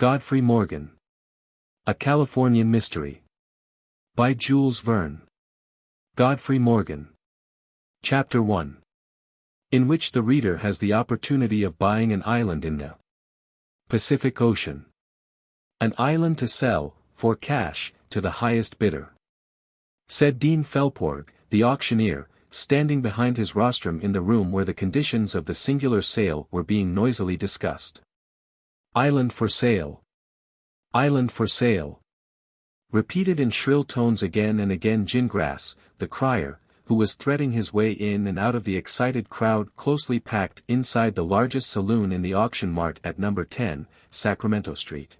Godfrey Morgan. A Californian Mystery. By Jules Verne. Godfrey Morgan. Chapter 1. In which the reader has the opportunity of buying an island in the Pacific Ocean. An island to sell, for cash, to the highest bidder. Said Dean Felporg, the auctioneer, standing behind his rostrum in the room where the conditions of the singular sale were being noisily discussed. Island for sale. Island for sale. Repeated in shrill tones again and again. Gingrass, the crier, who was threading his way in and out of the excited crowd closely packed inside the largest saloon in the auction mart at No. 10, Sacramento Street.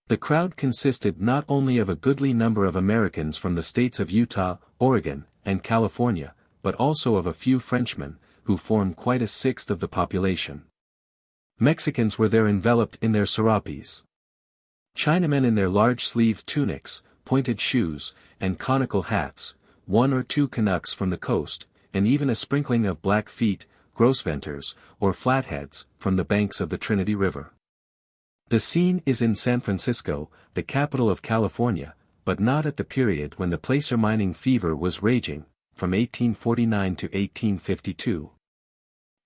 The crowd consisted not only of a goodly number of Americans from the states of Utah, Oregon, and California, but also of a few Frenchmen, who form quite a sixth of the population. Mexicans were there enveloped in their serapes. Chinamen in their large-sleeved tunics, pointed shoes, and conical hats, one or two Canucks from the coast, and even a sprinkling of Blackfeet, Grosvenors, or Flatheads, from the banks of the Trinity River. The scene is in San Francisco, the capital of California, but not at the period when the placer mining fever was raging, from 1849 to 1852.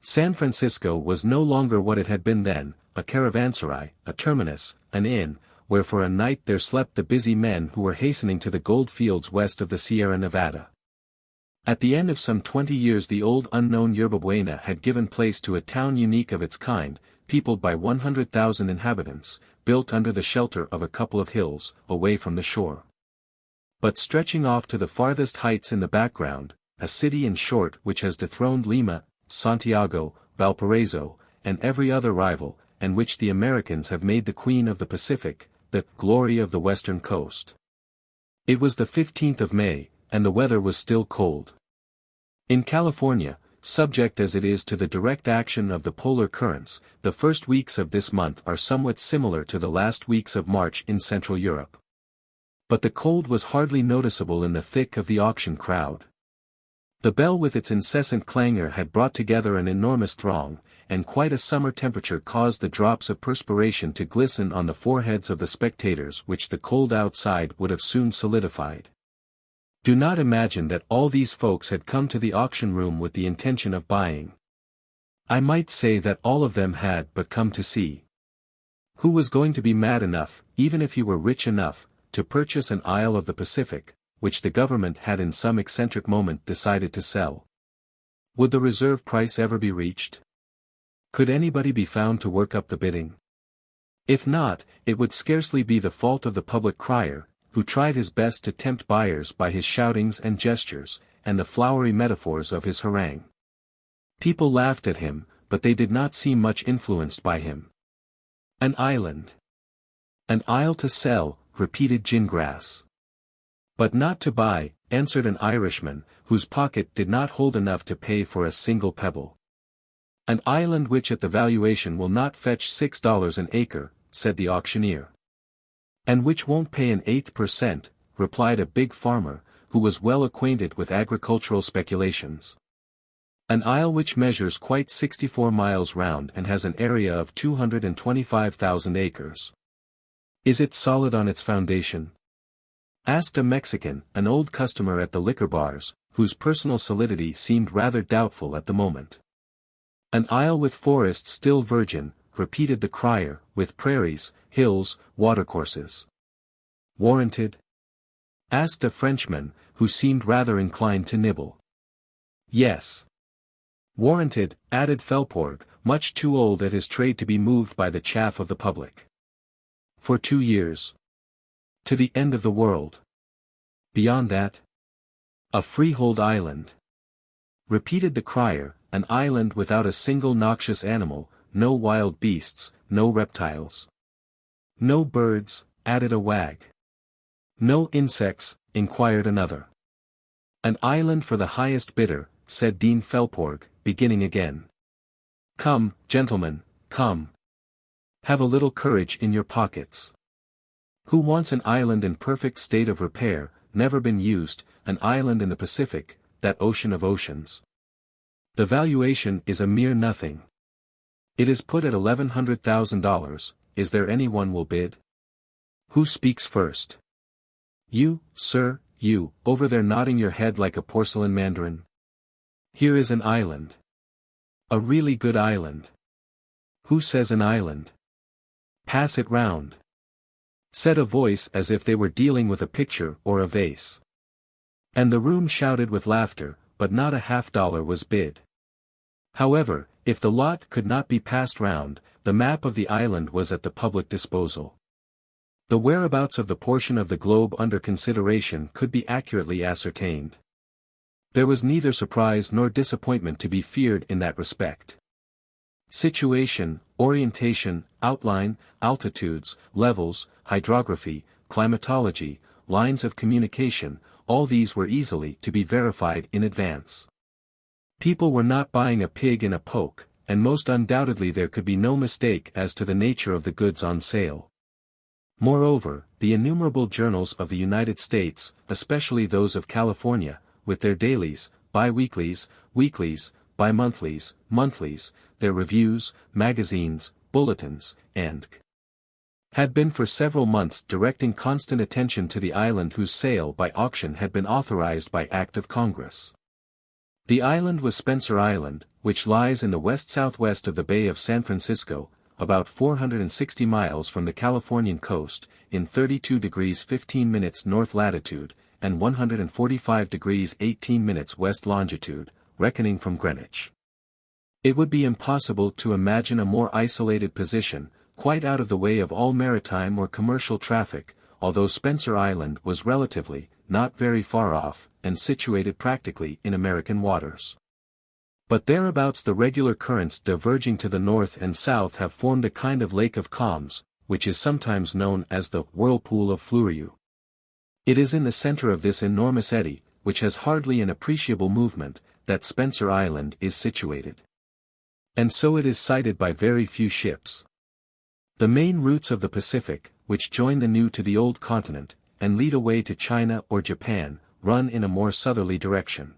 San Francisco was no longer what it had been then, a caravanserai, a terminus, an inn, where for a night there slept the busy men who were hastening to the gold fields west of the Sierra Nevada. At the end of some 20 years the old unknown Yerba Buena had given place to a town unique of its kind, peopled by 100,000 inhabitants, built under the shelter of a couple of hills, away from the shore. But stretching off to the farthest heights in the background, a city in short which has dethroned Lima, Santiago, Valparaiso, and every other rival, and which the Americans have made the Queen of the Pacific, the glory of the western coast. It was the 15th of May, and the weather was still cold. In California, subject as it is to the direct action of the polar currents, the first weeks of this month are somewhat similar to the last weeks of March in Central Europe. But the cold was hardly noticeable in the thick of the auction crowd. The bell with its incessant clangor had brought together an enormous throng, and quite a summer temperature caused the drops of perspiration to glisten on the foreheads of the spectators which the cold outside would have soon solidified. Do not imagine that all these folks had come to the auction room with the intention of buying. I might say that all of them had but come to see. Who was going to be mad enough, even if he were rich enough, to purchase an isle of the Pacific, which the government had in some eccentric moment decided to sell? Would the reserve price ever be reached? Could anybody be found to work up the bidding? If not, it would scarcely be the fault of the public crier, who tried his best to tempt buyers by his shoutings and gestures, and the flowery metaphors of his harangue. People laughed at him, but they did not seem much influenced by him. An island. An isle to sell, repeated Gingrass. But not to buy, answered an Irishman, whose pocket did not hold enough to pay for a single pebble. An island which at the valuation will not fetch $6 an acre, said the auctioneer. And which won't pay an 8%, replied a big farmer, who was well acquainted with agricultural speculations. An isle which measures quite 64 miles round and has an area of 225,000 acres. Is it solid on its foundation? Asked a Mexican, an old customer at the liquor bars, whose personal solidity seemed rather doubtful at the moment. An isle with forests still virgin, repeated the crier, with prairies, hills, watercourses. Warranted? Asked a Frenchman, who seemed rather inclined to nibble. Yes. Warranted, added Felporg, much too old at his trade to be moved by the chaff of the public. For 2 years. To the end of the world. Beyond that? A freehold island. Repeated the crier, an island without a single noxious animal, no wild beasts, no reptiles. No birds, added a wag. No insects, inquired another. An island for the highest bidder, said Dean Felporg, beginning again. Come, gentlemen, come. Have a little courage in your pockets. Who wants an island in perfect state of repair, never been used, an island in the Pacific, that ocean of oceans? The valuation is a mere nothing. It is put at $1,100,000, is there anyone will bid? Who speaks first? You, sir, you, over there nodding your head like a porcelain mandarin. Here is an island. A really good island. Who says an island? Pass it round. Said a voice as if they were dealing with a picture or a vase. And the room shouted with laughter, but not a $50 was bid. However, if the lot could not be passed round, the map of the island was at the public disposal. The whereabouts of the portion of the globe under consideration could be accurately ascertained. There was neither surprise nor disappointment to be feared in that respect. Situation, orientation, outline, altitudes, levels, hydrography, climatology, lines of communication, all these were easily to be verified in advance. People were not buying a pig in a poke, and most undoubtedly there could be no mistake as to the nature of the goods on sale. Moreover, the innumerable journals of the United States, especially those of California, with their dailies, bi-weeklies, weeklies, bi-monthlies, monthlies, their reviews, magazines, bulletins, and had been for several months directing constant attention to the island whose sale by auction had been authorized by Act of Congress. The island was Spencer Island, which lies in the west-southwest of the Bay of San Francisco, about 460 miles from the Californian coast, in 32 degrees 15 minutes north latitude, and 145 degrees 18 minutes west longitude, reckoning from Greenwich. It would be impossible to imagine a more isolated position, quite out of the way of all maritime or commercial traffic, although Spencer Island was relatively, not very far off, and situated practically in American waters. But thereabouts the regular currents diverging to the north and south have formed a kind of lake of calms, which is sometimes known as the whirlpool of Fleurieu. It is in the center of this enormous eddy, which has hardly an appreciable movement, that Spencer Island is situated. And so it is sighted by very few ships. The main routes of the Pacific, which join the new to the old continent, and lead away to China or Japan, run in a more southerly direction.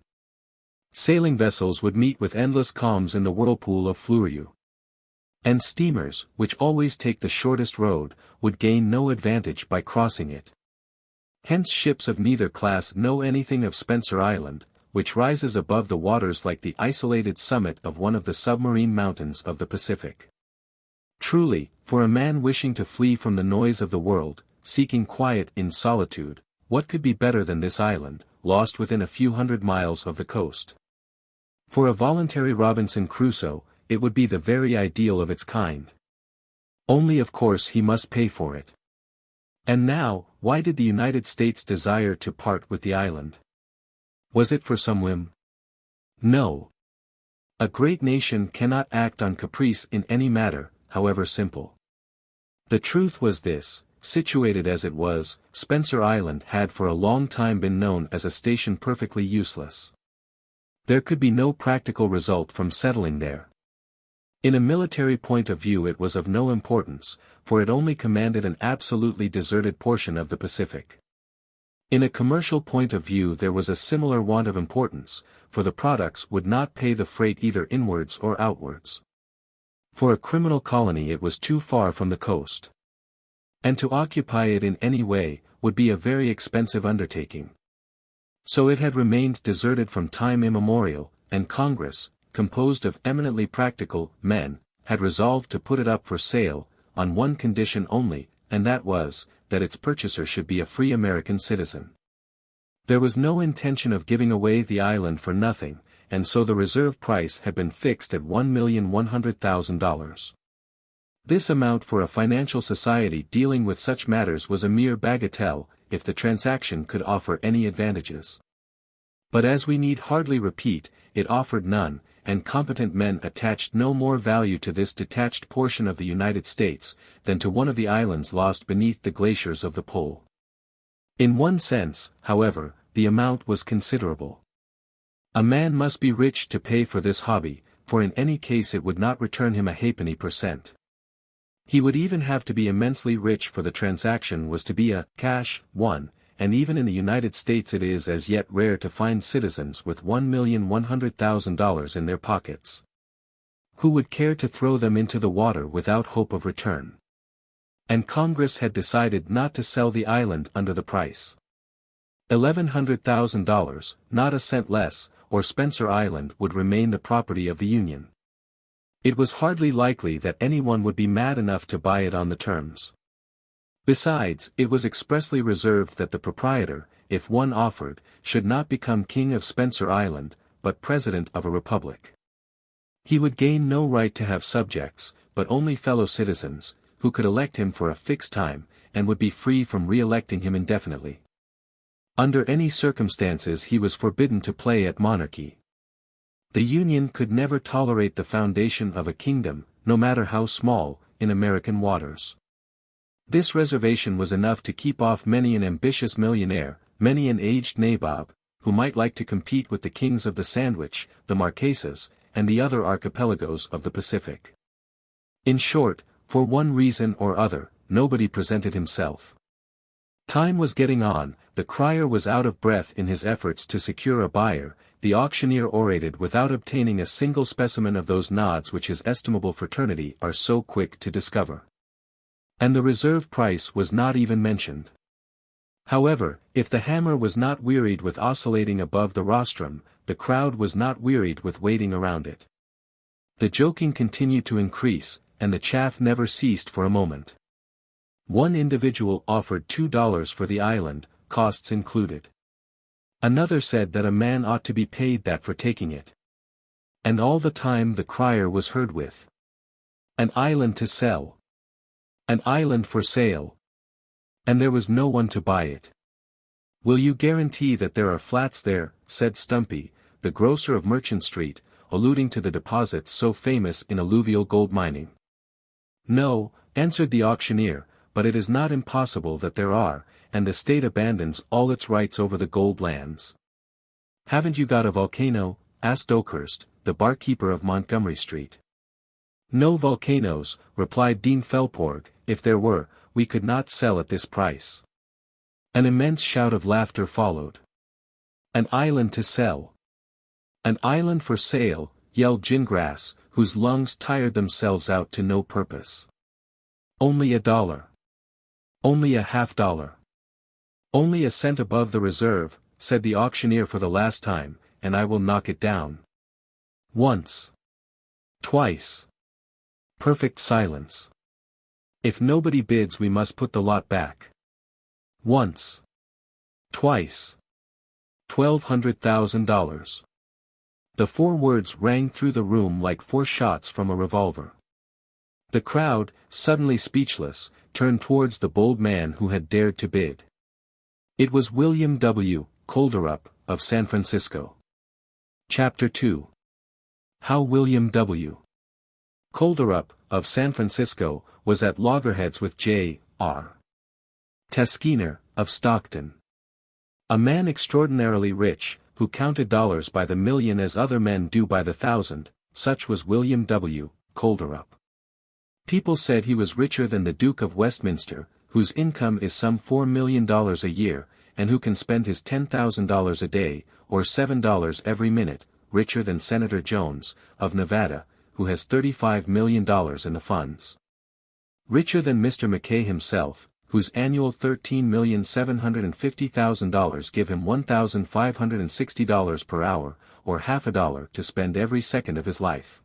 Sailing vessels would meet with endless calms in the whirlpool of Fleurieu. And steamers, which always take the shortest road, would gain no advantage by crossing it. Hence ships of neither class know anything of Spencer Island, which rises above the waters like the isolated summit of one of the submarine mountains of the Pacific. Truly, for a man wishing to flee from the noise of the world, seeking quiet in solitude, what could be better than this island, lost within a few hundred miles of the coast? For a voluntary Robinson Crusoe, it would be the very ideal of its kind. Only of course he must pay for it. And now, why did the United States desire to part with the island? Was it for some whim? No. A great nation cannot act on caprice in any matter, however simple. The truth was this: situated as it was, Spencer Island had for a long time been known as a station perfectly useless. There could be no practical result from settling there. In a military point of view it was of no importance, for it only commanded an absolutely deserted portion of the Pacific. In a commercial point of view there was a similar want of importance, for the products would not pay the freight either inwards or outwards. For a criminal colony it was too far from the coast. And to occupy it in any way, would be a very expensive undertaking. So it had remained deserted from time immemorial, and Congress, composed of eminently practical men, had resolved to put it up for sale, on one condition only, and that was, that its purchaser should be a free American citizen. There was no intention of giving away the island for nothing, and so the reserve price had been fixed at $1,100,000. This amount for a financial society dealing with such matters was a mere bagatelle, if the transaction could offer any advantages. But as we need hardly repeat, it offered none, and competent men attached no more value to this detached portion of the United States, than to one of the islands lost beneath the glaciers of the pole. In one sense, however, the amount was considerable. A man must be rich to pay for this hobby, for in any case it would not return him a halfpenny per cent. He would even have to be immensely rich, for the transaction was to be a cash one, and even in the United States it is as yet rare to find citizens with $1,100,000 in their pockets, who would care to throw them into the water without hope of return. And Congress had decided not to sell the island under the price. $1,100,000, not a cent less, or Spencer Island would remain the property of the Union. It was hardly likely that anyone would be mad enough to buy it on the terms. Besides, it was expressly reserved that the proprietor, if one offered, should not become king of Spencer Island, but president of a republic. He would gain no right to have subjects, but only fellow citizens, who could elect him for a fixed time, and would be free from re-electing him indefinitely. Under any circumstances he was forbidden to play at monarchy. The Union could never tolerate the foundation of a kingdom, no matter how small, in American waters. This reservation was enough to keep off many an ambitious millionaire, many an aged nabob, who might like to compete with the kings of the Sandwich, the Marquesas, and the other archipelagos of the Pacific. In short, for one reason or other, nobody presented himself. Time was getting on, the crier was out of breath in his efforts to secure a buyer, the auctioneer orated without obtaining a single specimen of those nods which his estimable fraternity are so quick to discover. And the reserve price was not even mentioned. However, if the hammer was not wearied with oscillating above the rostrum, the crowd was not wearied with waiting around it. The joking continued to increase, and the chaff never ceased for a moment. One individual offered $2 for the island, costs included. Another said that a man ought to be paid that for taking it. And all the time the crier was heard with, "An island to sell. An island for sale." And there was no one to buy it. "Will you guarantee that there are flats there?" said Stumpy, the grocer of Merchant Street, alluding to the deposits so famous in alluvial gold mining. "No," answered the auctioneer, "but it is not impossible that there are, and the state abandons all its rights over the gold lands." "Haven't you got a volcano?" asked Oakhurst, the barkeeper of Montgomery Street. "No volcanoes," replied Dean Felporg, "if there were, we could not sell at this price." An immense shout of laughter followed. "An island to sell. An island for sale," yelled Gingrass, whose lungs tired themselves out to no purpose. "Only $1. Only a $half. Only a cent above the reserve," said the auctioneer for the last time, "and I will knock it down." Once. Twice. Perfect silence. "If nobody bids we must put the lot back." Once. Twice. $1,200,000. The four words rang through the room like 4 shots from a revolver. The crowd, suddenly speechless, turned towards the bold man who had dared to bid. It was William W. Kolderup, of San Francisco. Chapter 2. How William W. Kolderup, of San Francisco, was at loggerheads with J.R. Taskiner, of Stockton. A man extraordinarily rich, who counted dollars by the million as other men do by the thousand, such was William W. Kolderup. People said he was richer than the Duke of Westminster, whose income is some $4 million a year, and who can spend his $10,000 a day, or $7 every minute, richer than Senator Jones, of Nevada, who has $35 million in the funds. Richer than Mr. McKay himself, whose annual $13,750,000 give him $1,560 per hour, or half a dollar to spend every second of his life.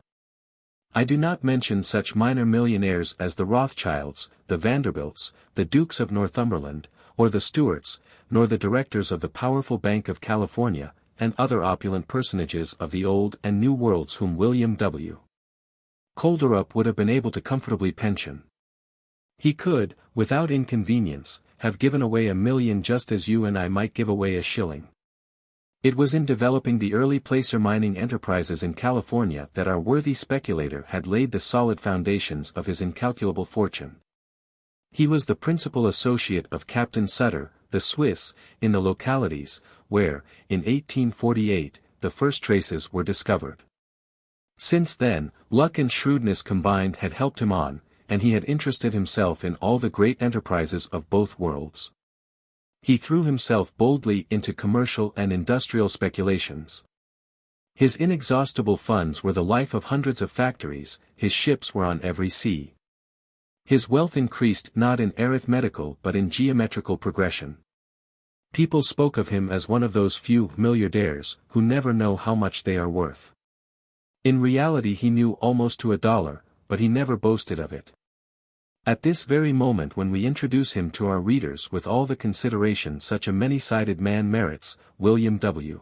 I do not mention such minor millionaires as the Rothschilds, the Vanderbilts, the Dukes of Northumberland, or the Stuarts, nor the directors of the powerful Bank of California, and other opulent personages of the Old and New Worlds whom William W. Kolderup would have been able to comfortably pension. He could, without inconvenience, have given away $1 million just as you and I might give away a shilling. It was in developing the early placer mining enterprises in California that our worthy speculator had laid the solid foundations of his incalculable fortune. He was the principal associate of Captain Sutter, the Swiss, in the localities, where, in 1848, the first traces were discovered. Since then, luck and shrewdness combined had helped him on, and he had interested himself in all the great enterprises of both worlds. He threw himself boldly into commercial and industrial speculations. His inexhaustible funds were the life of hundreds of factories, his ships were on every sea. His wealth increased not in arithmetical but in geometrical progression. People spoke of him as one of those few milliardaires who never know how much they are worth. In reality he knew almost to a dollar, but he never boasted of it. At this very moment when we introduce him to our readers with all the consideration such a many-sided man merits, William W.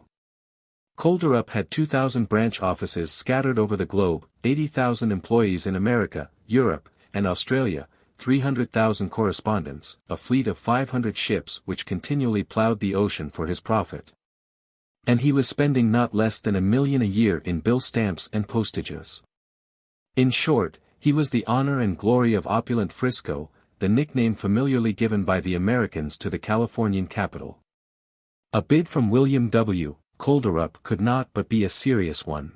Kolderup had 2,000 branch offices scattered over the globe, 80,000 employees in America, Europe, and Australia, 300,000 correspondents, a fleet of 500 ships which continually plowed the ocean for his profit. And he was spending not less than $1 million a year in bill stamps and postages. In short, he was the honor and glory of opulent Frisco, the nickname familiarly given by the Americans to the Californian capital. A bid from William W. Kolderup could not but be a serious one.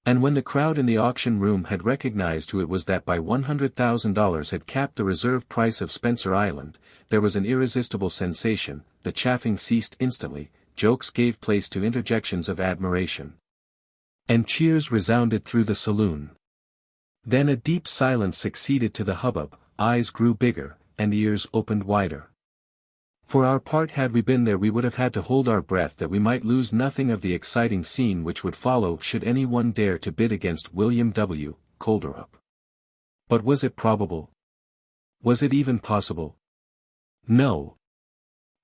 And when the crowd in the auction room had recognized who it was that by $100,000 had capped the reserve price of Spencer Island, there was an irresistible sensation, the chaffing ceased instantly, jokes gave place to interjections of admiration. And cheers resounded through the saloon. Then a deep silence succeeded to the hubbub, eyes grew bigger, and ears opened wider. For our part had we been there we would have had to hold our breath that we might lose nothing of the exciting scene which would follow should any one dare to bid against William W. Kolderup. But was it probable? Was it even possible? No.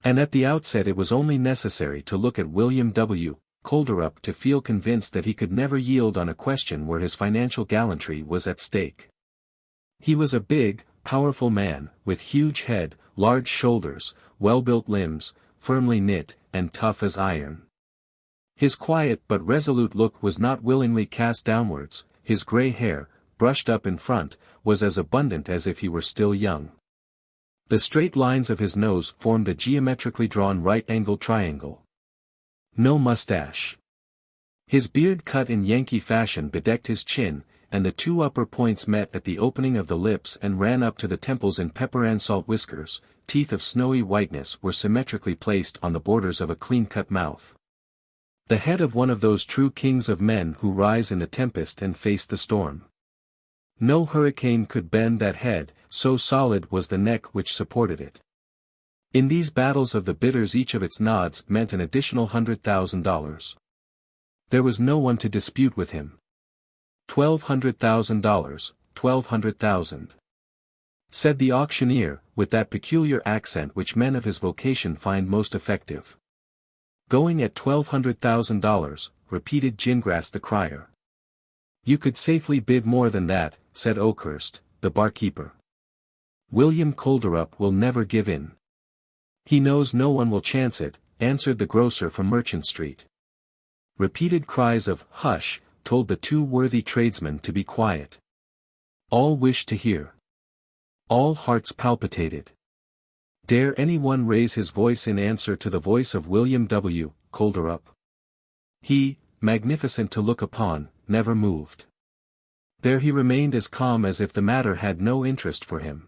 And at the outset it was only necessary to look at William W. Kolderup to feel convinced that he could never yield on a question where his financial gallantry was at stake. He was a big, powerful man, with huge head, large shoulders, well-built limbs, firmly knit, and tough as iron. His quiet but resolute look was not willingly cast downwards, his grey hair, brushed up in front, was as abundant as if he were still young. The straight lines of his nose formed a geometrically drawn right-angled triangle. No mustache. His beard cut in Yankee fashion bedecked his chin, and the two upper points met at the opening of the lips and ran up to the temples in pepper and salt whiskers, teeth of snowy whiteness were symmetrically placed on the borders of a clean-cut mouth. The head of one of those true kings of men who rise in the tempest and face the storm. No hurricane could bend that head, so solid was the neck which supported it. In these battles of the bidders each of its nods meant an additional $100,000. There was no one to dispute with him. $1,200,000, $1,200,000. Said the auctioneer, with that peculiar accent which men of his vocation find most effective. Going at $1,200,000, repeated Gingrass the crier. You could safely bid more than that, said Oakhurst, the barkeeper. William Kolderup will never give in. He knows no one will chance it, answered the grocer from Merchant Street. Repeated cries of "hush" told the two worthy tradesmen to be quiet. All wished to hear. All hearts palpitated. Dare anyone raise his voice in answer to the voice of William W. Kolderup? He, magnificent to look upon, never moved. There he remained as calm as if the matter had no interest for him.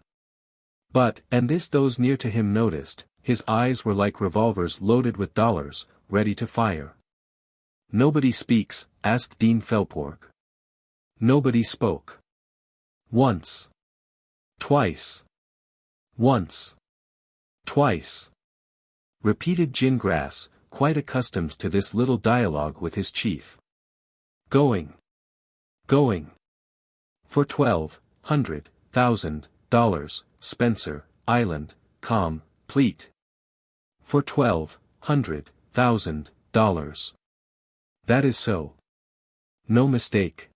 But, and this those near to him noticed, his eyes were like revolvers loaded with dollars, ready to fire. Nobody speaks, asked Dean Felporg. Nobody spoke. Once. Twice. Once. Twice. Repeated Gingrass, quite accustomed to this little dialogue with his chief. Going. Going. For $1,200,000, Spencer Island, complete. For $1,200,000. That is so. No mistake.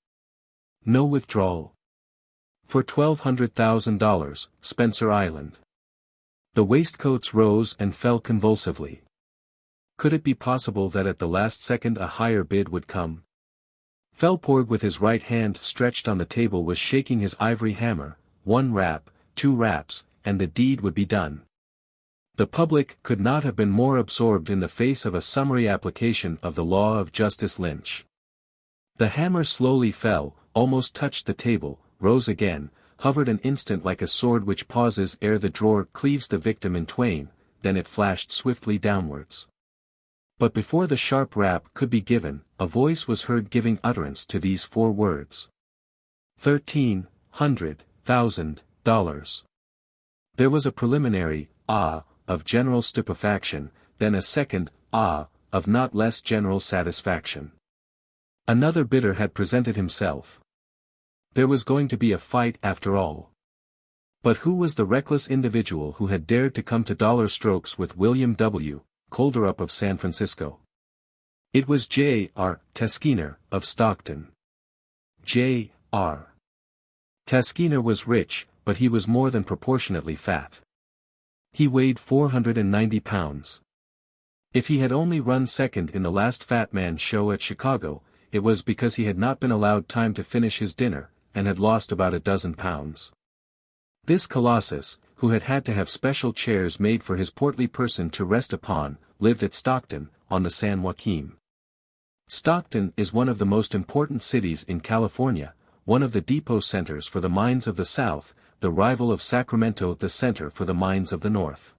No withdrawal. For $1,200,000, Spencer Island. The waistcoats rose and fell convulsively. Could it be possible that at the last second a higher bid would come? Felporg with his right hand stretched on the table was shaking his ivory hammer, 1 rap, 2 raps, and the deed would be done. The public could not have been more absorbed in the face of a summary application of the law of Justice Lynch. The hammer slowly fell, almost touched the table, rose again, hovered an instant like a sword which pauses ere the drawer cleaves the victim in twain, then it flashed swiftly downwards. But before the sharp rap could be given, a voice was heard giving utterance to these 4 words. $1,300,000, dollars. There was a preliminary, ah, of general stupefaction, then a second, ah, of not less general satisfaction. Another bidder had presented himself. There was going to be a fight after all. But who was the reckless individual who had dared to come to dollar strokes with William W. Kolderup of San Francisco? It was J.R. Taskiner, of Stockton. J.R. Taskiner was rich, but he was more than proportionately fat. He weighed 490 pounds. If he had only run second in the last Fat Man show at Chicago, it was because he had not been allowed time to finish his dinner, and had lost about a dozen pounds. This colossus, who had had to have special chairs made for his portly person to rest upon, lived at Stockton, on the San Joaquin. Stockton is one of the most important cities in California, one of the depot centers for the mines of the South, the rival of Sacramento, the center for the mines of the North.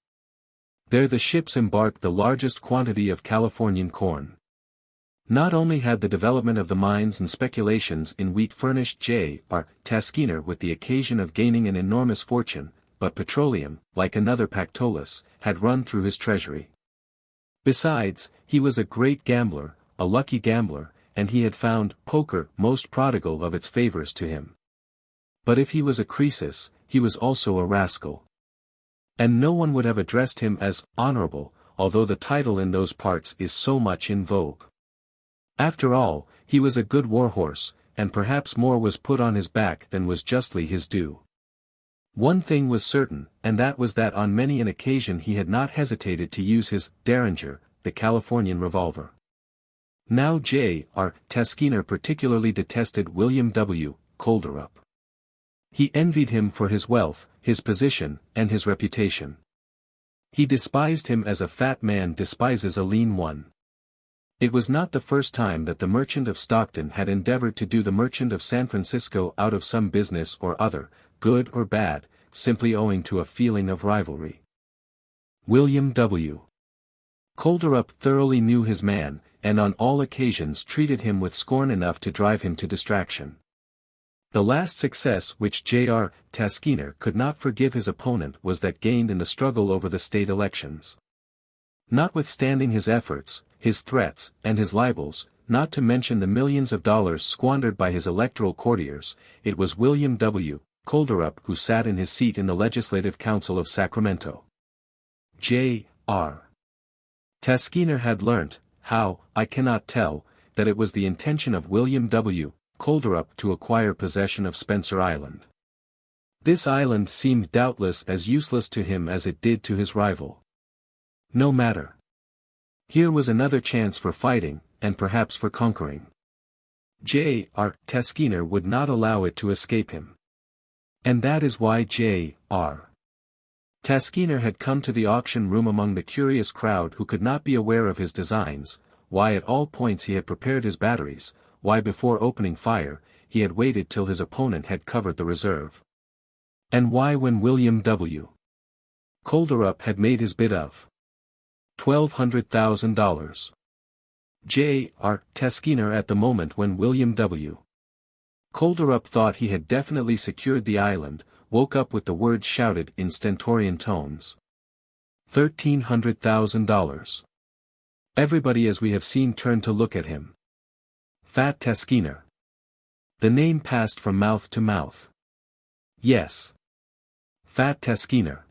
There the ships embarked the largest quantity of Californian corn. Not only had the development of the mines and speculations in wheat furnished J.R. Taskiner with the occasion of gaining an enormous fortune, but petroleum, like another Pactolus, had run through his treasury. Besides, he was a great gambler, a lucky gambler, and he had found poker most prodigal of its favors to him. But if he was a Croesus, he was also a rascal. And no one would have addressed him as honorable, although the title in those parts is so much in vogue. After all, he was a good warhorse, and perhaps more was put on his back than was justly his due. One thing was certain, and that was that on many an occasion he had not hesitated to use his Derringer, the Californian revolver. Now J.R. Taskiner particularly detested William W. Kolderup. He envied him for his wealth, his position, and his reputation. He despised him as a fat man despises a lean one. It was not the first time that the merchant of Stockton had endeavored to do the merchant of San Francisco out of some business or other, good or bad, simply owing to a feeling of rivalry. William W. Kolderup thoroughly knew his man, and on all occasions treated him with scorn enough to drive him to distraction. The last success which J.R. Taskiner could not forgive his opponent was that gained in the struggle over the state elections. Notwithstanding his efforts, his threats, and his libels, not to mention the millions of dollars squandered by his electoral courtiers, it was William W. Kolderup who sat in his seat in the Legislative Council of Sacramento. J.R. Taskiner had learnt, how, I cannot tell, that it was the intention of William W. Kolderup to acquire possession of Spencer Island. This island seemed doubtless as useless to him as it did to his rival. No matter. Here was another chance for fighting, and perhaps for conquering. J.R. Taskiner would not allow it to escape him. And that is why J.R. Taskiner had come to the auction room among the curious crowd who could not be aware of his designs, why at all points he had prepared his batteries, why before opening fire, he had waited till his opponent had covered the reserve. And why when William W. Kolderup had made his bid of $1,200,000. J.R. Taskiner at the moment when William W. Kolderup thought he had definitely secured the island, woke up with the words shouted in stentorian tones. $1,300,000. Everybody as we have seen turned to look at him. Fat Taskiner. The name passed from mouth to mouth. Yes. Fat Taskiner.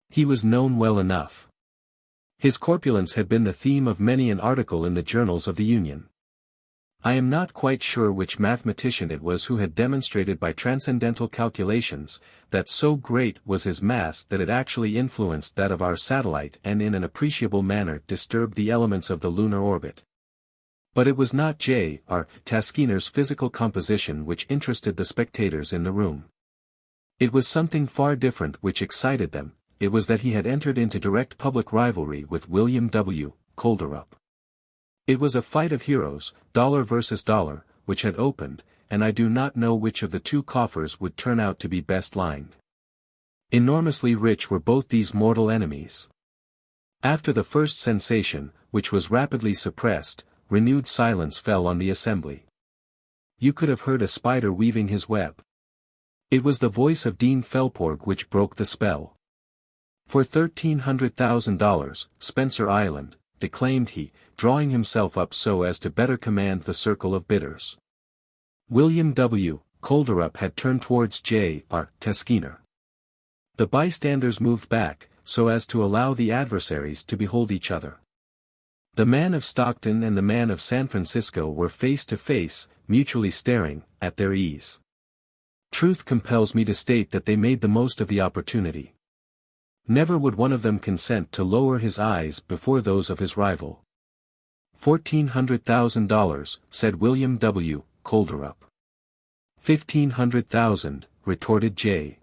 He was known well enough. His corpulence had been the theme of many an article in the journals of the Union. I am not quite sure which mathematician it was who had demonstrated by transcendental calculations, that so great was his mass that it actually influenced that of our satellite and in an appreciable manner disturbed the elements of the lunar orbit. But it was not J.R. Taskiner's physical composition which interested the spectators in the room. It was something far different which excited them. It was that he had entered into direct public rivalry with William W. Kolderup. It was a fight of heroes, dollar versus dollar, which had opened, and I do not know which of the two coffers would turn out to be best lined. Enormously rich were both these mortal enemies. After the first sensation, which was rapidly suppressed, renewed silence fell on the assembly. You could have heard a spider weaving his web. It was the voice of Dean Felporg which broke the spell. "For $1,300,000, Spencer Island," declaimed he, drawing himself up so as to better command the circle of bidders. William W. Kolderup had turned towards J.R.T. Skinner. The bystanders moved back, so as to allow the adversaries to behold each other. The man of Stockton and the man of San Francisco were face to face, mutually staring, at their ease. Truth compels me to state that they made the most of the opportunity. Never would one of them consent to lower his eyes before those of his rival. $1,400,000, said William W. Kolderup. $1,500,000, retorted J.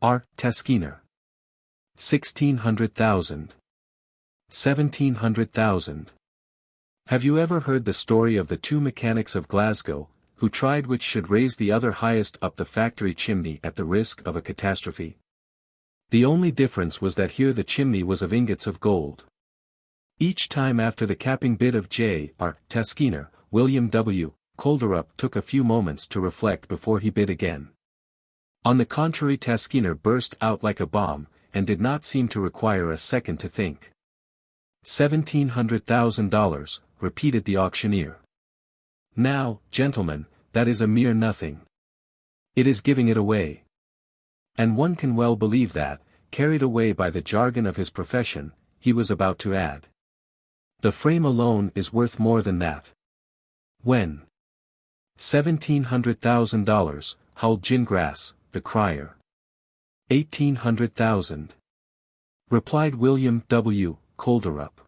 R. Skinner. $1,600,000. $1,700,000. Have you ever heard the story of the two mechanics of Glasgow, who tried which should raise the other highest up the factory chimney at the risk of a catastrophe? The only difference was that here the chimney was of ingots of gold. Each time after the capping bid of J.R.T. Skinner, William W. Kolderup took a few moments to reflect before he bid again. On the contrary, Skinner burst out like a bomb, and did not seem to require a second to think. $1,700,000, repeated the auctioneer. Now, gentlemen, that is a mere nothing. It is giving it away. And one can well believe that, carried away by the jargon of his profession, he was about to add. The frame alone is worth more than that. When? $1,700,000, howled Gingras, the crier. $1,800,000. Replied William W. Kolderup.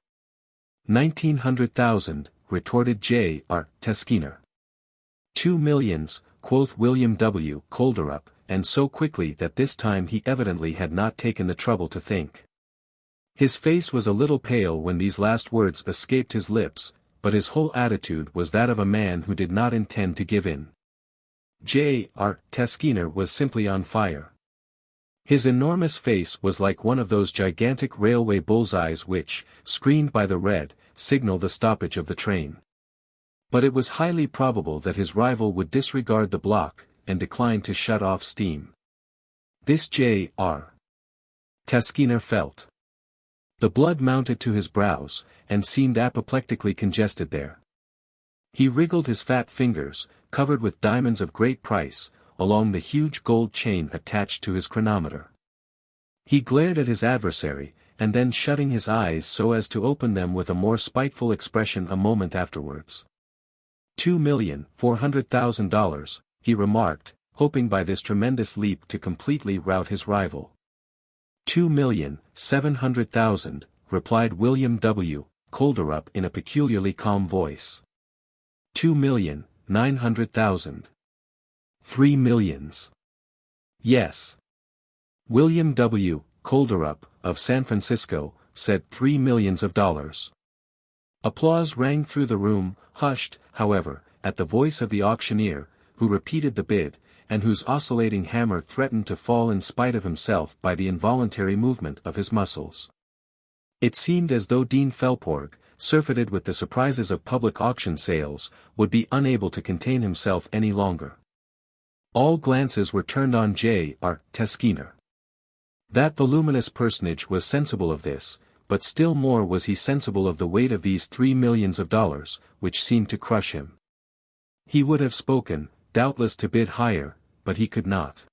$1,900,000, retorted J.R.T. Skinner. 2 millions, quoth William W. Kolderup, and so quickly that this time he evidently had not taken the trouble to think. His face was a little pale when these last words escaped his lips, but his whole attitude was that of a man who did not intend to give in. J.R.T. Skinner was simply on fire. His enormous face was like one of those gigantic railway bullseyes which, screened by the red, signal the stoppage of the train. But it was highly probable that his rival would disregard the block, and decline to shut off steam. This J.R.T. Skinner felt. The blood mounted to his brows, and seemed apoplectically congested there. He wriggled his fat fingers, covered with diamonds of great price, along the huge gold chain attached to his chronometer. He glared at his adversary, and then shutting his eyes so as to open them with a more spiteful expression a moment afterwards. $2,400,000, he remarked, hoping by this tremendous leap to completely rout his rival. $2,700,000, replied William W. Kolderup in a peculiarly calm voice. $2,900,000. 3 millions. Yes. William W. Kolderup, of San Francisco, said $3 millions. Applause rang through the room, hushed, however, at the voice of the auctioneer, who repeated the bid, and whose oscillating hammer threatened to fall in spite of himself by the involuntary movement of his muscles. It seemed as though Dean Felporg, surfeited with the surprises of public auction sales, would be unable to contain himself any longer. All glances were turned on J.R.T. Skinner. That voluminous personage was sensible of this, but still more was he sensible of the weight of these $3 millions, which seemed to crush him. He would have spoken, doubtless to bid higher, but he could not.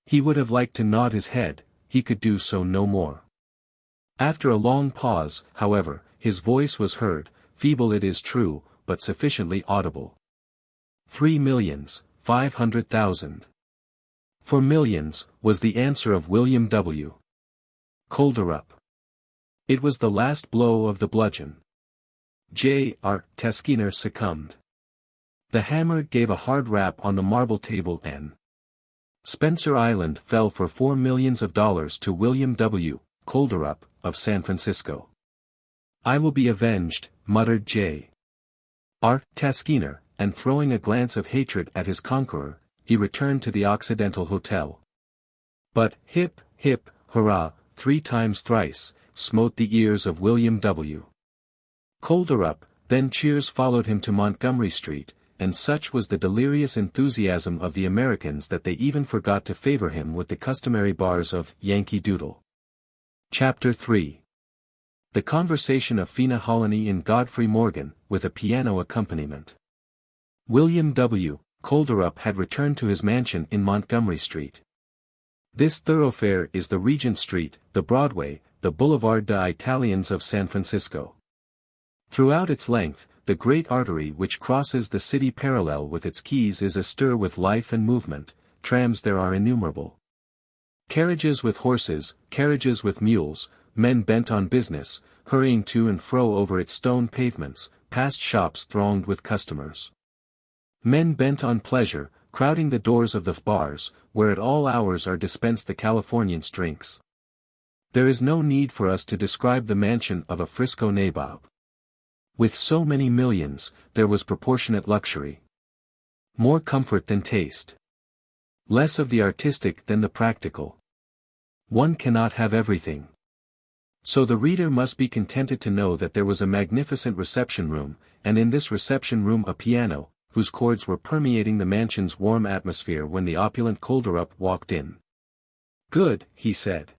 He would have liked to nod his head, he could do so no more. After a long pause, however, his voice was heard, feeble it is true, but sufficiently audible. $3,500,000. 4 millions, was the answer of William W. Kolderup. It was the last blow of the bludgeon. J.R.T. Skinner succumbed. The hammer gave a hard rap on the marble table and Spencer Island fell for $4 millions to William W. Kolderup, of San Francisco. I will be avenged, muttered J.R.T. Skinner, and throwing a glance of hatred at his conqueror, he returned to the Occidental Hotel. But, hip, hip, hurrah, 3 times thrice, smote the ears of William W. Kolderup, then cheers followed him to Montgomery Street, and such was the delirious enthusiasm of the Americans that they even forgot to favor him with the customary bars of Yankee Doodle. Chapter 3. The Conversation of Fina Holony and Godfrey Morgan, with a piano accompaniment. William W. Kolderup had returned to his mansion in Montgomery Street. This thoroughfare is the Regent Street, the Broadway, the Boulevard des Italiens of San Francisco. Throughout its length, the great artery which crosses the city parallel with its quays is astir with life and movement. Trams there are innumerable. Carriages with horses, carriages with mules, men bent on business, hurrying to and fro over its stone pavements, past shops thronged with customers. Men bent on pleasure, crowding the doors of the bars, where at all hours are dispensed the Californian drinks. There is no need for us to describe the mansion of a Frisco nabob. With so many millions, there was proportionate luxury. More comfort than taste. Less of the artistic than the practical. One cannot have everything. So the reader must be contented to know that there was a magnificent reception room, and in this reception room a piano, whose chords were permeating the mansion's warm atmosphere when the opulent Kolderup walked in. "Good," he said.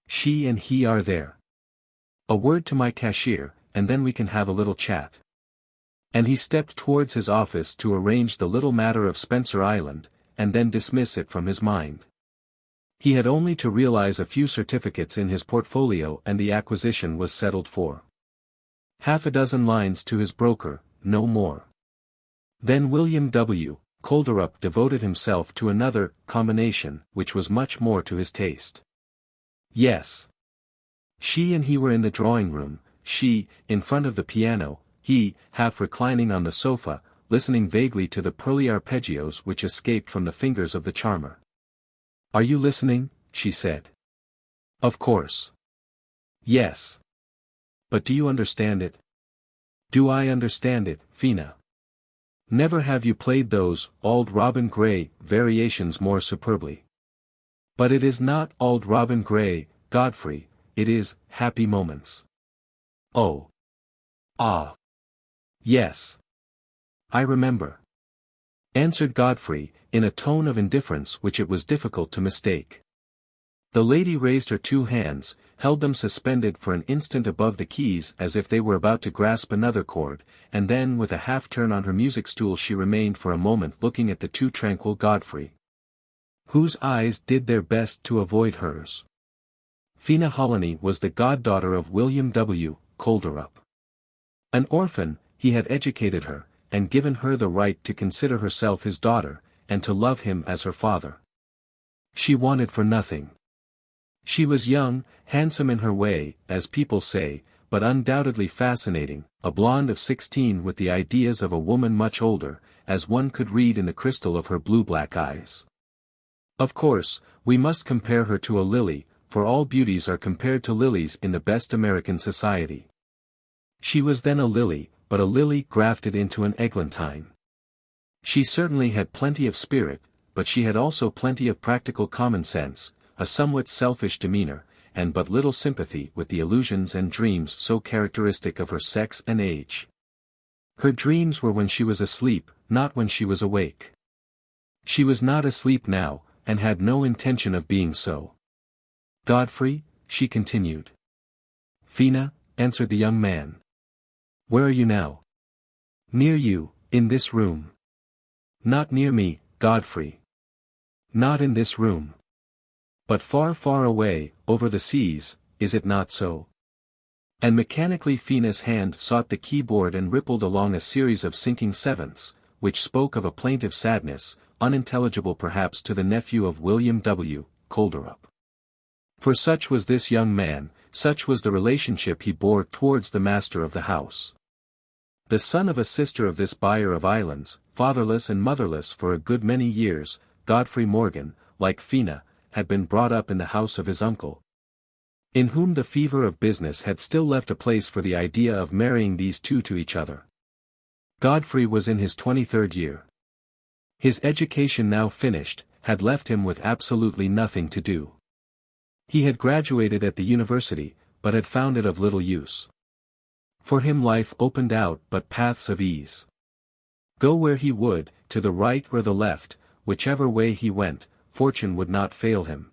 "She and he are there. A word to my cashier, and then we can have a little chat." And he stepped towards his office to arrange the little matter of Spencer Island, and then dismiss it from his mind. He had only to realize a few certificates in his portfolio and the acquisition was settled for. Half a dozen lines to his broker, no more. Then William W. Kolderup devoted himself to another combination, which was much more to his taste. Yes. She and he were in the drawing-room, she, in front of the piano, he, half reclining on the sofa, listening vaguely to the pearly arpeggios which escaped from the fingers of the charmer. "Are you listening?" she said. "Of course." "Yes. But do you understand it?" "Do I understand it, Fina? Never have you played those, Auld Robin Gray, variations more superbly. But it is not Auld Robin Gray, Godfrey, it is, Happy Moments." "Oh. Ah. Yes. I remember," answered Godfrey, in a tone of indifference which it was difficult to mistake. The lady raised her two hands, held them suspended for an instant above the keys as if they were about to grasp another chord, and then with a half-turn on her music stool she remained for a moment looking at the too tranquil Godfrey, whose eyes did their best to avoid hers. Fina Holony was the goddaughter of William W. Kolderup. An orphan, he had educated her, and given her the right to consider herself his daughter, and to love him as her father. She wanted for nothing. She was young, handsome in her way, as people say, but undoubtedly fascinating, a blonde of 16 with the ideas of a woman much older, as one could read in the crystal of her blue-black eyes. Of course, we must compare her to a lily, for all beauties are compared to lilies in the best American society. She was then a lily, but a lily grafted into an eglantine. She certainly had plenty of spirit, but she had also plenty of practical common sense, a somewhat selfish demeanor, and but little sympathy with the illusions and dreams so characteristic of her sex and age. Her dreams were when she was asleep, not when she was awake. She was not asleep now, and had no intention of being so. "Godfrey," she continued. "Fina," answered the young man. "Where are you now?" "Near you, in this room." "Not near me, Godfrey. Not in this room. But far, far away, over the seas, is it not so?" And mechanically Fina's hand sought the keyboard and rippled along a series of sinking sevenths, which spoke of a plaintive sadness, unintelligible perhaps to the nephew of William W. Kolderup. For such was this young man, such was the relationship he bore towards the master of the house. The son of a sister of this buyer of islands, fatherless and motherless for a good many years, Godfrey Morgan, like Fina, had been brought up in the house of his uncle, in whom the fever of business had still left a place for the idea of marrying these two to each other. Godfrey was in his 23rd year. His education now finished, had left him with absolutely nothing to do. He had graduated at the university, but had found it of little use. For him life opened out but paths of ease. Go where he would, to the right or the left, whichever way he went, fortune would not fail him.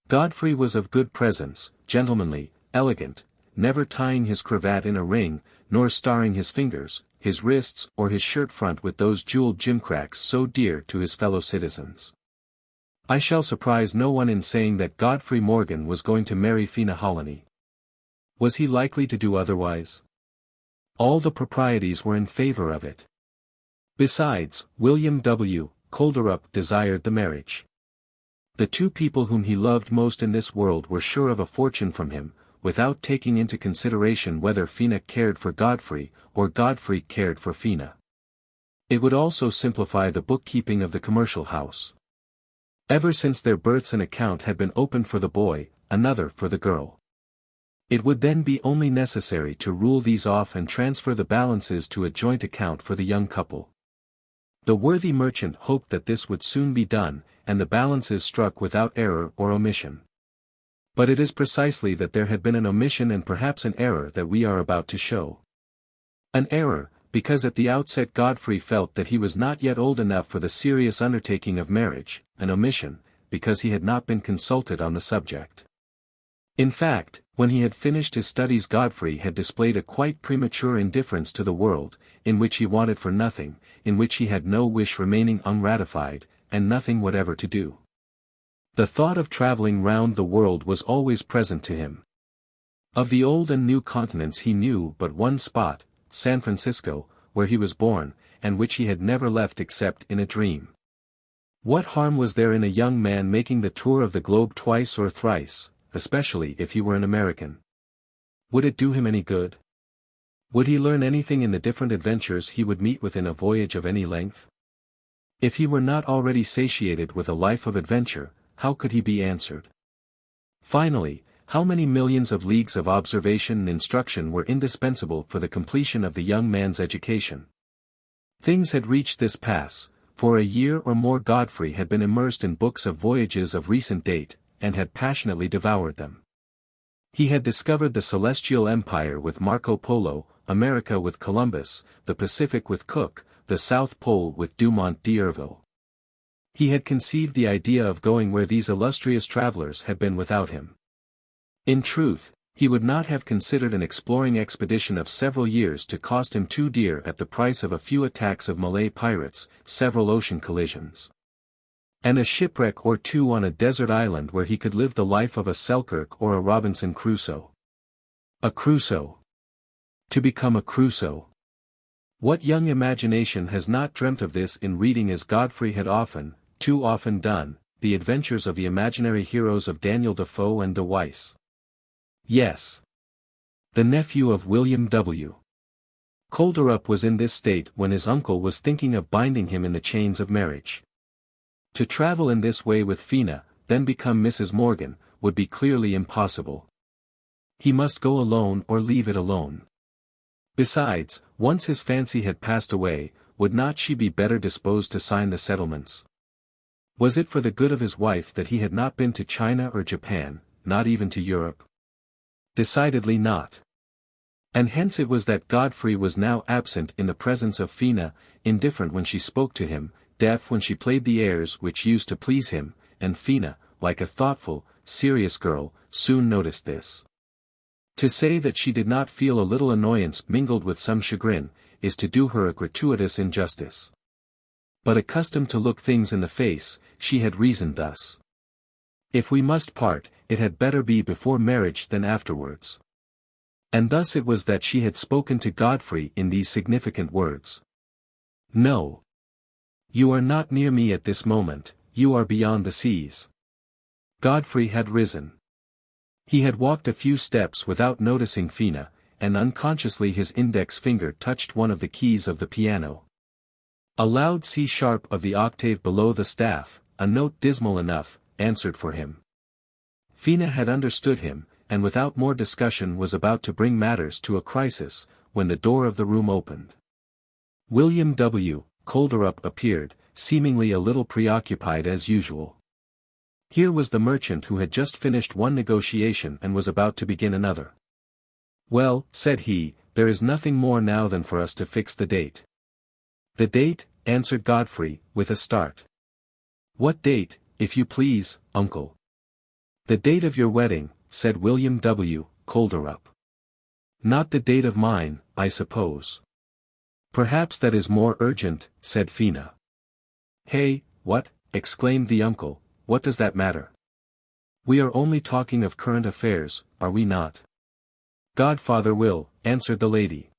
Godfrey was of good presence, gentlemanly, elegant, never tying his cravat in a ring, nor starring his fingers, his wrists or his shirt front with those jeweled gimcracks so dear to his fellow citizens. I shall surprise no one in saying that Godfrey Morgan was going to marry Fina Hollaney. Was he likely to do otherwise? All the proprieties were in favor of it. Besides, William W. Colderup desired the marriage. The two people whom he loved most in this world were sure of a fortune from him, without taking into consideration whether Fina cared for Godfrey, or Godfrey cared for Fina. It would also simplify the bookkeeping of the commercial house. Ever since their births an account had been opened for the boy, another for the girl. It would then be only necessary to rule these off and transfer the balances to a joint account for the young couple. The worthy merchant hoped that this would soon be done, and the balances struck without error or omission. But it is precisely that there had been an omission and perhaps an error that we are about to show. An error, because at the outset Godfrey felt that he was not yet old enough for the serious undertaking of marriage, an omission, because he had not been consulted on the subject. In fact, when he had finished his studies Godfrey had displayed a quite premature indifference to the world, in which he wanted for nothing, in which he had no wish remaining unratified, and nothing whatever to do. The thought of traveling round the world was always present to him. Of the old and new continents he knew but one spot, San Francisco, where he was born, and which he had never left except in a dream. What harm was there in a young man making the tour of the globe twice or thrice, especially if he were an American? Would it do him any good? Would he learn anything in the different adventures he would meet with in a voyage of any length? If he were not already satiated with a life of adventure, how could he be answered? Finally, how many millions of leagues of observation and instruction were indispensable for the completion of the young man's education? Things had reached this pass. For a year or more Godfrey had been immersed in books of voyages of recent date, and had passionately devoured them. He had discovered the Celestial Empire with Marco Polo, America with Columbus, the Pacific with Cook, the South Pole with Dumont d'Urville. He had conceived the idea of going where these illustrious travelers had been without him. In truth, he would not have considered an exploring expedition of several years to cost him too dear at the price of a few attacks of Malay pirates, several ocean collisions, and a shipwreck or two on a desert island where he could live the life of a Selkirk or a Robinson Crusoe. A Crusoe. To become a Crusoe. What young imagination has not dreamt of this in reading as Godfrey had often, too often done, the adventures of the imaginary heroes of Daniel Defoe and De Weiss? Yes. The nephew of William W. Colderup was in this state when his uncle was thinking of binding him in the chains of marriage. To travel in this way with Fina, then become Mrs. Morgan, would be clearly impossible. He must go alone or leave it alone. Besides, once his fancy had passed away, would not she be better disposed to sign the settlements? Was it for the good of his wife that he had not been to China or Japan, not even to Europe? Decidedly not. And hence it was that Godfrey was now absent in the presence of Fina, indifferent when she spoke to him, deaf when she played the airs which used to please him, and Fina, like a thoughtful, serious girl, soon noticed this. To say that she did not feel a little annoyance mingled with some chagrin, is to do her a gratuitous injustice. But accustomed to look things in the face, she had reasoned thus. If we must part, it had better be before marriage than afterwards. And thus it was that she had spoken to Godfrey in these significant words. No. You are not near me at this moment, you are beyond the seas. Godfrey had risen. He had walked a few steps without noticing Fina, and unconsciously his index finger touched one of the keys of the piano. A loud C-sharp of the octave below the staff, a note dismal enough, answered for him. Fina had understood him, and without more discussion was about to bring matters to a crisis, when the door of the room opened. William W. Colderup appeared, seemingly a little preoccupied as usual. Here was the merchant who had just finished one negotiation and was about to begin another. Well, said he, there is nothing more now than for us to fix the date. The date, answered Godfrey, with a start. What date, if you please, uncle? The date of your wedding, said William W. Colderup. Not the date of mine, I suppose. Perhaps that is more urgent, said Fina. Hey, what? Exclaimed the uncle, what does that matter? We are only talking of current affairs, are we not? Godfather Will, answered the lady.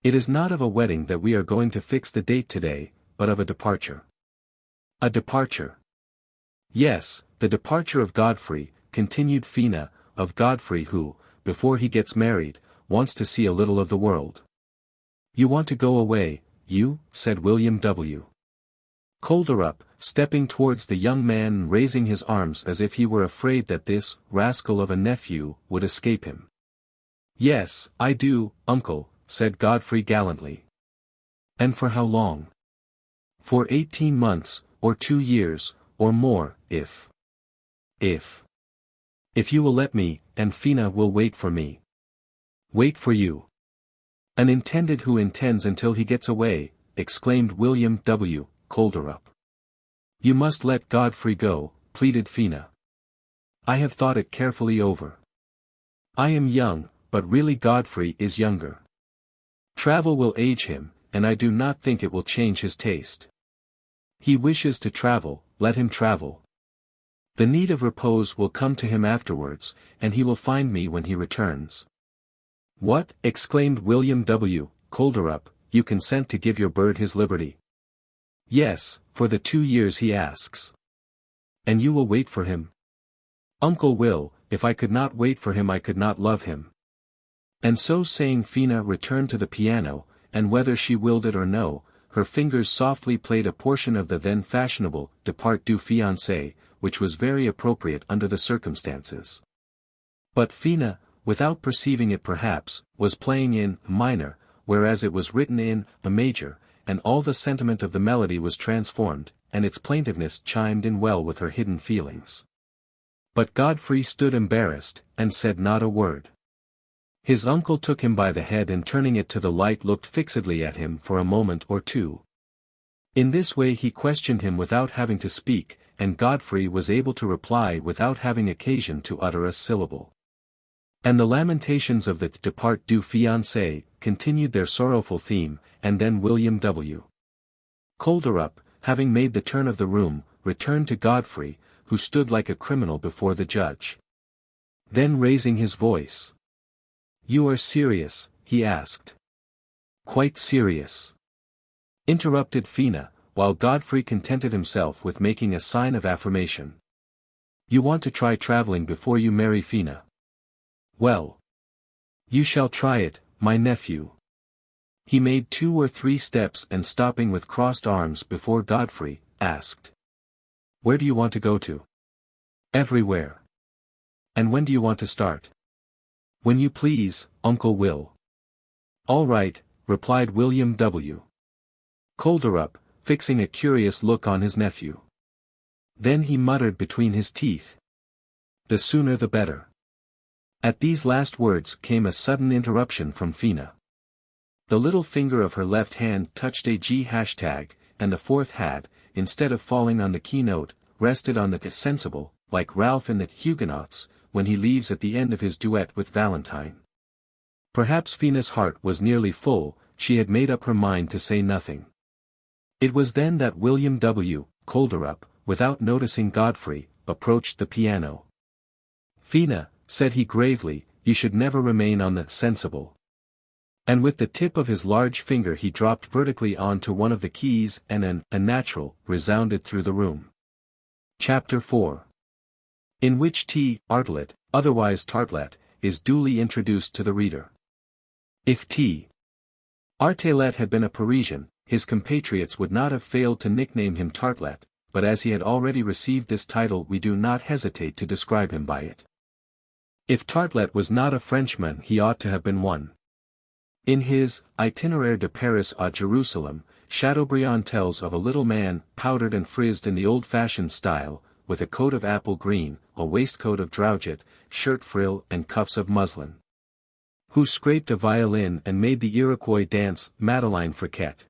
It is not of a wedding that we are going to fix the date today, but of a departure. A departure. Yes, the departure of Godfrey, continued Fina, of Godfrey who, before he gets married, wants to see a little of the world. You want to go away, you, said William W. Colderup, stepping towards the young man and raising his arms as if he were afraid that this rascal of a nephew would escape him. Yes, I do, uncle, said Godfrey gallantly. And for how long? For 18 months, or 2 years, or more, if you will let me, and Fina will wait for me. Wait for you. An intended who intends until he gets away, exclaimed William W. Colderup. You must let Godfrey go, pleaded Fina. I have thought it carefully over. I am young, but really Godfrey is younger. Travel will age him, and I do not think it will change his taste. He wishes to travel, let him travel. The need of repose will come to him afterwards, and he will find me when he returns. What? Exclaimed William W. Colderup, you consent to give your bird his liberty? Yes, for the 2 years he asks. And you will wait for him? Uncle Will, if I could not wait for him I could not love him. And so saying Fina returned to the piano, and whether she willed it or no, her fingers softly played a portion of the then fashionable Depart du Fiancé, which was very appropriate under the circumstances. But Fina, without perceiving it perhaps, was playing in minor, whereas it was written in a major, and all the sentiment of the melody was transformed, and its plaintiveness chimed in well with her hidden feelings. But Godfrey stood embarrassed, and said not a word. His uncle took him by the head and turning it to the light looked fixedly at him for a moment or two. In this way he questioned him without having to speak, and Godfrey was able to reply without having occasion to utter a syllable. And the lamentations of the Depart du Fiancé continued their sorrowful theme, and then William W. Colderup, having made the turn of the room, returned to Godfrey, who stood like a criminal before the judge. Then raising his voice. You are serious, he asked. Quite serious. Interrupted Fina, while Godfrey contented himself with making a sign of affirmation. You want to try traveling before you marry Fina? Well. You shall try it, my nephew. He made 2 or 3 steps and stopping with crossed arms before Godfrey, asked. Where do you want to go to? Everywhere. And when do you want to start? When you please, Uncle Will. All right, replied William W. Colderup, fixing a curious look on his nephew. Then he muttered between his teeth. The sooner the better. At these last words came a sudden interruption from Fina. The little finger of her left hand touched a G#, and the fourth had, instead of falling on the keynote, rested on the sensible, like Ralph in the Huguenots, when he leaves at the end of his duet with Valentine. Perhaps Fina's heart was nearly full, she had made up her mind to say nothing. It was then that William W. Colderup, without noticing Godfrey, approached the piano. Fina, said he gravely, you should never remain on the sensible. And with the tip of his large finger he dropped vertically onto one of the keys and a natural, resounded through the room. Chapter 4. In which T. Artelett, otherwise Tartelett, is duly introduced to the reader. If T. Artelett had been a Parisian, his compatriots would not have failed to nickname him Tartelett, but as he had already received this title we do not hesitate to describe him by it. If Tartelett was not a Frenchman he ought to have been one. In his Itinéraire de Paris à Jerusalem, Chateaubriand tells of a little man, powdered and frizzed in the old-fashioned style, with a coat of apple green, a waistcoat of drowget, shirt frill and cuffs of muslin, who scraped a violin and made the Iroquois dance Madeleine Friquet.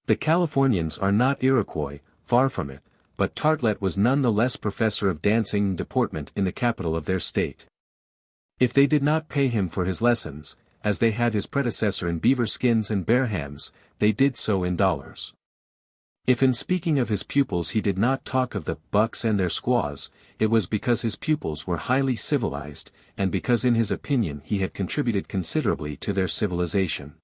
The Californians are not Iroquois, far from it, but Artelett was none the less professor of dancing and deportment in the capital of their state. If they did not pay him for his lessons, as they had his predecessor in beaver skins and bear hams, they did so in dollars. If in speaking of his pupils he did not talk of the bucks and their squaws, it was because his pupils were highly civilized, and because in his opinion he had contributed considerably to their civilization.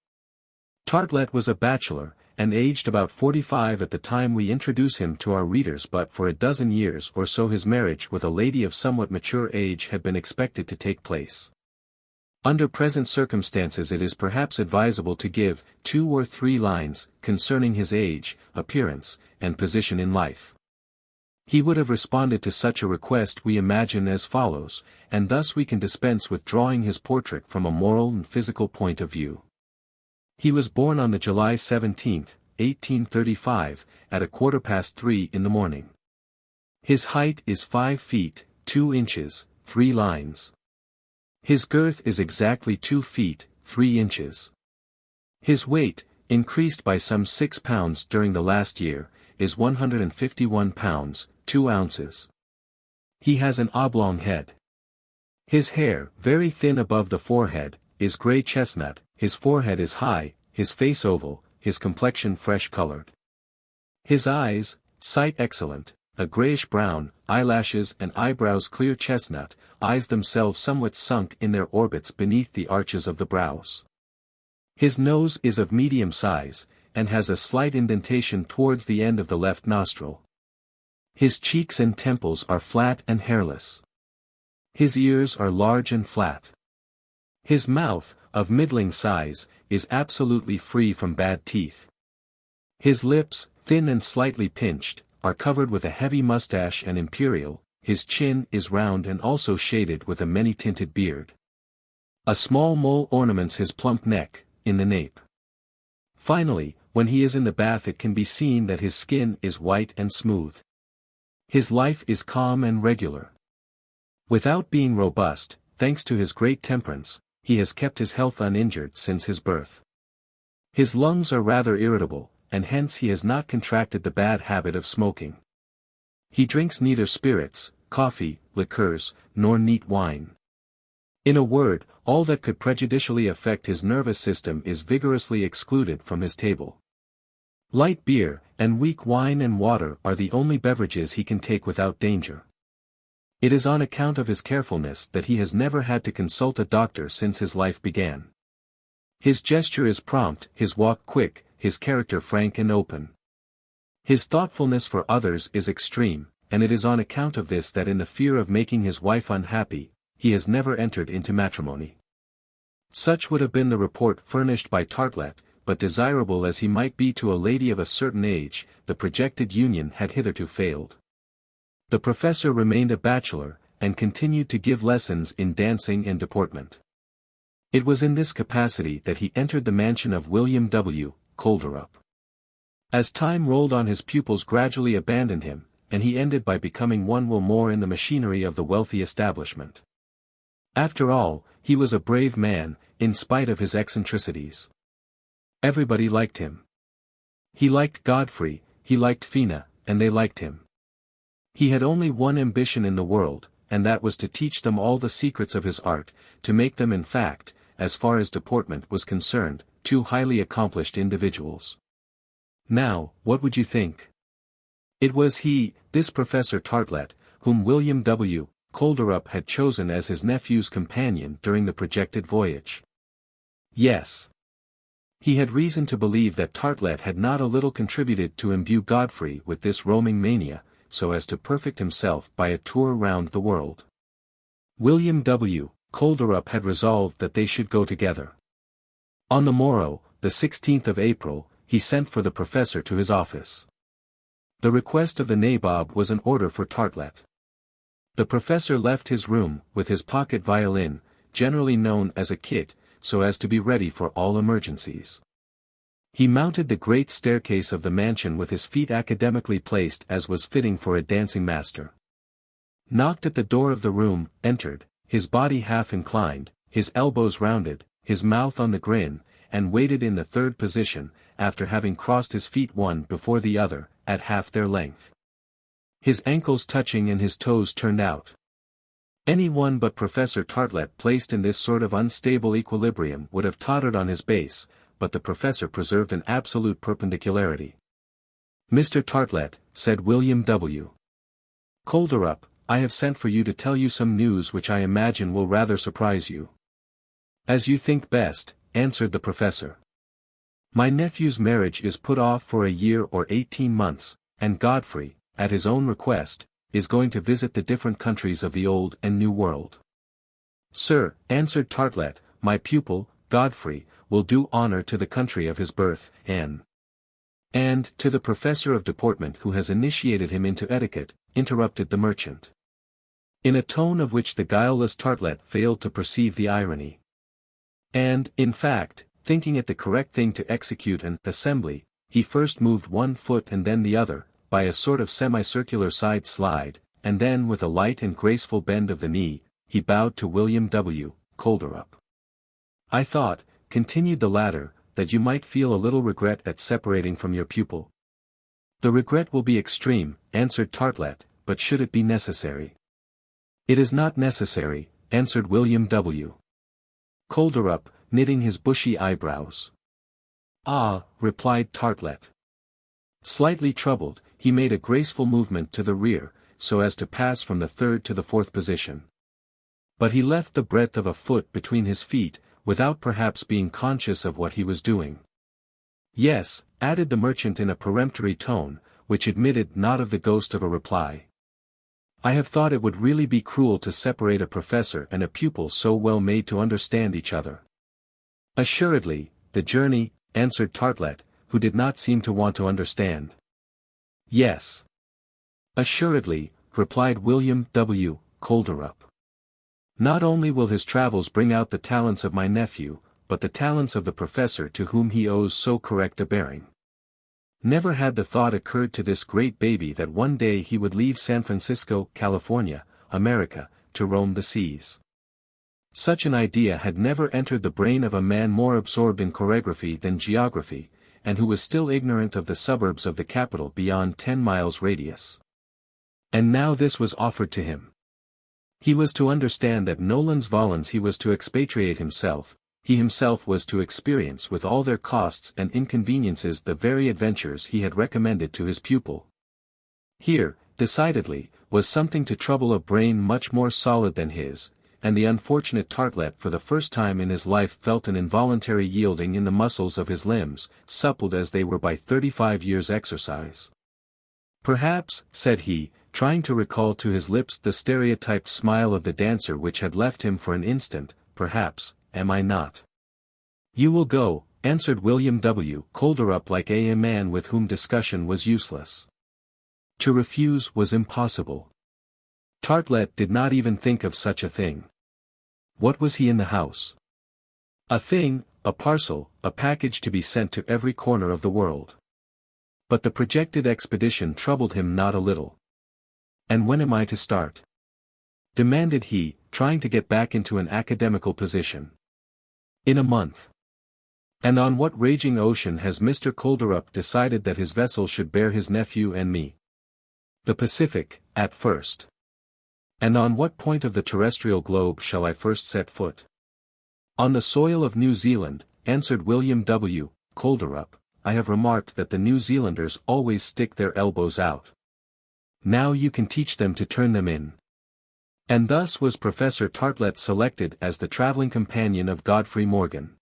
Artelett was a bachelor, and aged about 45 at the time we introduce him to our readers, but for a dozen years or so his marriage with a lady of somewhat mature age had been expected to take place. Under present circumstances it is perhaps advisable to give 2 or 3 lines concerning his age, appearance, and position in life. He would have responded to such a request, we imagine, as follows, and thus we can dispense with drawing his portrait from a moral and physical point of view. He was born on the July 17, 1835, at 3:15 in the morning. His height is 5 feet, 2 inches, 3 lines. His girth is exactly 2 feet, 3 inches. His weight, increased by some 6 pounds during the last year, is 151 pounds, 2 ounces. He has an oblong head. His hair, very thin above the forehead, is gray chestnut, his forehead is high, his face oval, his complexion fresh-colored. His eyes, sight excellent, a grayish-brown, eyelashes and eyebrows clear chestnut, eyes themselves somewhat sunk in their orbits beneath the arches of the brows. His nose is of medium size, and has a slight indentation towards the end of the left nostril. His cheeks and temples are flat and hairless. His ears are large and flat. His mouth, of middling size, is absolutely free from bad teeth. His lips, thin and slightly pinched, are covered with a heavy mustache and imperial, his chin is round and also shaded with a many-tinted beard. A small mole ornaments his plump neck, in the nape. Finally, when he is in the bath it can be seen that his skin is white and smooth. His life is calm and regular. Without being robust, thanks to his great temperance, he has kept his health uninjured since his birth. His lungs are rather irritable, and hence he has not contracted the bad habit of smoking. He drinks neither spirits, coffee, liqueurs, nor neat wine. In a word, all that could prejudicially affect his nervous system is vigorously excluded from his table. Light beer, and weak wine and water are the only beverages he can take without danger. It is on account of his carefulness that he has never had to consult a doctor since his life began. His gesture is prompt, his walk quick, his character frank and open. His thoughtfulness for others is extreme, and it is on account of this that in the fear of making his wife unhappy, he has never entered into matrimony. Such would have been the report furnished by Artelett, but desirable as he might be to a lady of a certain age, the projected union had hitherto failed. The professor remained a bachelor, and continued to give lessons in dancing and deportment. It was in this capacity that he entered the mansion of William W. Kolderup. As time rolled on his pupils gradually abandoned him, and he ended by becoming one more in the machinery of the wealthy establishment. After all, he was a brave man, in spite of his eccentricities. Everybody liked him. He liked Godfrey, he liked Fina, and they liked him. He had only one ambition in the world, and that was to teach them all the secrets of his art, to make them in fact, as far as deportment was concerned, 2 highly accomplished individuals. Now, what would you think? It was he, this Professor Artelett, whom William W. Kolderup had chosen as his nephew's companion during the projected voyage. Yes. He had reason to believe that Artelett had not a little contributed to imbue Godfrey with this roaming mania, so as to perfect himself by a tour round the world. William W. Kolderup had resolved that they should go together. On the morrow, the 16th of April, he sent for the professor to his office. The request of the nabob was an order for Artelett. The professor left his room, with his pocket violin, generally known as a kit, so as to be ready for all emergencies. He mounted the great staircase of the mansion with his feet academically placed as was fitting for a dancing master. Knocked at the door of the room, entered, his body half inclined, his elbows rounded, his mouth on the grin, and waited in the third position, after having crossed his feet one before the other, at half their length. His ankles touching and his toes turned out. Any one but Professor Tartlett placed in this sort of unstable equilibrium would have tottered on his base, but the professor preserved an absolute perpendicularity. "Mr. Tartlett," said William W. Colderup, "I have sent for you to tell you some news which I imagine will rather surprise you." "As you think best," answered the professor. "My nephew's marriage is put off for a year or 18 months, and Godfrey, at his own request, is going to visit the different countries of the Old and New World." "Sir," answered Tartlett, "my pupil, Godfrey, will do honor to the country of his birth, and to the professor of deportment who has initiated him into etiquette," interrupted the merchant, in a tone of which the guileless Tartlett failed to perceive the irony. And, in fact, thinking it the correct thing to execute an assembly, he first moved one foot and then the other, by a sort of semicircular side slide, and then with a light and graceful bend of the knee, he bowed to William W. Colderup. "I thought," continued the latter, "that you might feel a little regret at separating from your pupil." "The regret will be extreme," answered Tartlett, "but should it be necessary?" "It is not necessary," answered William W. Colderup, knitting his bushy eyebrows. "Ah," replied Tartlett. Slightly troubled, he made a graceful movement to the rear, so as to pass from the third to the fourth position. But he left the breadth of a foot between his feet, without perhaps being conscious of what he was doing. "Yes," added the merchant in a peremptory tone, which admitted not of the ghost of a reply. "I have thought it would really be cruel to separate a professor and a pupil so well made to understand each other." "Assuredly, the journey," answered Tartlett, who did not seem to want to understand. "Yes. Assuredly," replied William W. Colderup. "Not only will his travels bring out the talents of my nephew, but the talents of the professor to whom he owes so correct a bearing. Never had the thought occurred to this great baby that one day he would leave San Francisco, California, America, to roam the seas. Such an idea had never entered the brain of a man more absorbed in choreography than geography, and who was still ignorant of the suburbs of the capital beyond 10 miles radius. And now this was offered to him. He was to understand that nolens volens he was to expatriate himself, he himself was to experience with all their costs and inconveniences the very adventures he had recommended to his pupil. Here, decidedly, was something to trouble a brain much more solid than his, and the unfortunate Tartlett for the first time in his life felt an involuntary yielding in the muscles of his limbs, suppled as they were by 35 years' exercise. "Perhaps," said he, trying to recall to his lips the stereotyped smile of the dancer which had left him for an instant, "perhaps, am I not?" "You will go," answered William W. Colderup like a man with whom discussion was useless. To refuse was impossible. Tartlett did not even think of such a thing. What was he in the house? A thing, a parcel, a package to be sent to every corner of the world. But the projected expedition troubled him not a little. "And when am I to start?" demanded he, trying to get back into an academical position. "In a month." "And on what raging ocean has Mr. Colderup decided that his vessel should bear his nephew and me?" "The Pacific, at first." "And on what point of the terrestrial globe shall I first set foot?" "On the soil of New Zealand," answered William W. Colderup. "I have remarked that the New Zealanders always stick their elbows out. Now you can teach them to turn them in." And thus was Professor Tartlett selected as the traveling companion of Godfrey Morgan.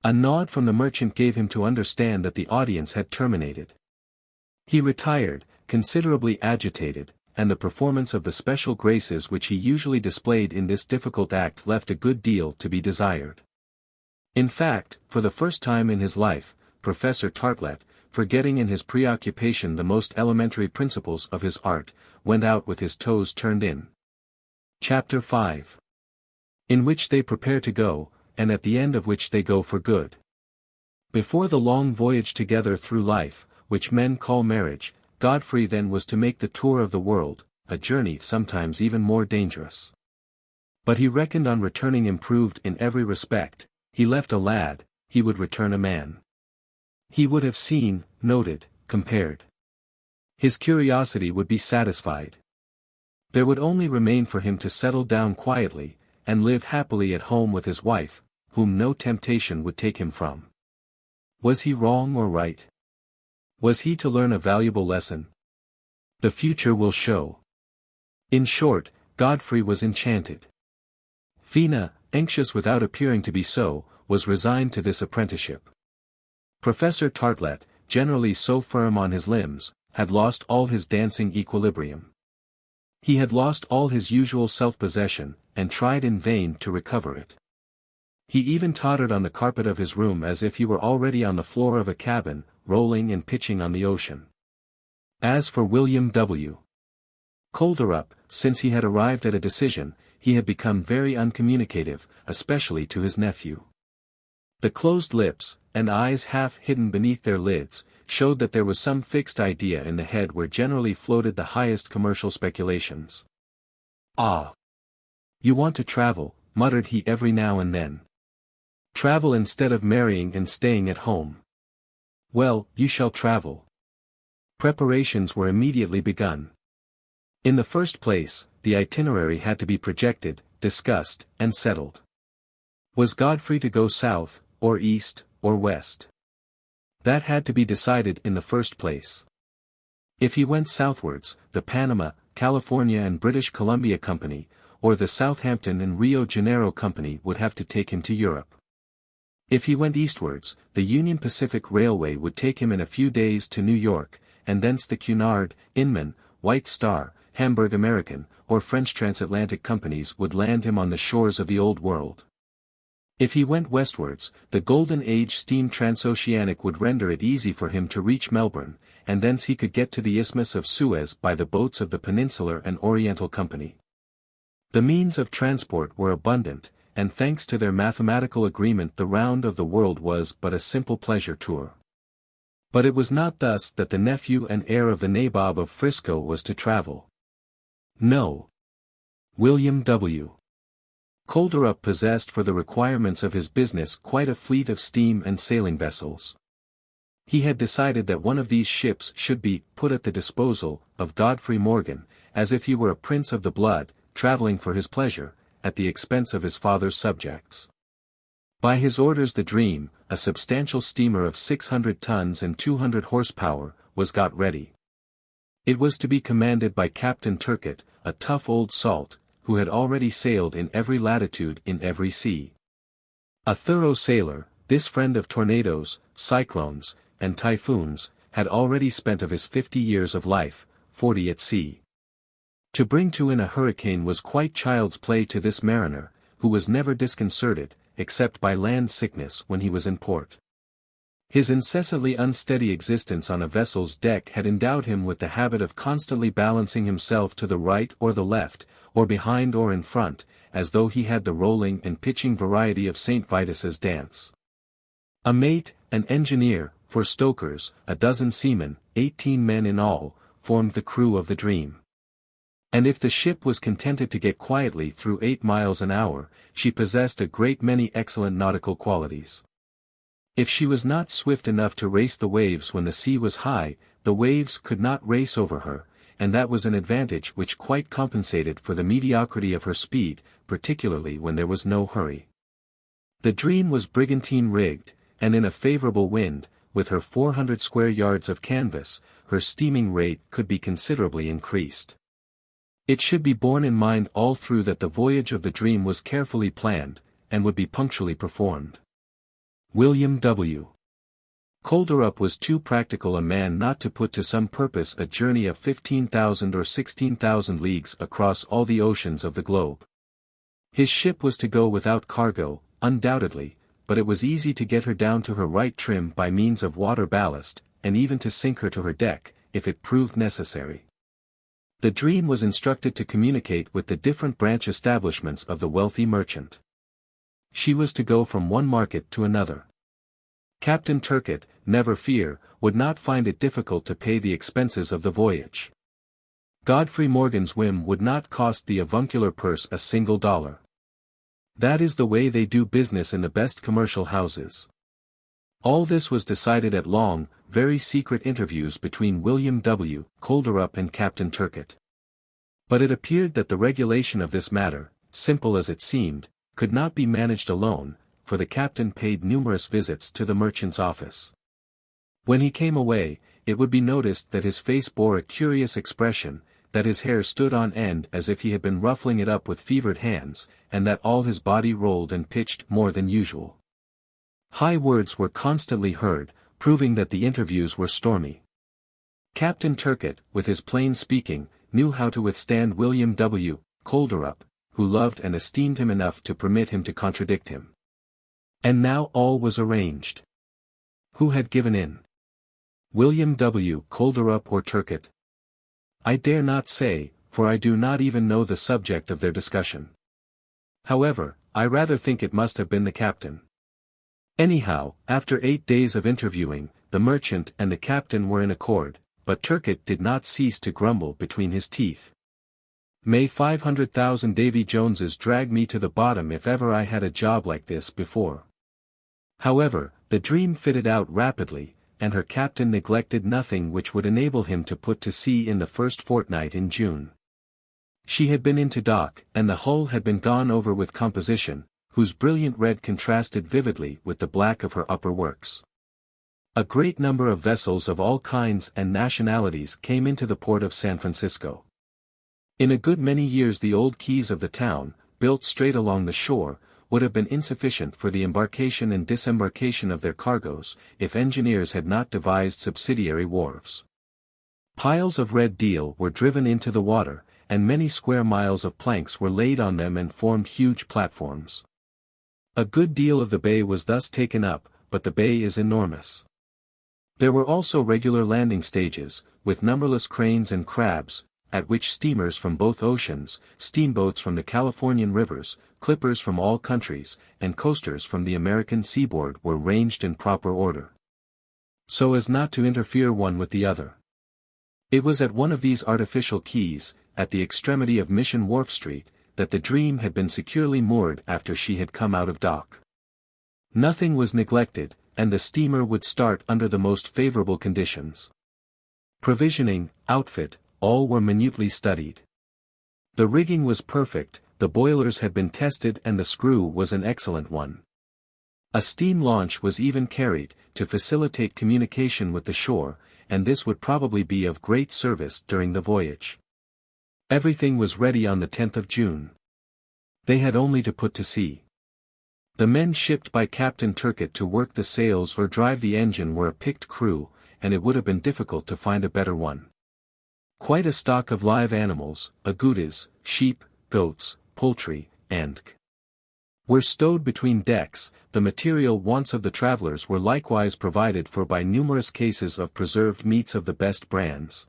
A nod from the merchant gave him to understand that the audience had terminated. He retired, considerably agitated, and the performance of the special graces which he usually displayed in this difficult act left a good deal to be desired. In fact, for the first time in his life, Professor Tartlett, forgetting in his preoccupation the most elementary principles of his art, went out with his toes turned in. Chapter 5. In which they prepare to go, and at the end of which they go for good. Before the long voyage together through life, which men call marriage, Godfrey then was to make the tour of the world, a journey sometimes even more dangerous. But he reckoned on returning improved in every respect. He left a lad, he would return a man. He would have seen, noted, compared. His curiosity would be satisfied. There would only remain for him to settle down quietly, and live happily at home with his wife, whom no temptation would take him from. Was he wrong or right? Was he to learn a valuable lesson? The future will show. In short, Godfrey was enchanted. Fina, anxious without appearing to be so, was resigned to this apprenticeship. Professor Artelett, generally so firm on his limbs, had lost all his dancing equilibrium. He had lost all his usual self-possession, and tried in vain to recover it. He even tottered on the carpet of his room as if he were already on the floor of a cabin, rolling and pitching on the ocean. As for William W. Colderup, since he had arrived at a decision, he had become very uncommunicative, especially to his nephew. The closed lips, and eyes half hidden beneath their lids, showed that there was some fixed idea in the head where generally floated the highest commercial speculations. "Ah! You want to travel," muttered he every now and then. "Travel instead of marrying and staying at home. Well, you shall travel." Preparations were immediately begun. In the first place, the itinerary had to be projected, discussed, and settled. Was Godfrey to go south, or east, or west? That had to be decided in the first place. If he went southwards, the Panama, California and British Columbia Company, or the Southampton and Rio Janeiro Company would have to take him to Europe. If he went eastwards, the Union Pacific Railway would take him in a few days to New York, and thence the Cunard, Inman, White Star, Hamburg American, or French transatlantic companies would land him on the shores of the Old World. If he went westwards, the Golden Age steam transoceanic would render it easy for him to reach Melbourne, and thence he could get to the Isthmus of Suez by the boats of the Peninsular and Oriental Company. The means of transport were abundant, and thanks to their mathematical agreement the round of the world was but a simple pleasure tour. But it was not thus that the nephew and heir of the Nabob of Frisco was to travel. No. William W. Colderup possessed for the requirements of his business quite a fleet of steam and sailing vessels. He had decided that one of these ships should be put at the disposal of Godfrey Morgan, as if he were a prince of the blood, travelling for his pleasure, at the expense of his father's subjects. By his orders the Dream, a substantial steamer of 600 tons and 200 horsepower, was got ready. It was to be commanded by Captain Turcott, a tough old salt, who had already sailed in every latitude in every sea. A thorough sailor, this friend of tornadoes, cyclones, and typhoons, had already spent of his 50 years of life, 40 at sea. To bring to in a hurricane was quite child's play to this mariner, who was never disconcerted, except by land sickness when he was in port. His incessantly unsteady existence on a vessel's deck had endowed him with the habit of constantly balancing himself to the right or the left, or behind or in front, as though he had the rolling and pitching variety of St. Vitus's dance. A mate, an engineer, 4 stokers, a dozen seamen, 18 men in all, formed the crew of the Dream. And if the ship was contented to get quietly through 8 miles an hour, she possessed a great many excellent nautical qualities. If she was not swift enough to race the waves when the sea was high, the waves could not race over her, and that was an advantage which quite compensated for the mediocrity of her speed, particularly when there was no hurry. The Dream was brigantine rigged, and in a favourable wind, with her 400 square yards of canvas, her steaming rate could be considerably increased. It should be borne in mind all through that the voyage of the Dream was carefully planned, and would be punctually performed. William W. Colderup was too practical a man not to put to some purpose a journey of 15,000 or 16,000 leagues across all the oceans of the globe. His ship was to go without cargo, undoubtedly, but it was easy to get her down to her right trim by means of water ballast, and even to sink her to her deck, if it proved necessary. The Dream was instructed to communicate with the different branch establishments of the wealthy merchant. She was to go from one market to another. Captain Turcott, never fear, would not find it difficult to pay the expenses of the voyage. Godfrey Morgan's whim would not cost the avuncular purse a single dollar. That is the way they do business in the best commercial houses. All this was decided at long, very secret interviews between William W. Kolderup and Captain Turcott. But it appeared that the regulation of this matter, simple as it seemed, could not be managed alone, for the captain paid numerous visits to the merchant's office. When he came away, it would be noticed that his face bore a curious expression, that his hair stood on end as if he had been ruffling it up with fevered hands, and that all his body rolled and pitched more than usual. High words were constantly heard, proving that the interviews were stormy. Captain Turcott, with his plain speaking, knew how to withstand William W. Kolderup, who loved and esteemed him enough to permit him to contradict him. And now all was arranged. Who had given in? William W. Kolderup or Turcott? I dare not say, for I do not even know the subject of their discussion. However, I rather think it must have been the captain. Anyhow, after 8 days of interviewing, the merchant and the captain were in accord, but Turcott did not cease to grumble between his teeth. May 500,000 Davy Joneses drag me to the bottom if ever I had a job like this before. However, the Dream fitted out rapidly, and her captain neglected nothing which would enable him to put to sea in the first fortnight in June. She had been into dock, and the hull had been gone over with composition, whose brilliant red contrasted vividly with the black of her upper works. A great number of vessels of all kinds and nationalities came into the port of San Francisco. In a good many years the old quays of the town, built straight along the shore, would have been insufficient for the embarkation and disembarkation of their cargoes, if engineers had not devised subsidiary wharves. Piles of red deal were driven into the water, and many square miles of planks were laid on them and formed huge platforms. A good deal of the bay was thus taken up, but the bay is enormous. There were also regular landing stages, with numberless cranes and crabs, at which steamers from both oceans, steamboats from the Californian rivers, clippers from all countries, and coasters from the American seaboard were ranged in proper order, so as not to interfere one with the other. It was at one of these artificial quays, at the extremity of Mission Wharf Street, that the Dream had been securely moored after she had come out of dock. Nothing was neglected, and the steamer would start under the most favorable conditions. Provisioning, outfit, all were minutely studied. The rigging was perfect, the boilers had been tested and the screw was an excellent one. A steam launch was even carried, to facilitate communication with the shore, and this would probably be of great service during the voyage. Everything was ready on the 10th of June. They had only to put to sea. The men shipped by Captain Turcott to work the sails or drive the engine were a picked crew, and it would have been difficult to find a better one. Quite a stock of live animals, agoutis, sheep, goats, poultry, and were stowed between decks. The material wants of the travelers were likewise provided for by numerous cases of preserved meats of the best brands.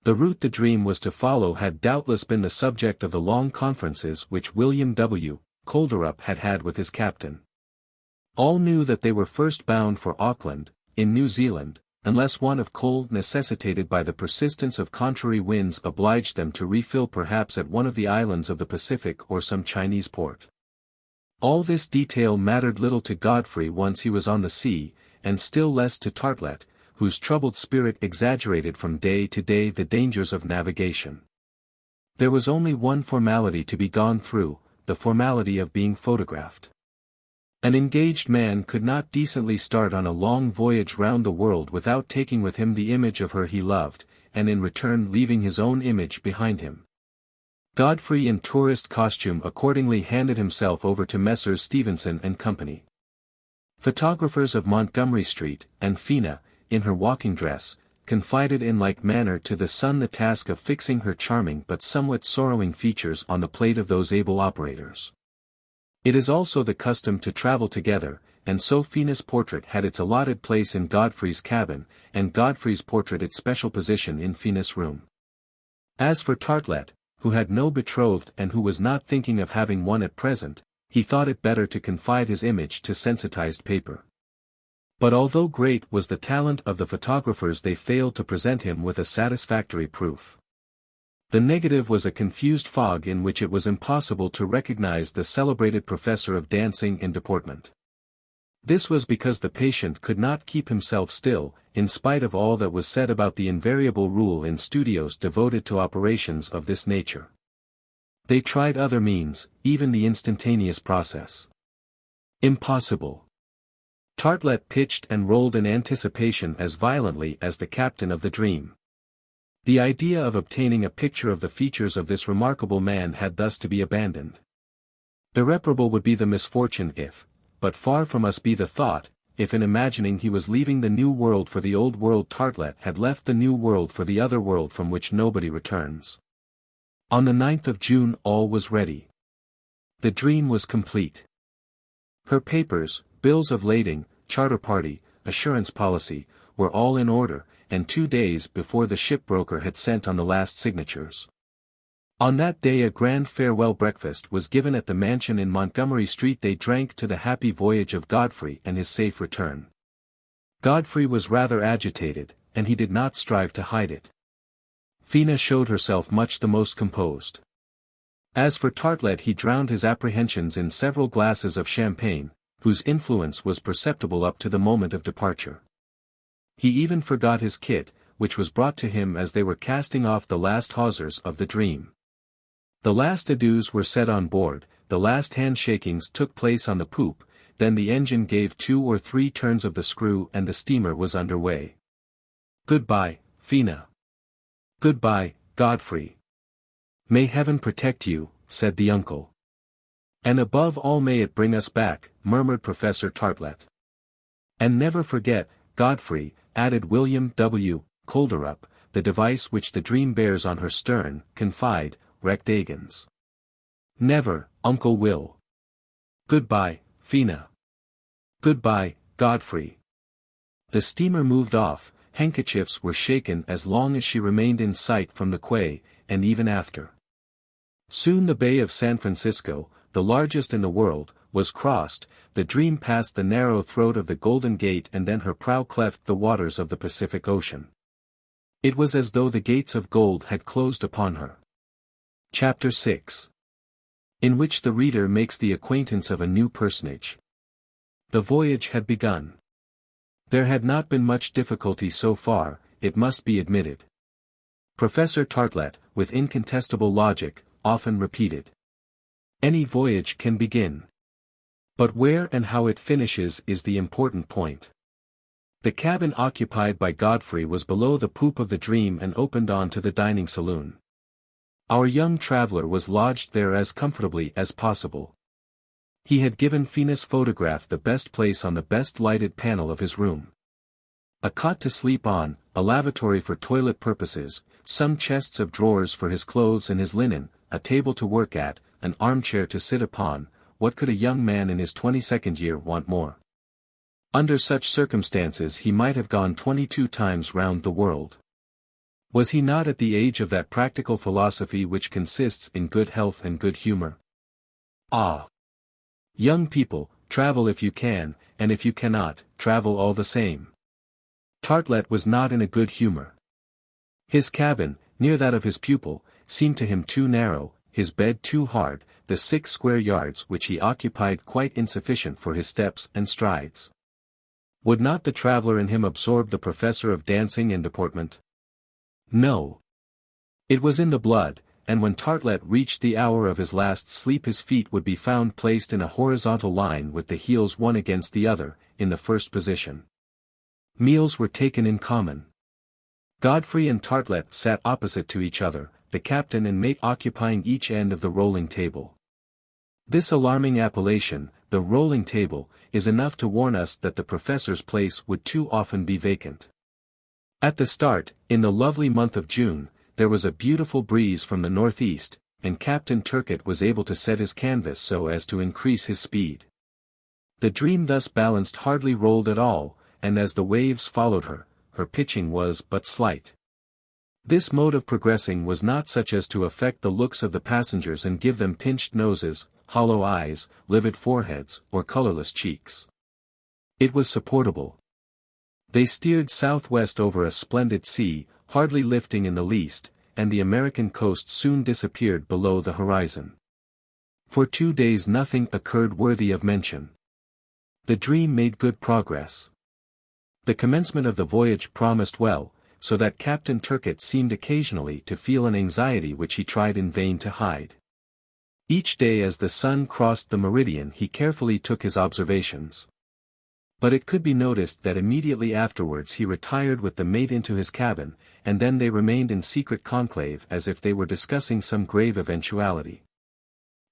The route the Dream was to follow had doubtless been the subject of the long conferences which William W. Kolderup had had with his captain. All knew that they were first bound for Auckland, in New Zealand, unless want of coal necessitated by the persistence of contrary winds obliged them to refill perhaps at one of the islands of the Pacific or some Chinese port. All this detail mattered little to Godfrey once he was on the sea, and still less to Artelett, whose troubled spirit exaggerated from day to day the dangers of navigation. There was only one formality to be gone through, the formality of being photographed. An engaged man could not decently start on a long voyage round the world without taking with him the image of her he loved, and in return leaving his own image behind him. Godfrey in tourist costume accordingly handed himself over to Messrs. Stevenson and Company. Photographers of Montgomery Street, and Fina, in her walking dress, confided in like manner to the Sun the task of fixing her charming but somewhat sorrowing features on the plate of those able operators. It is also the custom to travel together, and so Fina's portrait had its allotted place in Godfrey's cabin, and Godfrey's portrait its special position in Fina's room. As for Artelett, who had no betrothed and who was not thinking of having one at present, he thought it better to confide his image to sensitized paper. But although great was the talent of the photographers, they failed to present him with a satisfactory proof. The negative was a confused fog in which it was impossible to recognize the celebrated professor of dancing and deportment. This was because the patient could not keep himself still, in spite of all that was said about the invariable rule in studios devoted to operations of this nature. They tried other means, even the instantaneous process. Impossible. Artelett pitched and rolled in anticipation as violently as the captain of the dream. The idea of obtaining a picture of the features of this remarkable man had thus to be abandoned. Irreparable would be the misfortune if, but far from us be the thought, if in imagining he was leaving the new world for the old world Artelett had left the new world for the other world from which nobody returns. On the 9th of June all was ready. The dream was complete. Her papers, bills of lading, charter party, assurance policy, were all in order, and 2 days before the shipbroker had sent on the last signatures. On that day a grand farewell breakfast was given at the mansion in Montgomery Street. They drank to the happy voyage of Godfrey and his safe return. Godfrey was rather agitated, and he did not strive to hide it. Phina showed herself much the most composed. As for Artelett, he drowned his apprehensions in several glasses of champagne, whose influence was perceptible up to the moment of departure. He even forgot his kit, which was brought to him as they were casting off the last hawsers of the dream. The last adieus were said on board, the last handshakings took place on the poop, then the engine gave 2 or 3 turns of the screw and the steamer was under way. "Goodbye, Phina." "Goodbye, Godfrey." "May heaven protect you," said the uncle. "And above all may it bring us back," murmured Professor Artelett. "And never forget, Godfrey," added William W. Kolderup, "the device which the dream bears on her stern, confide, rect agans." "Never, Uncle Will." "Goodbye, Phina." "Goodbye, Godfrey." The steamer moved off. Handkerchiefs were shaken as long as she remained in sight from the quay, and even after. Soon the Bay of San Francisco, the largest in the world, was crossed. The dream passed the narrow throat of the Golden Gate and then her prow cleft the waters of the Pacific Ocean. It was as though the gates of gold had closed upon her. Chapter 6. In which the reader makes the acquaintance of a new personage. The voyage had begun. There had not been much difficulty so far, it must be admitted. Professor Artelett, with incontestable logic, often repeated. Any voyage can begin. But where and how it finishes is the important point. The cabin occupied by Godfrey was below the poop of the dream and opened on to the dining saloon. Our young traveler was lodged there as comfortably as possible. He had given Phina's photograph the best place on the best lighted panel of his room. A cot to sleep on, a lavatory for toilet purposes, some chests of drawers for his clothes and his linen, a table to work at, an armchair to sit upon. What could a young man in his 22nd year want more? Under such circumstances he might have gone 22 times round the world. Was he not at the age of that practical philosophy which consists in good health and good humor? Ah! Young people, travel if you can, and if you cannot, travel all the same. Artelett was not in a good humor. His cabin, near that of his pupil, seemed to him too narrow, his bed too hard, the 6 square yards which he occupied quite insufficient for his steps and strides. Would not the traveler in him absorb the professor of dancing and deportment? No. It was in the blood, and when Artelett reached the hour of his last sleep his feet would be found placed in a horizontal line with the heels one against the other, in the first position. Meals were taken in common. Godfrey and Artelett sat opposite to each other, the captain and mate occupying each end of the rolling table. This alarming appellation, the rolling table, is enough to warn us that the professor's place would too often be vacant. At the start, in the lovely month of June, there was a beautiful breeze from the northeast, and Captain Turcott was able to set his canvas so as to increase his speed. The dream thus balanced hardly rolled at all, and as the waves followed her, her pitching was but slight. This mode of progressing was not such as to affect the looks of the passengers and give them pinched noses, hollow eyes, livid foreheads, or colorless cheeks. It was supportable. They steered southwest over a splendid sea, hardly lifting in the least, and the American coast soon disappeared below the horizon. For 2 days nothing occurred worthy of mention. The dream made good progress. The commencement of the voyage promised well, so that Captain Turcott seemed occasionally to feel an anxiety which he tried in vain to hide. Each day as the sun crossed the meridian he carefully took his observations. But it could be noticed that immediately afterwards he retired with the mate into his cabin, and then they remained in secret conclave as if they were discussing some grave eventuality.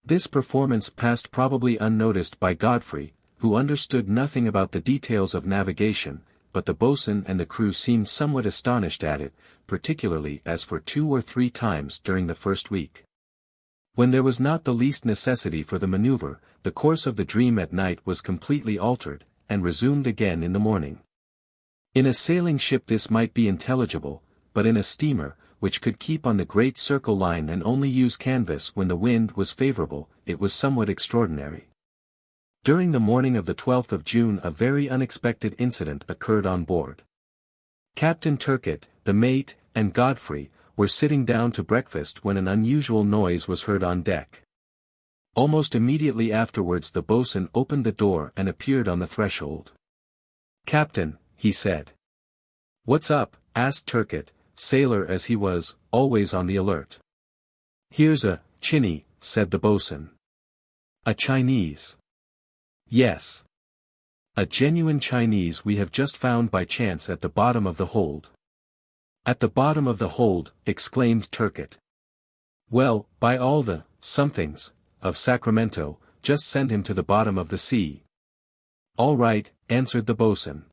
This performance passed probably unnoticed by Godfrey, who understood nothing about the details of navigation, but the boatswain and the crew seemed somewhat astonished at it, particularly as for 2 or 3 times during the first week. When there was not the least necessity for the maneuver, the course of the dream at night was completely altered, and resumed again in the morning. In a sailing ship this might be intelligible, but in a steamer, which could keep on the great circle line and only use canvas when the wind was favorable, it was somewhat extraordinary. During the morning of the 12th of June a very unexpected incident occurred on board. Captain Turcott, the mate, and Godfrey, were sitting down to breakfast when an unusual noise was heard on deck. Almost immediately afterwards the boatswain opened the door and appeared on the threshold. "Captain," he said. "What's up?" asked Turcott, sailor as he was, always on the alert. "Here's a Chinny," said the boatswain. "A Chinese?" "Yes. A genuine Chinese we have just found by chance at the bottom of the hold." "At the bottom of the hold," exclaimed Turcott. "Well, by all the somethings of Sacramento, just send him to the bottom of the sea." "All right," answered the boatswain.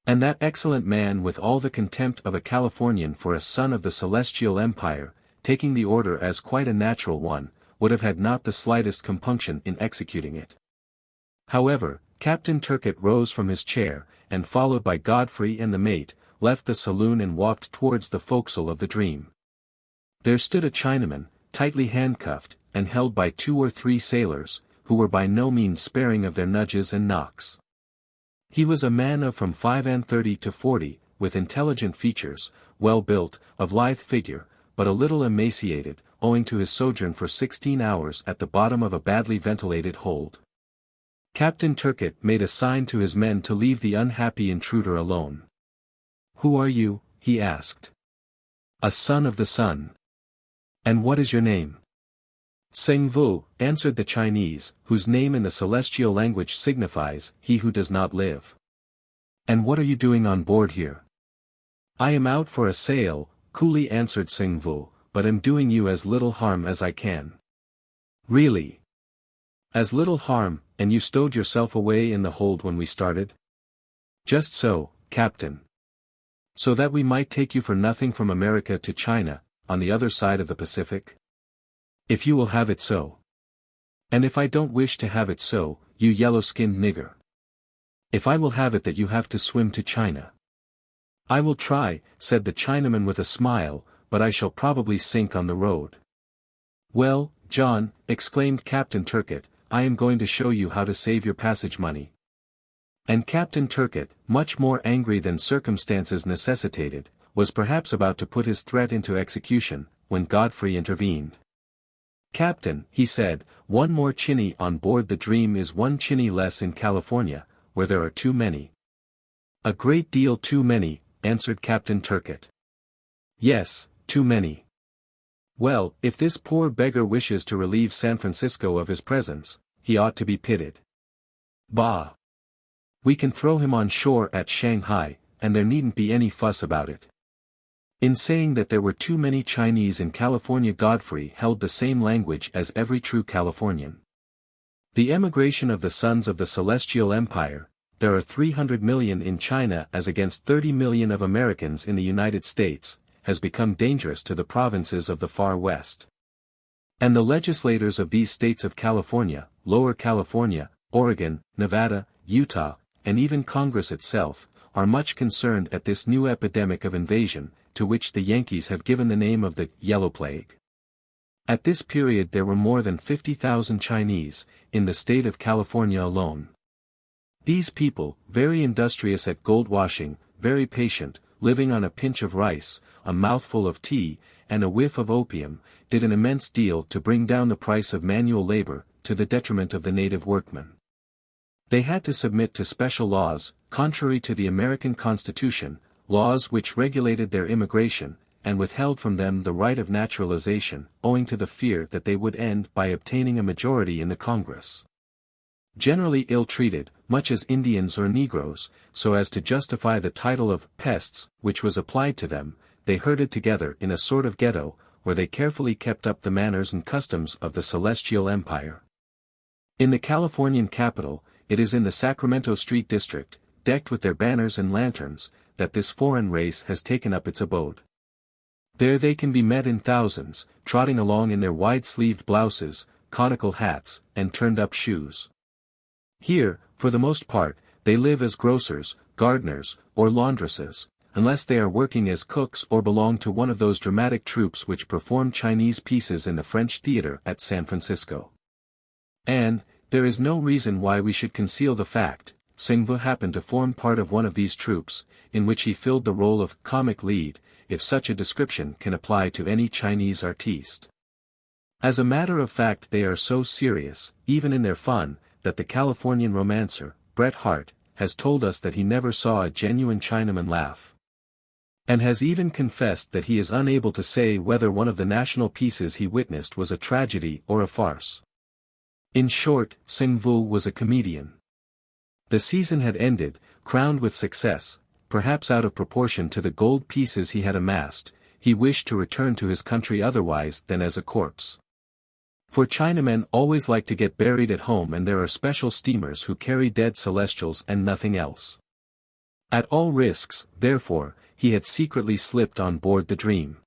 And that excellent man with all the contempt of a Californian for a son of the Celestial Empire, taking the order as quite a natural one, would have had not the slightest compunction in executing it. However, Captain Turcott rose from his chair, and followed by Godfrey and the mate, left the saloon and walked towards the forecastle of the Dream. There stood a Chinaman, tightly handcuffed, and held by 2 or 3 sailors, who were by no means sparing of their nudges and knocks. He was a man of from 35 to 40, with intelligent features, well built, of lithe figure, but a little emaciated, owing to his sojourn for 16 hours at the bottom of a badly ventilated hold. Captain Turcott made a sign to his men to leave the unhappy intruder alone. "Who are you?" he asked. "A son of the sun." "And what is your name?" "Seng Vu," answered the Chinese, whose name in the celestial language signifies, "he who does not live." "And what are you doing on board here?" "I am out for a sail," coolly answered Seng Vu, "but am doing you as little harm as I can." "Really? As little harm, and you stowed yourself away in the hold when we started?" "Just so, Captain. So that we might take you for nothing from America to China, on the other side of the Pacific? If you will have it so. And if I don't wish to have it so, you yellow-skinned nigger. If I will have it that you have to swim to China. I will try," said the Chinaman with a smile, "but I shall probably sink on the road." "Well, John," exclaimed Captain Turcott, "I am going to show you how to save your passage money." And Captain Turcott, much more angry than circumstances necessitated, was perhaps about to put his threat into execution, when Godfrey intervened. "Captain," he said, "one more Chinny on board the Dream is 1 Chinny less in California, where there are too many." "A great deal too many," answered Captain Turcott. "Yes, too many. Well, if this poor beggar wishes to relieve San Francisco of his presence, he ought to be pitied. Bah! We can throw him on shore at Shanghai, and there needn't be any fuss about it." In saying that there were too many Chinese in California, Godfrey held the same language as every true Californian. The emigration of the sons of the Celestial Empire, there are 300 million in China as against 30 million of Americans in the United States, has become dangerous to the provinces of the far west. And the legislators of these states of California, Lower California, Oregon, Nevada, Utah, and even Congress itself, are much concerned at this new epidemic of invasion, to which the Yankees have given the name of the Yellow Plague. At this period there were more than 50,000 Chinese, in the state of California alone. These people, very industrious at gold washing, very patient, living on a pinch of rice, a mouthful of tea, and a whiff of opium, did an immense deal to bring down the price of manual labor, to the detriment of the native workman. They had to submit to special laws, contrary to the American Constitution, laws which regulated their immigration, and withheld from them the right of naturalization, owing to the fear that they would end by obtaining a majority in the Congress. Generally ill-treated, much as Indians or Negroes, so as to justify the title of pests, which was applied to them, they herded together in a sort of ghetto, where they carefully kept up the manners and customs of the Celestial Empire. In the Californian capital, it is in the Sacramento Street district, decked with their banners and lanterns, that this foreign race has taken up its abode. There they can be met in thousands, trotting along in their wide-sleeved blouses, conical hats, and turned-up shoes. Here, for the most part, they live as grocers, gardeners, or laundresses, unless they are working as cooks or belong to one of those dramatic troupes which perform Chinese pieces in the French Theatre at San Francisco. And, there is no reason why we should conceal the fact, XVIII happened to form part of one of these troupes, in which he filled the role of comic lead, if such a description can apply to any Chinese artiste. As a matter of fact, they are so serious, even in their fun, that the Californian romancer, Bret Harte, has told us that he never saw a genuine Chinaman laugh. And has even confessed that he is unable to say whether one of the national pieces he witnessed was a tragedy or a farce. In short, XVIII was a comedian. The season had ended, crowned with success, perhaps out of proportion to the gold pieces he had amassed. He wished to return to his country otherwise than as a corpse. For Chinamen always like to get buried at home, and there are special steamers who carry dead celestials and nothing else. At all risks, therefore, he had secretly slipped on board the Dream.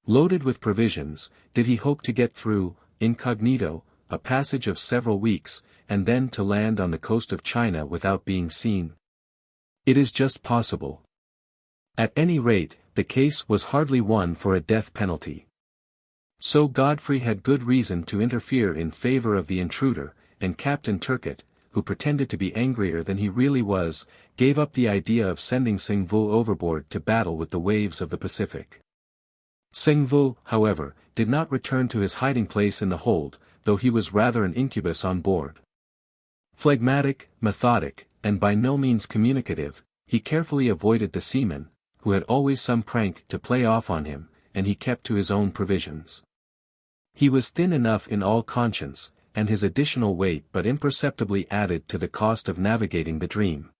Loaded with provisions, did he hope to get through, incognito, a passage of several weeks, and then to land on the coast of China without being seen? It is just possible. At any rate, the case was hardly one for a death penalty. So Godfrey had good reason to interfere in favor of the intruder, and Captain Turcott, who pretended to be angrier than he really was, gave up the idea of sending XVIII overboard to battle with the waves of the Pacific. XVIII, however, did not return to his hiding place in the hold, though he was rather an incubus on board. Phlegmatic, methodic, and by no means communicative, he carefully avoided the seamen, who had always some prank to play off on him, and he kept to his own provisions. He was thin enough in all conscience, and his additional weight but imperceptibly added to the cost of navigating the Dream.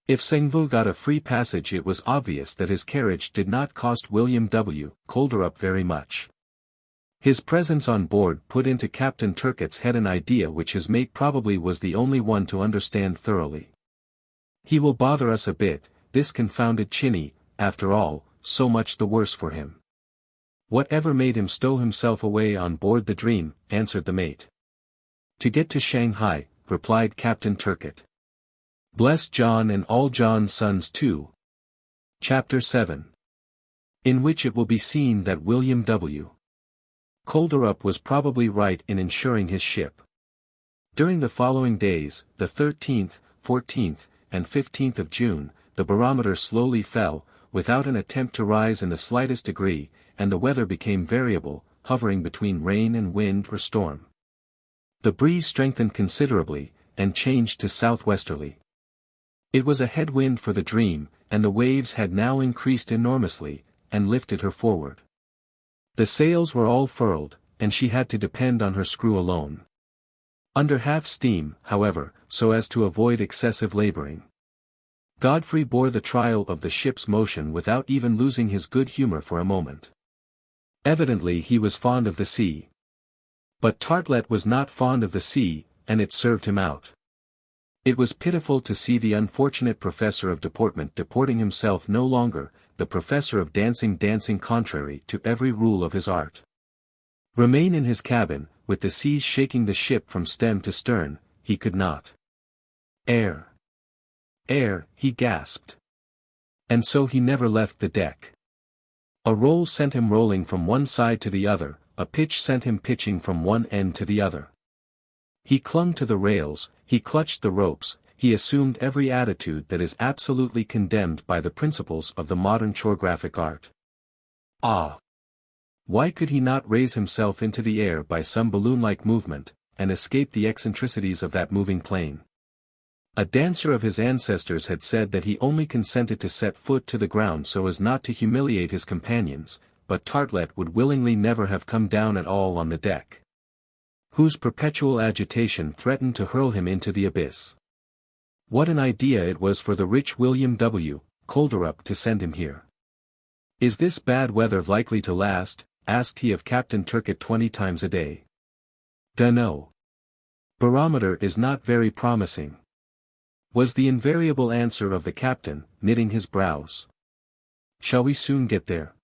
If XVIII got a free passage, it was obvious that his carriage did not cost William W. Colderup very much. His presence on board put into Captain Turcott's head an idea which his mate probably was the only one to understand thoroughly. He will bother us a bit, this confounded Chinny, after all, so much the worse for him. Whatever made him stow himself away on board the Dream, answered the mate. To get to Shanghai, replied Captain Turcott. Bless John and all John's sons too. Chapter 7. In which it will be seen that William W. Colderup was probably right in insuring his ship. During the following days, the 13th, 14th, and 15th of June, the barometer slowly fell, without an attempt to rise in the slightest degree, and the weather became variable, hovering between rain and wind or storm. The breeze strengthened considerably, and changed to southwesterly. It was a headwind for the Dream, and the waves had now increased enormously, and lifted her forward. The sails were all furled, and she had to depend on her screw alone. Under half steam, however, so as to avoid excessive laboring. Godfrey bore the trial of the ship's motion without even losing his good humor for a moment. Evidently he was fond of the sea. But Artelett was not fond of the sea, and it served him out. It was pitiful to see the unfortunate professor of deportment deporting himself no longer, the professor of dancing contrary to every rule of his art. Remain in his cabin, with the seas shaking the ship from stem to stern, he could not. Air! Air, he gasped. And so he never left the deck. A roll sent him rolling from one side to the other, a pitch sent him pitching from one end to the other. He clung to the rails, he clutched the ropes, he assumed every attitude that is absolutely condemned by the principles of the modern chorographic art. Ah! Why could he not raise himself into the air by some balloon-like movement, and escape the eccentricities of that moving plane? A dancer of his ancestors had said that he only consented to set foot to the ground so as not to humiliate his companions, but Artelett would willingly never have come down at all on the deck, whose perpetual agitation threatened to hurl him into the abyss. What an idea it was for the rich William W. Colderup to send him here. "Is this bad weather likely to last?" asked he of Captain Turcott 20 times a day. "Dunno. Barometer is not very promising," was the invariable answer of the captain, knitting his brows. "Shall we soon get there?"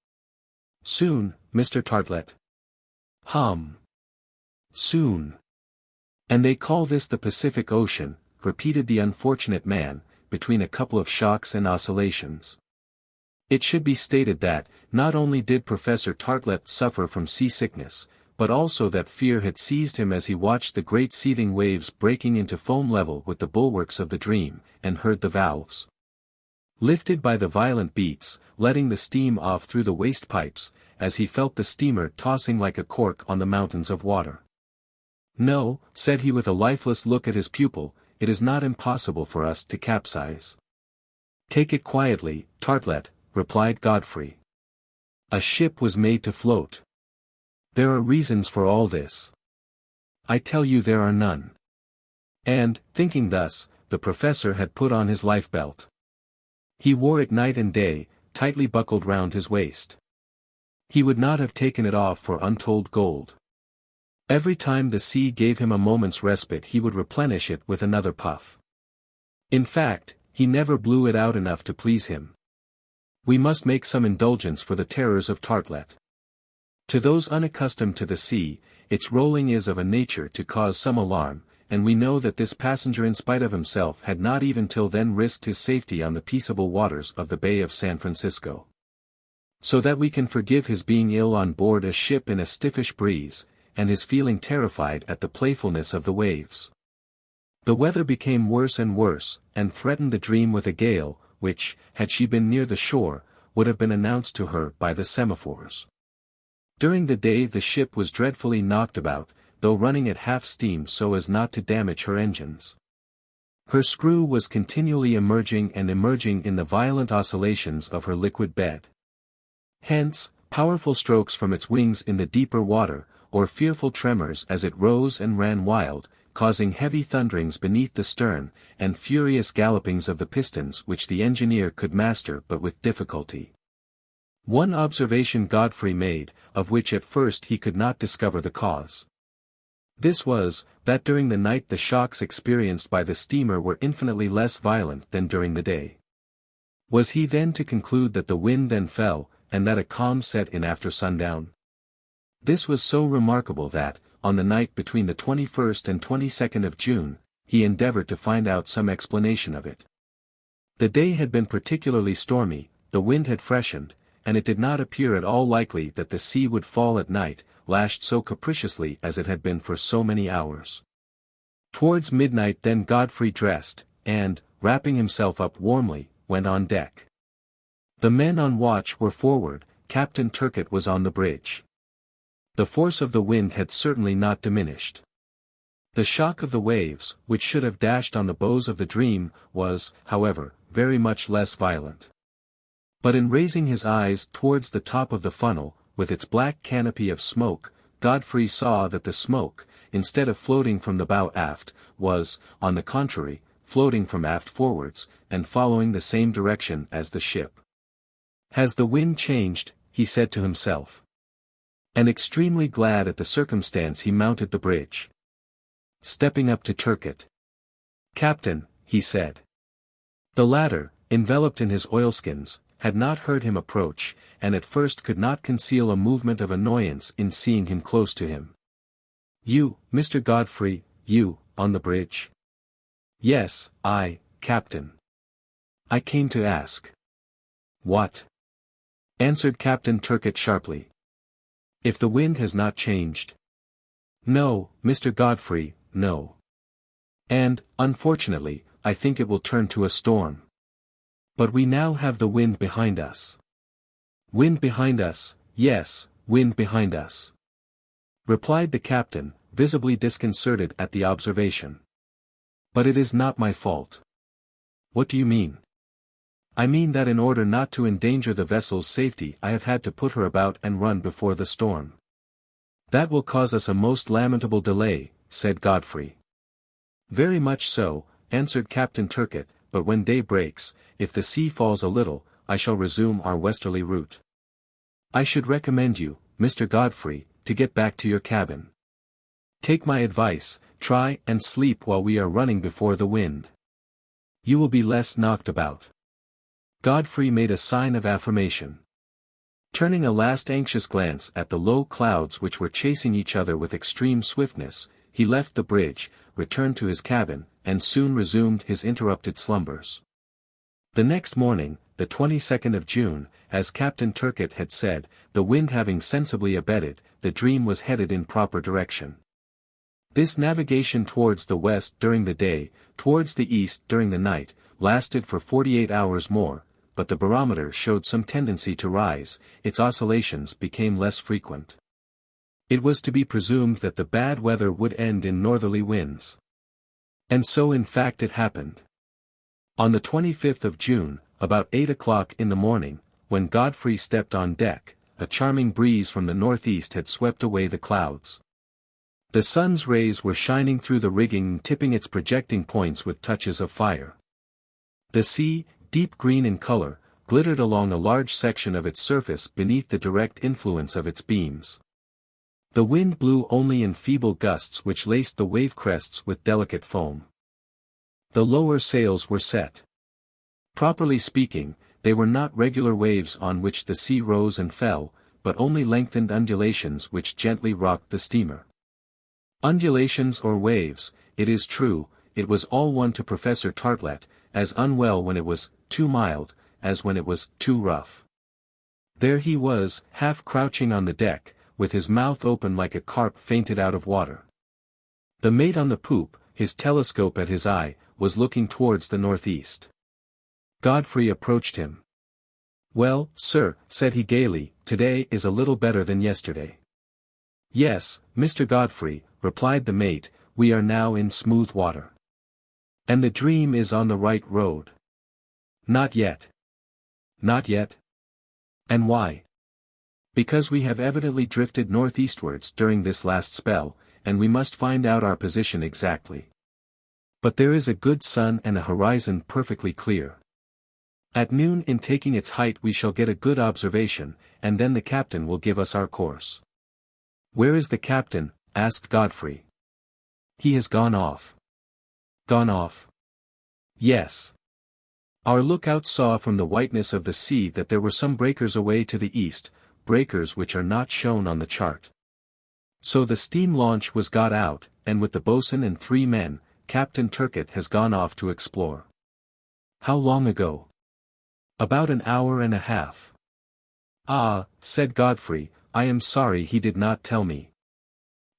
"Soon, Mr. Artelett." Soon. "And they call this the Pacific Ocean," repeated the unfortunate man, between a couple of shocks and oscillations. It should be stated that, not only did Professor Artelett suffer from seasickness, but also that fear had seized him as he watched the great seething waves breaking into foam level with the bulwarks of the Dream, and heard the valves lifted by the violent beats, letting the steam off through the waste pipes, as he felt the steamer tossing like a cork on the mountains of water. "No," said he with a lifeless look at his pupil, "it is not impossible for us to capsize." "Take it quietly, Artelett," replied Godfrey. "A ship was made to float. There are reasons for all this." "I tell you there are none." And, thinking thus, the professor had put on his lifebelt. He wore it night and day, tightly buckled round his waist. He would not have taken it off for untold gold. Every time the sea gave him a moment's respite he would replenish it with another puff. In fact, he never blew it out enough to please him. We must make some indulgence for the terrors of Artelett. To those unaccustomed to the sea, its rolling is of a nature to cause some alarm, and we know that this passenger in spite of himself had not even till then risked his safety on the peaceable waters of the Bay of San Francisco. So that we can forgive his being ill on board a ship in a stiffish breeze, and his feeling terrified at the playfulness of the waves. The weather became worse and worse, and threatened the Dream with a gale, which, had she been near the shore, would have been announced to her by the semaphores. During the day the ship was dreadfully knocked about, though running at half steam so as not to damage her engines. Her screw was continually emerging in the violent oscillations of her liquid bed. Hence, powerful strokes from its wings in the deeper water, or fearful tremors as it rose and ran wild, causing heavy thunderings beneath the stern, and furious gallopings of the pistons which the engineer could master but with difficulty. One observation Godfrey made, of which at first he could not discover the cause. This was, that during the night the shocks experienced by the steamer were infinitely less violent than during the day. Was he then to conclude that the wind then fell, and that a calm set in after sundown? This was so remarkable that, on the night between the 21st and 22nd of June, he endeavored to find out some explanation of it. The day had been particularly stormy, the wind had freshened, and it did not appear at all likely that the sea would fall at night, lashed so capriciously as it had been for so many hours. Towards midnight then Godfrey dressed, and, wrapping himself up warmly, went on deck. The men on watch were forward, Captain Turcott was on the bridge. The force of the wind had certainly not diminished. The shock of the waves, which should have dashed on the bows of the Dream, was, however, very much less violent. But in raising his eyes towards the top of the funnel, with its black canopy of smoke, Godfrey saw that the smoke, instead of floating from the bow aft, was, on the contrary, floating from aft forwards, and following the same direction as the ship. "Has the wind changed?" he said to himself. And extremely glad at the circumstance he mounted the bridge. Stepping up to Turcott. "Captain," he said. The latter, enveloped in his oilskins, had not heard him approach, and at first could not conceal a movement of annoyance in seeing him close to him. "You, Mr. Godfrey, you, on the bridge?" "Yes, I, Captain. I came to ask." "What?" answered Captain Turcott sharply. "If the wind has not changed." "No, Mr. Godfrey, no. And, unfortunately, I think it will turn to a storm. But we now have the wind behind us." "Wind behind us, yes, wind behind us," replied the captain, visibly disconcerted at the observation. But it is not my fault. What do you mean? I mean that in order not to endanger the vessel's safety I have had to put her about and run before the storm. That will cause us a most lamentable delay, said Godfrey. Very much so, answered Captain Turcott, but when day breaks, if the sea falls a little, I shall resume our westerly route. I should recommend you, Mr. Godfrey, to get back to your cabin. Take my advice, try and sleep while we are running before the wind. You will be less knocked about. Godfrey made a sign of affirmation. Turning a last anxious glance at the low clouds which were chasing each other with extreme swiftness, he left the bridge, returned to his cabin, and soon resumed his interrupted slumbers. The next morning, the 22nd of June, as Captain Turcott had said, the wind having sensibly abated, the Dream was headed in proper direction. This navigation towards the west during the day, towards the east during the night, lasted for 48 hours more, but the barometer showed some tendency to rise, its oscillations became less frequent. It was to be presumed that the bad weather would end in northerly winds. And so in fact it happened. On the 25th of June, about 8 o'clock in the morning, when Godfrey stepped on deck, a charming breeze from the northeast had swept away the clouds. The sun's rays were shining through the rigging and tipping its projecting points with touches of fire. The sea, deep green in color, glittered along a large section of its surface beneath the direct influence of its beams. The wind blew only in feeble gusts which laced the wave crests with delicate foam. The lower sails were set. Properly speaking, they were not regular waves on which the sea rose and fell, but only lengthened undulations which gently rocked the steamer. Undulations or waves, it is true, it was all one to Professor Artelett, as unwell when it was too mild, as when it was too rough. There he was, half crouching on the deck, with his mouth open like a carp fainted out of water. The mate on the poop, his telescope at his eye, was looking towards the northeast. Godfrey approached him. "Well, sir," said he gaily, "today is a little better than yesterday." "Yes, Mr. Godfrey," replied the mate, "we are now in smooth water. And the Dream is on the right road." "Not yet." "Not yet? And why?" "Because we have evidently drifted northeastwards during this last spell, and we must find out our position exactly. But there is a good sun and a horizon perfectly clear. At noon in taking its height we shall get a good observation, and then the captain will give us our course." "Where is the captain?" asked Godfrey. "He has gone off." "Gone off?" "Yes. Our lookout saw from the whiteness of the sea that there were some breakers away to the east, breakers which are not shown on the chart. So the steam launch was got out, and with the boatswain and 3 men, Captain Turcott has gone off to explore." "How long ago?" "About an hour and a half." "Ah," said Godfrey, "I am sorry he did not tell me.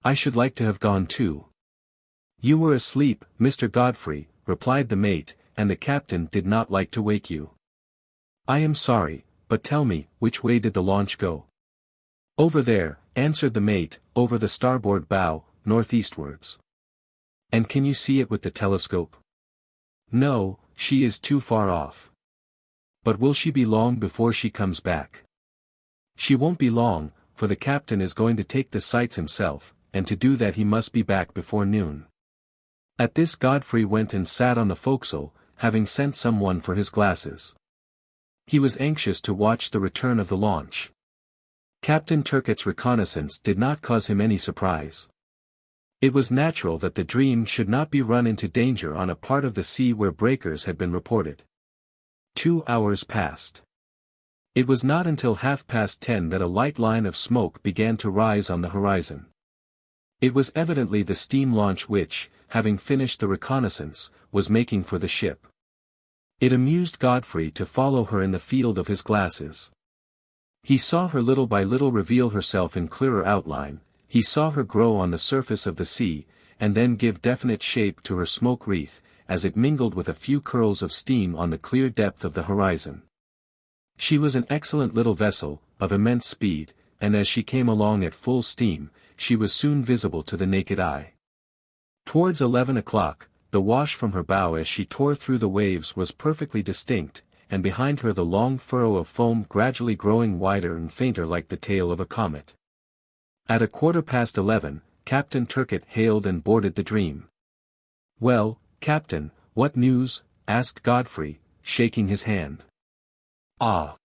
I should like to have gone too." "You were asleep, Mr. Godfrey," replied the mate, "and the captain did not like to wake you." "I am sorry, but tell me, which way did the launch go?" "Over there," answered the mate, "over the starboard bow, northeastwards." "And can you see it with the telescope?" "No, she is too far off." "But will she be long before she comes back?" "She won't be long, for the captain is going to take the sights himself, and to do that he must be back before noon." At this Godfrey went and sat on the forecastle, having sent someone for his glasses. He was anxious to watch the return of the launch. Captain Turcott's reconnaissance did not cause him any surprise. It was natural that the Dream should not be run into danger on a part of the sea where breakers had been reported. 2 hours passed. It was not until 10:30 that a light line of smoke began to rise on the horizon. It was evidently the steam launch which, having finished the reconnaissance, was making for the ship. It amused Godfrey to follow her in the field of his glasses. He saw her little by little reveal herself in clearer outline, he saw her grow on the surface of the sea, and then give definite shape to her smoke wreath, as it mingled with a few curls of steam on the clear depth of the horizon. She was an excellent little vessel, of immense speed, and as she came along at full steam, she was soon visible to the naked eye. Towards 11 o'clock, the wash from her bow as she tore through the waves was perfectly distinct, and behind her the long furrow of foam gradually growing wider and fainter like the tail of a comet. At 11:15, Captain Turcott hailed and boarded the Dream. "Well, Captain, what news?" asked Godfrey, shaking his hand. "Ah!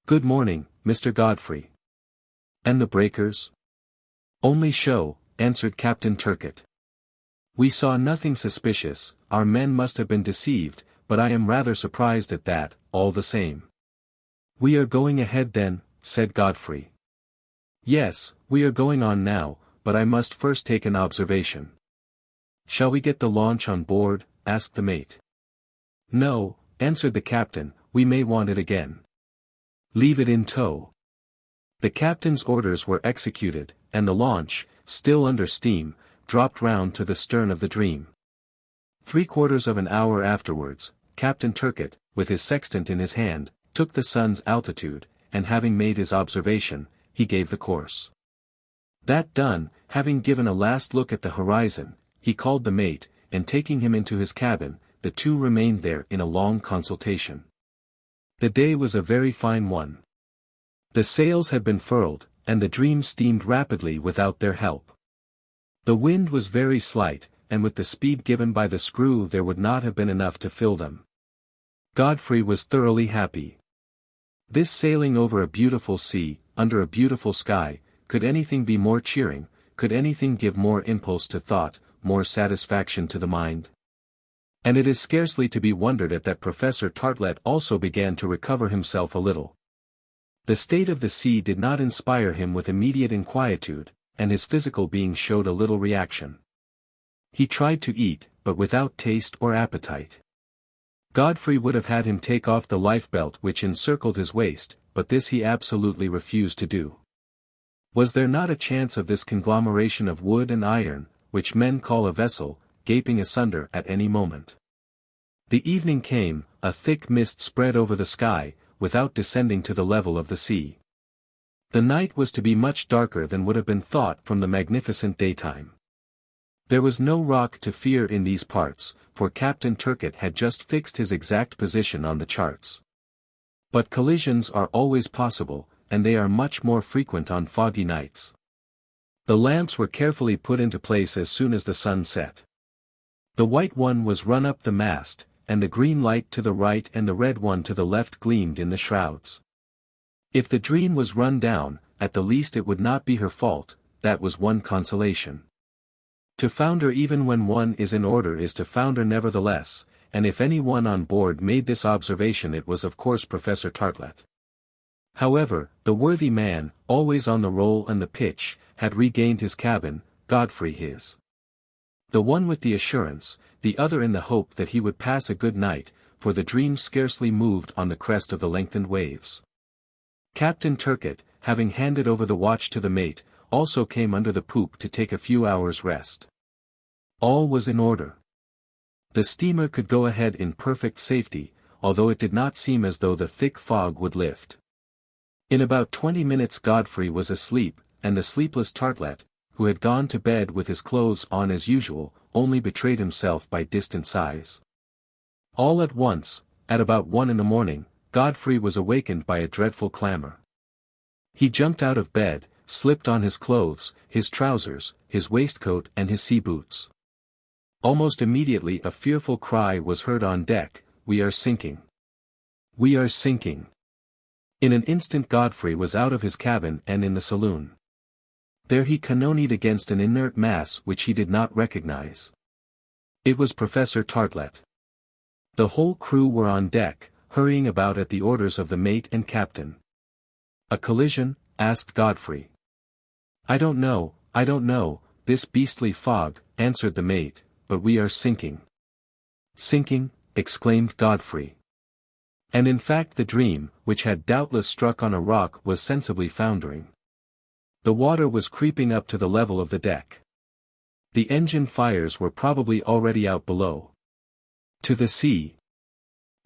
Good morning, Mr. Godfrey. And the breakers?" "Only show," answered Captain Turcott. "We saw nothing suspicious, our men must have been deceived, but I am rather surprised at that, all the same." "We are going ahead then," said Godfrey. "Yes, we are going on now, but I must first take an observation." "Shall we get the launch on board?" asked the mate. "No," answered the captain, "we may want it again. Leave it in tow." The captain's orders were executed, and the launch, still under steam, dropped round to the stern of the Dream. 3/4 of an hour afterwards, Captain Turcott, with his sextant in his hand, took the sun's altitude, and having made his observation, he gave the course. That done, having given a last look at the horizon, he called the mate, and taking him into his cabin, the two remained there in a long consultation. The day was a very fine one. The sails had been furled, and the Dream steamed rapidly without their help. The wind was very slight, and with the speed given by the screw there would not have been enough to fill them. Godfrey was thoroughly happy. This sailing over a beautiful sea, under a beautiful sky, could anything be more cheering, could anything give more impulse to thought, more satisfaction to the mind? And it is scarcely to be wondered at that Professor Artelett also began to recover himself a little. The state of the sea did not inspire him with immediate inquietude, and his physical being showed a little reaction. He tried to eat, but without taste or appetite. Godfrey would have had him take off the lifebelt which encircled his waist, but this he absolutely refused to do. Was there not a chance of this conglomeration of wood and iron, which men call a vessel, gaping asunder at any moment? The evening came, a thick mist spread over the sky, without descending to the level of the sea. The night was to be much darker than would have been thought from the magnificent daytime. There was no rock to fear in these parts, for Captain Turcott had just fixed his exact position on the charts. But collisions are always possible, and they are much more frequent on foggy nights. The lamps were carefully put into place as soon as the sun set. The white one was run up the mast, and the green light to the right and the red one to the left gleamed in the shrouds. If the Dream was run down, at the least it would not be her fault, that was one consolation. To founder even when one is in order is to founder nevertheless, and if any one on board made this observation it was of course Professor Artelett. However, the worthy man, always on the roll and the pitch, had regained his cabin, Godfrey his. The one with the assurance, the other in the hope that he would pass a good night, for the Dream scarcely moved on the crest of the lengthened waves. Captain Turcott, having handed over the watch to the mate, also came under the poop to take a few hours' rest. All was in order. The steamer could go ahead in perfect safety, although it did not seem as though the thick fog would lift. In about 20 minutes Godfrey was asleep, and the sleepless Artelett, who had gone to bed with his clothes on as usual, only betrayed himself by distant sighs. All at once, at about 1 in the morning, Godfrey was awakened by a dreadful clamor. He jumped out of bed, slipped on his clothes, his trousers, his waistcoat and his sea boots. Almost immediately a fearful cry was heard on deck, "We are sinking! We are sinking!" In an instant Godfrey was out of his cabin and in the saloon. There he cannonied against an inert mass which he did not recognize. It was Professor Artelett. The whole crew were on deck, hurrying about at the orders of the mate and captain. "A collision?" asked Godfrey. I don't know, this beastly fog," answered the mate, "but we are sinking." "Sinking?" exclaimed Godfrey. And in fact the Dream, which had doubtless struck on a rock, was sensibly foundering. The water was creeping up to the level of the deck. The engine fires were probably already out below. "To the sea!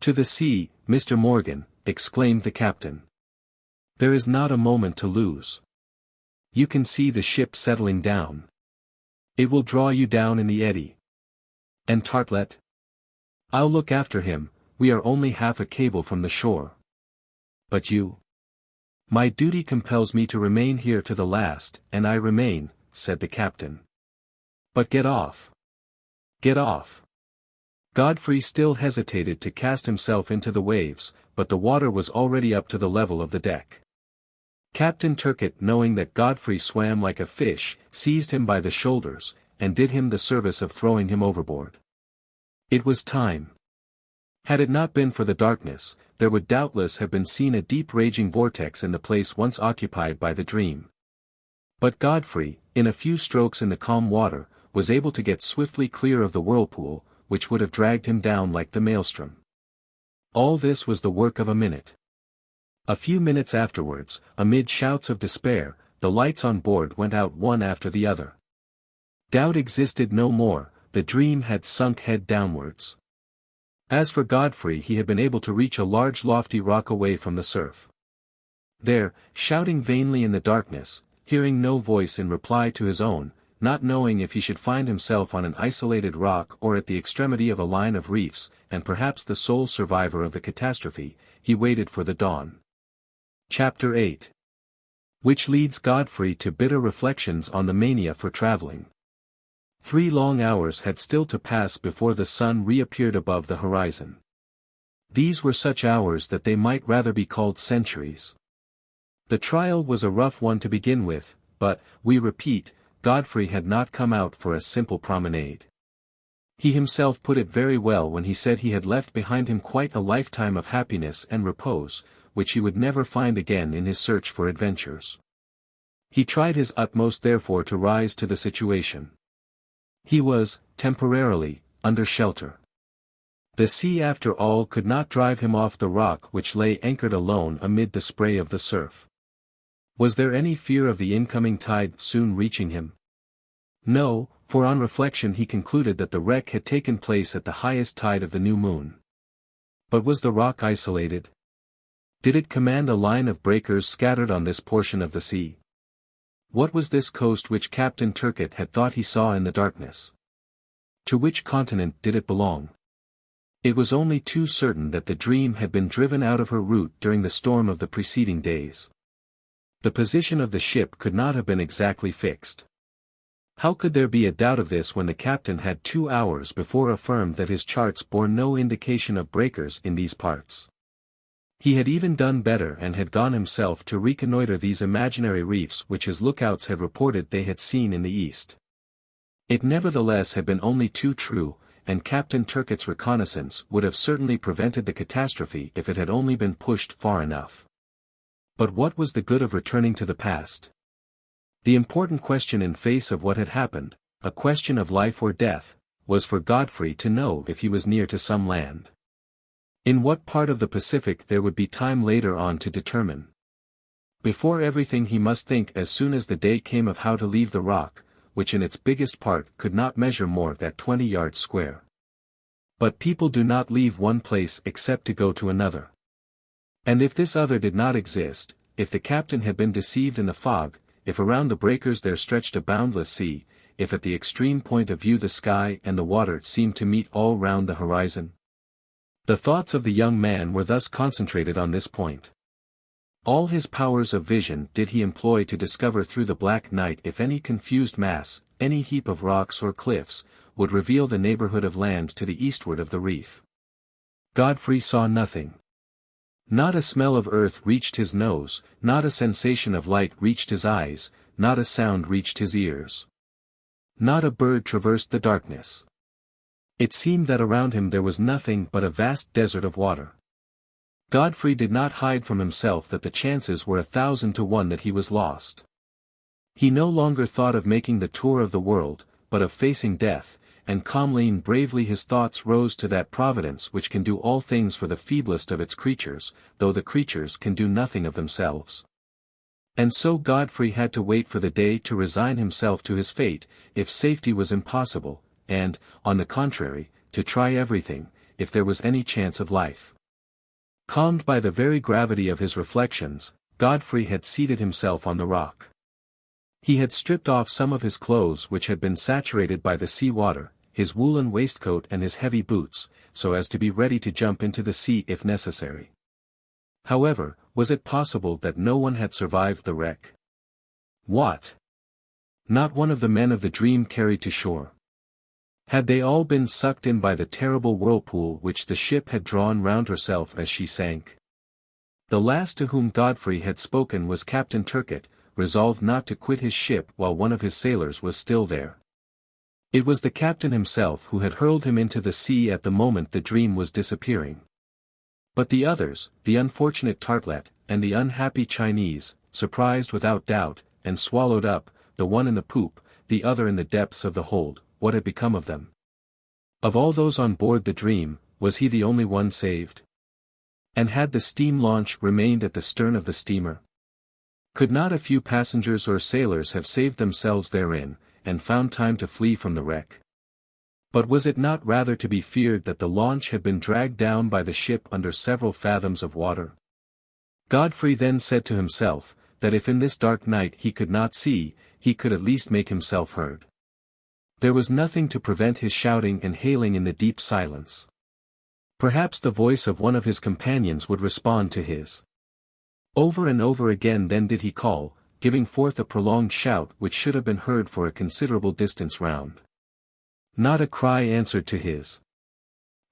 To the sea, Mr. Morgan," exclaimed the captain. "There is not a moment to lose. You can see the ship settling down. It will draw you down in the eddy. And Artelett? I'll look after him, we are only half a cable from the shore. But you? My duty compels me to remain here to the last, and I remain, said the captain. But get off. Get off. Godfrey still hesitated to cast himself into the waves, but the water was already up to the level of the deck. Captain Turcott, knowing that Godfrey swam like a fish, seized him by the shoulders, and did him the service of throwing him overboard. It was time. Had it not been for the darkness, there would doubtless have been seen a deep raging vortex in the place once occupied by the Dream. But Godfrey, in a few strokes in the calm water, was able to get swiftly clear of the whirlpool, which would have dragged him down like the maelstrom. All this was the work of a minute. A few minutes afterwards, amid shouts of despair, the lights on board went out one after the other. Doubt existed no more, the Dream had sunk head downwards. As for Godfrey, he had been able to reach a large lofty rock away from the surf. There, shouting vainly in the darkness, hearing no voice in reply to his own, not knowing if he should find himself on an isolated rock or at the extremity of a line of reefs, and perhaps the sole survivor of the catastrophe, he waited for the dawn. Chapter 8. Which leads Godfrey to bitter reflections on the mania for traveling. 3 long hours had still to pass before the sun reappeared above the horizon. These were such hours that they might rather be called centuries. The trial was a rough one to begin with, but, we repeat, Godfrey had not come out for a simple promenade. He himself put it very well when he said he had left behind him quite a lifetime of happiness and repose, which he would never find again in his search for adventures. He tried his utmost therefore to rise to the situation. He was, temporarily, under shelter. The sea after all could not drive him off the rock which lay anchored alone amid the spray of the surf. Was there any fear of the incoming tide soon reaching him? No, for on reflection he concluded that the wreck had taken place at the highest tide of the new moon. But was the rock isolated? Did it command a line of breakers scattered on this portion of the sea? What was this coast which Captain Turcott had thought he saw in the darkness? To which continent did it belong? It was only too certain that the Dream had been driven out of her route during the storm of the preceding days. The position of the ship could not have been exactly fixed. How could there be a doubt of this when the captain had 2 hours before affirmed that his charts bore no indication of breakers in these parts? He had even done better and had gone himself to reconnoiter these imaginary reefs which his lookouts had reported they had seen in the east. It nevertheless had been only too true, and Captain Turcott's reconnaissance would have certainly prevented the catastrophe if it had only been pushed far enough. But what was the good of returning to the past? The important question in face of what had happened, a question of life or death, was for Godfrey to know if he was near to some land. In what part of the Pacific there would be time later on to determine. Before everything he must think as soon as the day came of how to leave the rock, which in its biggest part could not measure more than 20 yards square. But people do not leave one place except to go to another. And if this other did not exist, if the captain had been deceived in the fog, if around the breakers there stretched a boundless sea, if at the extreme point of view the sky and the water seemed to meet all round the horizon. The thoughts of the young man were thus concentrated on this point. All his powers of vision did he employ to discover through the black night if any confused mass, any heap of rocks or cliffs, would reveal the neighborhood of land to the eastward of the reef. Godfrey saw nothing. Not a smell of earth reached his nose, not a sensation of light reached his eyes, not a sound reached his ears. Not a bird traversed the darkness. It seemed that around him there was nothing but a vast desert of water. Godfrey did not hide from himself that the chances were 1,000 to 1 that he was lost. He no longer thought of making the tour of the world, but of facing death, and calmly and bravely his thoughts rose to that Providence which can do all things for the feeblest of its creatures, though the creatures can do nothing of themselves. And so Godfrey had to wait for the day to resign himself to his fate, if safety was impossible, and, on the contrary, to try everything, if there was any chance of life. Calmed by the very gravity of his reflections, Godfrey had seated himself on the rock. He had stripped off some of his clothes which had been saturated by the sea water, his woolen waistcoat and his heavy boots, so as to be ready to jump into the sea if necessary. However, was it possible that no one had survived the wreck? What? Not one of the men of the dream carried to shore. Had they all been sucked in by the terrible whirlpool which the ship had drawn round herself as she sank? The last to whom Godfrey had spoken was Captain Turcott, resolved not to quit his ship while one of his sailors was still there. It was the captain himself who had hurled him into the sea at the moment the dream was disappearing. But the others, the unfortunate Artelett, and the unhappy Chinese, surprised without doubt, and swallowed up, the one in the poop, the other in the depths of the hold, what had become of them? Of all those on board the dream, was he the only one saved? And had the steam launch remained at the stern of the steamer? Could not a few passengers or sailors have saved themselves therein, and found time to flee from the wreck? But was it not rather to be feared that the launch had been dragged down by the ship under several fathoms of water? Godfrey then said to himself, that if in this dark night he could not see, he could at least make himself heard. There was nothing to prevent his shouting and hailing in the deep silence. Perhaps the voice of one of his companions would respond to his. Over and over again then did he call, giving forth a prolonged shout which should have been heard for a considerable distance round. Not a cry answered to his.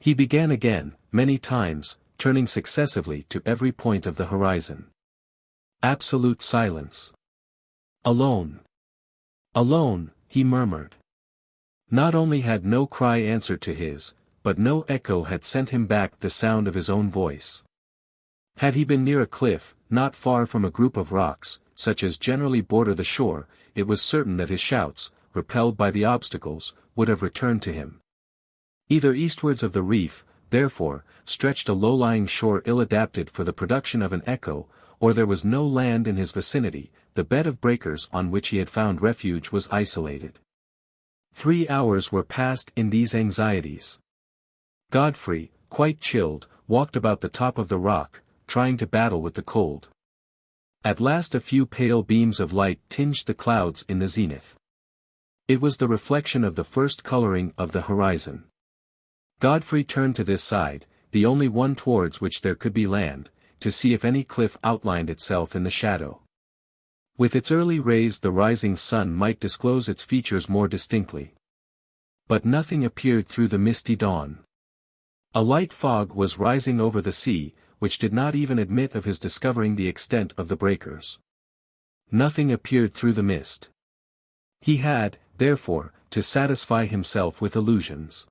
He began again, many times, turning successively to every point of the horizon. Absolute silence. Alone. Alone, he murmured. Not only had no cry answered to his, but no echo had sent him back the sound of his own voice. Had he been near a cliff, not far from a group of rocks, such as generally border the shore, it was certain that his shouts, repelled by the obstacles, would have returned to him. Either eastwards of the reef, therefore, stretched a low-lying shore ill-adapted for the production of an echo, or there was no land in his vicinity, the bed of breakers on which he had found refuge was isolated. 3 hours were passed in these anxieties. Godfrey, quite chilled, walked about the top of the rock, trying to battle with the cold. At last a few pale beams of light tinged the clouds in the zenith. It was the reflection of the first coloring of the horizon. Godfrey turned to this side, the only one towards which there could be land, to see if any cliff outlined itself in the shadow. With its early rays the rising sun might disclose its features more distinctly. But nothing appeared through the misty dawn. A light fog was rising over the sea, which did not even admit of his discovering the extent of the breakers. Nothing appeared through the mist. He had, therefore, to satisfy himself with illusions.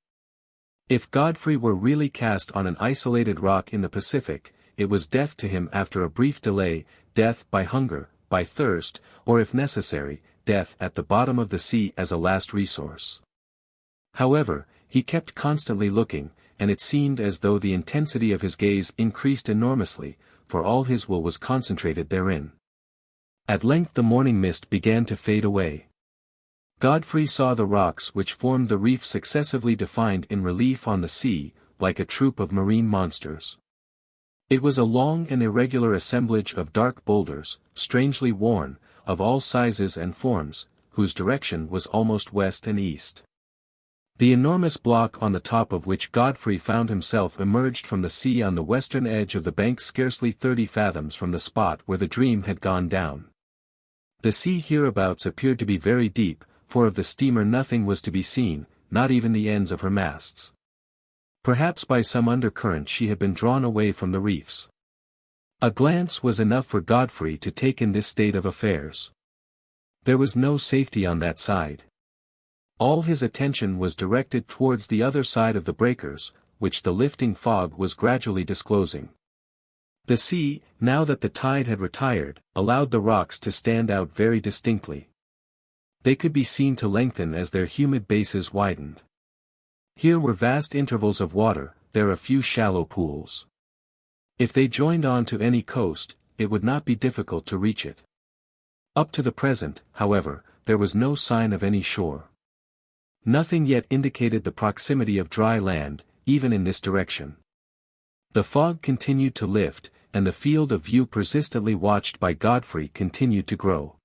If Godfrey were really cast on an isolated rock in the Pacific, it was death to him after a brief delay, death by hunger, by thirst, or if necessary, death at the bottom of the sea as a last resource. However, he kept constantly looking, and it seemed as though the intensity of his gaze increased enormously, for all his will was concentrated therein. At length the morning mist began to fade away. Godfrey saw the rocks which formed the reef successively defined in relief on the sea, like a troop of marine monsters. It was a long and irregular assemblage of dark boulders, strangely worn, of all sizes and forms, whose direction was almost west and east. The enormous block on the top of which Godfrey found himself emerged from the sea on the western edge of the bank scarcely 30 fathoms from the spot where the dream had gone down. The sea hereabouts appeared to be very deep, for of the steamer nothing was to be seen, not even the ends of her masts. Perhaps by some undercurrent she had been drawn away from the reefs. A glance was enough for Godfrey to take in this state of affairs. There was no safety on that side. All his attention was directed towards the other side of the breakers, which the lifting fog was gradually disclosing. The sea, now that the tide had retired, allowed the rocks to stand out very distinctly. They could be seen to lengthen as their humid bases widened. Here were vast intervals of water, there a few shallow pools. If they joined on to any coast, it would not be difficult to reach it. Up to the present, however, there was no sign of any shore. Nothing yet indicated the proximity of dry land, even in this direction. The fog continued to lift, and the field of view persistently watched by Godfrey continued to grow.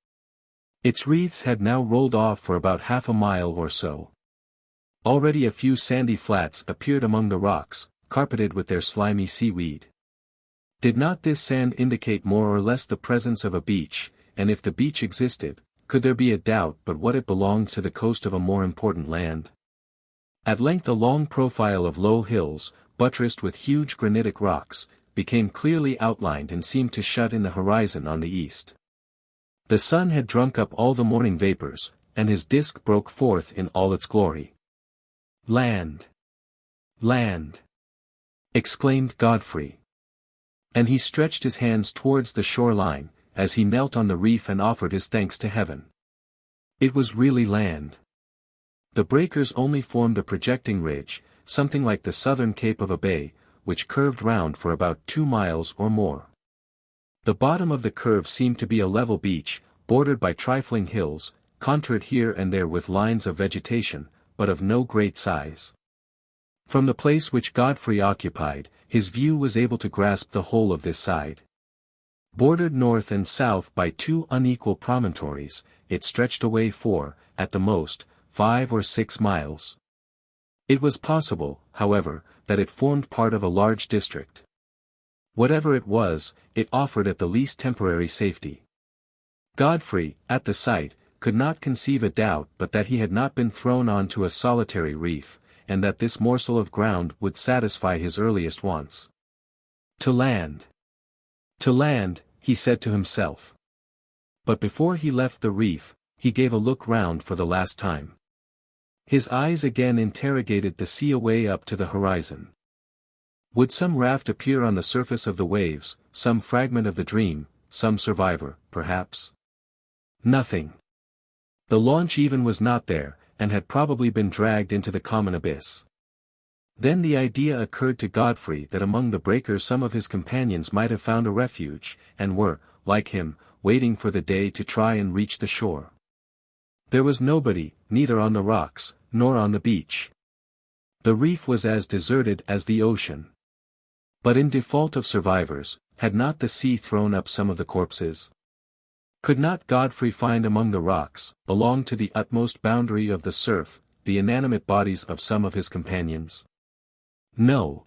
Its wreaths had now rolled off for about half a mile or so. Already a few sandy flats appeared among the rocks, carpeted with their slimy seaweed. Did not this sand indicate more or less the presence of a beach, and if the beach existed, could there be a doubt but what it belonged to the coast of a more important land? At length a long profile of low hills, buttressed with huge granitic rocks, became clearly outlined and seemed to shut in the horizon on the east. The sun had drunk up all the morning vapors, and his disk broke forth in all its glory. "Land! Land!" exclaimed Godfrey. And he stretched his hands towards the shoreline, as he knelt on the reef and offered his thanks to heaven. It was really land. The breakers only formed a projecting ridge, something like the southern cape of a bay, which curved round for about 2 miles or more. The bottom of the curve seemed to be a level beach, bordered by trifling hills, contoured here and there with lines of vegetation, but of no great size. From the place which Godfrey occupied, his view was able to grasp the whole of this side. Bordered north and south by 2 unequal promontories, it stretched away for, at the most, 5 or 6 miles. It was possible, however, that it formed part of a large district. Whatever it was, it offered at the least temporary safety. Godfrey, at the sight, could not conceive a doubt but that he had not been thrown on to a solitary reef, and that this morsel of ground would satisfy his earliest wants. To land! To land, he said to himself. But before he left the reef, he gave a look round for the last time. His eyes again interrogated the sea away up to the horizon. Would some raft appear on the surface of the waves, some fragment of the dream, some survivor, perhaps? Nothing. The launch even was not there, and had probably been dragged into the common abyss. Then the idea occurred to Godfrey that among the breakers some of his companions might have found a refuge, and were, like him, waiting for the day to try and reach the shore. There was nobody, neither on the rocks, nor on the beach. The reef was as deserted as the ocean. But in default of survivors, had not the sea thrown up some of the corpses? Could not Godfrey find among the rocks, along to the utmost boundary of the surf, the inanimate bodies of some of his companions? No.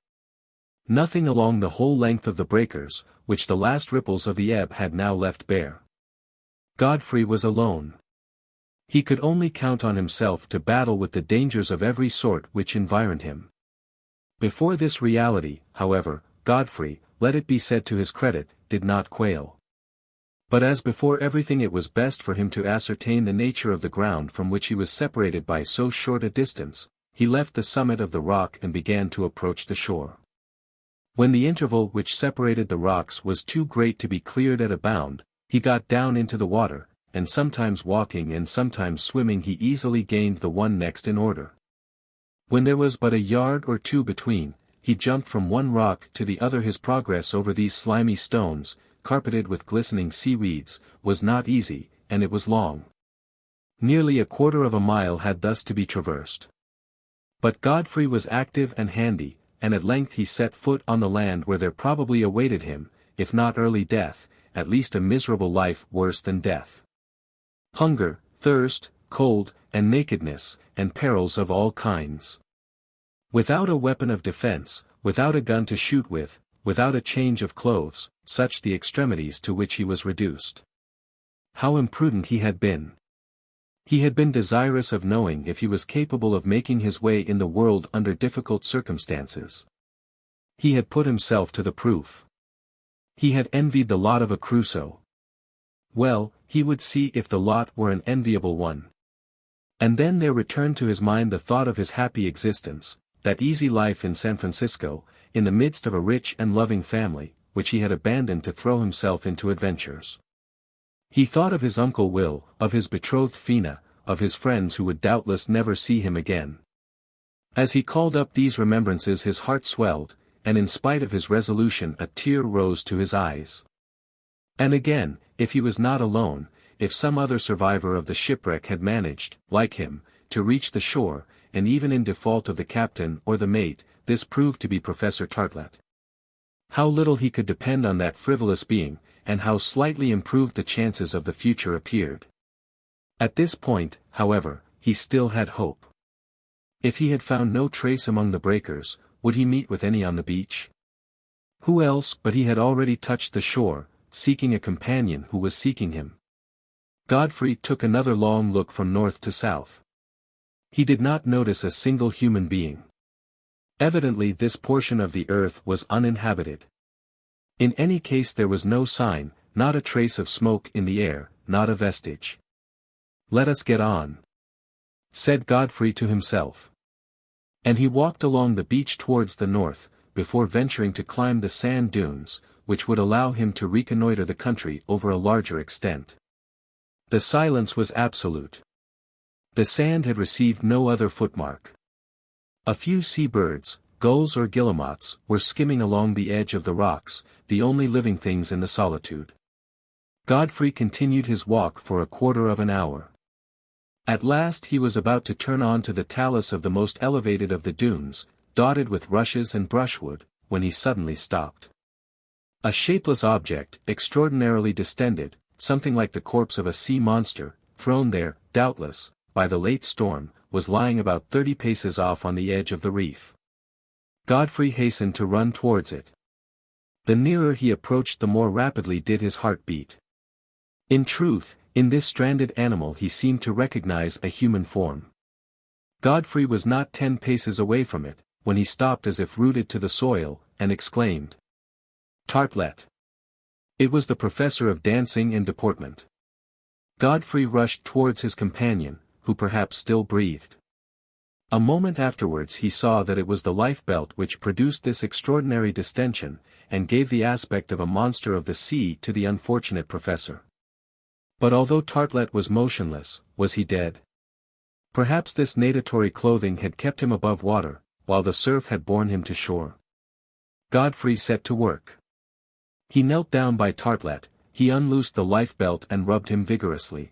Nothing along the whole length of the breakers, which the last ripples of the ebb had now left bare. Godfrey was alone. He could only count on himself to battle with the dangers of every sort which environed him. Before this reality, however, Godfrey, let it be said to his credit, did not quail. But as before everything it was best for him to ascertain the nature of the ground from which he was separated by so short a distance, he left the summit of the rock and began to approach the shore. When the interval which separated the rocks was too great to be cleared at a bound, he got down into the water, and sometimes walking and sometimes swimming he easily gained the one next in order. When there was but a yard or 2 between, he jumped from one rock to the other. His progress over these slimy stones, carpeted with glistening seaweeds, was not easy, and it was long. Nearly a quarter of a mile had thus to be traversed. But Godfrey was active and handy, and at length he set foot on the land where there probably awaited him, if not early death, at least a miserable life worse than death. Hunger, thirst, cold, and nakedness, and perils of all kinds. Without a weapon of defense, without a gun to shoot with, without a change of clothes, such the extremities to which he was reduced. How imprudent he had been! He had been desirous of knowing if he was capable of making his way in the world under difficult circumstances. He had put himself to the proof. He had envied the lot of a Crusoe. Well, he would see if the lot were an enviable one. And then there returned to his mind the thought of his happy existence, that easy life in San Francisco, in the midst of a rich and loving family, which he had abandoned to throw himself into adventures. He thought of his Uncle Will, of his betrothed Fina, of his friends who would doubtless never see him again. As he called up these remembrances his heart swelled, and in spite of his resolution a tear rose to his eyes. And again, if he was not alone, if some other survivor of the shipwreck had managed, like him, to reach the shore, and even in default of the captain or the mate, this proved to be Professor Artelett. How little he could depend on that frivolous being, and how slightly improved the chances of the future appeared. At this point, however, he still had hope. If he had found no trace among the breakers, would he meet with any on the beach? Who else but he had already touched the shore, seeking a companion who was seeking him? Godfrey took another long look from north to south. He did not notice a single human being. Evidently this portion of the earth was uninhabited. In any case there was no sign, not a trace of smoke in the air, not a vestige. "Let us get on," said Godfrey to himself. And he walked along the beach towards the north, before venturing to climb the sand dunes, which would allow him to reconnoiter the country over a larger extent. The silence was absolute. The sand had received no other footmark. A few sea-birds, gulls or guillemots, were skimming along the edge of the rocks, the only living things in the solitude. Godfrey continued his walk for a quarter of an hour. At last he was about to turn on to the talus of the most elevated of the dunes, dotted with rushes and brushwood, when he suddenly stopped. A shapeless object, extraordinarily distended, something like the corpse of a sea monster, thrown there, doubtless, by the late storm, was lying about 30 paces off on the edge of the reef. Godfrey hastened to run towards it. The nearer he approached the more rapidly did his heart beat. In truth, in this stranded animal he seemed to recognize a human form. Godfrey was not 10 paces away from it, when he stopped as if rooted to the soil, and exclaimed, "Tartelett!" It was the professor of dancing and deportment. Godfrey rushed towards his companion, who perhaps still breathed. A moment afterwards he saw that it was the life-belt which produced this extraordinary distension, and gave the aspect of a monster of the sea to the unfortunate professor. But although Tartelett was motionless, was he dead? Perhaps this natatory clothing had kept him above water, while the surf had borne him to shore. Godfrey set to work. He knelt down by Tartelett, he unloosed the life-belt and rubbed him vigorously.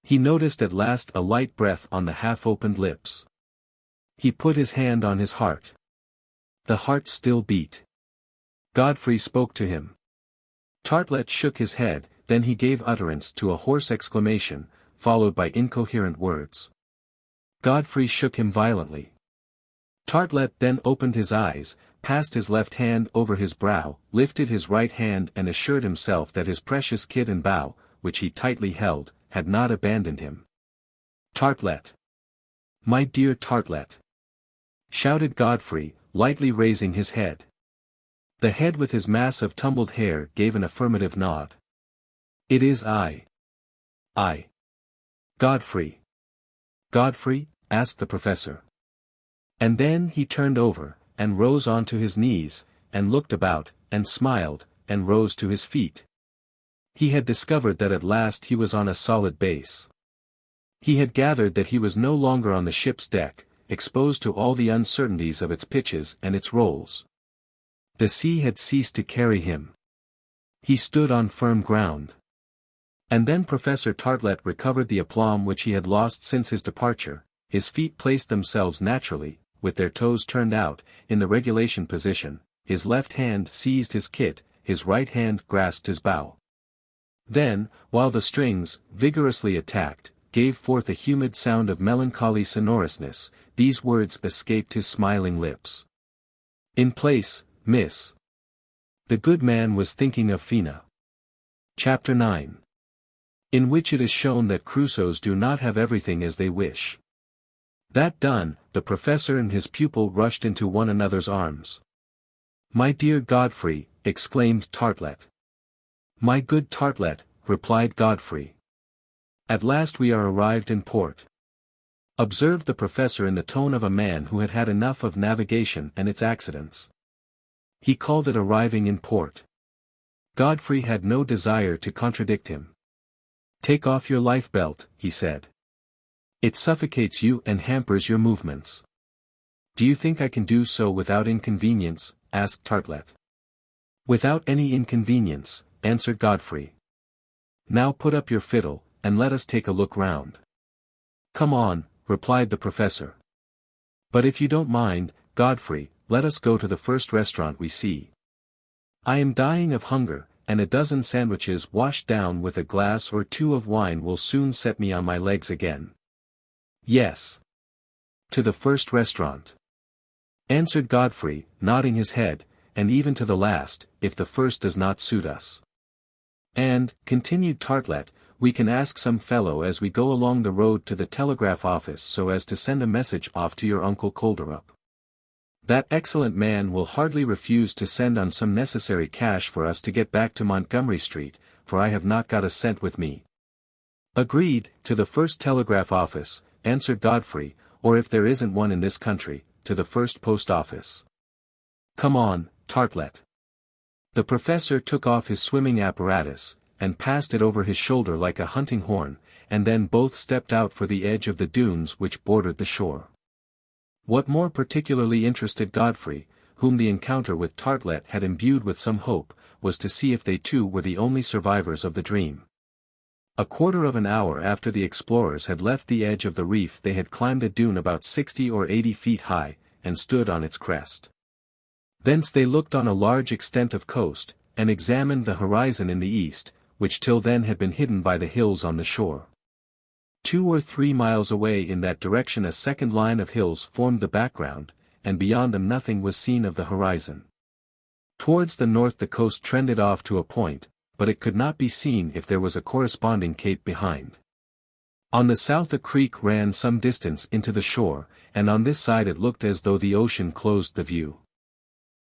He noticed at last a light breath on the half-opened lips. He put his hand on his heart. The heart still beat. Godfrey spoke to him. Tartelett shook his head, then he gave utterance to a hoarse exclamation, followed by incoherent words. Godfrey shook him violently. Tartelett then opened his eyes, passed his left hand over his brow, lifted his right hand and assured himself that his precious kid and bow, which he tightly held, had not abandoned him. "Tartelett! My dear Tartelett!" shouted Godfrey, lightly raising his head. The head with his mass of tumbled hair gave an affirmative nod. "It is I. I. Godfrey." "Godfrey?" asked the professor. And then he turned over, and rose onto his knees, and looked about, and smiled, and rose to his feet. He had discovered that at last he was on a solid base. He had gathered that he was no longer on the ship's deck, exposed to all the uncertainties of its pitches and its rolls. The sea had ceased to carry him. He stood on firm ground. And then Professor Tartelett recovered the aplomb which he had lost since his departure. His feet placed themselves naturally, with their toes turned out, in the regulation position, his left hand seized his kit, his right hand grasped his bow. Then, while the strings, vigorously attacked, gave forth a humid sound of melancholy sonorousness, these words escaped his smiling lips. "In place, miss." The good man was thinking of Fina. Chapter 9. In which it is shown that Crusoes do not have everything as they wish. That done, the professor and his pupil rushed into one another's arms. "My dear Godfrey," exclaimed Tartelett. "My good Tartelett," replied Godfrey. "At last we are arrived in port," observed the professor in the tone of a man who had had enough of navigation and its accidents. He called it arriving in port. Godfrey had no desire to contradict him. "Take off your life-belt," he said. "It suffocates you and hampers your movements." "Do you think I can do so without inconvenience?" asked Tartelett. "Without any inconvenience," answered Godfrey. "Now put up your fiddle, and let us take a look round." "Come on," replied the professor. "But if you don't mind, Godfrey, let us go to the first restaurant we see. I am dying of hunger, and a dozen sandwiches washed down with a glass or two of wine will soon set me on my legs again." "Yes. To the first restaurant, answered Godfrey, nodding his head, and even to the last, if the first does not suit us. And, continued Artelett, we can ask some fellow as we go along the road to the telegraph office so as to send a message off to your Uncle Colderup. That excellent man will hardly refuse to send on some necessary cash for us to get back to Montgomery Street, for I have not got a cent with me. Agreed, to the first telegraph office, answered Godfrey, or if there isn't one in this country, to the first post office. Come on, Artelett. The professor took off his swimming apparatus, and passed it over his shoulder like a hunting horn, and then both stepped out for the edge of the dunes which bordered the shore. What more particularly interested Godfrey, whom the encounter with Artelett had imbued with some hope, was to see if they too were the only survivors of the dream. A quarter of an hour after the explorers had left the edge of the reef they had climbed a dune about 60 or 80 feet high, and stood on its crest. Thence they looked on a large extent of coast, and examined the horizon in the east, which till then had been hidden by the hills on the shore. 2 or 3 miles away in that direction a second line of hills formed the background, and beyond them nothing was seen of the horizon. Towards the north the coast trended off to a point, but it could not be seen if there was a corresponding cape behind. On the south a creek ran some distance into the shore, and on this side it looked as though the ocean closed the view.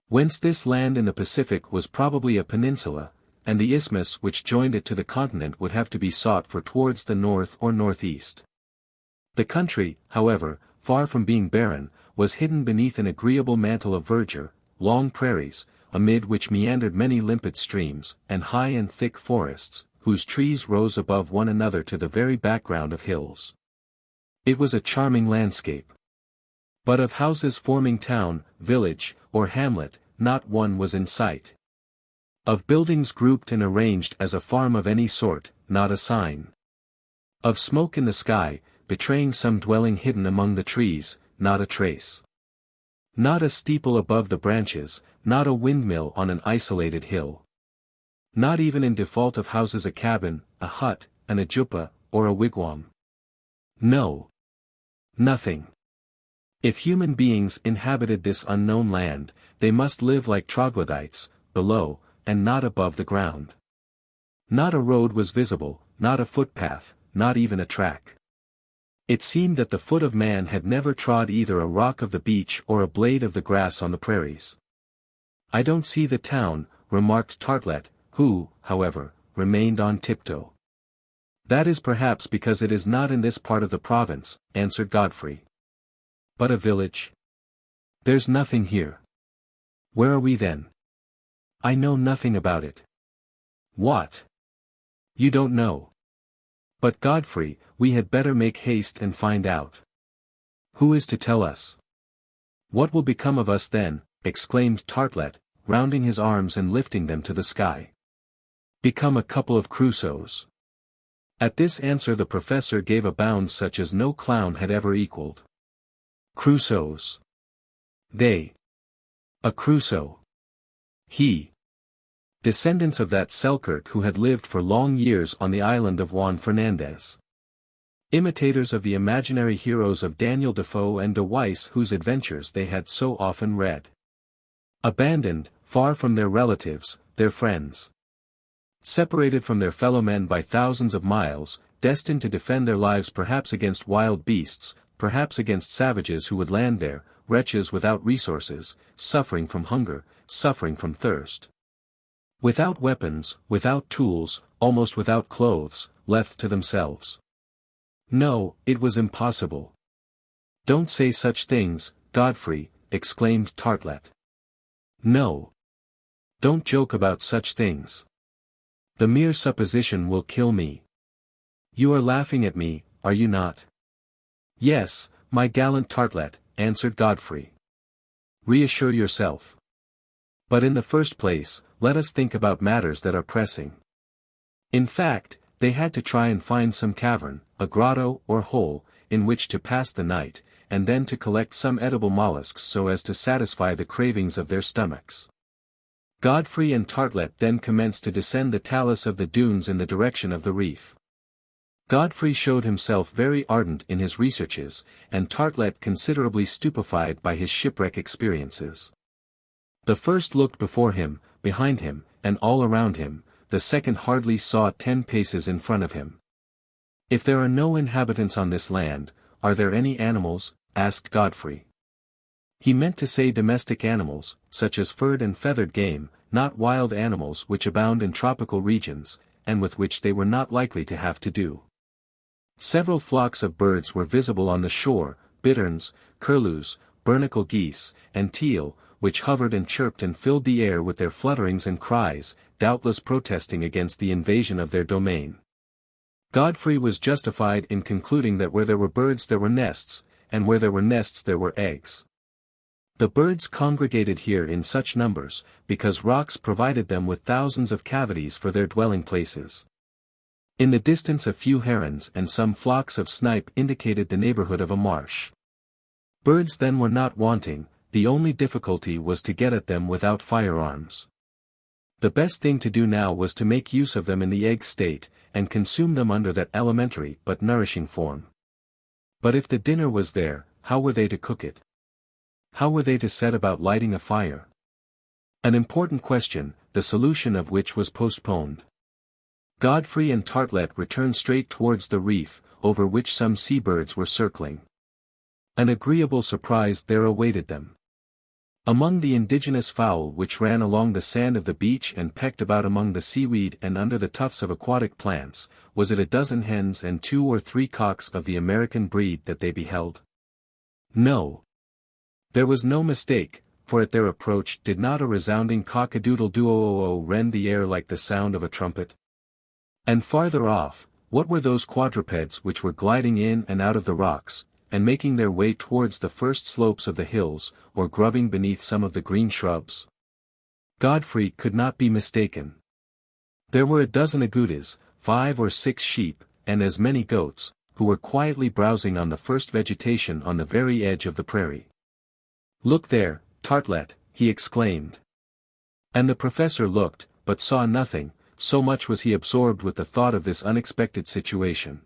Whence this land in the Pacific was probably a peninsula, and the isthmus which joined it to the continent would have to be sought for towards the north or northeast. The country, however, far from being barren, was hidden beneath an agreeable mantle of verdure, long prairies, amid which meandered many limpid streams, and high and thick forests, whose trees rose above one another to the very background of hills. It was a charming landscape. But of houses forming town, village, or hamlet, not one was in sight. Of buildings grouped and arranged as a farm of any sort, not a sign. Of smoke in the sky, betraying some dwelling hidden among the trees, not a trace. Not a steeple above the branches, not a windmill on an isolated hill. Not even in default of houses a cabin, a hut, an ajupa, or a wigwam. No. Nothing. If human beings inhabited this unknown land, they must live like troglodytes, below, and not above the ground. Not a road was visible, not a footpath, not even a track. It seemed that the foot of man had never trod either a rock of the beach or a blade of the grass on the prairies. I don't see the town, remarked Artelett, who, however, remained on tiptoe. That is perhaps because it is not in this part of the province, answered Godfrey. But a village? There's nothing here. Where are we then? I know nothing about it. What? You don't know. But Godfrey, we had better make haste and find out. Who is to tell us? What will become of us then? Exclaimed Artelett, rounding his arms and lifting them to the sky. Become a couple of Crusoes. At this answer the professor gave a bound such as no clown had ever equaled. Crusoes. They. A Crusoe. He. Descendants of that Selkirk who had lived for long years on the island of Juan Fernandez. Imitators of the imaginary heroes of Daniel Defoe and de Weiss whose adventures they had so often read. Abandoned, far from their relatives, their friends. Separated from their fellow men by thousands of miles, destined to defend their lives perhaps against wild beasts, perhaps against savages who would land there, wretches without resources, suffering from hunger, suffering from thirst. Without weapons, without tools, almost without clothes, left to themselves. No, it was impossible. Don't say such things, Godfrey, exclaimed Artelett. No. Don't joke about such things. The mere supposition will kill me. You are laughing at me, are you not? Yes, my gallant Artelett, answered Godfrey. Reassure yourself. But in the first place, let us think about matters that are pressing. In fact, they had to try and find some cavern, a grotto or hole, in which to pass the night, and then to collect some edible mollusks so as to satisfy the cravings of their stomachs. Godfrey and Artelett then commenced to descend the talus of the dunes in the direction of the reef. Godfrey showed himself very ardent in his researches, and Artelett considerably stupefied by his shipwreck experiences. The first looked before him, behind him, and all around him, the second hardly saw 10 paces in front of him. "If there are no inhabitants on this land, are there any animals?" asked Godfrey. He meant to say domestic animals, such as furred and feathered game, not wild animals which abound in tropical regions, and with which they were not likely to have to do. Several flocks of birds were visible on the shore, bitterns, curlews, barnacle geese, and teal, which hovered and chirped and filled the air with their flutterings and cries, doubtless protesting against the invasion of their domain. Godfrey was justified in concluding that where there were birds there were nests, and where there were nests there were eggs. The birds congregated here in such numbers, because rocks provided them with thousands of cavities for their dwelling places. In the distance a few herons and some flocks of snipe indicated the neighborhood of a marsh. Birds then were not wanting, the only difficulty was to get at them without firearms. The best thing to do now was to make use of them in the egg state, and consume them under that elementary but nourishing form. But if the dinner was there, how were they to cook it? How were they to set about lighting a fire? An important question, the solution of which was postponed. Godfrey and Artelett returned straight towards the reef, over which some seabirds were circling. An agreeable surprise there awaited them. Among the indigenous fowl which ran along the sand of the beach and pecked about among the seaweed and under the tufts of aquatic plants, was it a dozen hens and 2 or 3 cocks of the American breed that they beheld? No. There was no mistake, for at their approach did not a resounding cock-a-doodle-doo-o-o-o rend the air like the sound of a trumpet? And farther off, what were those quadrupeds which were gliding in and out of the rocks, and making their way towards the first slopes of the hills, or grubbing beneath some of the green shrubs? Godfrey could not be mistaken. There were a dozen agoutis, 5 or 6 sheep, and as many goats, who were quietly browsing on the first vegetation on the very edge of the prairie. "Look there, Artelett," he exclaimed. And the professor looked, but saw nothing, so much was he absorbed with the thought of this unexpected situation.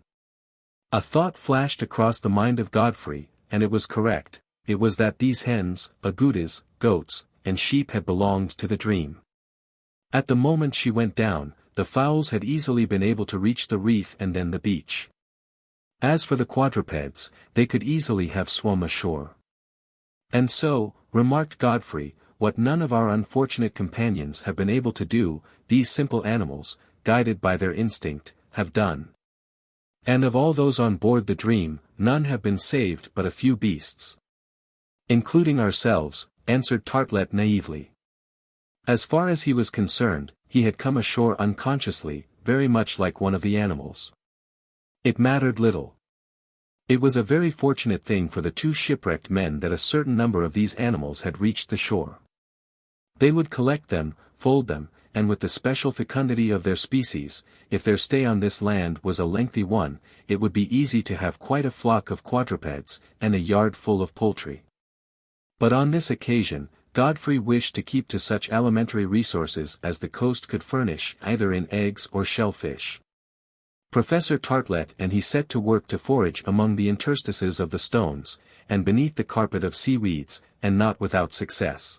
A thought flashed across the mind of Godfrey, and it was correct. It was that these hens, agoutis, goats, and sheep had belonged to the dream. At the moment she went down, the fowls had easily been able to reach the reef and then the beach. As for the quadrupeds, they could easily have swum ashore. "And so," remarked Godfrey, "what none of our unfortunate companions have been able to do, these simple animals, guided by their instinct, have done. And of all those on board the Dream, none have been saved but a few beasts." "Including ourselves," answered Artelett naively. As far as he was concerned, he had come ashore unconsciously, very much like one of the animals. It mattered little. It was a very fortunate thing for the 2 shipwrecked men that a certain number of these animals had reached the shore. They would collect them, fold them, and with the special fecundity of their species, if their stay on this land was a lengthy one, it would be easy to have quite a flock of quadrupeds, and a yard full of poultry. But on this occasion, Godfrey wished to keep to such alimentary resources as the coast could furnish, either in eggs or shellfish. Professor Artelett and he set to work to forage among the interstices of the stones, and beneath the carpet of seaweeds, and not without success.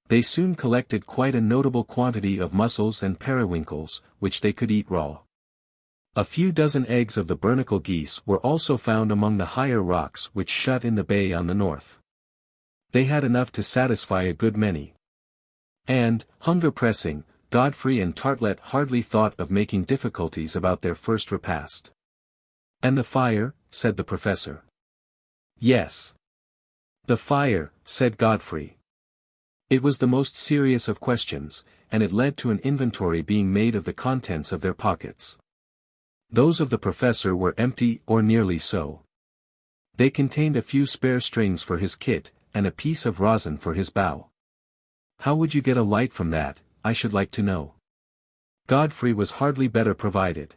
They soon collected quite a notable quantity of mussels and periwinkles, which they could eat raw. A few dozen eggs of the barnacle geese were also found among the higher rocks which shut in the bay on the north. They had enough to satisfy a good many. And, hunger pressing, Godfrey and Artelett hardly thought of making difficulties about their first repast. "And the fire?" said the professor. "Yes. The fire," said Godfrey. It was the most serious of questions, and it led to an inventory being made of the contents of their pockets. Those of the professor were empty or nearly so. They contained a few spare strings for his kit, and a piece of rosin for his bow. How would you get a light from that, I should like to know? Godfrey was hardly better provided.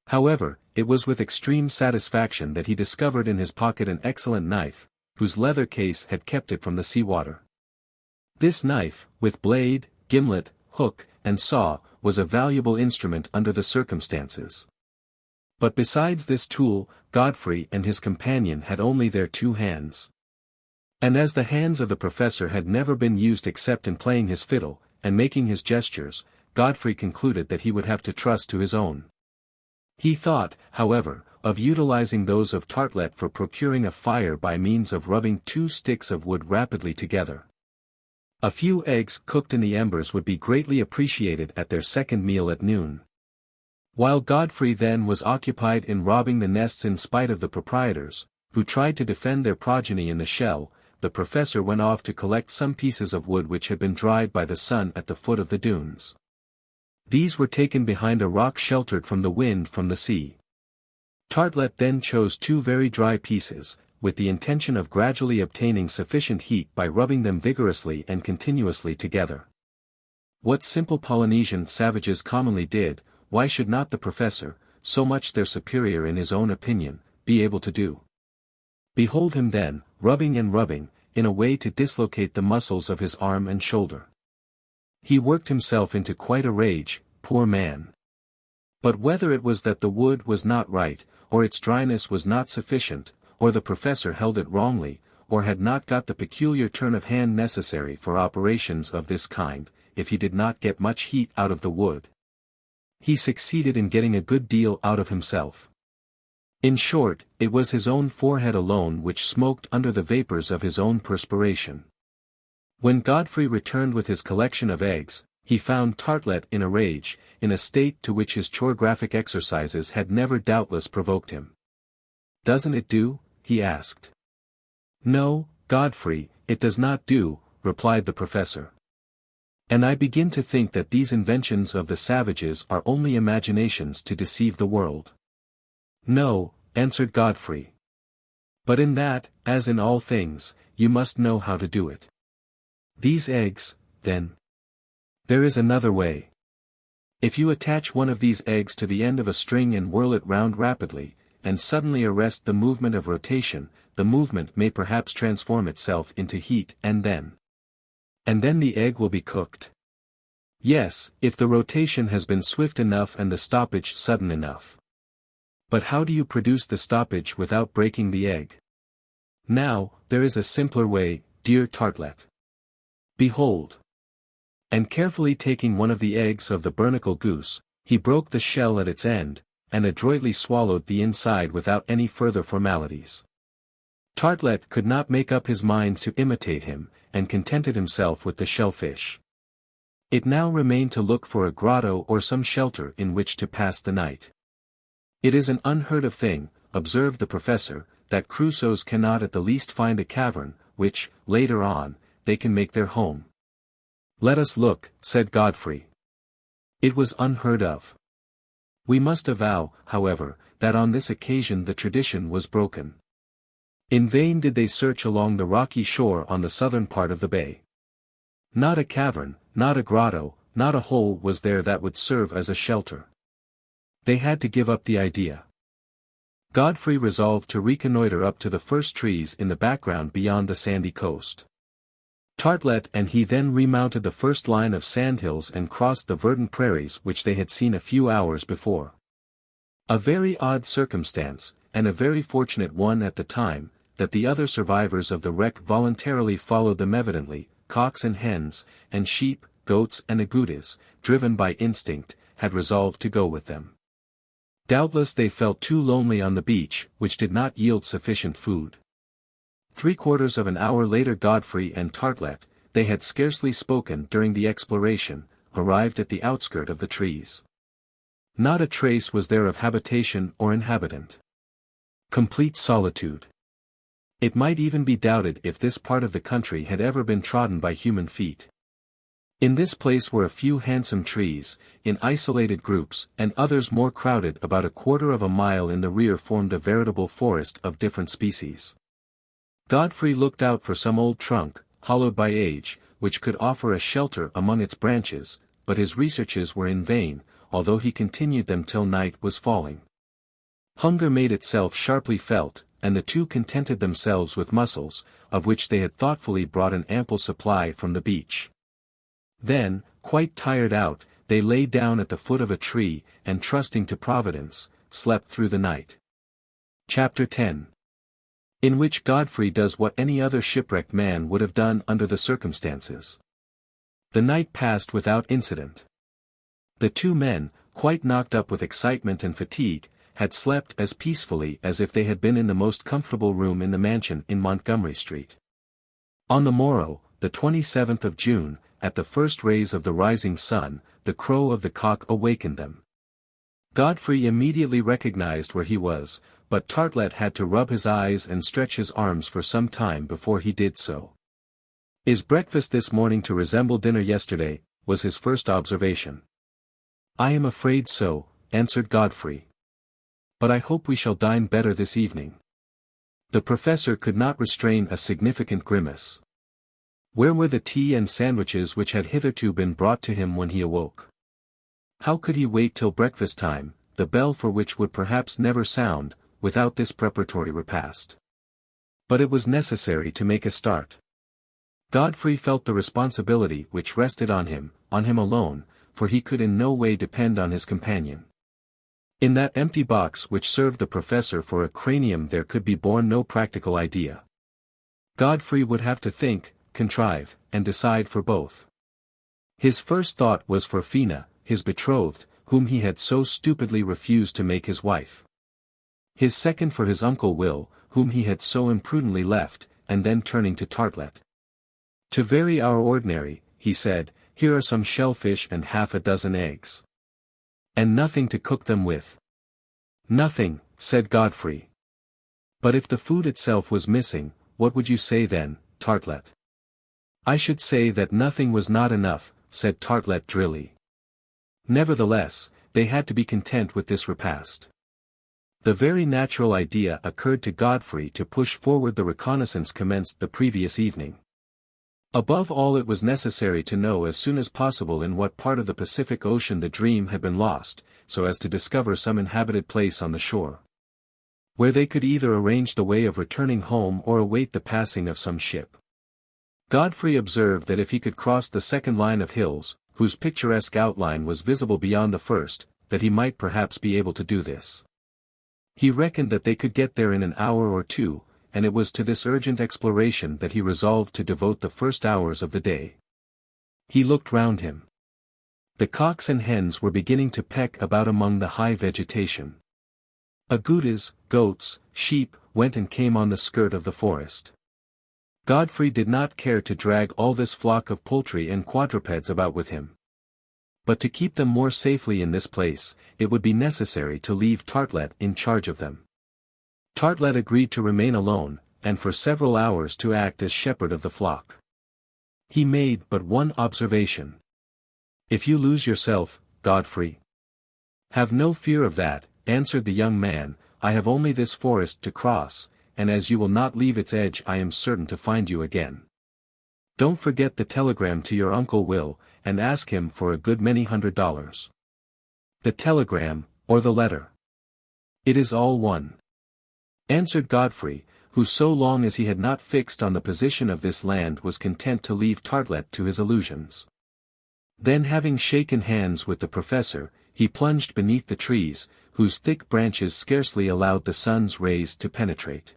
However, it was with extreme satisfaction that he discovered in his pocket an excellent knife, whose leather case had kept it from the sea-water. This knife, with blade, gimlet, hook, and saw, was a valuable instrument under the circumstances. But besides this tool, Godfrey and his companion had only their 2 hands. And as the hands of the professor had never been used except in playing his fiddle, and making his gestures, Godfrey concluded that he would have to trust to his own. He thought, however, of utilizing those of Artelett for procuring a fire by means of rubbing 2 sticks of wood rapidly together. A few eggs cooked in the embers would be greatly appreciated at their second meal at noon. While Godfrey then was occupied in robbing the nests in spite of the proprietors, who tried to defend their progeny in the shell, the professor went off to collect some pieces of wood which had been dried by the sun at the foot of the dunes. These were taken behind a rock sheltered from the wind from the sea. Artelett then chose 2 very dry pieces, with the intention of gradually obtaining sufficient heat by rubbing them vigorously and continuously together. What simple Polynesian savages commonly did, why should not the professor, so much their superior in his own opinion, be able to do? Behold him then, rubbing and rubbing, in a way to dislocate the muscles of his arm and shoulder. He worked himself into quite a rage, poor man. But whether it was that the wood was not right, or its dryness was not sufficient, or the professor held it wrongly, or had not got the peculiar turn of hand necessary for operations of this kind, if he did not get much heat out of the wood, he succeeded in getting a good deal out of himself. In short, it was his own forehead alone which smoked under the vapors of his own perspiration. When Godfrey returned with his collection of eggs, he found Artelett in a rage, in a state to which his choregraphic exercises had never doubtless provoked him. "Doesn't it do?" he asked. "No, Godfrey, it does not do," replied the professor. "And I begin to think that these inventions of the savages are only imaginations to deceive the world." "No," answered Godfrey. "But in that, as in all things, you must know how to do it." "These eggs, then?" "There is another way. If you attach one of these eggs to the end of a string and whirl it round rapidly, and suddenly arrest the movement of rotation, the movement may perhaps transform itself into heat and then the egg will be cooked." "Yes, if the rotation has been swift enough and the stoppage sudden enough." "But how do you produce the stoppage without breaking the egg?" "Now, there is a simpler way, dear Artelett. Behold." And carefully taking one of the eggs of the bernacle goose, he broke the shell at its end, and adroitly swallowed the inside without any further formalities. Artelett could not make up his mind to imitate him, and contented himself with the shellfish. It now remained to look for a grotto or some shelter in which to pass the night. "It is an unheard of thing," observed the professor, "that Crusoes cannot at the least find a cavern, which, later on, they can make their home." "Let us look," said Godfrey. It was unheard of. We must avow, however, that on this occasion the tradition was broken. In vain did they search along the rocky shore on the southern part of the bay. Not a cavern, not a grotto, not a hole was there that would serve as a shelter. They had to give up the idea. Godfrey resolved to reconnoiter up to the first trees in the background beyond the sandy coast. Artelett and he then remounted the first line of sandhills and crossed the verdant prairies which they had seen a few hours before. A very odd circumstance, and a very fortunate one at the time, that the other survivors of the wreck voluntarily followed them evidently, cocks and hens, and sheep, goats and agoutis, driven by instinct, had resolved to go with them. Doubtless they felt too lonely on the beach, which did not yield sufficient food. 3/4 of an hour later Godfrey and Artelett, they had scarcely spoken during the exploration, arrived at the outskirt of the trees. Not a trace was there of habitation or inhabitant. Complete solitude. It might even be doubted if this part of the country had ever been trodden by human feet. In this place were a few handsome trees, in isolated groups, and others more crowded about 1/4 of a mile in the rear formed a veritable forest of different species. Godfrey looked out for some old trunk, hollowed by age, which could offer a shelter among its branches, but his researches were in vain, although he continued them till night was falling. Hunger made itself sharply felt, and the two contented themselves with mussels, of which they had thoughtfully brought an ample supply from the beach. Then, quite tired out, they lay down at the foot of a tree, and trusting to Providence, slept through the night. Chapter 10. In which Godfrey does what any other shipwrecked man would have done under the circumstances. The night passed without incident. The two men, quite knocked up with excitement and fatigue, had slept as peacefully as if they had been in the most comfortable room in the mansion in Montgomery Street. On the morrow, the 27th of June, at the first rays of the rising sun, the crow of the cock awakened them. Godfrey immediately recognized where he was, but Artelett had to rub his eyes and stretch his arms for some time before he did so. "Is breakfast this morning to resemble dinner yesterday?" was his first observation. "I am afraid so," answered Godfrey. "But I hope we shall dine better this evening." The professor could not restrain a significant grimace. Where were the tea and sandwiches which had hitherto been brought to him when he awoke? How could he wait till breakfast time, the bell for which would perhaps never sound, without this preparatory repast? But it was necessary to make a start. Godfrey felt the responsibility which rested on him alone, for he could in no way depend on his companion. In that empty box which served the professor for a cranium there could be born no practical idea. Godfrey would have to think, contrive, and decide for both. His first thought was for Fina, his betrothed, whom he had so stupidly refused to make his wife. His second for his uncle Will, whom he had so imprudently left, and then turning to Artelett. "To vary our ordinary," he said, "here are some shellfish and half a dozen eggs. And nothing to cook them with." "Nothing," said Godfrey. "But if the food itself was missing, what would you say then, Artelett?" "I should say that nothing was not enough," said Artelett drily. Nevertheless, they had to be content with this repast. The very natural idea occurred to Godfrey to push forward the reconnaissance commenced the previous evening. Above all, it was necessary to know as soon as possible in what part of the Pacific Ocean the Dream had been lost, so as to discover some inhabited place on the shore, where they could either arrange the way of returning home or await the passing of some ship. Godfrey observed that if he could cross the second line of hills, whose picturesque outline was visible beyond the first, that he might perhaps be able to do this. He reckoned that they could get there in an hour or two, and it was to this urgent exploration that he resolved to devote the first hours of the day. He looked round him. The cocks and hens were beginning to peck about among the high vegetation. Agoutis, goats, sheep, went and came on the skirt of the forest. Godfrey did not care to drag all this flock of poultry and quadrupeds about with him. But to keep them more safely in this place, it would be necessary to leave Artelett in charge of them. Artelett agreed to remain alone, and for several hours to act as shepherd of the flock. He made but one observation. "If you lose yourself, Godfrey." "Have no fear of that," answered the young man, "I have only this forest to cross, and as you will not leave its edge I am certain to find you again. Don't forget the telegram to your Uncle Will, and ask him for a good many $100. The telegram, or the letter. It is all one," answered Godfrey, who so long as he had not fixed on the position of this land was content to leave Artelett to his illusions. Then, having shaken hands with the professor, he plunged beneath the trees, whose thick branches scarcely allowed the sun's rays to penetrate.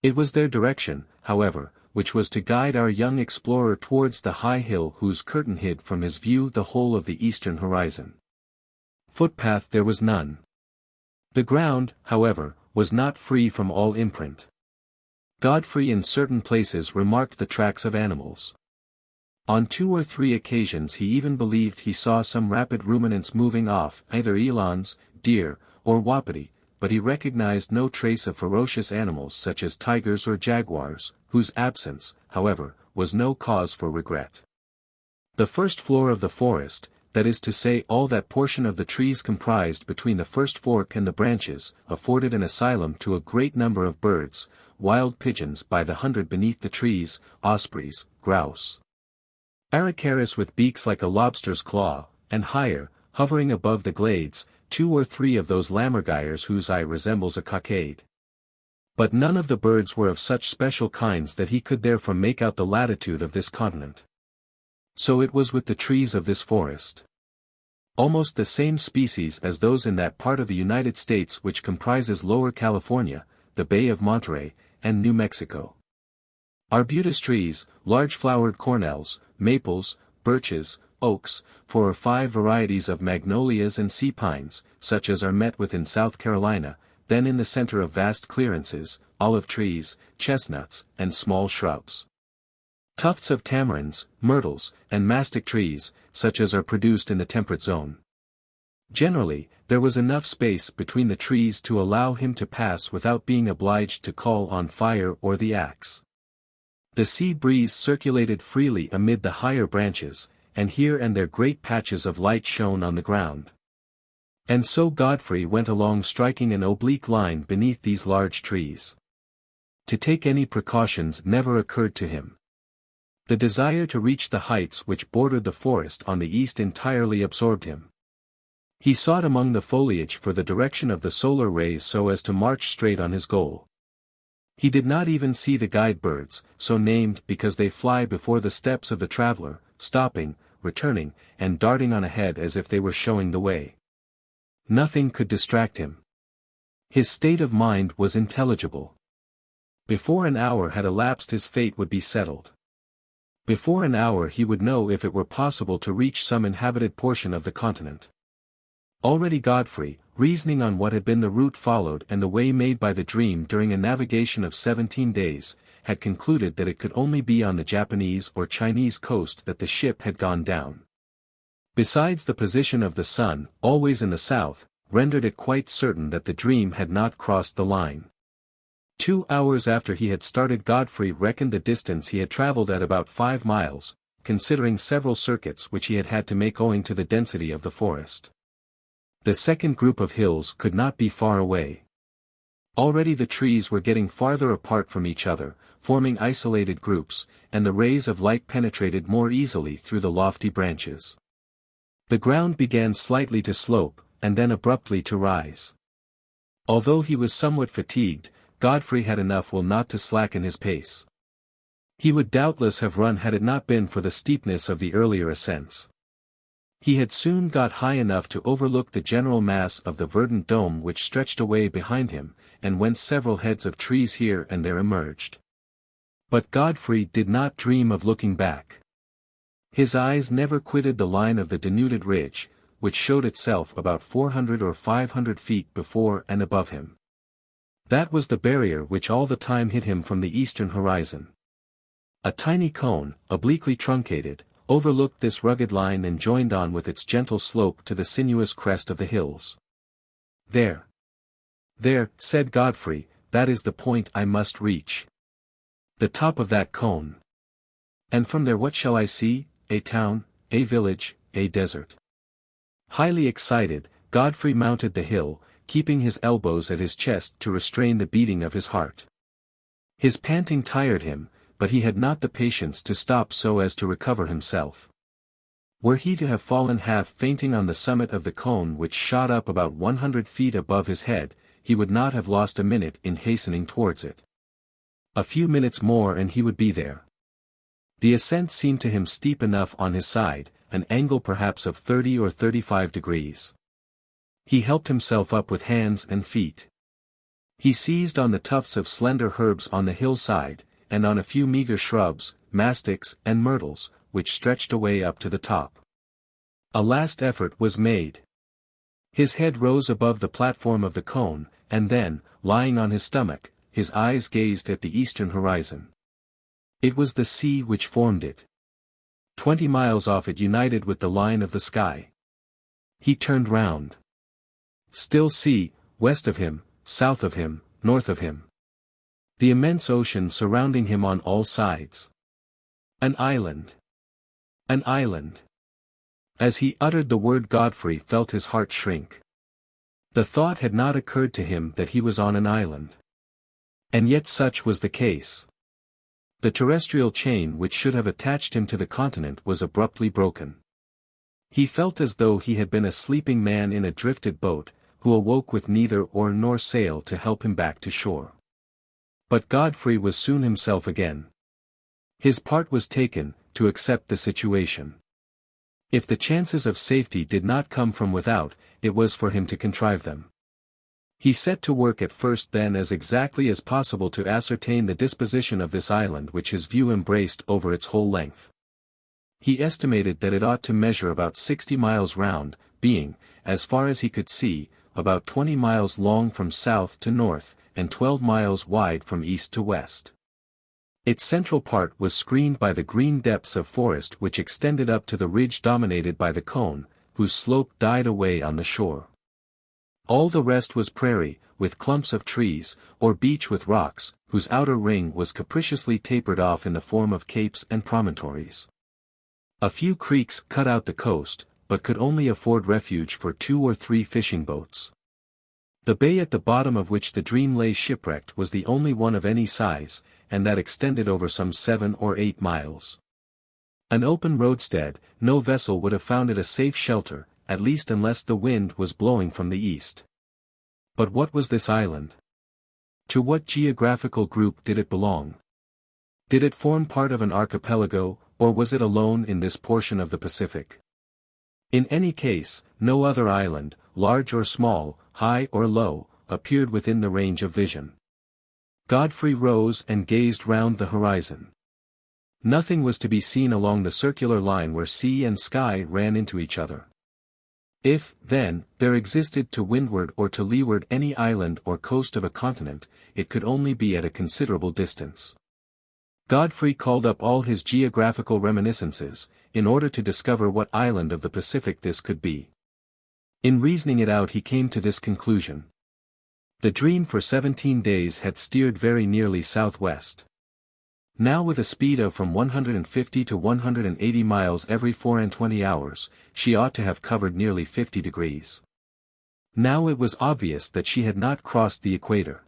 It was their direction, however, which was to guide our young explorer towards the high hill whose curtain hid from his view the whole of the eastern horizon. Footpath there was none. The ground, however, was not free from all imprint. Godfrey in certain places remarked the tracks of animals. On 2 or 3 occasions he even believed he saw some rapid ruminants moving off, either elands, deer, or wapiti, but he recognized no trace of ferocious animals such as tigers or jaguars, whose absence, however, was no cause for regret. The first floor of the forest, that is to say all that portion of the trees comprised between the first fork and the branches, afforded an asylum to a great number of birds, wild pigeons by the hundred beneath the trees, ospreys, grouse, aracaris with beaks like a lobster's claw, and higher, hovering above the glades, 2 or 3 of those lammergeiers whose eye resembles a cockade. But none of the birds were of such special kinds that he could therefrom make out the latitude of this continent. So it was with the trees of this forest. almost the same species as those in that part of the United States which comprises Lower California, the Bay of Monterey, and New Mexico. Arbutus trees, large-flowered cornels, maples, birches, oaks, 4 or 5 varieties of magnolias and sea pines, such as are met with in South Carolina, then in the center of vast clearances, olive trees, chestnuts, and small shrubs. Tufts of tamarinds, myrtles, and mastic trees, such as are produced in the temperate zone. Generally, there was enough space between the trees to allow him to pass without being obliged to call on fire or the axe. The sea breeze circulated freely amid the higher branches, and here and there great patches of light shone on the ground. And so Godfrey went along striking an oblique line beneath these large trees. To take any precautions never occurred to him. The desire to reach the heights which bordered the forest on the east entirely absorbed him. He sought among the foliage for the direction of the solar rays so as to march straight on his goal. He did not even see the guide birds, so named because they fly before the steps of the traveler, stopping, returning, and darting on ahead as if they were showing the way. Nothing could distract him. His state of mind was intelligible. Before an hour had elapsed his fate would be settled. Before an hour he would know if it were possible to reach some inhabited portion of the continent. Already Godfrey, reasoning on what had been the route followed and the way made by the dream during a navigation of 17 days, had concluded that it could only be on the Japanese or Chinese coast that the ship had gone down. Besides, the position of the sun, always in the south, rendered it quite certain that the dream had not crossed the line. 2 hours after he had started, Godfrey reckoned the distance he had traveled at about 5 miles, considering several circuits which he had had to make owing to the density of the forest. The second group of hills could not be far away. Already the trees were getting farther apart from each other, forming isolated groups, and the rays of light penetrated more easily through the lofty branches. The ground began slightly to slope, and then abruptly to rise. Although he was somewhat fatigued, Godfrey had enough will not to slacken his pace. He would doubtless have run had it not been for the steepness of the earlier ascents. He had soon got high enough to overlook the general mass of the verdant dome which stretched away behind him, and whence several heads of trees here and there emerged. But Godfrey did not dream of looking back. His eyes never quitted the line of the denuded ridge, which showed itself about 400 or 500 feet before and above him. That was the barrier which all the time hid him from the eastern horizon. A tiny cone, obliquely truncated, overlooked this rugged line and joined on with its gentle slope to the sinuous crest of the hills. There, said Godfrey, that is the point I must reach. The top of that cone. And from there what shall I see? A town, a village, a desert. Highly excited, Godfrey mounted the hill, keeping his elbows at his chest to restrain the beating of his heart. His panting tired him, but he had not the patience to stop so as to recover himself. Were he to have fallen half fainting on the summit of the cone which shot up about 100 feet above his head, he would not have lost a minute in hastening towards it. A few minutes more and he would be there. The ascent seemed to him steep enough on his side, an angle perhaps of 30 or 35 degrees. He helped himself up with hands and feet. He seized on the tufts of slender herbs on the hillside, and on a few meager shrubs, mastics and myrtles, which stretched away up to the top. A last effort was made. His head rose above the platform of the cone, and then, lying on his stomach, his eyes gazed at the eastern horizon. It was the sea which formed it. 20 miles off it united with the line of the sky. He turned round. Still sea, west of him, south of him, north of him. The immense ocean surrounding him on all sides. An island. An island. As he uttered the word Godfrey felt his heart shrink. The thought had not occurred to him that he was on an island. And yet such was the case. The terrestrial chain which should have attached him to the continent was abruptly broken. He felt as though he had been a sleeping man in a drifted boat, who awoke with neither oar nor sail to help him back to shore. But Godfrey was soon himself again. His part was taken, to accept the situation. If the chances of safety did not come from without, it was for him to contrive them. He set to work at first then as exactly as possible to ascertain the disposition of this island which his view embraced over its whole length. He estimated that it ought to measure about 60 miles round, being, as far as he could see, about 20 miles long from south to north, and 12 miles wide from east to west. Its central part was screened by the green depths of forest which extended up to the ridge dominated by the cone, whose slope died away on the shore. All the rest was prairie, with clumps of trees, or beach with rocks, whose outer ring was capriciously tapered off in the form of capes and promontories. A few creeks cut out the coast, but could only afford refuge for 2 or 3 fishing boats. The bay at the bottom of which the Dream lay shipwrecked was the only one of any size, and that extended over some 7 or 8 miles. An open roadstead, no vessel would have found it a safe shelter, at least unless the wind was blowing from the east. But what was this island? To what geographical group did it belong? Did it form part of an archipelago, or was it alone in this portion of the Pacific? In any case, no other island, large or small, high or low, appeared within the range of vision. Godfrey rose and gazed round the horizon. Nothing was to be seen along the circular line where sea and sky ran into each other. If, then, there existed to windward or to leeward any island or coast of a continent, it could only be at a considerable distance. Godfrey called up all his geographical reminiscences, in order to discover what island of the Pacific this could be. In reasoning it out he came to this conclusion. The Dream for 17 days had steered very nearly southwest. Now with a speed of from 150 to 180 miles every 24 hours, she ought to have covered nearly 50 degrees. Now it was obvious that she had not crossed the equator.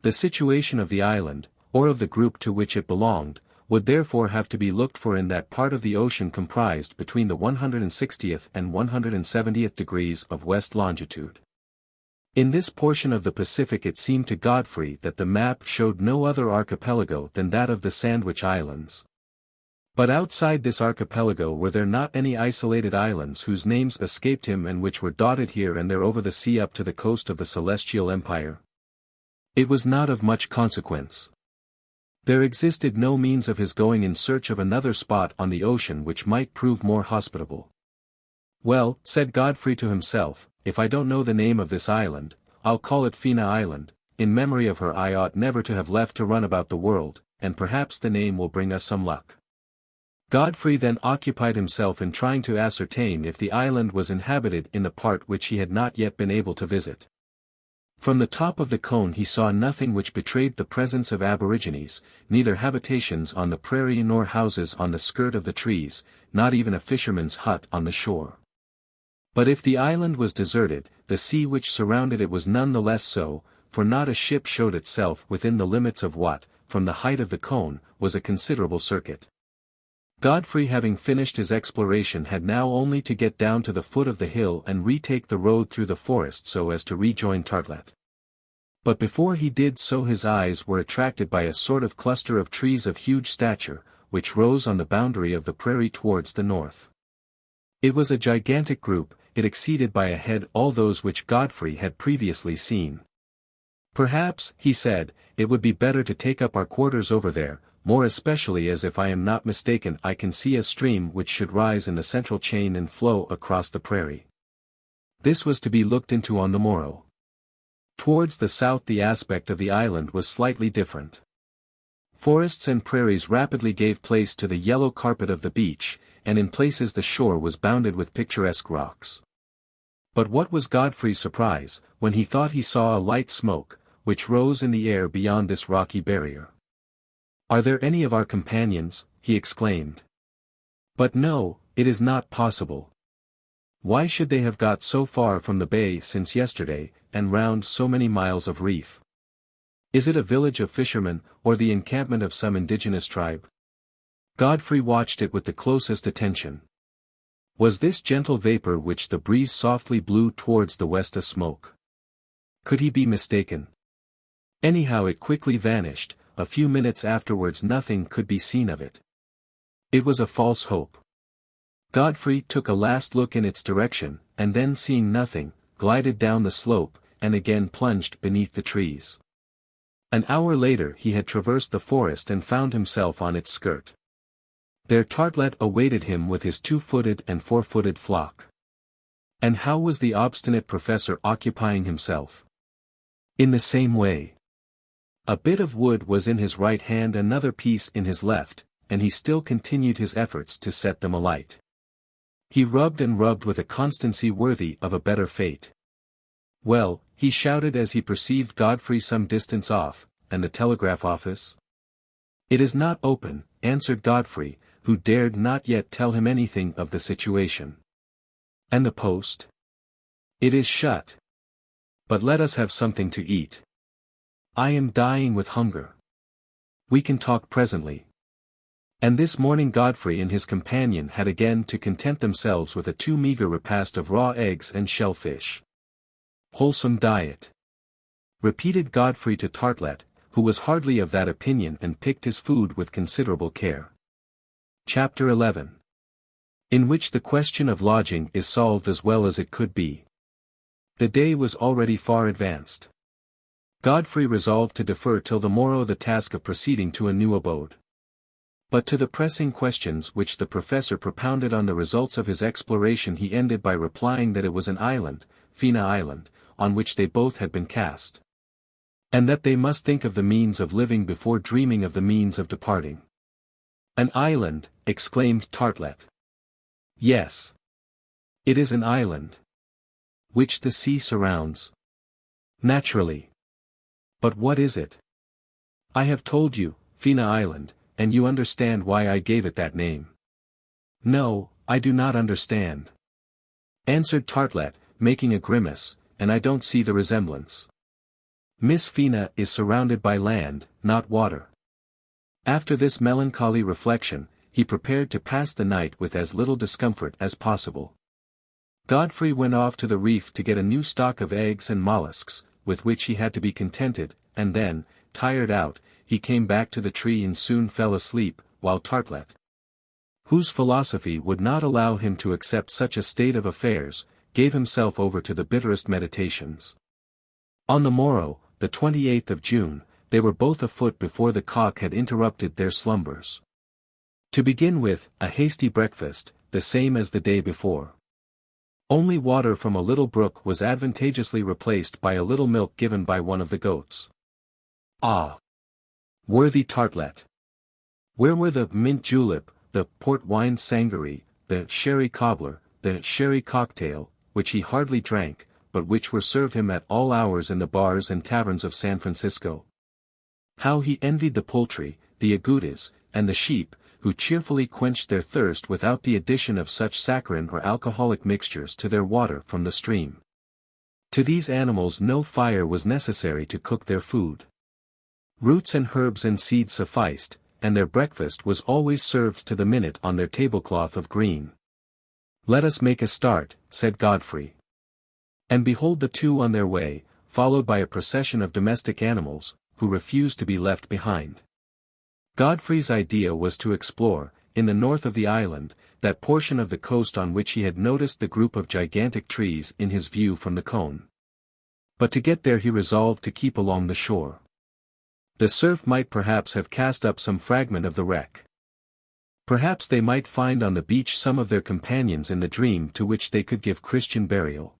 The situation of the island, or of the group to which it belonged, would therefore have to be looked for in that part of the ocean comprised between the 160th and 170th degrees of west longitude. In this portion of the Pacific it seemed to Godfrey that the map showed no other archipelago than that of the Sandwich Islands. But outside this archipelago were there not any isolated islands whose names escaped him and which were dotted here and there over the sea up to the coast of the Celestial Empire? It was not of much consequence. There existed no means of his going in search of another spot on the ocean which might prove more hospitable. Well, said Godfrey to himself, if I don't know the name of this island, I'll call it Fina Island. In memory of her I ought never to have left to run about the world, and perhaps the name will bring us some luck. Godfrey then occupied himself in trying to ascertain if the island was inhabited in the part which he had not yet been able to visit. From the top of the cone he saw nothing which betrayed the presence of aborigines, neither habitations on the prairie nor houses on the skirt of the trees, not even a fisherman's hut on the shore. But if the island was deserted, the sea which surrounded it was none the less so, for not a ship showed itself within the limits of what, from the height of the cone, was a considerable circuit. Godfrey having finished his exploration had now only to get down to the foot of the hill and retake the road through the forest so as to rejoin Artelett. But before he did so his eyes were attracted by a sort of cluster of trees of huge stature, which rose on the boundary of the prairie towards the north. It was a gigantic group, it exceeded by a head all those which Godfrey had previously seen. Perhaps, he said, it would be better to take up our quarters over there, more especially as if I am not mistaken I can see a stream which should rise in the central chain and flow across the prairie. This was to be looked into on the morrow. Towards the south the aspect of the island was slightly different. Forests and prairies rapidly gave place to the yellow carpet of the beach, and in places the shore was bounded with picturesque rocks. But what was Godfrey's surprise, when he thought he saw a light smoke, which rose in the air beyond this rocky barrier. "Are there any of our companions?" he exclaimed. "But no, it is not possible. Why should they have got so far from the bay since yesterday, and round so many miles of reef? Is it a village of fishermen, or the encampment of some indigenous tribe?" Godfrey watched it with the closest attention. Was this gentle vapor which the breeze softly blew towards the west a smoke? Could he be mistaken? Anyhow it quickly vanished, a few minutes afterwards nothing could be seen of it. It was a false hope. Godfrey took a last look in its direction, and then seeing nothing, glided down the slope, and again plunged beneath the trees. An hour later he had traversed the forest and found himself on its skirt. There Tartelett awaited him with his 2-footed and 4-footed flock. And how was the obstinate professor occupying himself? In the same way. A bit of wood was in his right hand, another piece in his left, and he still continued his efforts to set them alight. He rubbed and rubbed with a constancy worthy of a better fate. "Well," he shouted as he perceived Godfrey some distance off, "and the telegraph office?" "It is not open," answered Godfrey, who dared not yet tell him anything of the situation. "And the post?" "It is shut. But let us have something to eat. I am dying with hunger. We can talk presently." And this morning Godfrey and his companion had again to content themselves with a too meagre repast of raw eggs and shellfish. "Wholesome diet," repeated Godfrey to Tartelett, who was hardly of that opinion and picked his food with considerable care. Chapter 11. In which the question of lodging is solved as well as it could be. The day was already far advanced. Godfrey resolved to defer till the morrow the task of proceeding to a new abode. But to the pressing questions which the professor propounded on the results of his exploration he ended by replying that it was an island, VIII Island, on which they both had been cast. And that they must think of the means of living before dreaming of the means of departing. "An island," exclaimed Tartelett. "Yes. It is an island. Which the sea surrounds." "Naturally. But what is it?" "I have told you, VIII Island, and you understand why I gave it that name." "No, I do not understand," answered Tartelett, making a grimace, "and I don't see the resemblance. Miss VIII is surrounded by land, not water." After this melancholy reflection, he prepared to pass the night with as little discomfort as possible. Godfrey went off to the reef to get a new stock of eggs and mollusks, with which he had to be contented, and then, tired out, he came back to the tree and soon fell asleep, while Tartelett, whose philosophy would not allow him to accept such a state of affairs, gave himself over to the bitterest meditations. On the morrow, the 28th of June, they were both afoot before the cock had interrupted their slumbers. To begin with, a hasty breakfast, the same as the day before. Only water from a little brook was advantageously replaced by a little milk given by one of the goats. Ah! Worthy Tartelett! Where were the mint julep, the port wine sangaree, the sherry cobbler, the sherry cocktail, which he hardly drank, but which were served him at all hours in the bars and taverns of San Francisco? How he envied the poultry, the agoutis, and the sheep, who cheerfully quenched their thirst without the addition of such saccharine or alcoholic mixtures to their water from the stream. To these animals no fire was necessary to cook their food. Roots and herbs and seeds sufficed, and their breakfast was always served to the minute on their tablecloth of green. "Let us make a start," said Godfrey. And behold the two on their way, followed by a procession of domestic animals, who refused to be left behind. Godfrey's idea was to explore, in the north of the island, that portion of the coast on which he had noticed the group of gigantic trees in his view from the cone. But to get there he resolved to keep along the shore. The surf might perhaps have cast up some fragment of the wreck. Perhaps they might find on the beach some of their companions in the dream to which they could give Christian burial.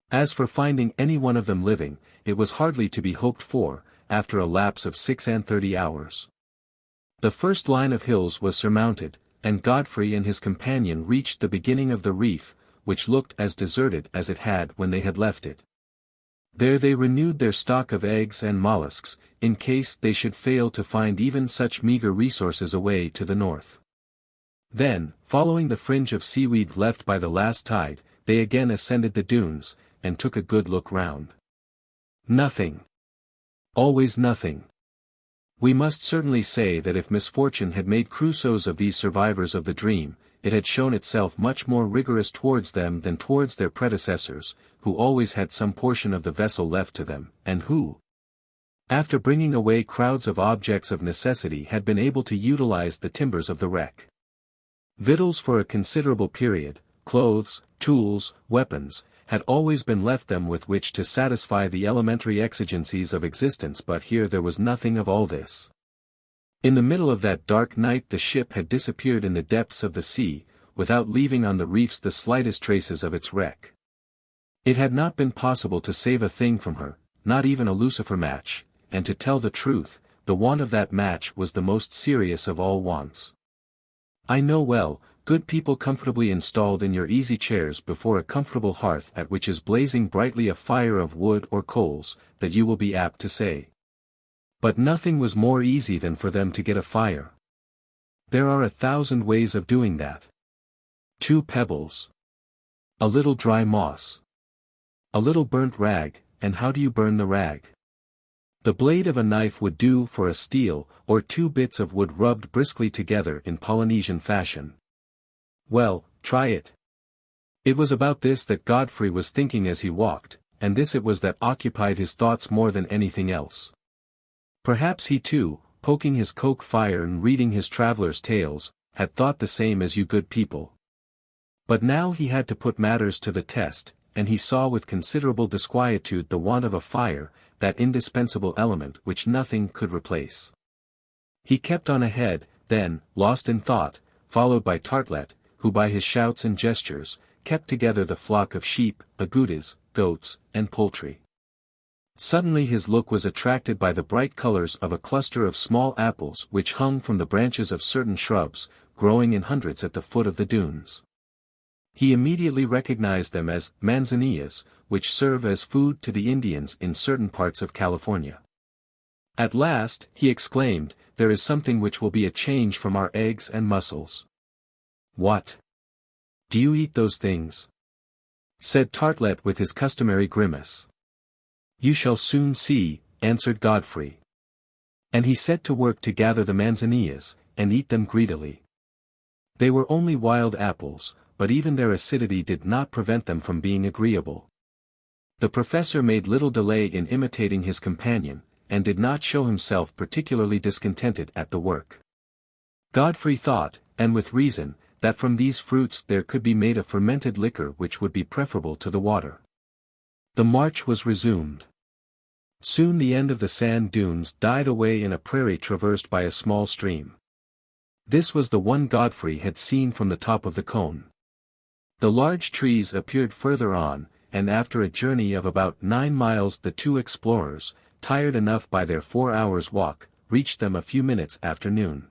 As for finding any one of them living, it was hardly to be hoped for, after a lapse of 36 hours. The first line of hills was surmounted, and Godfrey and his companion reached the beginning of the reef, which looked as deserted as it had when they had left it. There they renewed their stock of eggs and mollusks, in case they should fail to find even such meager resources away to the north. Then, following the fringe of seaweed left by the last tide, they again ascended the dunes, and took a good look round. Nothing. Always nothing. We must certainly say that if misfortune had made Crusoes of these survivors of the dream, it had shown itself much more rigorous towards them than towards their predecessors, who always had some portion of the vessel left to them, and who, after bringing away crowds of objects of necessity, had been able to utilize the timbers of the wreck. Victuals for a considerable period, clothes, tools, weapons, had always been left them with which to satisfy the elementary exigencies of existence, but here there was nothing of all this. In the middle of that dark night the ship had disappeared in the depths of the sea, without leaving on the reefs the slightest traces of its wreck. It had not been possible to save a thing from her, not even a lucifer match, and to tell the truth, the want of that match was the most serious of all wants. I know well, good people comfortably installed in your easy chairs before a comfortable hearth at which is blazing brightly a fire of wood or coals, that you will be apt to say. But nothing was more easy than for them to get a fire. There are 1,000 ways of doing that. 2 pebbles. A little dry moss. A little burnt rag, and how do you burn the rag? The blade of a knife would do for a steel, or 2 bits of wood rubbed briskly together in Polynesian fashion. Well, try it. It was about this that Godfrey was thinking as he walked, and this it was that occupied his thoughts more than anything else. Perhaps he too, poking his coke fire and reading his traveller's tales, had thought the same as you good people. But now he had to put matters to the test, and he saw with considerable disquietude the want of a fire, that indispensable element which nothing could replace. He kept on ahead, then, lost in thought, followed by Artelett, who by his shouts and gestures, kept together the flock of sheep, agoutis, goats, and poultry. Suddenly his look was attracted by the bright colors of a cluster of small apples which hung from the branches of certain shrubs, growing in hundreds at the foot of the dunes. He immediately recognized them as manzanillas, which serve as food to the Indians in certain parts of California. At last, he exclaimed, there is something which will be a change from our eggs and mussels. What? Do you eat those things? Said Artelett with his customary grimace. You shall soon see, answered Godfrey. And he set to work to gather the manzanillas, and eat them greedily. They were only wild apples, but even their acidity did not prevent them from being agreeable. The professor made little delay in imitating his companion, and did not show himself particularly discontented at the work. Godfrey thought, and with reason, that from these fruits there could be made a fermented liquor which would be preferable to the water. The march was resumed. Soon the end of the sand dunes died away in a prairie traversed by a small stream. This was the one Godfrey had seen from the top of the cone. The large trees appeared further on, and after a journey of about 9 miles the 2 explorers, tired enough by their 4 hours' walk, reached them a few minutes after noon.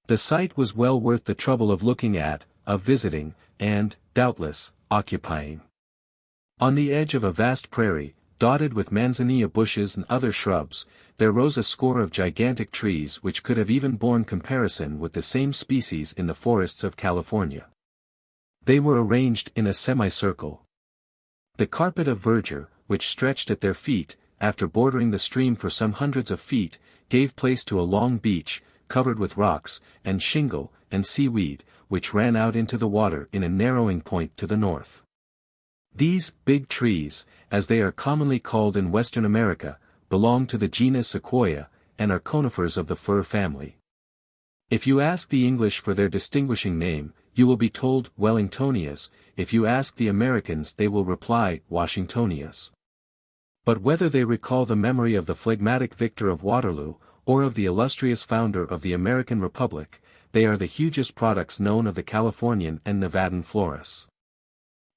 The sight was well worth the trouble of looking at, of visiting, and, doubtless, occupying. On the edge of a vast prairie, dotted with manzanilla bushes and other shrubs, there rose a score of gigantic trees which could have even borne comparison with the same species in the forests of California. They were arranged in a semicircle. The carpet of verdure, which stretched at their feet, after bordering the stream for some hundreds of feet, gave place to a long beach, covered with rocks, and shingle, and seaweed, which ran out into the water in a narrowing point to the north. These big trees, as they are commonly called in Western America, belong to the genus Sequoia, and are conifers of the fir family. If you ask the English for their distinguishing name, you will be told Wellingtonias, if you ask the Americans they will reply Washingtonias. But whether they recall the memory of the phlegmatic victor of Waterloo, or of the illustrious founder of the American Republic, they are the hugest products known of the Californian and Nevadan forests.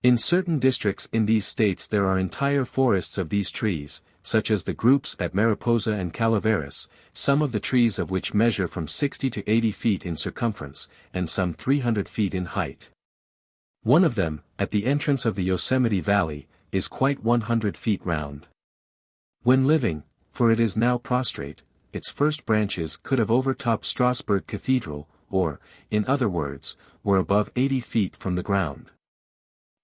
In certain districts in these states there are entire forests of these trees, such as the groups at Mariposa and Calaveras, some of the trees of which measure from 60 to 80 feet in circumference, and some 300 feet in height. One of them, at the entrance of the Yosemite Valley, is quite 100 feet round. When living, for it is now prostrate, its first branches could have overtopped Strasbourg Cathedral, or, in other words, were above 80 feet from the ground.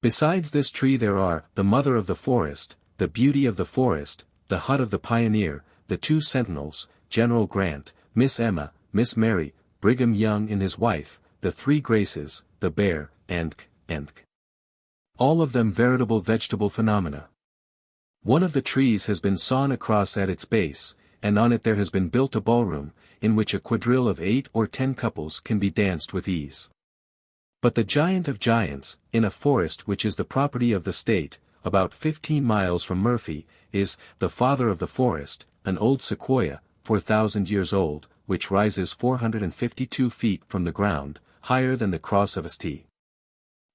Besides this tree there are, the mother of the forest, the beauty of the forest, the hut of the pioneer, the 2 sentinels, General Grant, Miss Emma, Miss Mary, Brigham Young and his wife, the 3 Graces, the bear, and all of them veritable vegetable phenomena. One of the trees has been sawn across at its base, and on it there has been built a ballroom, in which a quadrille of 8 or 10 couples can be danced with ease. But the giant of giants, in a forest which is the property of the state, about 15 miles from Murphy, is the father of the forest, an old sequoia, 4,000 years old, which rises 452 feet from the ground, higher than the cross of St.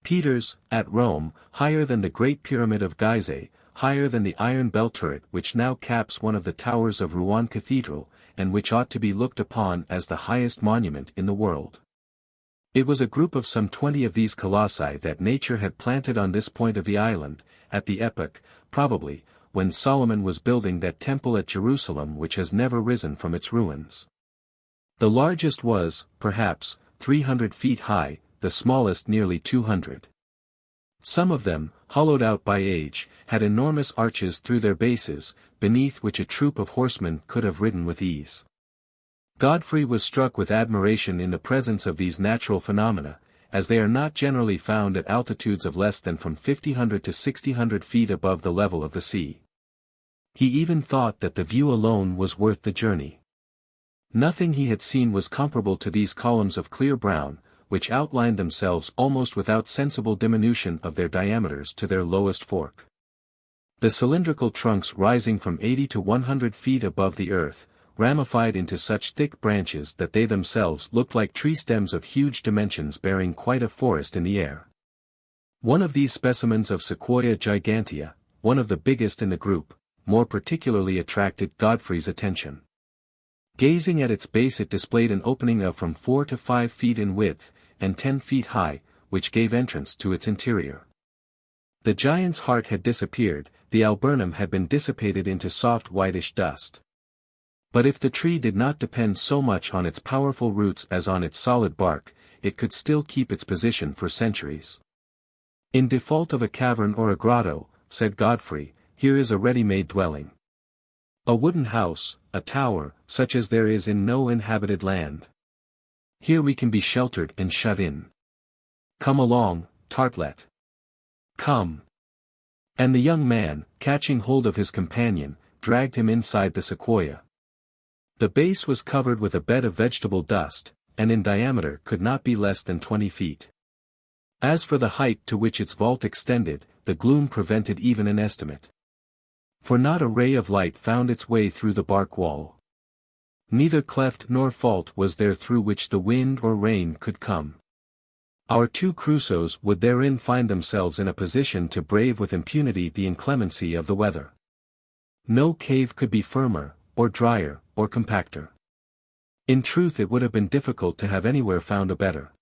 Peter's, at Rome, higher than the Great Pyramid of Gizeh, higher than the iron bell turret which now caps one of the towers of Rouen Cathedral, and which ought to be looked upon as the highest monument in the world. It was a group of some 20 of these colossi that nature had planted on this point of the island, at the epoch, probably, when Solomon was building that temple at Jerusalem which has never risen from its ruins. The largest was, perhaps, 300 feet high, the smallest nearly 200. Some of them, hollowed out by age, had enormous arches through their bases, beneath which a troop of horsemen could have ridden with ease. Godfrey was struck with admiration in the presence of these natural phenomena, as they are not generally found at altitudes of less than from 50 to 60 feet above the level of the sea. He even thought that the view alone was worth the journey. Nothing he had seen was comparable to these columns of clear brown, which outlined themselves almost without sensible diminution of their diameters to their lowest fork. The cylindrical trunks rising from 80 to 100 feet above the earth, ramified into such thick branches that they themselves looked like tree stems of huge dimensions bearing quite a forest in the air. One of these specimens of Sequoia gigantea, one of the biggest in the group, more particularly attracted Godfrey's attention. Gazing at its base, it displayed an opening of from 4 to 5 feet in width, and 10 feet high, which gave entrance to its interior. The giant's heart had disappeared, the alburnum had been dissipated into soft whitish dust. But if the tree did not depend so much on its powerful roots as on its solid bark, it could still keep its position for centuries. In default of a cavern or a grotto, said Godfrey, here is a ready-made dwelling. A wooden house, a tower, such as there is in no inhabited land. Here we can be sheltered and shut in. Come along, Artelett. Come. And the young man, catching hold of his companion, dragged him inside the sequoia. The base was covered with a bed of vegetable dust, and in diameter could not be less than 20 feet. As for the height to which its vault extended, the gloom prevented even an estimate. For not a ray of light found its way through the bark wall. Neither cleft nor fault was there through which the wind or rain could come. Our two Crusoes would therein find themselves in a position to brave with impunity the inclemency of the weather. No cave could be firmer, or drier, or compacter. In truth, it would have been difficult to have anywhere found a better.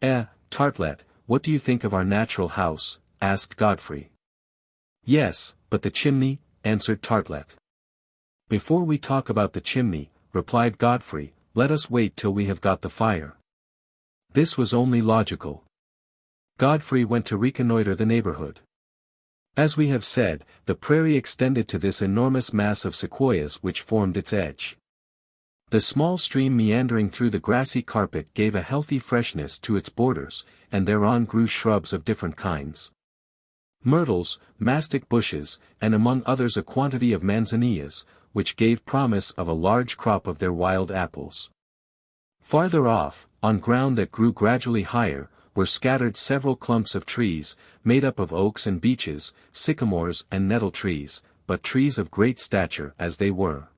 Artelett, what do you think of our natural house? Asked Godfrey. Yes, but the chimney, answered Artelett. Before we talk about the chimney, replied Godfrey, let us wait till we have got the fire. This was only logical. Godfrey went to reconnoiter the neighborhood. As we have said, the prairie extended to this enormous mass of sequoias which formed its edge. The small stream meandering through the grassy carpet gave a healthy freshness to its borders, and thereon grew shrubs of different kinds. Myrtles, mastic bushes, and among others a quantity of manzanillas, which gave promise of a large crop of their wild apples. Farther off, on ground that grew gradually higher, were scattered several clumps of trees, made up of oaks and beeches, sycamores and nettle trees, but trees of great stature as they were.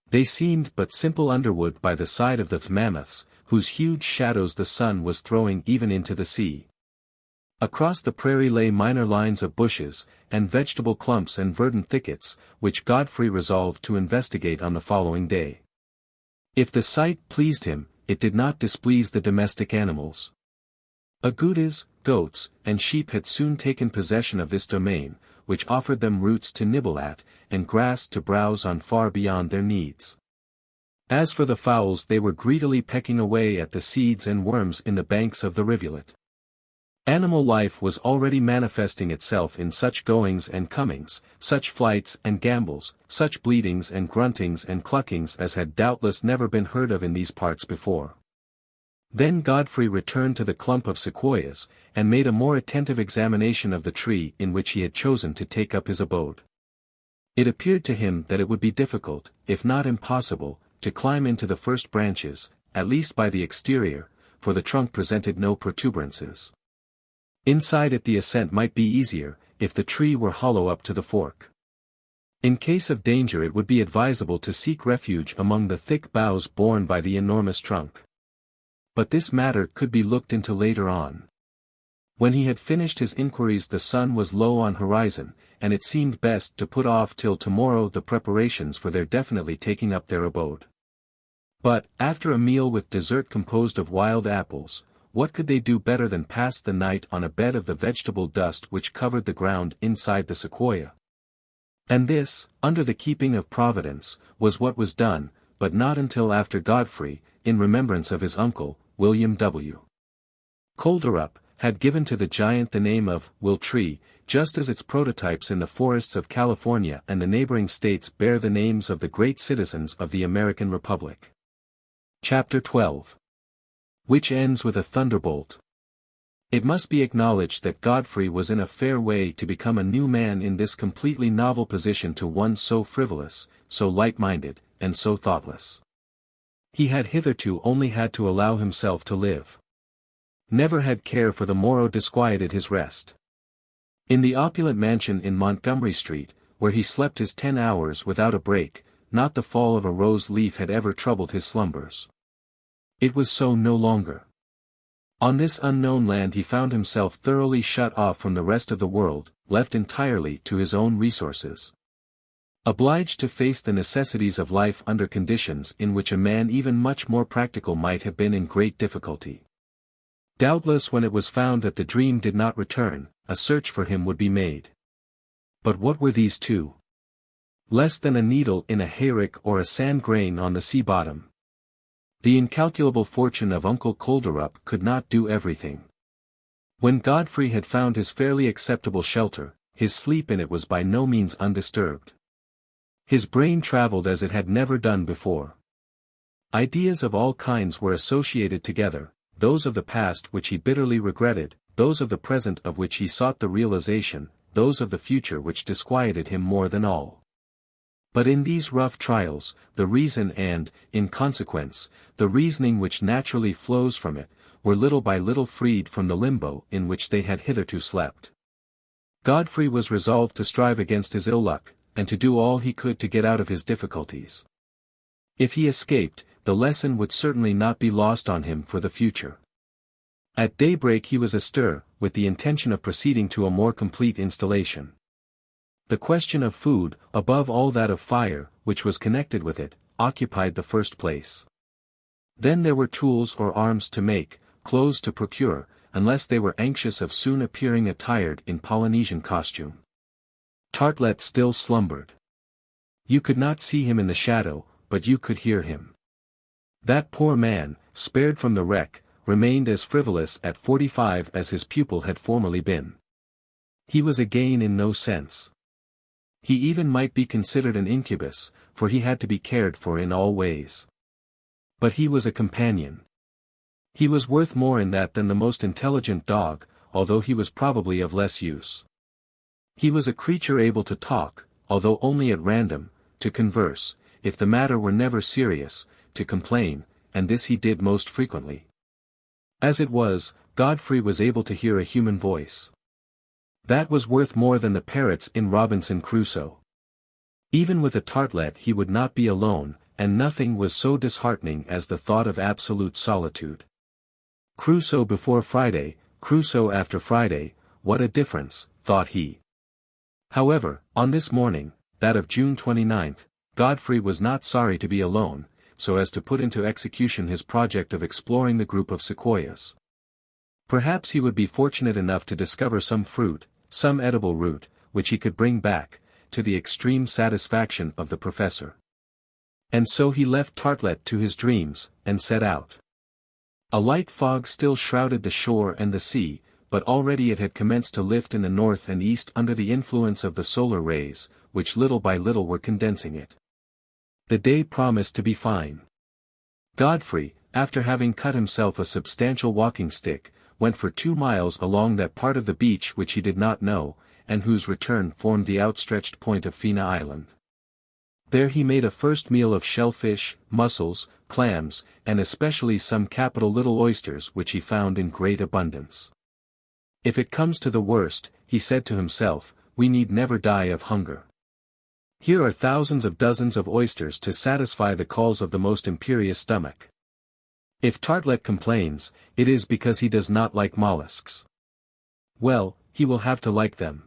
They seemed but simple underwood by the side of the mammoths, whose huge shadows the sun was throwing even into the sea. Across the prairie lay minor lines of bushes, and vegetable clumps and verdant thickets, which Godfrey resolved to investigate on the following day. If the sight pleased him, it did not displease the domestic animals. Agoutis, goats, and sheep had soon taken possession of this domain, which offered them roots to nibble at, and grass to browse on far beyond their needs. As for the fowls, they were greedily pecking away at the seeds and worms in the banks of the rivulet. Animal life was already manifesting itself in such goings and comings, such flights and gambols, such bleatings and gruntings and cluckings as had doubtless never been heard of in these parts before. Then Godfrey returned to the clump of sequoias, and made a more attentive examination of the tree in which he had chosen to take up his abode. It appeared to him that it would be difficult, if not impossible, to climb into the first branches, at least by the exterior, for the trunk presented no protuberances. Inside it the ascent might be easier, if the tree were hollow up to the fork. In case of danger it would be advisable to seek refuge among the thick boughs borne by the enormous trunk. But this matter could be looked into later on. When he had finished his inquiries the sun was low on horizon, and it seemed best to put off till tomorrow the preparations for their definitely taking up their abode. But, after a meal with dessert composed of wild apples, what could they do better than pass the night on a bed of the vegetable dust which covered the ground inside the sequoia? And this, under the keeping of Providence, was what was done, but not until after Godfrey, in remembrance of his uncle, William W. Kolderup, had given to the giant the name of Will Tree, just as its prototypes in the forests of California and the neighboring states bear the names of the great citizens of the American Republic. Chapter 12. Which ends with a thunderbolt. It must be acknowledged that Godfrey was in a fair way to become a new man in this completely novel position to one so frivolous, so light-minded, and so thoughtless. He had hitherto only had to allow himself to live. Never had care for the morrow disquieted his rest. In the opulent mansion in Montgomery Street, where he slept his 10 hours without a break, not the fall of a rose leaf had ever troubled his slumbers. It was so no longer. On this unknown land he found himself thoroughly shut off from the rest of the world, left entirely to his own resources. Obliged to face the necessities of life under conditions in which a man even much more practical might have been in great difficulty. Doubtless when it was found that the dream did not return, a search for him would be made. But what were these two? Less than a needle in a hayrick or a sand grain on the sea bottom. The incalculable fortune of Uncle Kolderup could not do everything. When Godfrey had found his fairly acceptable shelter, his sleep in it was by no means undisturbed. His brain travelled as it had never done before. Ideas of all kinds were associated together, those of the past which he bitterly regretted, those of the present of which he sought the realization, those of the future which disquieted him more than all. But in these rough trials, the reason and, in consequence, the reasoning which naturally flows from it, were little by little freed from the limbo in which they had hitherto slept. Godfrey was resolved to strive against his ill luck, and to do all he could to get out of his difficulties. If he escaped, the lesson would certainly not be lost on him for the future. At daybreak he was astir, with the intention of proceeding to a more complete installation. The question of food, above all that of fire, which was connected with it, occupied the first place. Then there were tools or arms to make, clothes to procure, unless they were anxious of soon appearing attired in Polynesian costume. Artelett still slumbered. You could not see him in the shadow, but you could hear him. That poor man, spared from the wreck, remained as frivolous at 45 as his pupil had formerly been. He was again in no sense. He even might be considered an incubus, for he had to be cared for in all ways. But he was a companion. He was worth more in that than the most intelligent dog, although he was probably of less use. He was a creature able to talk, although only at random, to converse, if the matter were never serious, to complain, and this he did most frequently. As it was, Godfrey was able to hear a human voice. That was worth more than the parrots in Robinson Crusoe. Even with a Artelett he would not be alone, and nothing was so disheartening as the thought of absolute solitude. Crusoe before Friday, Crusoe after Friday, what a difference, thought he. However, on this morning, that of June 29th, Godfrey was not sorry to be alone, so as to put into execution his project of exploring the group of sequoias. Perhaps he would be fortunate enough to discover some fruit, some edible root, which he could bring back, to the extreme satisfaction of the professor. And so he left Artelett to his dreams, and set out. A light fog still shrouded the shore and the sea, but already it had commenced to lift in the north and east under the influence of the solar rays, which little by little were condensing it. The day promised to be fine. Godfrey, after having cut himself a substantial walking stick, went for 2 miles along that part of the beach which he did not know, and whose return formed the outstretched point of Fina Island. There he made a first meal of shellfish, mussels, clams, and especially some capital little oysters which he found in great abundance. If it comes to the worst, he said to himself, we need never die of hunger. Here are thousands of dozens of oysters to satisfy the calls of the most imperious stomach. If Artelett complains, it is because he does not like mollusks. Well, he will have to like them.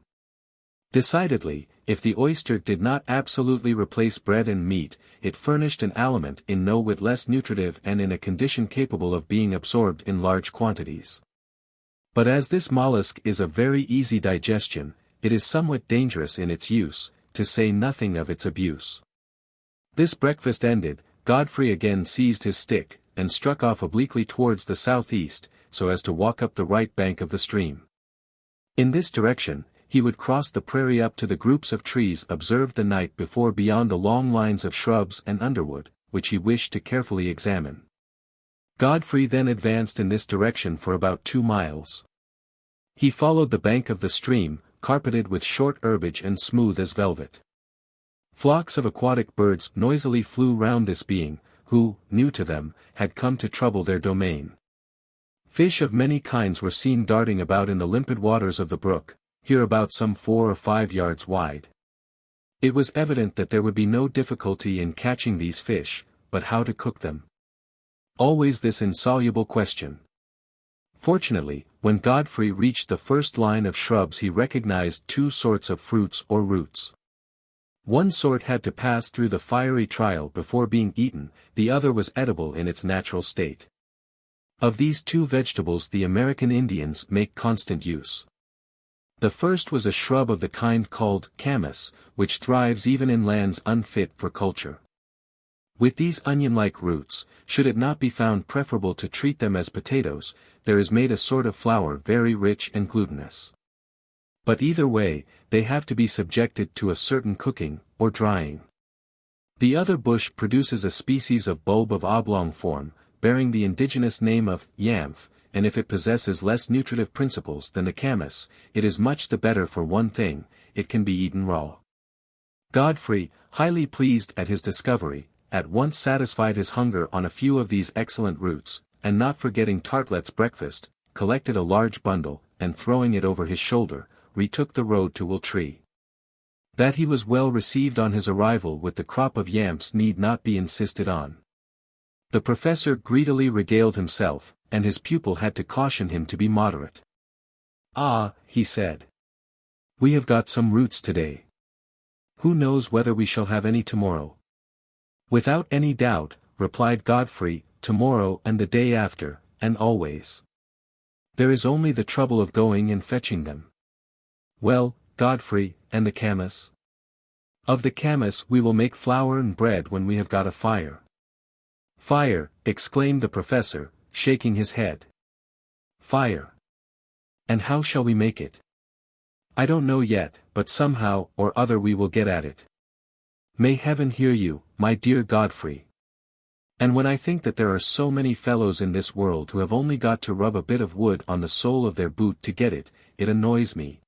Decidedly, if the oyster did not absolutely replace bread and meat, it furnished an aliment in no whit less nutritive and in a condition capable of being absorbed in large quantities. But as this mollusk is of very easy digestion, it is somewhat dangerous in its use, to say nothing of its abuse. This breakfast ended, Godfrey again seized his stick, and struck off obliquely towards the southeast, so as to walk up the right bank of the stream. In this direction, he would cross the prairie up to the groups of trees observed the night before beyond the long lines of shrubs and underwood, which he wished to carefully examine. Godfrey then advanced in this direction for about 2 miles. He followed the bank of the stream, carpeted with short herbage and smooth as velvet. Flocks of aquatic birds noisily flew round this being, who, new to them, had come to trouble their domain. Fish of many kinds were seen darting about in the limpid waters of the brook, here about some 4 or 5 yards wide. It was evident that there would be no difficulty in catching these fish, but how to cook them? Always this insoluble question. Fortunately, when Godfrey reached the first line of shrubs he recognized 2 sorts of fruits or roots. One sort had to pass through the fiery trial before being eaten, the other was edible in its natural state. Of these 2 vegetables the American Indians make constant use. The first was a shrub of the kind called camas, which thrives even in lands unfit for culture. With these onion-like roots, should it not be found preferable to treat them as potatoes, there is made a sort of flour very rich and glutinous. But either way, they have to be subjected to a certain cooking, or drying. The other bush produces a species of bulb of oblong form, bearing the indigenous name of yamf, and if it possesses less nutritive principles than the camas, it is much the better for one thing, it can be eaten raw. Godfrey, highly pleased at his discovery, at once satisfied his hunger on a few of these excellent roots, and not forgetting Artelett's breakfast, collected a large bundle, and throwing it over his shoulder, retook the road to Wiltree. That he was well received on his arrival with the crop of yamps need not be insisted on. The professor greedily regaled himself, and his pupil had to caution him to be moderate. Ah, he said. We have got some roots today. Who knows whether we shall have any tomorrow? Without any doubt, replied Godfrey, tomorrow and the day after, and always. There is only the trouble of going and fetching them. Well, Godfrey, and the camas? Of the camas we will make flour and bread when we have got a fire. Fire, exclaimed the professor, shaking his head. Fire. And how shall we make it? I don't know yet, but somehow or other we will get at it. May heaven hear you, my dear Godfrey. And when I think that there are so many fellows in this world who have only got to rub a bit of wood on the sole of their boot to get it, it annoys me.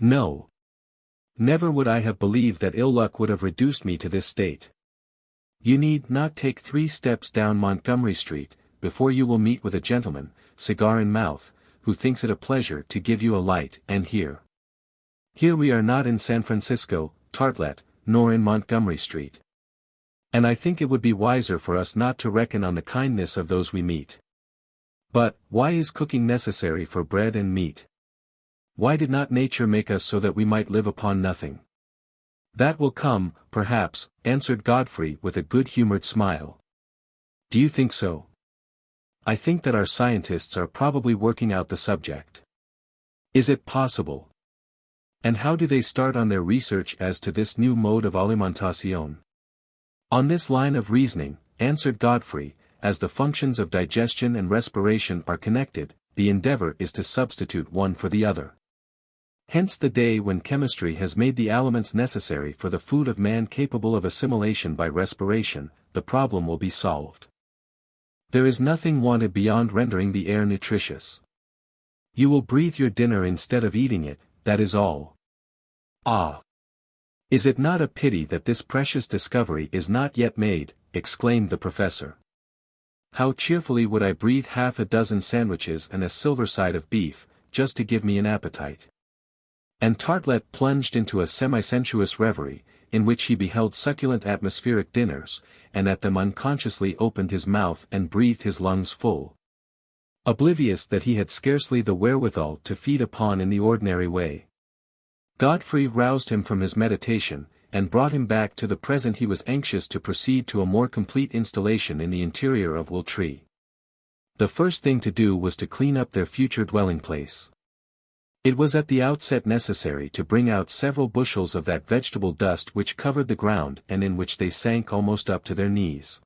No. Never would I have believed that ill luck would have reduced me to this state. You need not take 3 steps down Montgomery Street, before you will meet with a gentleman, cigar in mouth, who thinks it a pleasure to give you a light and hear. Here we are not in San Francisco, Artelett, nor in Montgomery Street. And I think it would be wiser for us not to reckon on the kindness of those we meet. But, why is cooking necessary for bread and meat? Why did not nature make us so that we might live upon nothing? That will come, perhaps, answered Godfrey with a good-humored smile. Do you think so? I think that our scientists are probably working out the subject. Is it possible? And how do they start on their research as to this new mode of alimentation? On this line of reasoning, answered Godfrey, as the functions of digestion and respiration are connected, the endeavor is to substitute one for the other. Hence the day when chemistry has made the aliments necessary for the food of man capable of assimilation by respiration, the problem will be solved. There is nothing wanted beyond rendering the air nutritious. You will breathe your dinner instead of eating it, that is all. Ah! "Is it not a pity that this precious discovery is not yet made?" exclaimed the professor. "How cheerfully would I breathe half a dozen sandwiches and a silver side of beef, just to give me an appetite." And Tartelett plunged into a semi-sensuous reverie, in which he beheld succulent atmospheric dinners, and at them unconsciously opened his mouth and breathed his lungs full, oblivious that he had scarcely the wherewithal to feed upon in the ordinary way. Godfrey roused him from his meditation, and brought him back to the present. He was anxious to proceed to a more complete installation in the interior of XIII. The first thing to do was to clean up their future dwelling place. It was at the outset necessary to bring out several bushels of that vegetable dust which covered the ground and in which they sank almost up to their knees.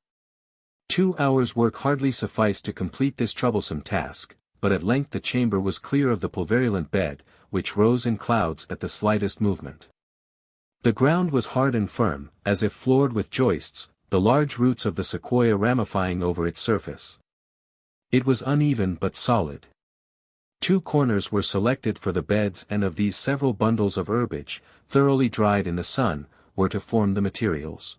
2 hours' work hardly sufficed to complete this troublesome task, but at length the chamber was clear of the pulverulent bed, which rose in clouds at the slightest movement. The ground was hard and firm, as if floored with joists, the large roots of the sequoia ramifying over its surface. It was uneven but solid. 2 corners were selected for the beds, and of these several bundles of herbage, thoroughly dried in the sun, were to form the materials.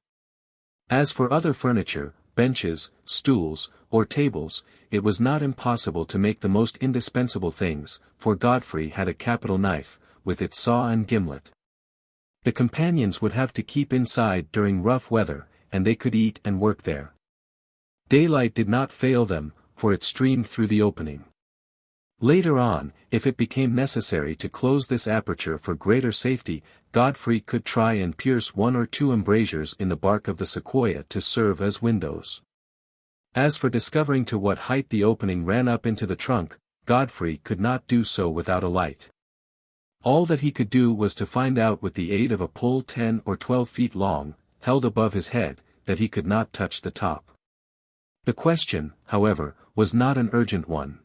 As for other furniture, benches, stools, or tables, it was not impossible to make the most indispensable things, for Godfrey had a capital knife, with its saw and gimlet. The companions would have to keep inside during rough weather, and they could eat and work there. Daylight did not fail them, for it streamed through the opening. Later on, if it became necessary to close this aperture for greater safety, Godfrey could try and pierce 1 or 2 embrasures in the bark of the sequoia to serve as windows. As for discovering to what height the opening ran up into the trunk, Godfrey could not do so without a light. All that he could do was to find out with the aid of a pole 10 or 12 feet long, held above his head, that he could not touch the top. The question, however, was not an urgent one.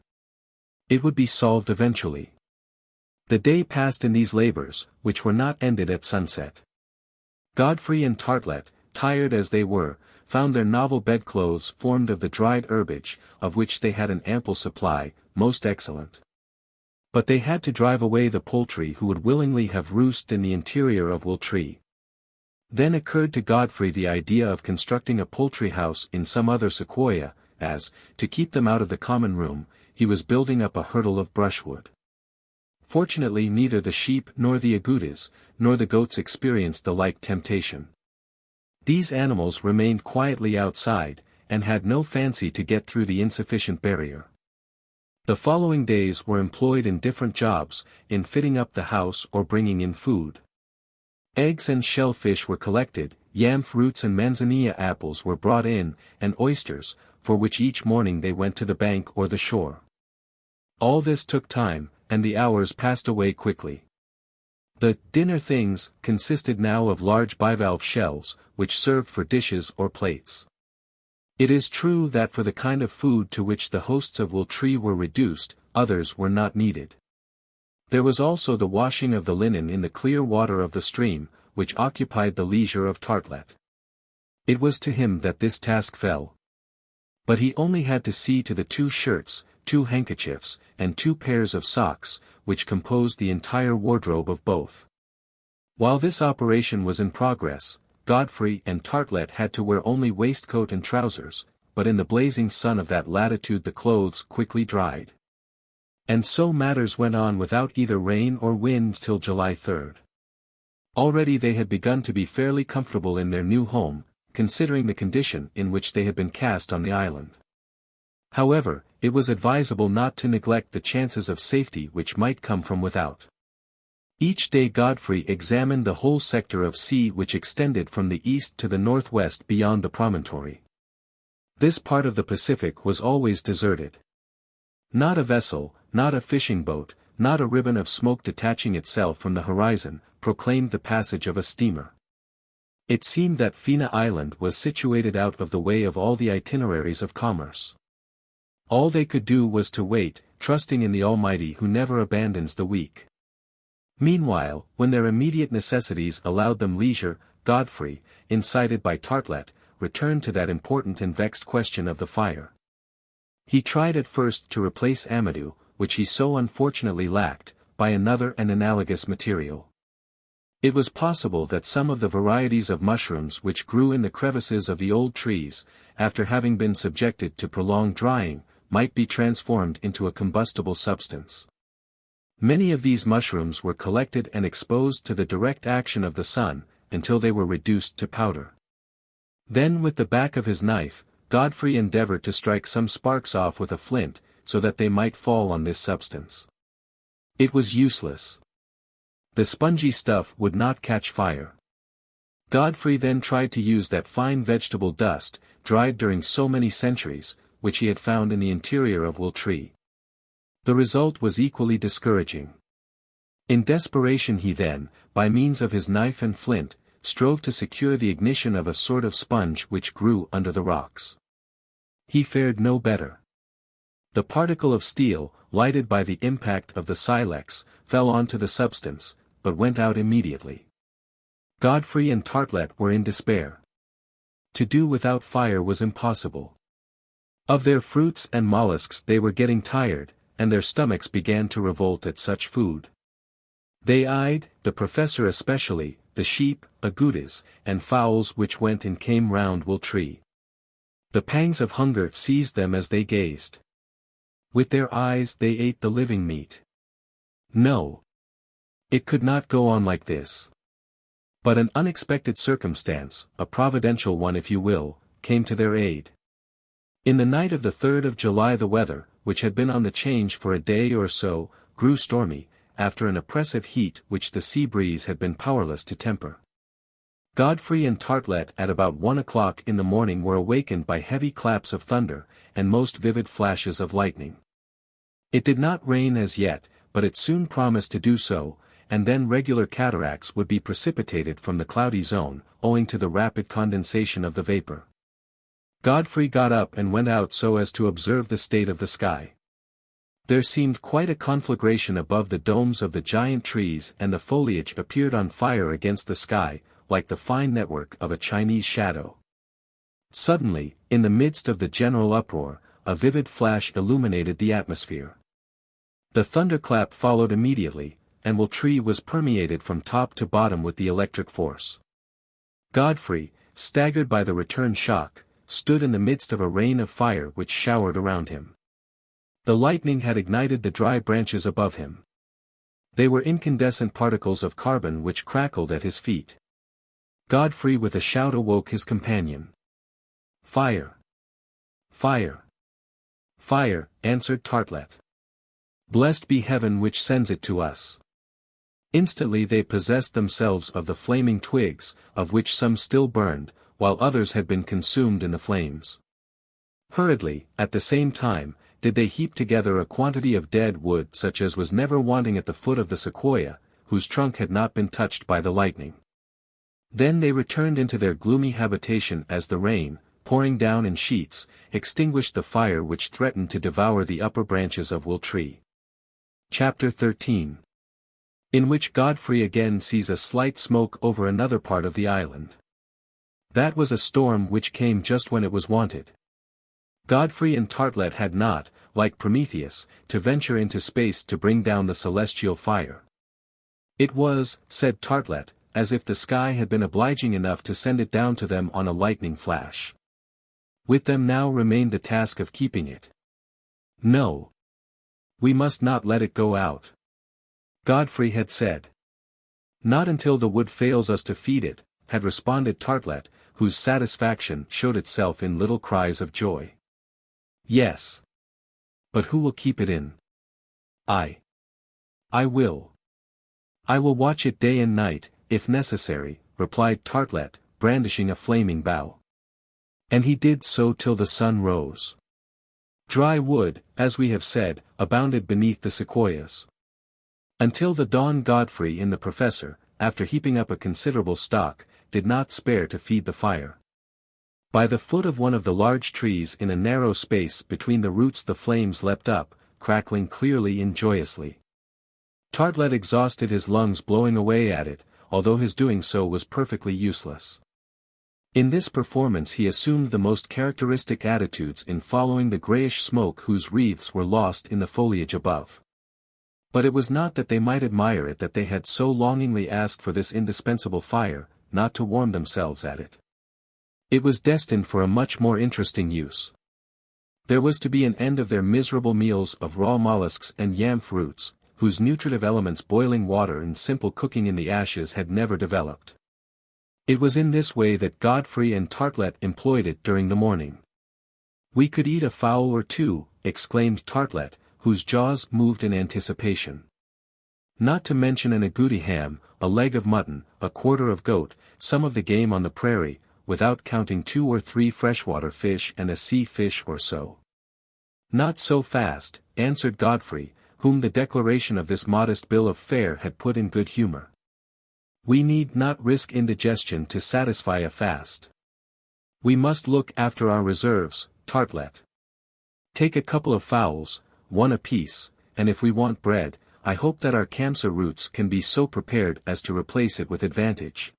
It would be solved eventually. The day passed in these labors, which were not ended at sunset. Godfrey and Tartelett, tired as they were, found their novel bedclothes formed of the dried herbage, of which they had an ample supply, most excellent. But they had to drive away the poultry who would willingly have roosted in the interior of XIII. Then occurred to Godfrey the idea of constructing a poultry house in some other sequoia, as, to keep them out of the common room, he was building up a hurdle of brushwood. Fortunately neither the sheep nor the agoutis, nor the goats experienced the like temptation. These animals remained quietly outside, and had no fancy to get through the insufficient barrier. The following days were employed in different jobs, in fitting up the house or bringing in food. Eggs and shellfish were collected, yam roots and manzanilla apples were brought in, and oysters, for which each morning they went to the bank or the shore. All this took time, and the hours passed away quickly. The dinner things consisted now of large bivalve shells, which served for dishes or plates. It is true that for the kind of food to which the hosts of XIII were reduced, others were not needed. There was also the washing of the linen in the clear water of the stream, which occupied the leisure of Tartelett. It was to him that this task fell. But he only had to see to the 2 shirts, 2 handkerchiefs, and 2 pairs of socks, which composed the entire wardrobe of both. While this operation was in progress, Godfrey and Tartelett had to wear only waistcoat and trousers, but in the blazing sun of that latitude the clothes quickly dried. And so matters went on without either rain or wind till July 3rd. Already they had begun to be fairly comfortable in their new home, considering the condition in which they had been cast on the island. However, it was advisable not to neglect the chances of safety which might come from without. Each day Godfrey examined the whole sector of sea which extended from the east to the northwest beyond the promontory. This part of the Pacific was always deserted. Not a vessel, not a fishing boat, not a ribbon of smoke detaching itself from the horizon, proclaimed the passage of a steamer. It seemed that Fina Island was situated out of the way of all the itineraries of commerce. All they could do was to wait, trusting in the Almighty who never abandons the weak. Meanwhile, when their immediate necessities allowed them leisure, Godfrey, incited by Tartelett, returned to that important and vexed question of the fire. He tried at first to replace Amadou, which he so unfortunately lacked, by another and analogous material. It was possible that some of the varieties of mushrooms which grew in the crevices of the old trees, after having been subjected to prolonged drying, might be transformed into a combustible substance. Many of these mushrooms were collected and exposed to the direct action of the sun, until they were reduced to powder. Then with the back of his knife, Godfrey endeavored to strike some sparks off with a flint, so that they might fall on this substance. It was useless. The spongy stuff would not catch fire. Godfrey then tried to use that fine vegetable dust, dried during so many centuries, which he had found in the interior of Will-tree. The result was equally discouraging. In desperation he then, by means of his knife and flint, strove to secure the ignition of a sort of sponge which grew under the rocks. He fared no better. The particle of steel, lighted by the impact of the silex, fell onto the substance, but went out immediately. Godfrey and Artelett were in despair. To do without fire was impossible. Of their fruits and mollusks they were getting tired, and their stomachs began to revolt at such food. They eyed, the professor especially, the sheep, agoutis, and fowls which went and came round Will-tree. The pangs of hunger seized them as they gazed. With their eyes they ate the living meat. No. It could not go on like this. But an unexpected circumstance, a providential one if you will, came to their aid. In the night of the 3rd of July the weather, which had been on the change for a day or so, grew stormy, after an oppressive heat which the sea breeze had been powerless to temper. Godfrey and Artelett at about 1 o'clock in the morning were awakened by heavy claps of thunder, and most vivid flashes of lightning. It did not rain as yet, but it soon promised to do so, and then regular cataracts would be precipitated from the cloudy zone, owing to the rapid condensation of the vapor. Godfrey got up and went out so as to observe the state of the sky. There seemed quite a conflagration above the domes of the giant trees, and the foliage appeared on fire against the sky, like the fine network of a Chinese shadow. Suddenly, in the midst of the general uproar, a vivid flash illuminated the atmosphere. The thunderclap followed immediately, and Will-tree was permeated from top to bottom with the electric force. Godfrey, staggered by the return shock, stood in the midst of a rain of fire which showered around him. The lightning had ignited the dry branches above him. They were incandescent particles of carbon which crackled at his feet. Godfrey with a shout awoke his companion. "Fire! Fire! Fire!" answered Artelett. "Blessed be heaven which sends it to us." Instantly they possessed themselves of the flaming twigs, of which some still burned, while others had been consumed in the flames. Hurriedly, at the same time, did they heap together a quantity of dead wood such as was never wanting at the foot of the sequoia, whose trunk had not been touched by the lightning. Then they returned into their gloomy habitation as the rain, pouring down in sheets, extinguished the fire which threatened to devour the upper branches of Will-tree. Chapter 13. In which Godfrey again sees a slight smoke over another part of the island. That was a storm which came just when it was wanted. Godfrey and Artelett had not, like Prometheus, to venture into space to bring down the celestial fire. It was, said Artelett, as if the sky had been obliging enough to send it down to them on a lightning flash. With them now remained the task of keeping it. "No. We must not let it go out," Godfrey had said. "Not until the wood fails us to feed it," had responded Artelett, whose satisfaction showed itself in little cries of joy. "Yes. But who will keep it in?" "I. I will. I will watch it day and night, if necessary," replied Artelett, brandishing a flaming bough. And he did so till the sun rose. Dry wood, as we have said, abounded beneath the sequoias. Until the dawn Godfrey and the professor, after heaping up a considerable stock, did not spare to feed the fire. By the foot of one of the large trees in a narrow space between the roots the flames leapt up, crackling clearly and joyously. Artelett exhausted his lungs blowing away at it, although his doing so was perfectly useless. In this performance he assumed the most characteristic attitudes in following the greyish smoke whose wreaths were lost in the foliage above. But it was not that they might admire it that they had so longingly asked for this indispensable fire, not to warm themselves at it. It was destined for a much more interesting use. There was to be an end of their miserable meals of raw mollusks and yam roots, whose nutritive elements boiling water and simple cooking in the ashes had never developed. It was in this way that Godfrey and Artelett employed it during the morning. "We could eat a fowl or two," exclaimed Artelett, whose jaws moved in anticipation. "Not to mention an agouti ham, a leg of mutton, a quarter of goat, some of the game on the prairie, without counting 2 or 3 freshwater fish and a sea fish or so." "Not so fast," answered Godfrey, whom the declaration of this modest bill of fare had put in good humor. "We need not risk indigestion to satisfy a fast. We must look after our reserves, Artelett. Take a couple of fowls, 1 apiece, and if we want bread, I hope that our camsa roots can be so prepared as to replace it with advantage."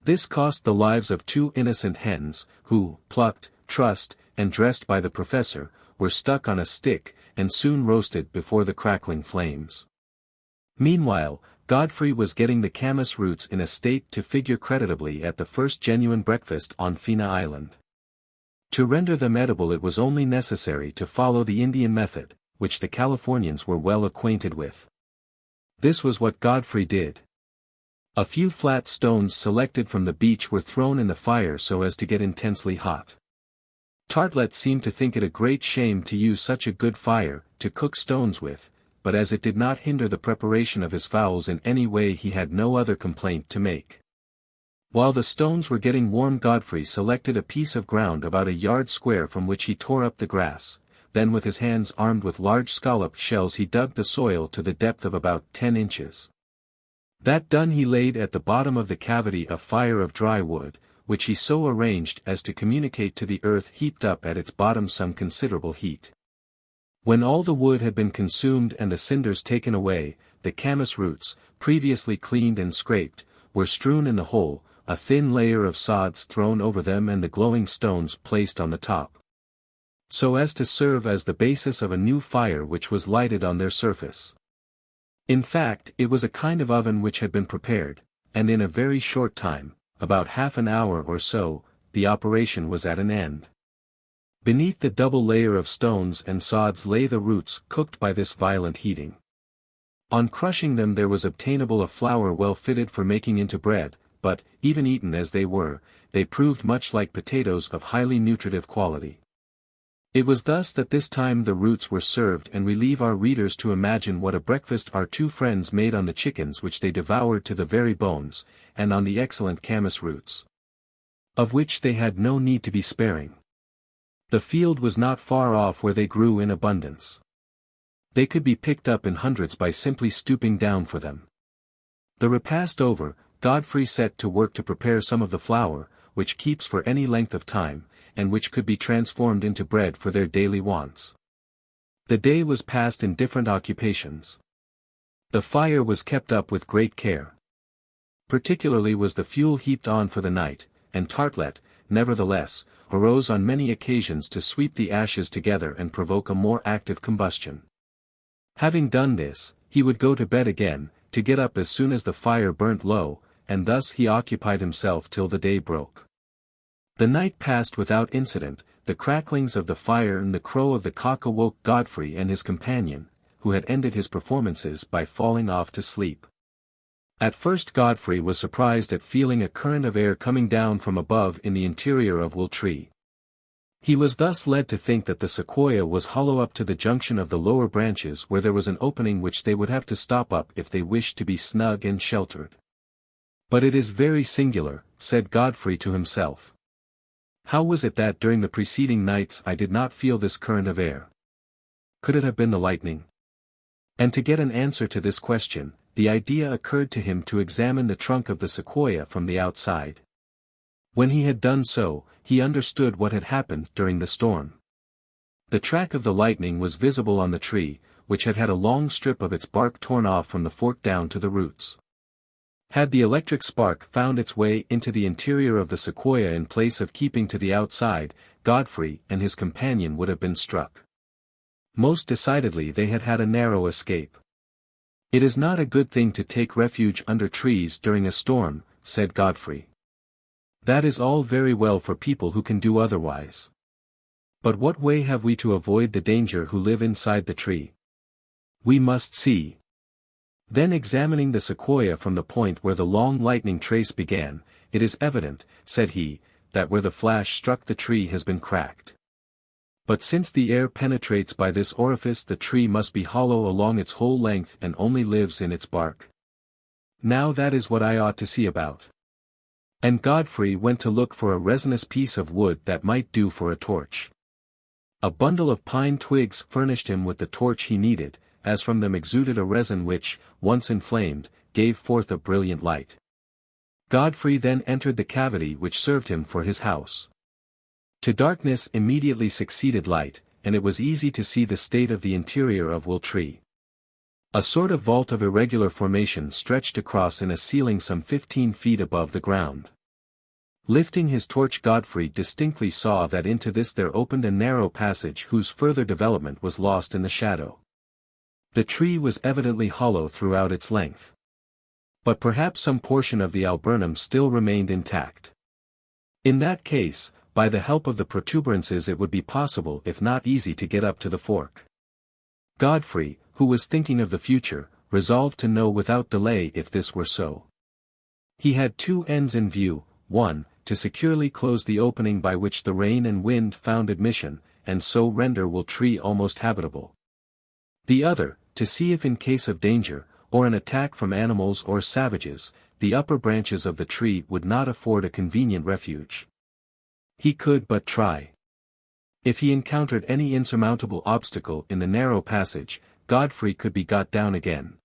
This cost the lives of 2 innocent hens, who, plucked, trussed, and dressed by the professor, were stuck on a stick, and soon roasted before the crackling flames. Meanwhile, Godfrey was getting the camas roots in a state to figure creditably at the first genuine breakfast on Fina Island. To render them edible it was only necessary to follow the Indian method, which the Californians were well acquainted with. This was what Godfrey did. A few flat stones selected from the beach were thrown in the fire so as to get intensely hot. Artelett seemed to think it a great shame to use such a good fire to cook stones with, but as it did not hinder the preparation of his fowls in any way he had no other complaint to make. While the stones were getting warm Godfrey selected a piece of ground about a yard square from which he tore up the grass, then with his hands armed with large scalloped shells he dug the soil to the depth of about 10 inches. That done he laid at the bottom of the cavity a fire of dry wood, which he so arranged as to communicate to the earth heaped up at its bottom some considerable heat. When all the wood had been consumed and the cinders taken away, the camas roots, previously cleaned and scraped, were strewn in the hole, a thin layer of sods thrown over them and the glowing stones placed on the top, so as to serve as the basis of a new fire which was lighted on their surface. In fact, it was a kind of oven which had been prepared, and in a very short time, about half an hour or so, the operation was at an end. Beneath the double layer of stones and sods lay the roots cooked by this violent heating. On crushing them there was obtainable a flour well fitted for making into bread, but, even eaten as they were, they proved much like potatoes of highly nutritive quality. It was thus that this time the roots were served, and we leave our readers to imagine what a breakfast our 2 friends made on the chickens which they devoured to the very bones, and on the excellent camas roots, of which they had no need to be sparing. The field was not far off where they grew in abundance. They could be picked up in hundreds by simply stooping down for them. The repast over, Godfrey set to work to prepare some of the flour, which keeps for any length of time, and which could be transformed into bread for their daily wants. The day was passed in different occupations. The fire was kept up with great care. Particularly was the fuel heaped on for the night, and Artelett, nevertheless, arose on many occasions to sweep the ashes together and provoke a more active combustion. Having done this, he would go to bed again, to get up as soon as the fire burnt low, and thus he occupied himself till the day broke. The night passed without incident, the cracklings of the fire and the crow of the cock awoke Godfrey and his companion, who had ended his performances by falling off to sleep. At first Godfrey was surprised at feeling a current of air coming down from above in the interior of Will Tree. He was thus led to think that the sequoia was hollow up to the junction of the lower branches where there was an opening which they would have to stop up if they wished to be snug and sheltered. "But it is very singular," said Godfrey to himself. "How was it that during the preceding nights I did not feel this current of air? Could it have been the lightning?" And to get an answer to this question, the idea occurred to him to examine the trunk of the sequoia from the outside. When he had done so, he understood what had happened during the storm. The track of the lightning was visible on the tree, which had had a long strip of its bark torn off from the fork down to the roots. Had the electric spark found its way into the interior of the sequoia in place of keeping to the outside, Godfrey and his companion would have been struck. Most decidedly they had had a narrow escape. "It is not a good thing to take refuge under trees during a storm," said Godfrey. "That is all very well for people who can do otherwise. But what way have we to avoid the danger who live inside the tree? We must see." Then examining the sequoia from the point where the long lightning trace began, "It is evident," said he, "that where the flash struck the tree has been cracked. But since the air penetrates by this orifice, the tree must be hollow along its whole length and only lives in its bark. Now that is what I ought to see about." And Godfrey went to look for a resinous piece of wood that might do for a torch. A bundle of pine twigs furnished him with the torch he needed, as from them exuded a resin which, once inflamed, gave forth a brilliant light. Godfrey then entered the cavity which served him for his house. To darkness immediately succeeded light, and it was easy to see the state of the interior of XIII. A sort of vault of irregular formation stretched across in a ceiling some 15 feet above the ground. Lifting his torch, Godfrey distinctly saw that into this there opened a narrow passage whose further development was lost in the shadow. The tree was evidently hollow throughout its length. But perhaps some portion of the alburnum still remained intact. In that case, by the help of the protuberances it would be possible if not easy to get up to the fork. Godfrey, who was thinking of the future, resolved to know without delay if this were so. He had two ends in view: one, to securely close the opening by which the rain and wind found admission, and so render XIII almost habitable. The other, to see if in case of danger, or an attack from animals or savages, the upper branches of the tree would not afford a convenient refuge. He could but try. If he encountered any insurmountable obstacle in the narrow passage, Godfrey could be got down again.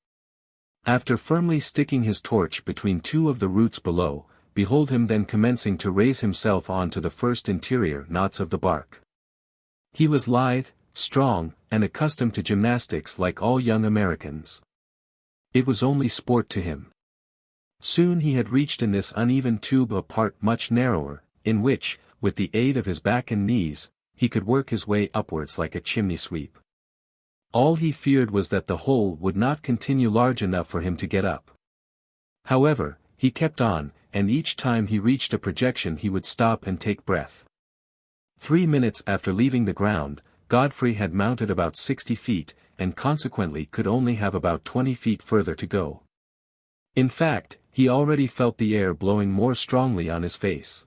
After firmly sticking his torch between two of the roots below, behold him then commencing to raise himself on to the first interior knots of the bark. He was lithe, strong, and accustomed to gymnastics like all young Americans. It was only sport to him. Soon he had reached in this uneven tube a part much narrower, in which, with the aid of his back and knees, he could work his way upwards like a chimney sweep. All he feared was that the hole would not continue large enough for him to get up. However, he kept on, and each time he reached a projection he would stop and take breath. 3 minutes after leaving the ground, Godfrey had mounted about 60 feet, and consequently could only have about 20 feet further to go. In fact, he already felt the air blowing more strongly on his face.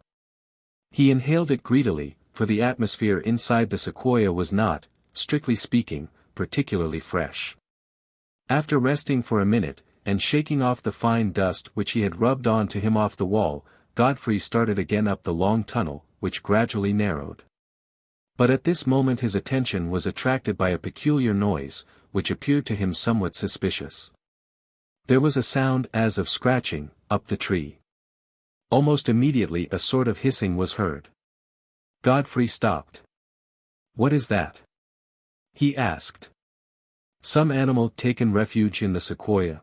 He inhaled it greedily, for the atmosphere inside the sequoia was not, strictly speaking, particularly fresh. After resting for a minute, and shaking off the fine dust which he had rubbed on to him off the wall, Godfrey started again up the long tunnel, which gradually narrowed. But at this moment his attention was attracted by a peculiar noise, which appeared to him somewhat suspicious. There was a sound as of scratching, up the tree. Almost immediately a sort of hissing was heard. Godfrey stopped. "What is that?" he asked. "Some animal taken refuge in the sequoia."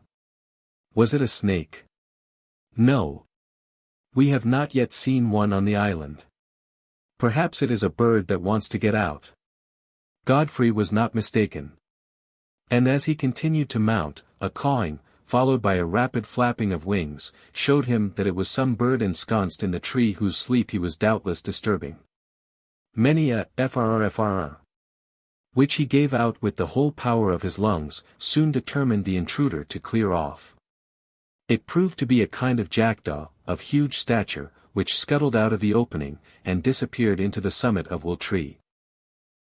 "Was it a snake?" "No. We have not yet seen one on the island. Perhaps it is a bird that wants to get out." Godfrey was not mistaken. And as he continued to mount, a cawing, followed by a rapid flapping of wings, showed him that it was some bird ensconced in the tree whose sleep he was doubtless disturbing. Many a frrfrr, which he gave out with the whole power of his lungs, soon determined the intruder to clear off. It proved to be a kind of jackdaw, of huge stature, which scuttled out of the opening, and disappeared into the summit of XIII.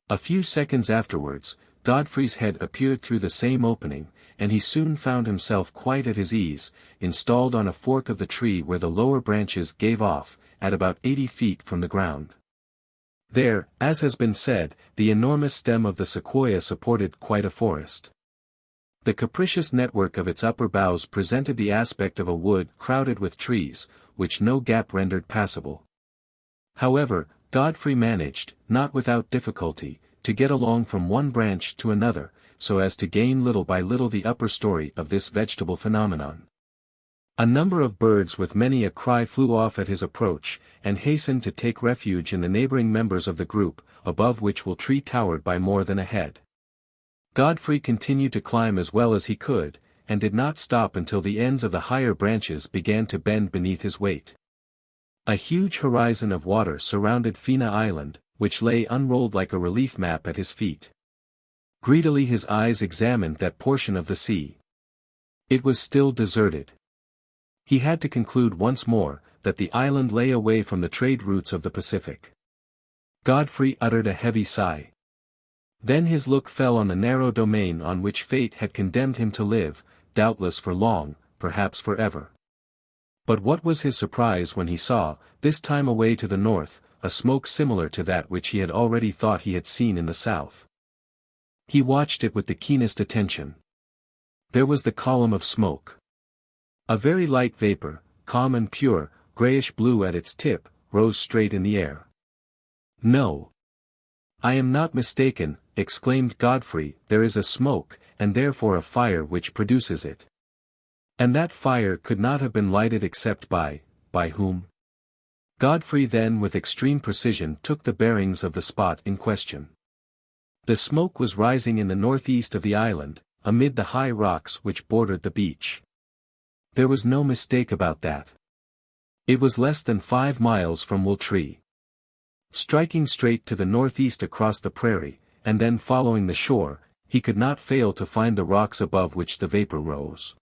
A few seconds afterwards, Godfrey's head appeared through the same opening, and he soon found himself quite at his ease, installed on a fork of the tree where the lower branches gave off, at about 80 feet from the ground. There, as has been said, the enormous stem of the sequoia supported quite a forest. The capricious network of its upper boughs presented the aspect of a wood crowded with trees, which no gap rendered passable. However, Godfrey managed, not without difficulty, to get along from one branch to another, so as to gain little by little the upper story of this vegetable phenomenon. A number of birds with many a cry flew off at his approach, and hastened to take refuge in the neighboring members of the group, above which XIII towered by more than a head. Godfrey continued to climb as well as he could, and did not stop until the ends of the higher branches began to bend beneath his weight. A huge horizon of water surrounded Fina Island, which lay unrolled like a relief map at his feet. Greedily his eyes examined that portion of the sea. It was still deserted. He had to conclude once more, that the island lay away from the trade routes of the Pacific. Godfrey uttered a heavy sigh. Then his look fell on the narrow domain on which fate had condemned him to live, doubtless for long, perhaps forever. But what was his surprise when he saw, this time away to the north, a smoke similar to that which he had already thought he had seen in the south. He watched it with the keenest attention. There was the column of smoke. A very light vapor, calm and pure, grayish-blue at its tip, rose straight in the air. "No. I am not mistaken," exclaimed Godfrey, "there is a smoke, and therefore a fire which produces it. And that fire could not have been lighted except by whom?" Godfrey then with extreme precision took the bearings of the spot in question. The smoke was rising in the northeast of the island, amid the high rocks which bordered the beach. There was no mistake about that. It was less than 5 miles from Wooltree. Striking straight to the northeast across the prairie, and then following the shore, he could not fail to find the rocks above which the vapor rose.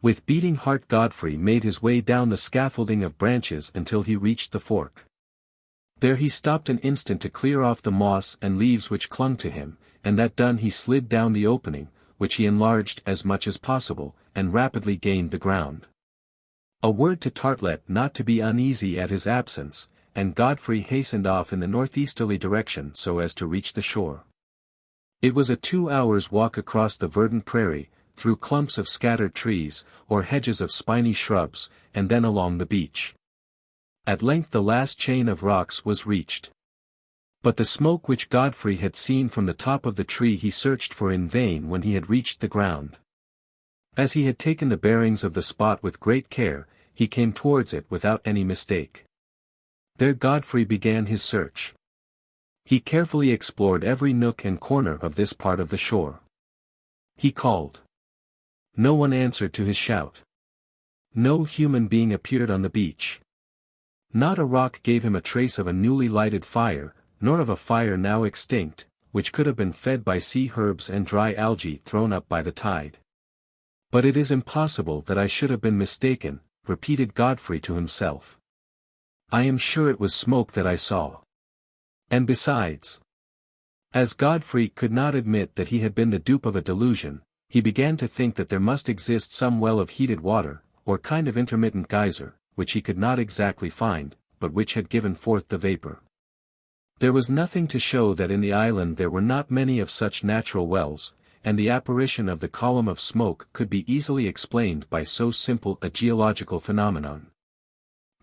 With beating heart Godfrey made his way down the scaffolding of branches until he reached the fork. There he stopped an instant to clear off the moss and leaves which clung to him, and that done he slid down the opening, which he enlarged as much as possible, and rapidly gained the ground. A word to Artelett not to be uneasy at his absence, and Godfrey hastened off in the northeasterly direction so as to reach the shore. It was a 2 hours' walk across the verdant prairie, through clumps of scattered trees, or hedges of spiny shrubs, and then along the beach. At length the last chain of rocks was reached. But the smoke which Godfrey had seen from the top of the tree he searched for in vain when he had reached the ground. As he had taken the bearings of the spot with great care, he came towards it without any mistake. There Godfrey began his search. He carefully explored every nook and corner of this part of the shore. He called. No one answered to his shout. No human being appeared on the beach. Not a rock gave him a trace of a newly lighted fire, nor of a fire now extinct, which could have been fed by sea herbs and dry algae thrown up by the tide. But it is impossible that I should have been mistaken, repeated Godfrey to himself. I am sure it was smoke that I saw. And besides, as Godfrey could not admit that he had been the dupe of a delusion, he began to think that there must exist some well of heated water, or kind of intermittent geyser, which he could not exactly find, but which had given forth the vapor. There was nothing to show that in the island there were not many of such natural wells, and the apparition of the column of smoke could be easily explained by so simple a geological phenomenon.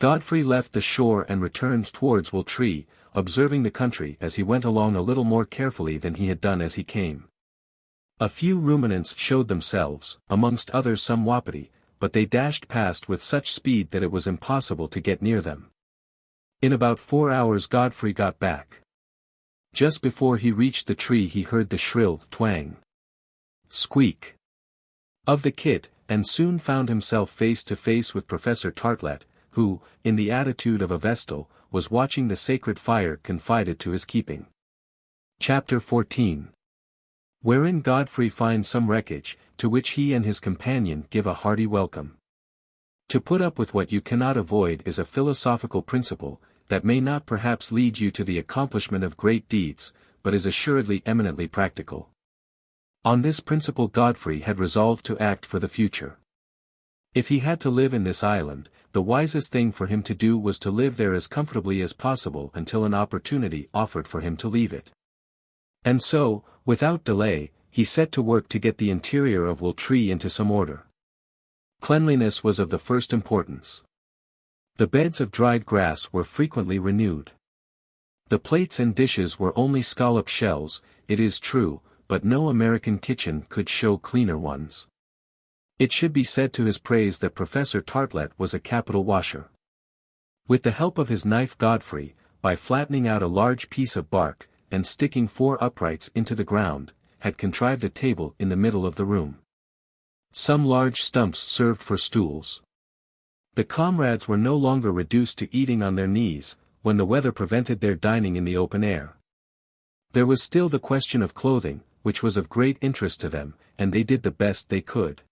Godfrey left the shore and returned towards Wooltree, observing the country as he went along a little more carefully than he had done as he came. A few ruminants showed themselves, amongst others some wapiti, but they dashed past with such speed that it was impossible to get near them. In about 4 hours Godfrey got back. Just before he reached the tree he heard the shrill twang, squeak of the kit, and soon found himself face to face with Professor Artelett, who, in the attitude of a vestal, was watching the sacred fire confided to his keeping. Chapter 14. Wherein Godfrey finds some wreckage, to which he and his companion give a hearty welcome. To put up with what you cannot avoid is a philosophical principle, that may not perhaps lead you to the accomplishment of great deeds, but is assuredly eminently practical. On this principle Godfrey had resolved to act for the future. If he had to live in this island, the wisest thing for him to do was to live there as comfortably as possible until an opportunity offered for him to leave it. And so, without delay, he set to work to get the interior of Wooltree into some order. Cleanliness was of the first importance. The beds of dried grass were frequently renewed. The plates and dishes were only scallop shells, it is true, but no American kitchen could show cleaner ones. It should be said to his praise that Professor Artelett was a capital washer. With the help of his knife Godfrey, by flattening out a large piece of bark, and sticking 4 uprights into the ground, had contrived a table in the middle of the room. Some large stumps served for stools. The comrades were no longer reduced to eating on their knees, when the weather prevented their dining in the open air. There was still the question of clothing, which was of great interest to them, and they did the best they could.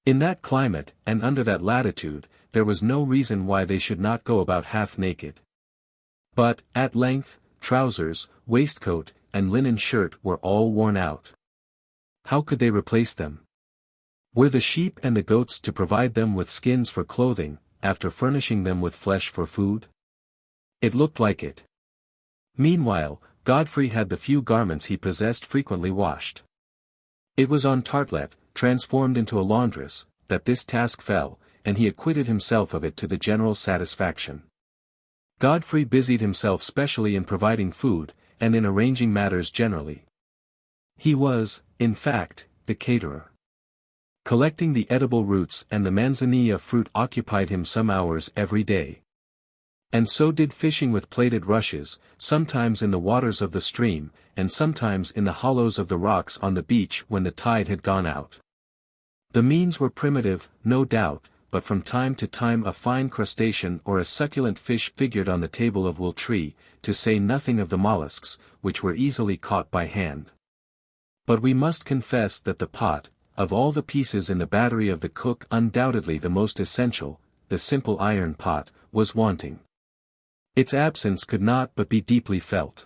In that climate, and under that latitude, there was no reason why they should not go about half naked. But, at length, trousers, waistcoat, and linen shirt were all worn out. How could they replace them? Were the sheep and the goats to provide them with skins for clothing, after furnishing them with flesh for food? It looked like it. Meanwhile, Godfrey had the few garments he possessed frequently washed. It was on Artelett, transformed into a laundress, that this task fell, and he acquitted himself of it to the general satisfaction. Godfrey busied himself specially in providing food, and in arranging matters generally. He was, in fact, the caterer. Collecting the edible roots and the manzanilla fruit occupied him some hours every day. And so did fishing with plaited rushes, sometimes in the waters of the stream, and sometimes in the hollows of the rocks on the beach when the tide had gone out. The means were primitive, no doubt, but from time to time a fine crustacean or a succulent fish figured on the table of Will-Tree, to say nothing of the mollusks, which were easily caught by hand. But we must confess that the pot, of all the pieces in the battery of the cook undoubtedly the most essential, the simple iron pot, was wanting. Its absence could not but be deeply felt.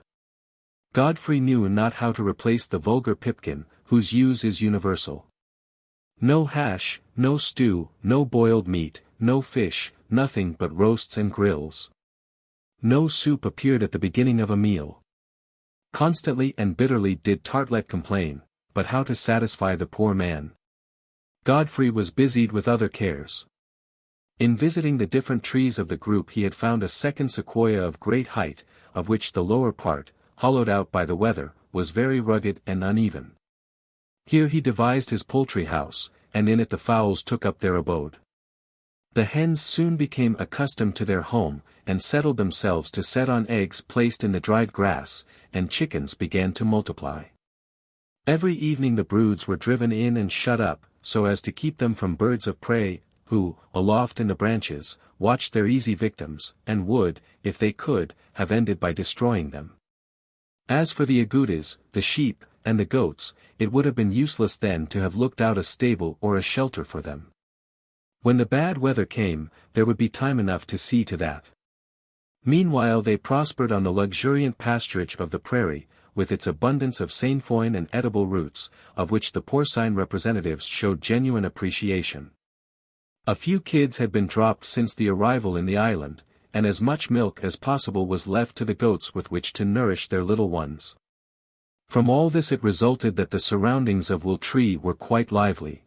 Godfrey knew not how to replace the vulgar pipkin, whose use is universal. No hash, no stew, no boiled meat, no fish, nothing but roasts and grills. No soup appeared at the beginning of a meal. Constantly and bitterly did Artelett complain, but how to satisfy the poor man? Godfrey was busied with other cares. In visiting the different trees of the group he had found a second sequoia of great height, of which the lower part, hollowed out by the weather, was very rugged and uneven. Here he devised his poultry house, and in it the fowls took up their abode. The hens soon became accustomed to their home, and settled themselves to set on eggs placed in the dried grass, and chickens began to multiply. Every evening the broods were driven in and shut up, so as to keep them from birds of prey, who, aloft in the branches, watched their easy victims, and would, if they could, have ended by destroying them. As for the agoutis, the sheep, and the goats, it would have been useless then to have looked out a stable or a shelter for them. When the bad weather came, there would be time enough to see to that. Meanwhile they prospered on the luxuriant pasturage of the prairie, with its abundance of sainfoin and edible roots, of which the porcine representatives showed genuine appreciation. A few kids had been dropped since the arrival in the island, and as much milk as possible was left to the goats with which to nourish their little ones. From all this it resulted that the surroundings of Will-Tree were quite lively.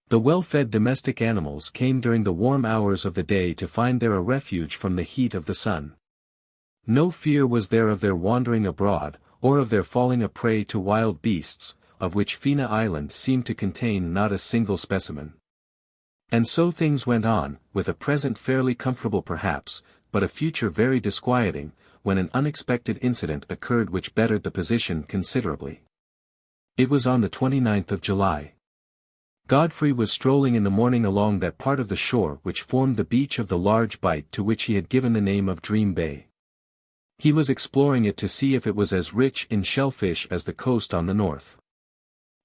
The well-fed domestic animals came during the warm hours of the day to find there a refuge from the heat of the sun. No fear was there of their wandering abroad, or of their falling a prey to wild beasts, of which Fina Island seemed to contain not a single specimen. And so things went on, with a present fairly comfortable perhaps, but a future very disquieting, when an unexpected incident occurred which bettered the position considerably. It was on the 29th of July. Godfrey was strolling in the morning along that part of the shore which formed the beach of the large bight to which he had given the name of Dream Bay. He was exploring it to see if it was as rich in shellfish as the coast on the north.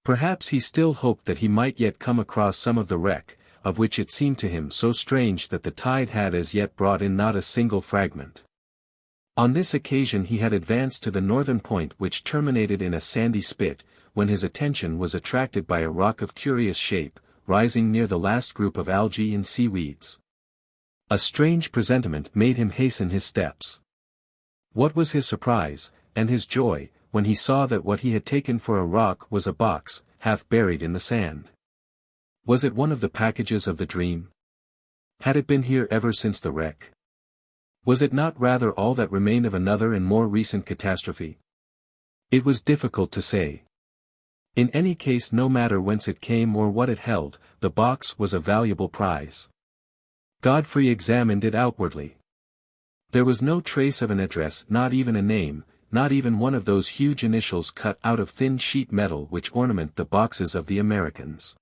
Perhaps he still hoped that he might yet come across some of the wreck, of which it seemed to him so strange that the tide had as yet brought in not a single fragment. On this occasion he had advanced to the northern point which terminated in a sandy spit, when his attention was attracted by a rock of curious shape, rising near the last group of algae and seaweeds. A strange presentiment made him hasten his steps. What was his surprise, and his joy, when he saw that what he had taken for a rock was a box, half buried in the sand. Was it one of the packages of the dream? Had it been here ever since the wreck? Was it not rather all that remained of another and more recent catastrophe? It was difficult to say. In any case, no matter whence it came or what it held, the box was a valuable prize. Godfrey examined it outwardly. There was no trace of an address, not even a name, not even one of those huge initials cut out of thin sheet metal which ornament the boxes of the Americans.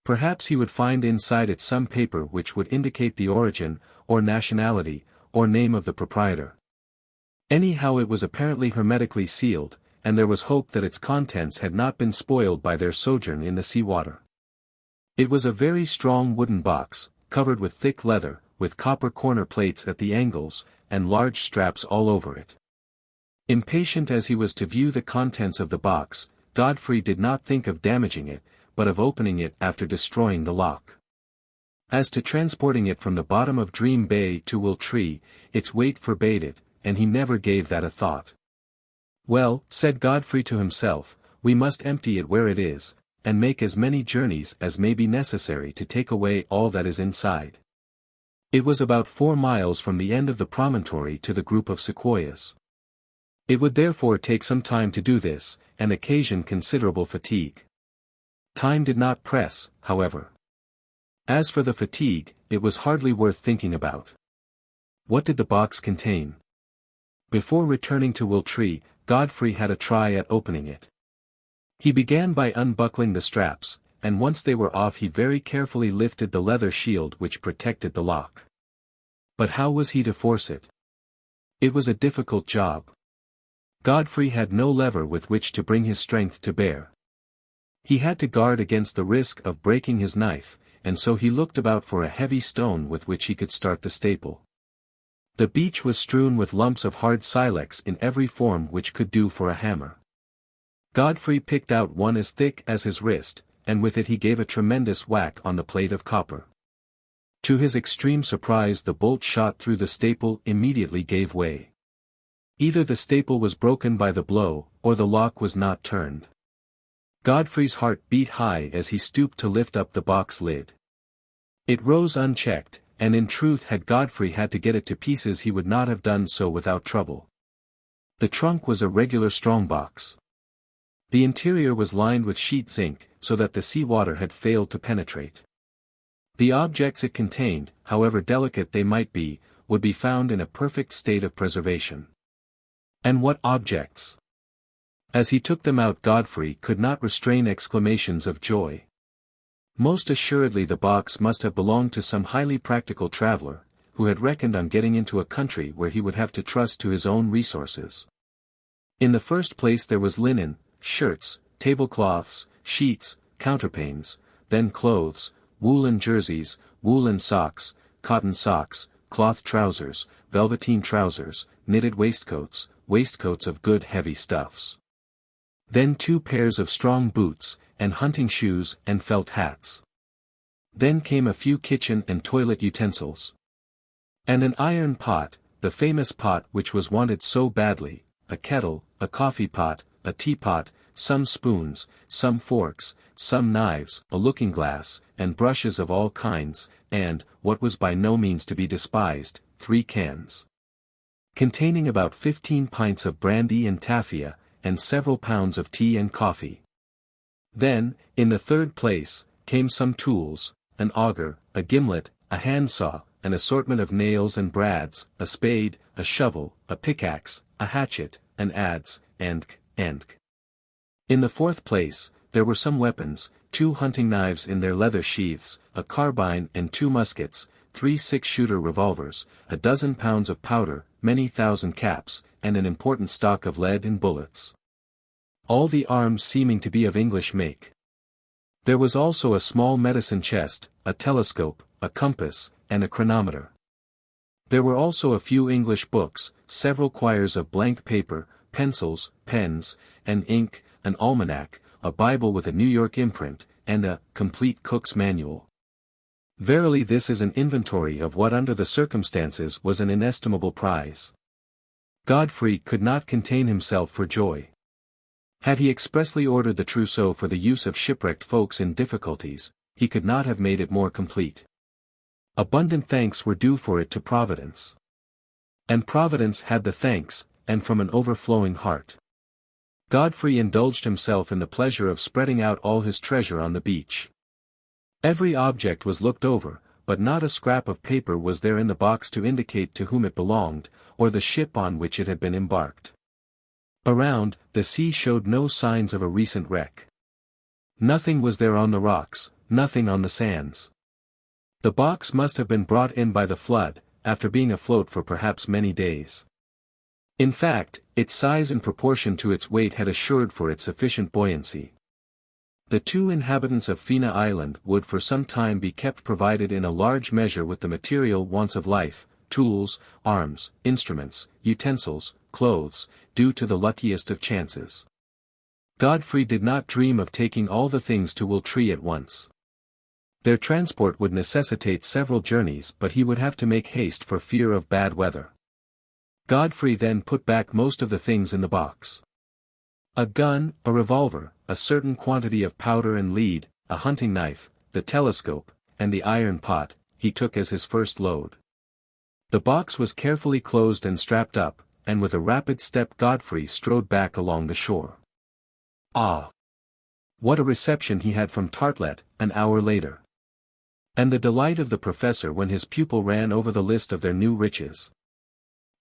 Perhaps he would find inside it some paper which would indicate the origin, or nationality, or name of the proprietor. Anyhow, it was apparently hermetically sealed, and there was hope that its contents had not been spoiled by their sojourn in the sea-water. It was a very strong wooden box, covered with thick leather, with copper corner plates at the angles, and large straps all over it. Impatient as he was to view the contents of the box, Godfrey did not think of damaging it, but of opening it after destroying the lock. As to transporting it from the bottom of Dream Bay to Wiltshire, its weight forbade it, and he never gave that a thought. Well, said Godfrey to himself, we must empty it where it is, and make as many journeys as may be necessary to take away all that is inside. It was about 4 miles from the end of the promontory to the group of sequoias. It would therefore take some time to do this, and occasion considerable fatigue. Time did not press, however. As for the fatigue, it was hardly worth thinking about. What did the box contain? Before returning to Wiltshire, Godfrey had a try at opening it. He began by unbuckling the straps, and once they were off he very carefully lifted the leather shield which protected the lock. But how was he to force it? It was a difficult job. Godfrey had no lever with which to bring his strength to bear. He had to guard against the risk of breaking his knife, and so he looked about for a heavy stone with which he could start the staple. The beach was strewn with lumps of hard silex in every form which could do for a hammer. Godfrey picked out one as thick as his wrist, and with it he gave a tremendous whack on the plate of copper. To his extreme surprise, the bolt shot through the staple immediately gave way. Either the staple was broken by the blow, or the lock was not turned. Godfrey's heart beat high as he stooped to lift up the box lid. It rose unchecked, and in truth had Godfrey had to get it to pieces he would not have done so without trouble. The trunk was a regular strong box. The interior was lined with sheet zinc, so that the sea water had failed to penetrate. The objects it contained, however delicate they might be, would be found in a perfect state of preservation. And what objects! As he took them out, Godfrey could not restrain exclamations of joy. Most assuredly the box must have belonged to some highly practical traveler, who had reckoned on getting into a country where he would have to trust to his own resources. In the first place there was linen, shirts, tablecloths, sheets, counterpanes, then clothes, woolen jerseys, woolen socks, cotton socks, cloth trousers, velveteen trousers, knitted waistcoats, waistcoats of good heavy stuffs. Then 2 pairs of strong boots, and hunting shoes and felt hats. Then came a few kitchen and toilet utensils. And an iron pot, the famous pot which was wanted so badly, a kettle, a coffee pot, a teapot, some spoons, some forks, some knives, a looking-glass, and brushes of all kinds, and, what was by no means to be despised, 3 cans, containing about 15 pints of brandy and tafia, and several pounds of tea and coffee. Then, in the third place, came some tools, an auger, a gimlet, a handsaw, an assortment of nails and brads, a spade, a shovel, a pickaxe, a hatchet, an adze, and. In the fourth place, there were some weapons, 2 hunting knives in their leather sheaths, a carbine and 2 muskets, 3 6-shooter revolvers, a dozen pounds of powder, many thousand caps, and an important stock of lead and bullets. All the arms seeming to be of English make. There was also a small medicine chest, a telescope, a compass, and a chronometer. There were also a few English books, several quires of blank paper, pencils, pens, and ink, an almanac, a Bible with a New York imprint, and a complete cook's manual. Verily this is an inventory of what under the circumstances was an inestimable prize. Godfrey could not contain himself for joy. Had he expressly ordered the trousseau for the use of shipwrecked folks in difficulties, he could not have made it more complete. Abundant thanks were due for it to Providence. And Providence had the thanks, and from an overflowing heart. Godfrey indulged himself in the pleasure of spreading out all his treasure on the beach. Every object was looked over, but not a scrap of paper was there in the box to indicate to whom it belonged, or the ship on which it had been embarked. Around, the sea showed no signs of a recent wreck. Nothing was there on the rocks, nothing on the sands. The box must have been brought in by the flood, after being afloat for perhaps many days. In fact, its size in proportion to its weight had assured for it sufficient buoyancy. The two inhabitants of XIII Island would for some time be kept provided in a large measure with the material wants of life, tools, arms, instruments, utensils, clothes, due to the luckiest of chances. Godfrey did not dream of taking all the things to Wiltshire at once. Their transport would necessitate several journeys, but he would have to make haste for fear of bad weather. Godfrey then put back most of the things in the box. A gun, a revolver, a certain quantity of powder and lead, a hunting knife, the telescope, and the iron pot, he took as his first load. The box was carefully closed and strapped up, and with a rapid step Godfrey strode back along the shore. Ah! What a reception he had from Artelett, an hour later. And the delight of the professor when his pupil ran over the list of their new riches.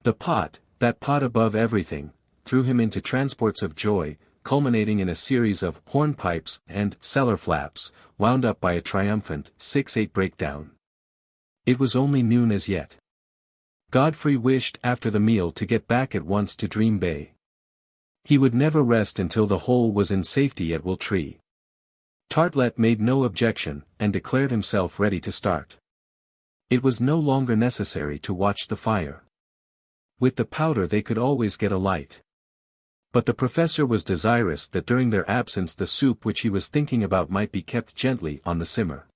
The pot, that pot above everything, threw him into transports of joy, culminating in a series of hornpipes and cellar flaps, wound up by a triumphant XVIII breakdown. It was only noon as yet. Godfrey wished after the meal to get back at once to Dream Bay. He would never rest until the whole was in safety at Wiltshire. Artelett made no objection, and declared himself ready to start. It was no longer necessary to watch the fire. With the powder they could always get a light. But the professor was desirous that during their absence the soup which he was thinking about might be kept gently on the simmer.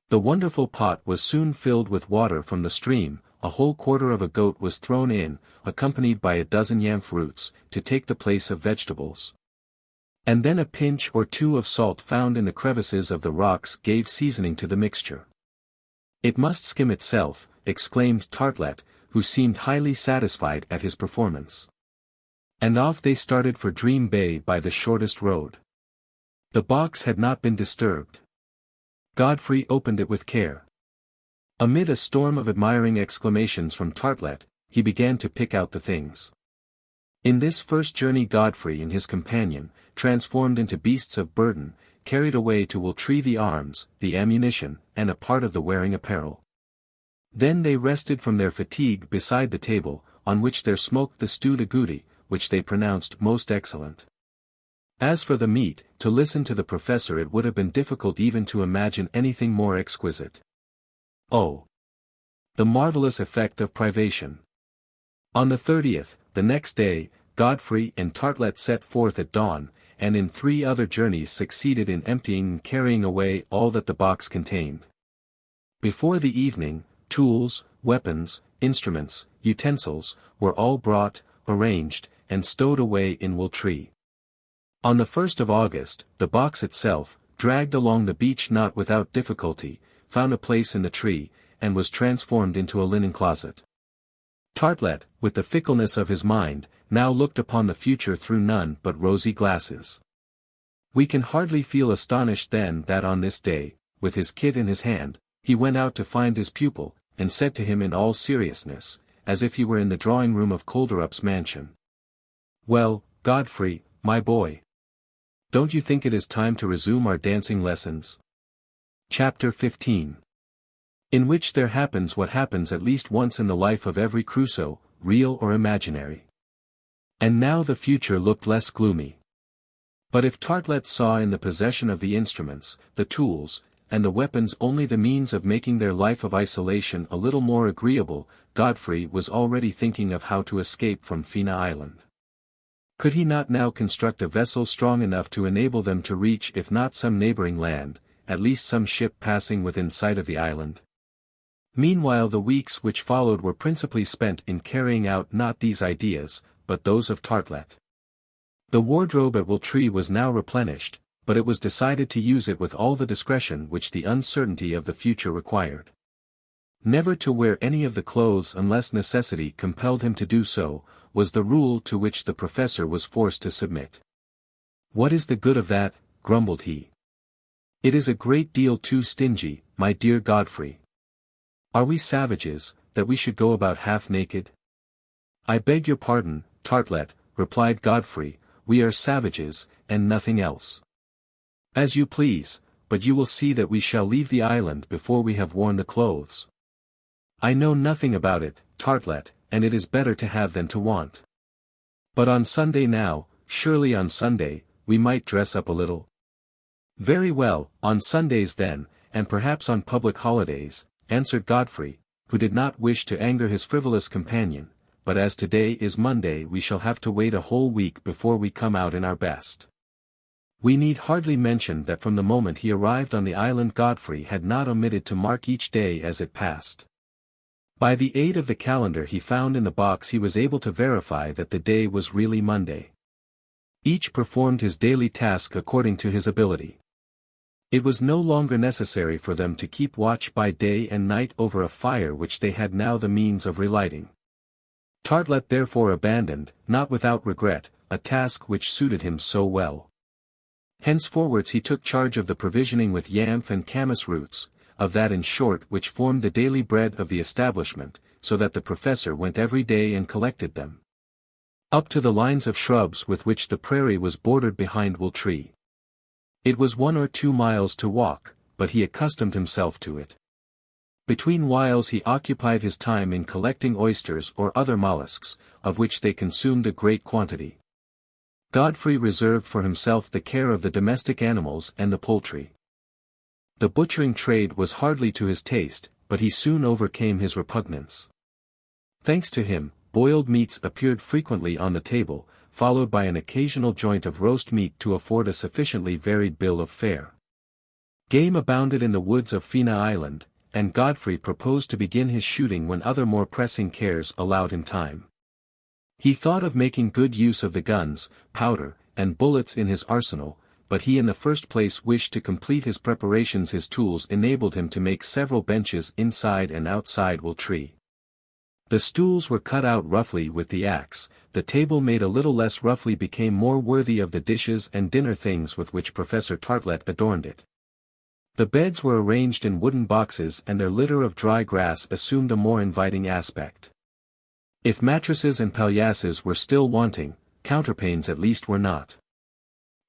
The wonderful pot was soon filled with water from the stream, a whole quarter of a goat was thrown in, accompanied by a dozen yam roots, to take the place of vegetables. And then a pinch or two of salt found in the crevices of the rocks gave seasoning to the mixture. "It must skim itself," exclaimed Artelett, who seemed highly satisfied at his performance. And off they started for Dream Bay by the shortest road. The box had not been disturbed. Godfrey opened it with care. Amid a storm of admiring exclamations from Artelett, he began to pick out the things. In this first journey Godfrey and his companion, transformed into beasts of burden, carried away to Wiltshire the arms, the ammunition, and a part of the wearing apparel. Then they rested from their fatigue beside the table, on which there smoked the stewed agouti, which they pronounced most excellent. As for the meat, to listen to the professor it would have been difficult even to imagine anything more exquisite. Oh! The marvelous effect of privation! On the 30th, the next day, Godfrey and Artelett set forth at dawn, and in 3 other journeys succeeded in emptying and carrying away all that the box contained. Before the evening, tools, weapons, instruments, utensils, were all brought, arranged, and stowed away in Wiltshire. On the 1st of August, the box itself, dragged along the beach not without difficulty, found a place in the tree, and was transformed into a linen closet. Artelett, with the fickleness of his mind, now looked upon the future through none but rosy glasses. We can hardly feel astonished then that on this day, with his kit in his hand, he went out to find his pupil, and said to him in all seriousness, as if he were in the drawing-room of Kolderup's mansion. "Well, Godfrey, my boy. Don't you think it is time to resume our dancing lessons?" Chapter 15. In which there happens what happens at least once in the life of every Crusoe, real or imaginary. And now the future looked less gloomy. But if Artelett saw in the possession of the instruments, the tools, and the weapons only the means of making their life of isolation a little more agreeable, Godfrey was already thinking of how to escape from XIII Island. Could he not now construct a vessel strong enough to enable them to reach if not some neighboring land, at least some ship passing within sight of the island? Meanwhile the weeks which followed were principally spent in carrying out not these ideas, but those of Artelett. The wardrobe at Wiltshire was now replenished, but it was decided to use it with all the discretion which the uncertainty of the future required. Never to wear any of the clothes unless necessity compelled him to do so, was the rule to which the professor was forced to submit. "What is the good of that?" grumbled he. "It is a great deal too stingy, my dear Godfrey. Are we savages, that we should go about half naked?" "I beg your pardon, Artelett," replied Godfrey, "we are savages, and nothing else." "As you please, but you will see that we shall leave the island before we have worn the clothes. I know nothing about it, Artelett, and it is better to have than to want. But on Sunday now, surely on Sunday, we might dress up a little. Very well, on Sundays then, and perhaps on public holidays, answered Godfrey, who did not wish to anger his frivolous companion, but as today is Monday we shall have to wait a whole week before we come out in our best. We need hardly mention that from the moment he arrived on the island Godfrey had not omitted to mark each day as it passed. By the aid of the calendar he found in the box he was able to verify that the day was really Monday. Each performed his daily task according to his ability. It was no longer necessary for them to keep watch by day and night over a fire which they had now the means of relighting. Artelett therefore abandoned, not without regret, a task which suited him so well. Henceforwards he took charge of the provisioning with yamf and camas roots, of that in short which formed the daily bread of the establishment, so that the professor went every day and collected them. Up to the lines of shrubs with which the prairie was bordered behind Will Tree. It was 1 or 2 miles to walk, but he accustomed himself to it. Between whiles he occupied his time in collecting oysters or other mollusks, of which they consumed a great quantity. Godfrey reserved for himself the care of the domestic animals and the poultry. The butchering trade was hardly to his taste, but he soon overcame his repugnance. Thanks to him, boiled meats appeared frequently on the table, followed by an occasional joint of roast meat to afford a sufficiently varied bill of fare. Game abounded in the woods of VIII Island, and Godfrey proposed to begin his shooting when other more pressing cares allowed him time. He thought of making good use of the guns, powder, and bullets in his arsenal, but he in the first place wished to complete his preparations. His tools enabled him to make several benches inside and outside Will Tree. The stools were cut out roughly with the axe, the table made a little less roughly became more worthy of the dishes and dinner things with which Professor Artelett adorned it. The beds were arranged in wooden boxes and their litter of dry grass assumed a more inviting aspect. If mattresses and paillasses were still wanting, counterpanes at least were not.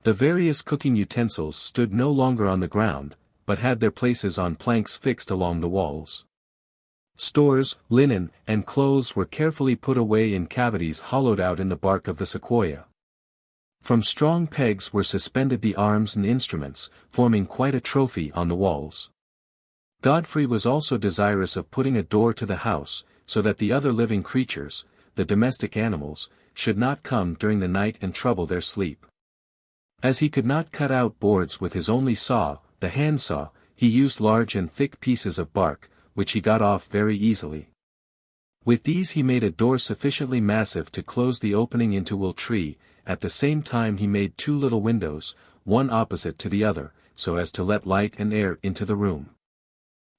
The various cooking utensils stood no longer on the ground, but had their places on planks fixed along the walls. Stores, linen, and clothes were carefully put away in cavities hollowed out in the bark of the sequoia. From strong pegs were suspended the arms and instruments, forming quite a trophy on the walls. Godfrey was also desirous of putting a door to the house, so that the other living creatures, the domestic animals, should not come during the night and trouble their sleep. As he could not cut out boards with his only saw, the handsaw, he used large and thick pieces of bark, which he got off very easily. With these he made a door sufficiently massive to close the opening into Will Tree. At the same time he made 2 little windows, one opposite to the other, so as to let light and air into the room.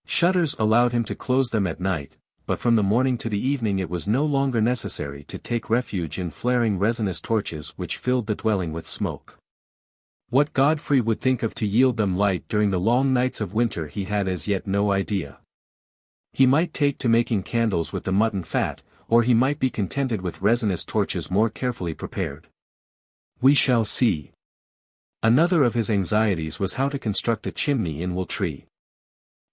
Shutters allowed him to close them at night, but from the morning to the evening it was no longer necessary to take refuge in flaring resinous torches which filled the dwelling with smoke. What Godfrey would think of to yield them light during the long nights of winter he had as yet no idea. He might take to making candles with the mutton fat, or he might be contented with resinous torches more carefully prepared. We shall see. Another of his anxieties was how to construct a chimney in Will Tree.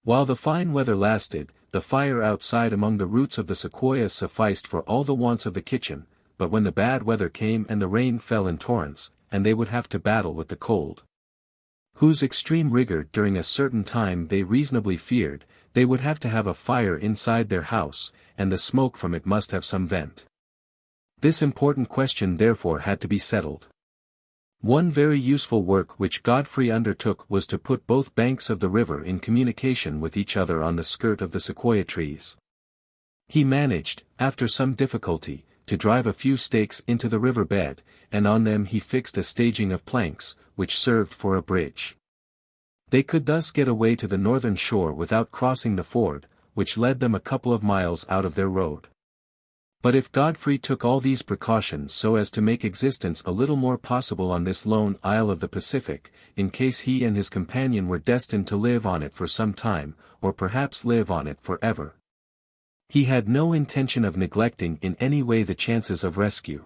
While the fine weather lasted, the fire outside among the roots of the sequoia sufficed for all the wants of the kitchen, but when the bad weather came and the rain fell in torrents, and they would have to battle with the cold, whose extreme rigor during a certain time they reasonably feared, they would have to have a fire inside their house, and the smoke from it must have some vent. This important question therefore had to be settled. One very useful work which Godfrey undertook was to put both banks of the river in communication with each other on the skirt of the sequoia trees. He managed, after some difficulty, to drive a few stakes into the river bed, and on them he fixed a staging of planks, which served for a bridge. They could thus get away to the northern shore without crossing the ford, which led them a couple of miles out of their road. But if Godfrey took all these precautions so as to make existence a little more possible on this lone isle of the Pacific, in case he and his companion were destined to live on it for some time, or perhaps live on it forever, he had no intention of neglecting in any way the chances of rescue.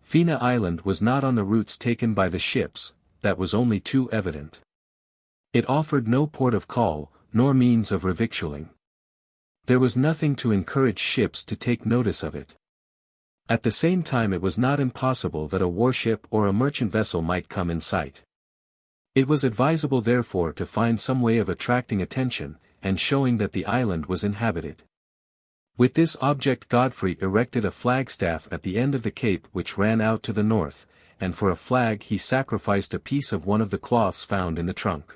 VIII Island was not on the routes taken by the ships, that was only too evident. It offered no port of call, nor means of revictualling. There was nothing to encourage ships to take notice of it. At the same time it was not impossible that a warship or a merchant vessel might come in sight. It was advisable therefore to find some way of attracting attention, and showing that the island was inhabited. With this object Godfrey erected a flagstaff at the end of the cape which ran out to the north, and for a flag he sacrificed a piece of one of the cloths found in the trunk.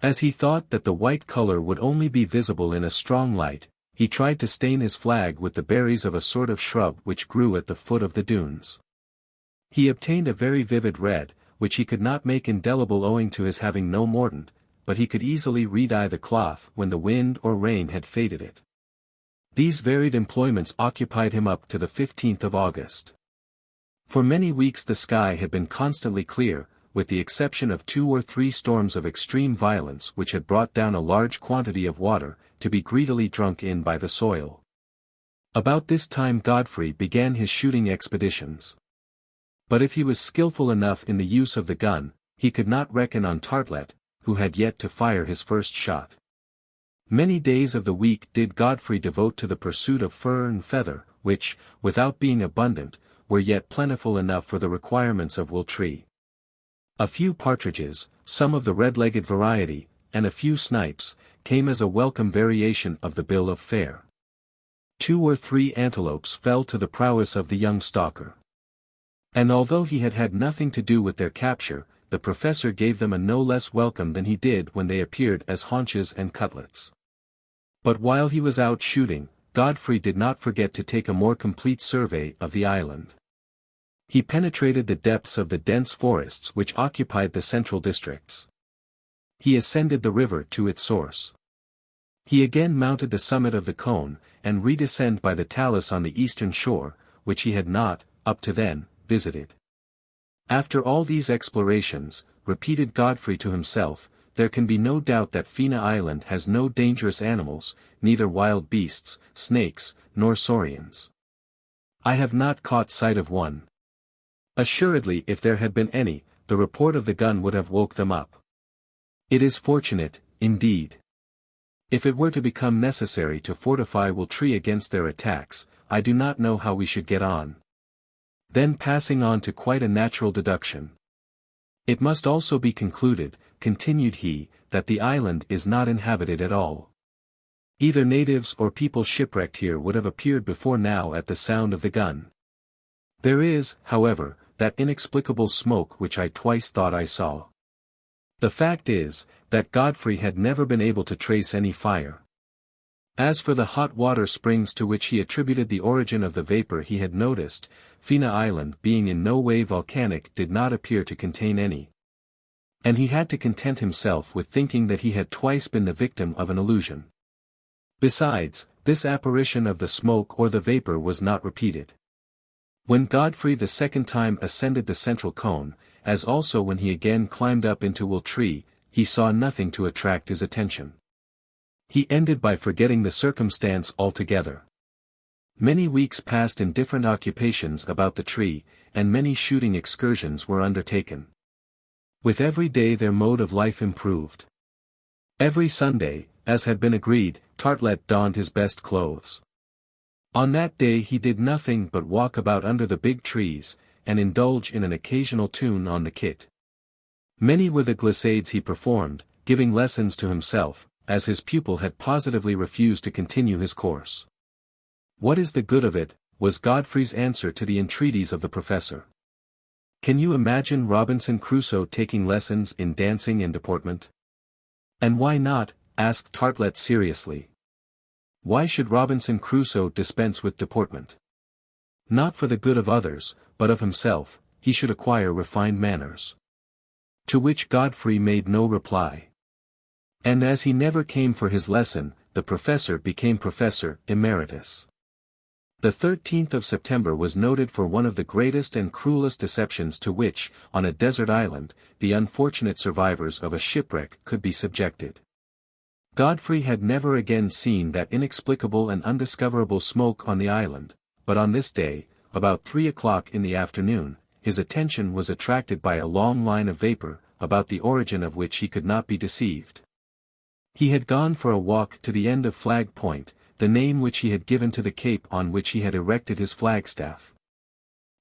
As he thought that the white color would only be visible in a strong light, he tried to stain his flag with the berries of a sort of shrub which grew at the foot of the dunes. He obtained a very vivid red, which he could not make indelible owing to his having no mordant, but he could easily re-dye the cloth when the wind or rain had faded it. These varied employments occupied him up to the 15th of August. For many weeks the sky had been constantly clear, with the exception of 2 or 3 storms of extreme violence which had brought down a large quantity of water, to be greedily drunk in by the soil. About this time Godfrey began his shooting expeditions. But if he was skillful enough in the use of the gun, he could not reckon on Artelett, who had yet to fire his first shot. Many days of the week did Godfrey devote to the pursuit of fur and feather, which, without being abundant, were yet plentiful enough for the requirements of Will-tree. A few partridges, some of the red-legged variety, and a few snipes, came as a welcome variation of the bill of fare. 2 or 3 antelopes fell to the prowess of the young stalker. And although he had had nothing to do with their capture, the professor gave them a no less welcome than he did when they appeared as haunches and cutlets. But while he was out shooting, Godfrey did not forget to take a more complete survey of the island. He penetrated the depths of the dense forests which occupied the central districts. He ascended the river to its source. He again mounted the summit of the cone, and redescended by the talus on the eastern shore, which he had not, up to then, visited. After all these explorations, repeated Godfrey to himself, there can be no doubt that Fina Island has no dangerous animals, neither wild beasts, snakes, nor saurians. I have not caught sight of one. Assuredly if there had been any, the report of the gun would have woke them up. It is fortunate, indeed. If it were to become necessary to fortify Will-tree against their attacks, I do not know how we should get on. Then passing on to quite a natural deduction. It must also be concluded, continued he, that the island is not inhabited at all. Either natives or people shipwrecked here would have appeared before now at the sound of the gun. There is, however, that inexplicable smoke which I twice thought I saw. The fact is, that Godfrey had never been able to trace any fire. As for the hot water springs to which he attributed the origin of the vapor he had noticed, Fina Island being in no way volcanic did not appear to contain any. And he had to content himself with thinking that he had twice been the victim of an illusion. Besides, this apparition of the smoke or the vapor was not repeated. When Godfrey the second time ascended the central cone, as also when he again climbed up into Will-tree, he saw nothing to attract his attention. He ended by forgetting the circumstance altogether. Many weeks passed in different occupations about the tree, and many shooting excursions were undertaken. With every day their mode of life improved. Every Sunday, as had been agreed, Artelett donned his best clothes. On that day he did nothing but walk about under the big trees, and indulge in an occasional tune on the kit. Many were the glissades he performed, giving lessons to himself, as his pupil had positively refused to continue his course. "What is the good of it?" was Godfrey's answer to the entreaties of the professor. Can you imagine Robinson Crusoe taking lessons in dancing and deportment? And why not? Asked Artelett seriously. Why should Robinson Crusoe dispense with deportment? Not for the good of others, but of himself, he should acquire refined manners. To which Godfrey made no reply. And as he never came for his lesson, the professor became Professor Emeritus. The 13th of September was noted for one of the greatest and cruelest deceptions to which, on a desert island, the unfortunate survivors of a shipwreck could be subjected. Godfrey had never again seen that inexplicable and undiscoverable smoke on the island, but on this day, about 3 o'clock in the afternoon, his attention was attracted by a long line of vapor, about the origin of which he could not be deceived. He had gone for a walk to the end of Flag Point, the name which he had given to the cape on which he had erected his flagstaff.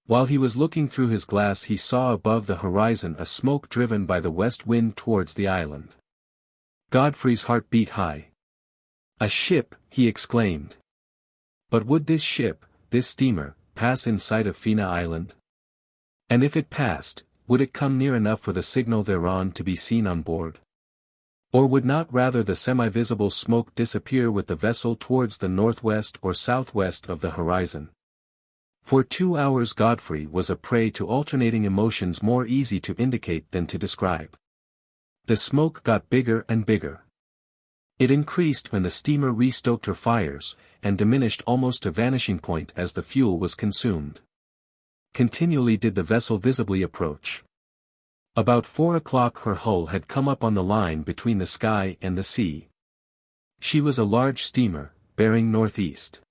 While he was looking through his glass he saw above the horizon a smoke driven by the west wind towards the island. Godfrey's heart beat high. "A ship," he exclaimed. But would this ship, this steamer, pass in sight of Fina Island? And if it passed, would it come near enough for the signal thereon to be seen on board? Or would not rather the semi-visible smoke disappear with the vessel towards the northwest or southwest of the horizon? For 2 hours Godfrey was a prey to alternating emotions more easy to indicate than to describe. The smoke got bigger and bigger. It increased when the steamer restoked her fires, and diminished almost to vanishing point as the fuel was consumed. Continually did the vessel visibly approach. About 4 o'clock her hull had come up on the line between the sky and the sea. She was a large steamer, bearing northeast.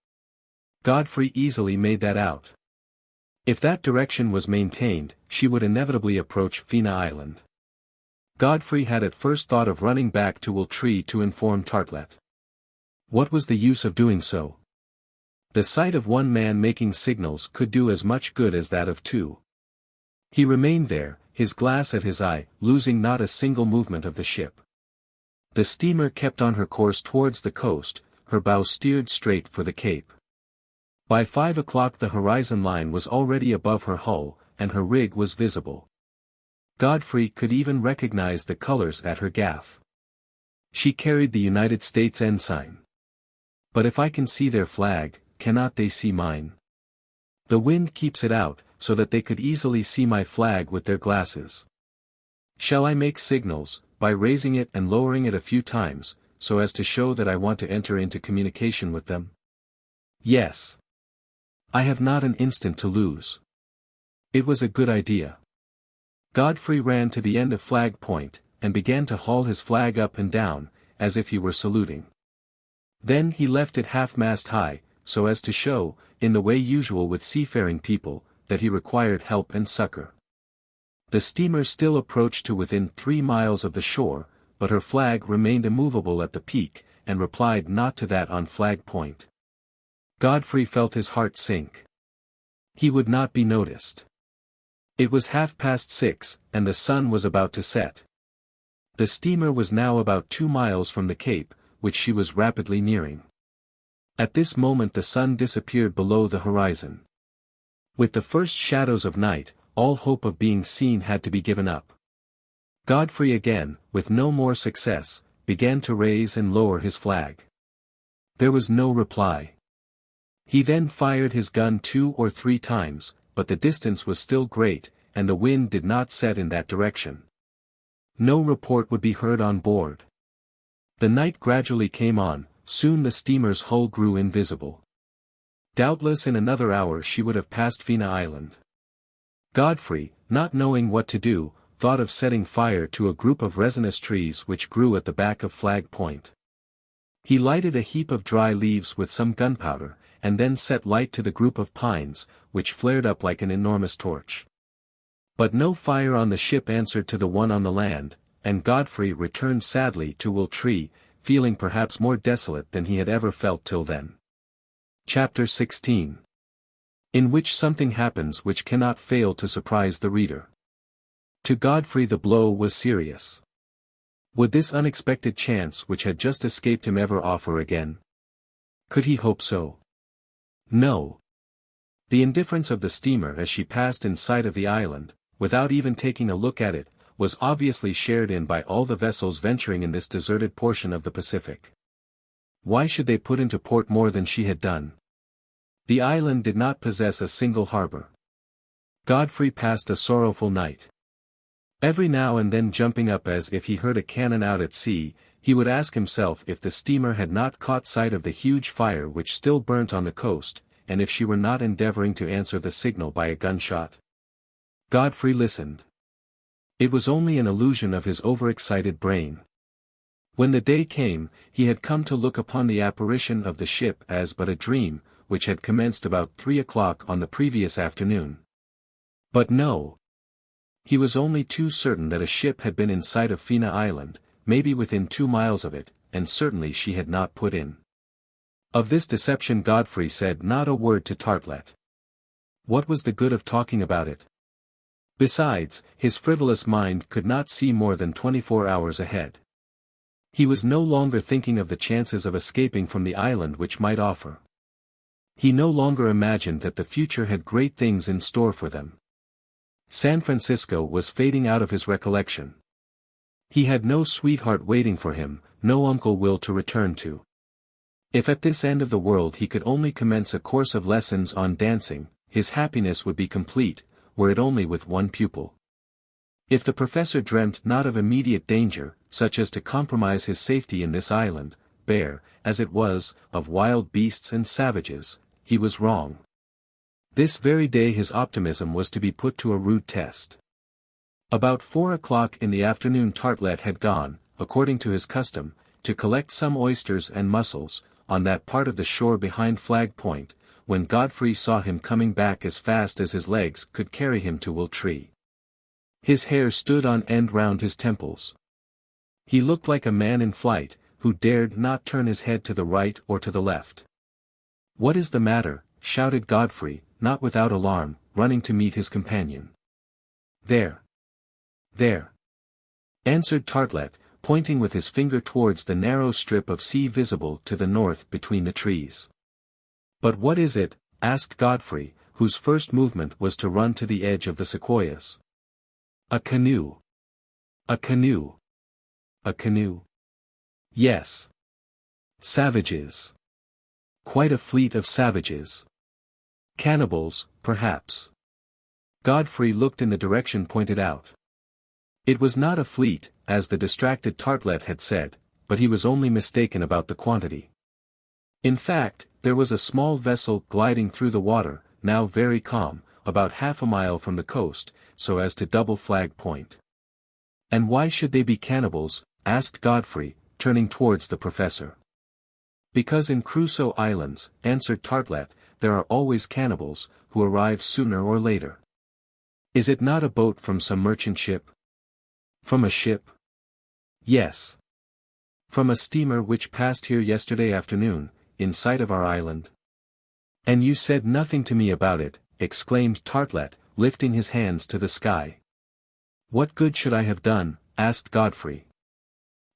Godfrey easily made that out. If that direction was maintained, she would inevitably approach Fina Island. Godfrey had at first thought of running back to XIII to inform Artelett. What was the use of doing so? The sight of one man making signals could do as much good as that of two. He remained there, his glass at his eye, losing not a single movement of the ship. The steamer kept on her course towards the coast, her bow steered straight for the Cape. By 5 o'clock the horizon line was already above her hull, and her rig was visible. Godfrey could even recognize the colors at her gaff. She carried the United States ensign. But if I can see their flag, cannot they see mine? The wind keeps it out, so that they could easily see my flag with their glasses. Shall I make signals, by raising it and lowering it a few times, so as to show that I want to enter into communication with them? Yes. I have not an instant to lose. It was a good idea. Godfrey ran to the end of Flag Point, and began to haul his flag up and down, as if he were saluting. Then he left it half-mast high, so as to show, in the way usual with seafaring people, that he required help and succor. The steamer still approached to within 3 miles of the shore, but her flag remained immovable at the peak, and replied not to that on Flag Point. Godfrey felt his heart sink. He would not be noticed. It was 6:30, and the sun was about to set. The steamer was now about 2 miles from the Cape, which she was rapidly nearing. At this moment the sun disappeared below the horizon. With the first shadows of night, all hope of being seen had to be given up. Godfrey again, with no more success, began to raise and lower his flag. There was no reply. He then fired his gun 2 or 3 times, but the distance was still great, and the wind did not set in that direction. No report would be heard on board. The night gradually came on, soon the steamer's hull grew invisible. Doubtless in another hour she would have passed Fina Island. Godfrey, not knowing what to do, thought of setting fire to a group of resinous trees which grew at the back of Flag Point. He lighted a heap of dry leaves with some gunpowder, and then set light to the group of pines, which flared up like an enormous torch. But no fire on the ship answered to the one on the land, and Godfrey returned sadly to XIII, feeling perhaps more desolate than he had ever felt till then. Chapter 16. In which something happens which cannot fail to surprise the reader. To Godfrey the blow was serious. Would this unexpected chance which had just escaped him ever offer again? Could he hope so? No. The indifference of the steamer as she passed in sight of the island, without even taking a look at it, was obviously shared in by all the vessels venturing in this deserted portion of the Pacific. Why should they put into port more than she had done? The island did not possess a single harbor. Godfrey passed a sorrowful night. Every now and then jumping up as if he heard a cannon out at sea, he would ask himself if the steamer had not caught sight of the huge fire which still burnt on the coast, and if she were not endeavoring to answer the signal by a gunshot. Godfrey listened. It was only an illusion of his overexcited brain. When the day came, he had come to look upon the apparition of the ship as but a dream, which had commenced about 3 o'clock on the previous afternoon. But no. He was only too certain that a ship had been in sight of Fina Island, maybe within 2 miles of it, and certainly she had not put in. Of this deception Godfrey said not a word to Artelett. What was the good of talking about it? Besides, his frivolous mind could not see more than 24 hours ahead. He was no longer thinking of the chances of escaping from the island which might offer. He no longer imagined that the future had great things in store for them. San Francisco was fading out of his recollection. He had no sweetheart waiting for him, no Uncle Will to return to. If at this end of the world he could only commence a course of lessons on dancing, his happiness would be complete, were it only with one pupil. If the professor dreamt not of immediate danger, such as to compromise his safety in this island, bare, as it was, of wild beasts and savages, he was wrong. This very day his optimism was to be put to a rude test. About 4 o'clock in the afternoon Artelett had gone, according to his custom, to collect some oysters and mussels, on that part of the shore behind Flag Point, when Godfrey saw him coming back as fast as his legs could carry him to Wiltree. His hair stood on end round his temples. He looked like a man in flight, who dared not turn his head to the right or to the left. "What is the matter?" shouted Godfrey, not without alarm, running to meet his companion. "There. There," answered Artelett, pointing with his finger towards the narrow strip of sea visible to the north between the trees. "But what is it?" asked Godfrey, whose first movement was to run to the edge of the sequoias. "A canoe. A canoe. A canoe. Yes. Savages. Quite a fleet of savages. Cannibals, perhaps." Godfrey looked in the direction pointed out. It was not a fleet, as the distracted Artelett had said, but he was only mistaken about the quantity. In fact, there was a small vessel gliding through the water, now very calm, about half a mile from the coast, so as to double Flag Point. "And why should they be cannibals?" asked Godfrey, turning towards the professor. "Because in Crusoe Islands," answered Artelett, "there are always cannibals, who arrive sooner or later." "Is it not a boat from some merchant ship?" "From a ship?" "Yes. From a steamer which passed here yesterday afternoon, in sight of our island." "And you said nothing to me about it," exclaimed Artelett, lifting his hands to the sky. "What good should I have done?" asked Godfrey.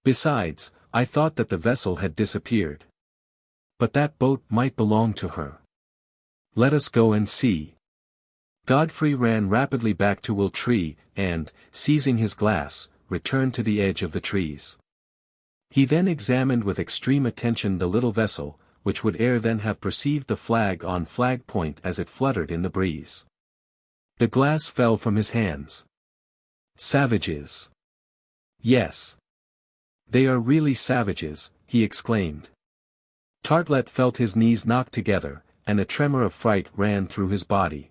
"Besides, I thought that the vessel had disappeared. But that boat might belong to her. Let us go and see." Godfrey ran rapidly back to Wiltree, and, seizing his glass, returned to the edge of the trees. He then examined with extreme attention the little vessel, which would ere then have perceived the flag on Flag Point as it fluttered in the breeze. The glass fell from his hands. "Savages. Yes. They are really savages," he exclaimed. Artelett felt his knees knock together, and a tremor of fright ran through his body.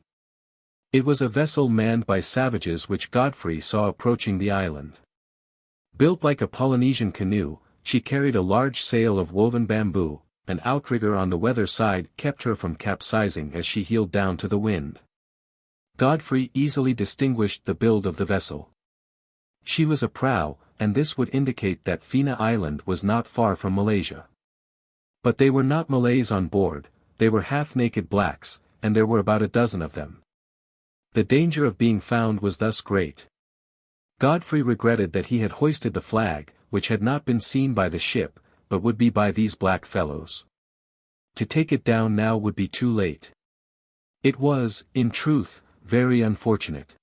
It was a vessel manned by savages which Godfrey saw approaching the island. Built like a Polynesian canoe, she carried a large sail of woven bamboo. An outrigger on the weather side kept her from capsizing as she heeled down to the wind. Godfrey easily distinguished the build of the vessel. She was a prow, and this would indicate that Fina Island was not far from Malaysia. But they were not Malays on board, they were half-naked blacks, and there were about a dozen of them. The danger of being found was thus great. Godfrey regretted that he had hoisted the flag, which had not been seen by the ship, but would be by these black fellows. To take it down now would be too late. It was, in truth, very unfortunate.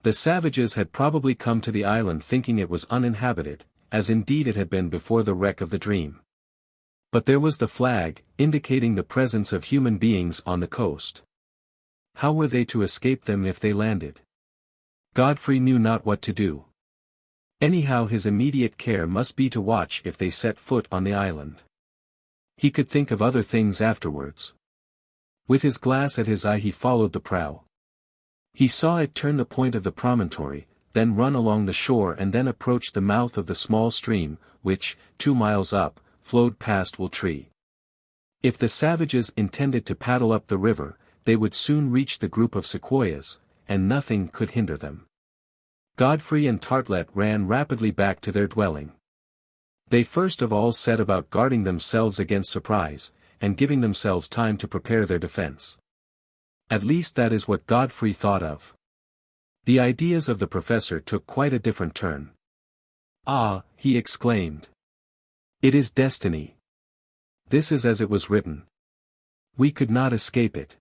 The savages had probably come to the island thinking it was uninhabited, as indeed it had been before the wreck of the Dream. But there was the flag, indicating the presence of human beings on the coast. How were they to escape them if they landed? Godfrey knew not what to do. Anyhow his immediate care must be to watch if they set foot on the island. He could think of other things afterwards. With his glass at his eye he followed the prow. He saw it turn the point of the promontory, then run along the shore and then approach the mouth of the small stream, which, 2 miles up, flowed past Wiltree. If the savages intended to paddle up the river, they would soon reach the group of sequoias, and nothing could hinder them. Godfrey and Tartelett ran rapidly back to their dwelling. They first of all set about guarding themselves against surprise, and giving themselves time to prepare their defense. At least that is what Godfrey thought of. The ideas of the professor took quite a different turn. "Ah," he exclaimed. "It is destiny. This is as it was written. We could not escape it.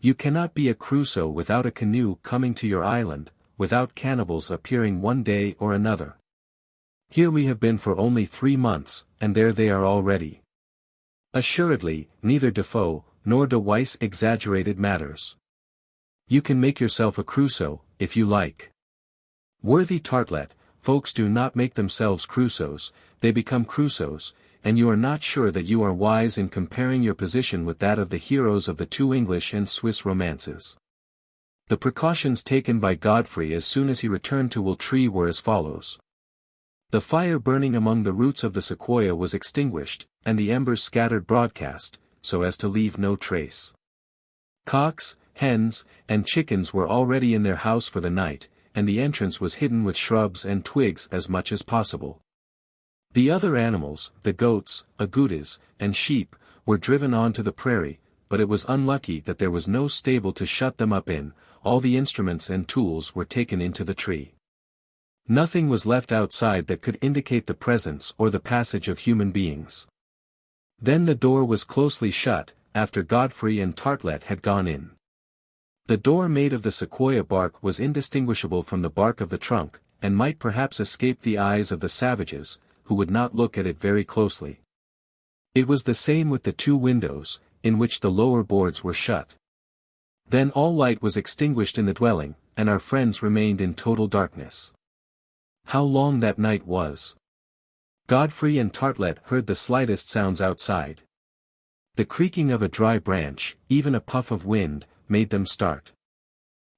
You cannot be a Crusoe without a canoe coming to your island, without cannibals appearing one day or another. Here we have been for only 3 months, and there they are already." Assuredly, neither Defoe, nor de Weiss exaggerated matters. You can make yourself a Crusoe, if you like. Worthy Tartelett, folks do not make themselves Crusoes, they become Crusoes, and you are not sure that you are wise in comparing your position with that of the heroes of the 2 English and Swiss romances. The precautions taken by Godfrey as soon as he returned to Will were as follows. The fire burning among the roots of the sequoia was extinguished, and the embers scattered broadcast, so as to leave no trace. Cocks, hens, and chickens were already in their house for the night, and the entrance was hidden with shrubs and twigs as much as possible. The other animals, the goats, agoutis, and sheep, were driven on to the prairie, but it was unlucky that there was no stable to shut them up in. All the instruments and tools were taken into the tree. Nothing was left outside that could indicate the presence or the passage of human beings. Then the door was closely shut, after Godfrey and Tartelett had gone in. The door made of the sequoia bark was indistinguishable from the bark of the trunk, and might perhaps escape the eyes of the savages, who would not look at it very closely. It was the same with the 2 windows, in which the lower boards were shut. Then all light was extinguished in the dwelling, and our friends remained in total darkness. How long that night was! Godfrey and Tartelett heard the slightest sounds outside. The creaking of a dry branch, even a puff of wind, made them start.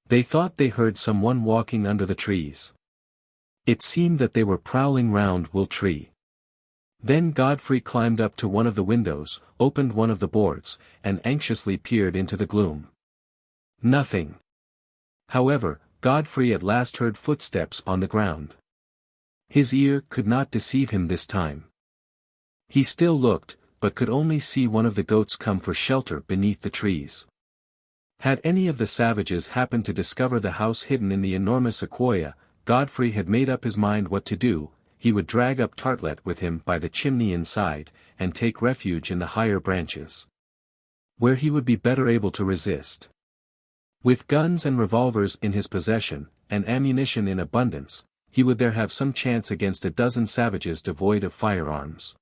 They thought they heard someone walking under the trees. It seemed that they were prowling round Will. Then Godfrey climbed up to one of the windows, opened one of the boards, and anxiously peered into the gloom. Nothing. However, Godfrey at last heard footsteps on the ground. His ear could not deceive him this time. He still looked, but could only see one of the goats come for shelter beneath the trees. Had any of the savages happened to discover the house hidden in the enormous sequoia, Godfrey had made up his mind what to do. He would drag up Tartelett with him by the chimney inside, and take refuge in the higher branches, where he would be better able to resist. With guns and revolvers in his possession, and ammunition in abundance, he would there have some chance against a dozen savages devoid of firearms.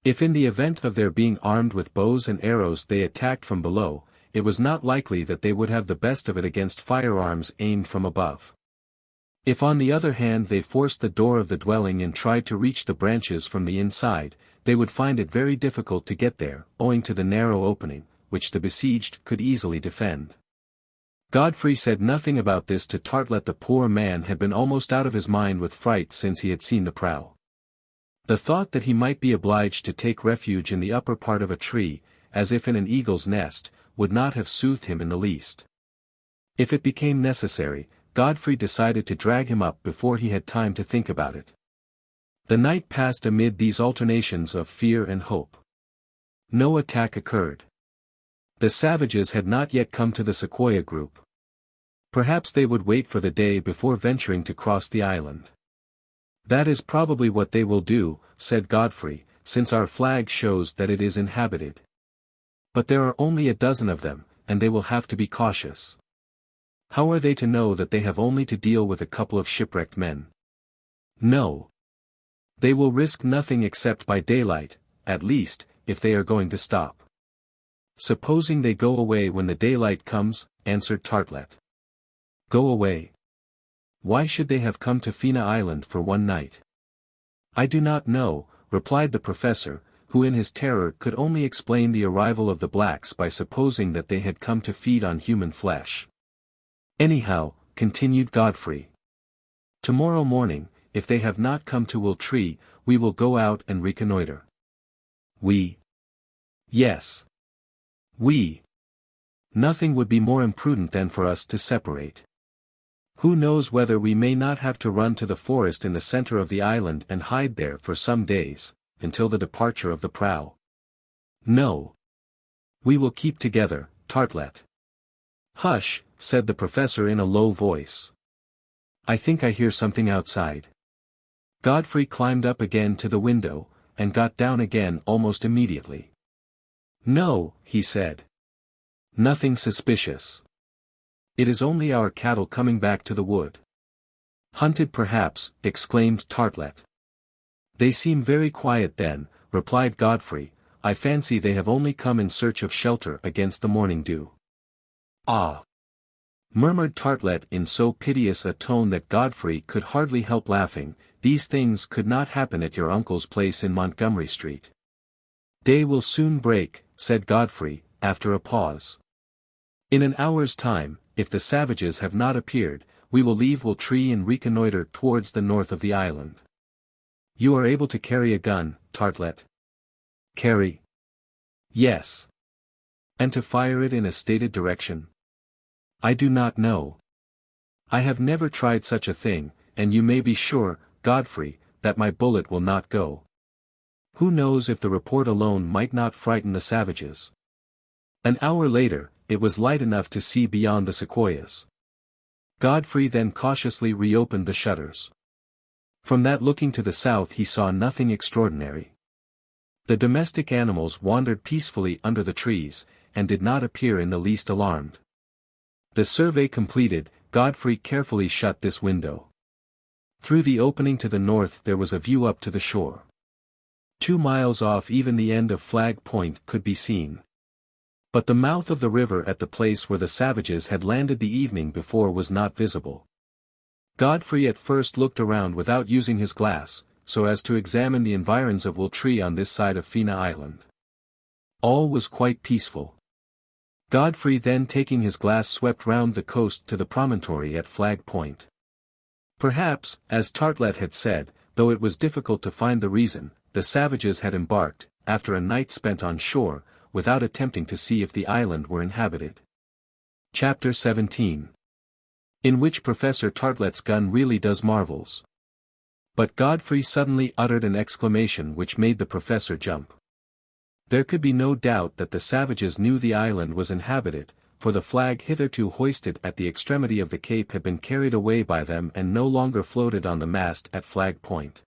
If in the event of their being armed with bows and arrows they attacked from below, it was not likely that they would have the best of it against firearms aimed from above. If on the other hand they forced the door of the dwelling and tried to reach the branches from the inside, they would find it very difficult to get there, owing to the narrow opening, which the besieged could easily defend. Godfrey said nothing about this to Tartelett. The poor man had been almost out of his mind with fright since he had seen the prow. The thought that he might be obliged to take refuge in the upper part of a tree, as if in an eagle's nest, would not have soothed him in the least. If it became necessary, Godfrey decided to drag him up before he had time to think about it. The night passed amid these alternations of fear and hope. No attack occurred. The savages had not yet come to the sequoia group. Perhaps they would wait for the day before venturing to cross the island. "That is probably what they will do," said Godfrey, "since our flag shows that it is inhabited. But there are only a dozen of them, and they will have to be cautious. How are they to know that they have only to deal with a couple of shipwrecked men? No. They will risk nothing except by daylight, at least, if they are going to stop." "Supposing they go away when the daylight comes," answered Tartelett. "Go away? Why should they have come to Fina Island for one night?" "I do not know," replied the professor, who in his terror could only explain the arrival of the blacks by supposing that they had come to feed on human flesh. "Anyhow," continued Godfrey, "tomorrow morning, if they have not come to Will, we will go out and reconnoiter." "We?" "Yes. We. Nothing would be more imprudent than for us to separate. Who knows whether we may not have to run to the forest in the center of the island and hide there for some days, until the departure of the prow. No. We will keep together, Artelett. Hush, said the professor in a low voice. I think I hear something outside. Godfrey climbed up again to the window, and got down again almost immediately. No, he said. Nothing suspicious. It is only our cattle coming back to the wood. Hunted perhaps, exclaimed Artelett. They seem very quiet then, replied Godfrey. I fancy they have only come in search of shelter against the morning dew. Ah! Murmured Artelett in so piteous a tone that Godfrey could hardly help laughing. These things could not happen at your uncle's place in Montgomery Street. Day will soon break, said Godfrey, after a pause. In an hour's time, if the savages have not appeared, we will leave VIII and reconnoiter towards the north of the island. You are able to carry a gun, Artelett? Carry? Yes. And to fire it in a stated direction? I do not know. I have never tried such a thing, and you may be sure, Godfrey, that my bullet will not go. Who knows if the report alone might not frighten the savages? An hour later, it was light enough to see beyond the sequoias. Godfrey then cautiously reopened the shutters. From that looking to the south he saw nothing extraordinary. The domestic animals wandered peacefully under the trees, and did not appear in the least alarmed. The survey completed, Godfrey carefully shut this window. Through the opening to the north there was a view up to the shore. 2 miles off even the end of Flag Point could be seen. But the mouth of the river at the place where the savages had landed the evening before was not visible. Godfrey at first looked around without using his glass, so as to examine the environs of VIII on this side of Fina Island. All was quite peaceful. Godfrey then taking his glass swept round the coast to the promontory at Flag Point. Perhaps, as Artelett had said, though it was difficult to find the reason, the savages had embarked, after a night spent on shore, without attempting to see if the island were inhabited. Chapter 17. In which Professor Tartlett's gun really does marvels. But Godfrey suddenly uttered an exclamation which made the professor jump. There could be no doubt that the savages knew the island was inhabited, for the flag hitherto hoisted at the extremity of the cape had been carried away by them and no longer floated on the mast at Flag Point.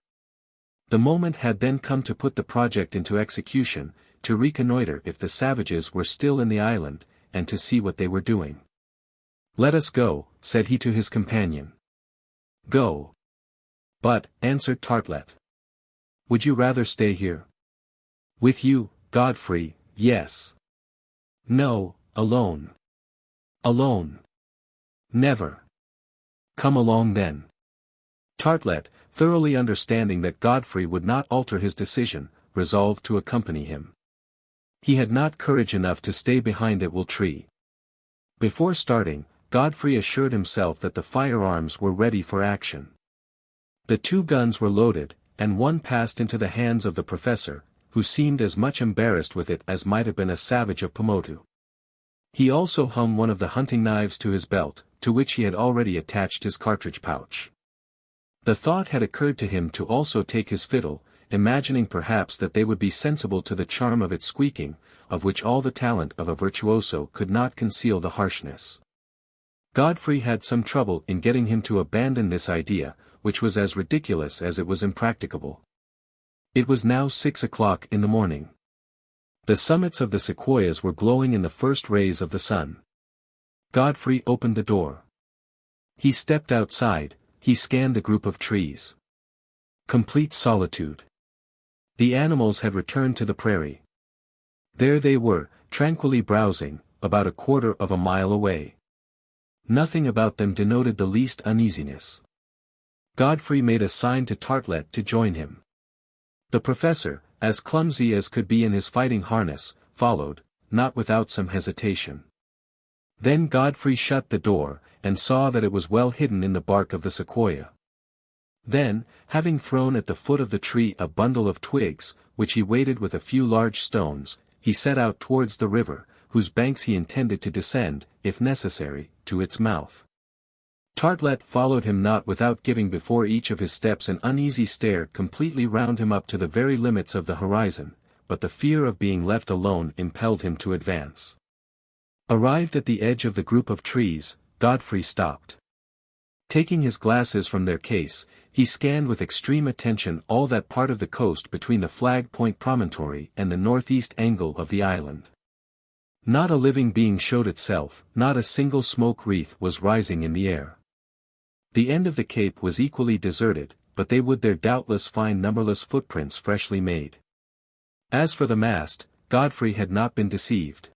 The moment had then come to put the project into execution, to reconnoiter if the savages were still in the island, and to see what they were doing. "Let us go," said he to his companion. "Go." "But," answered Artelett. "Would you rather stay here?" "With you, Godfrey, yes." "No, alone." "Alone." "Never." "Come along then." Artelett, thoroughly understanding that Godfrey would not alter his decision, resolved to accompany him. He had not courage enough to stay behind at VIII. Before starting, Godfrey assured himself that the firearms were ready for action. The 2 guns were loaded, and one passed into the hands of the professor, who seemed as much embarrassed with it as might have been a savage of Pomotu. He also hung one of the hunting knives to his belt, to which he had already attached his cartridge pouch. The thought had occurred to him to also take his fiddle, imagining perhaps that they would be sensible to the charm of its squeaking, of which all the talent of a virtuoso could not conceal the harshness. Godfrey had some trouble in getting him to abandon this idea, which was as ridiculous as it was impracticable. It was now 6 o'clock in the morning. The summits of the sequoias were glowing in the first rays of the sun. Godfrey opened the door. He stepped outside, he scanned the group of trees. Complete solitude. The animals had returned to the prairie. There they were, tranquilly browsing, about a quarter of a mile away. Nothing about them denoted the least uneasiness. Godfrey made a sign to Artelett to join him. The professor, as clumsy as could be in his fighting harness, followed, not without some hesitation. Then Godfrey shut the door, and saw that it was well hidden in the bark of the sequoia. Then, having thrown at the foot of the tree a bundle of twigs, which he weighted with a few large stones, he set out towards the river, whose banks he intended to descend, if necessary, to its mouth. Artelett followed him not without giving before each of his steps an uneasy stare completely round him up to the very limits of the horizon, but the fear of being left alone impelled him to advance. Arrived at the edge of the group of trees, Godfrey stopped. Taking his glasses from their case, he scanned with extreme attention all that part of the coast between the Flag Point promontory and the northeast angle of the island. Not a living being showed itself, not a single smoke wreath was rising in the air. The end of the cape was equally deserted, but they would there doubtless find numberless footprints freshly made. As for the mast, Godfrey had not been deceived.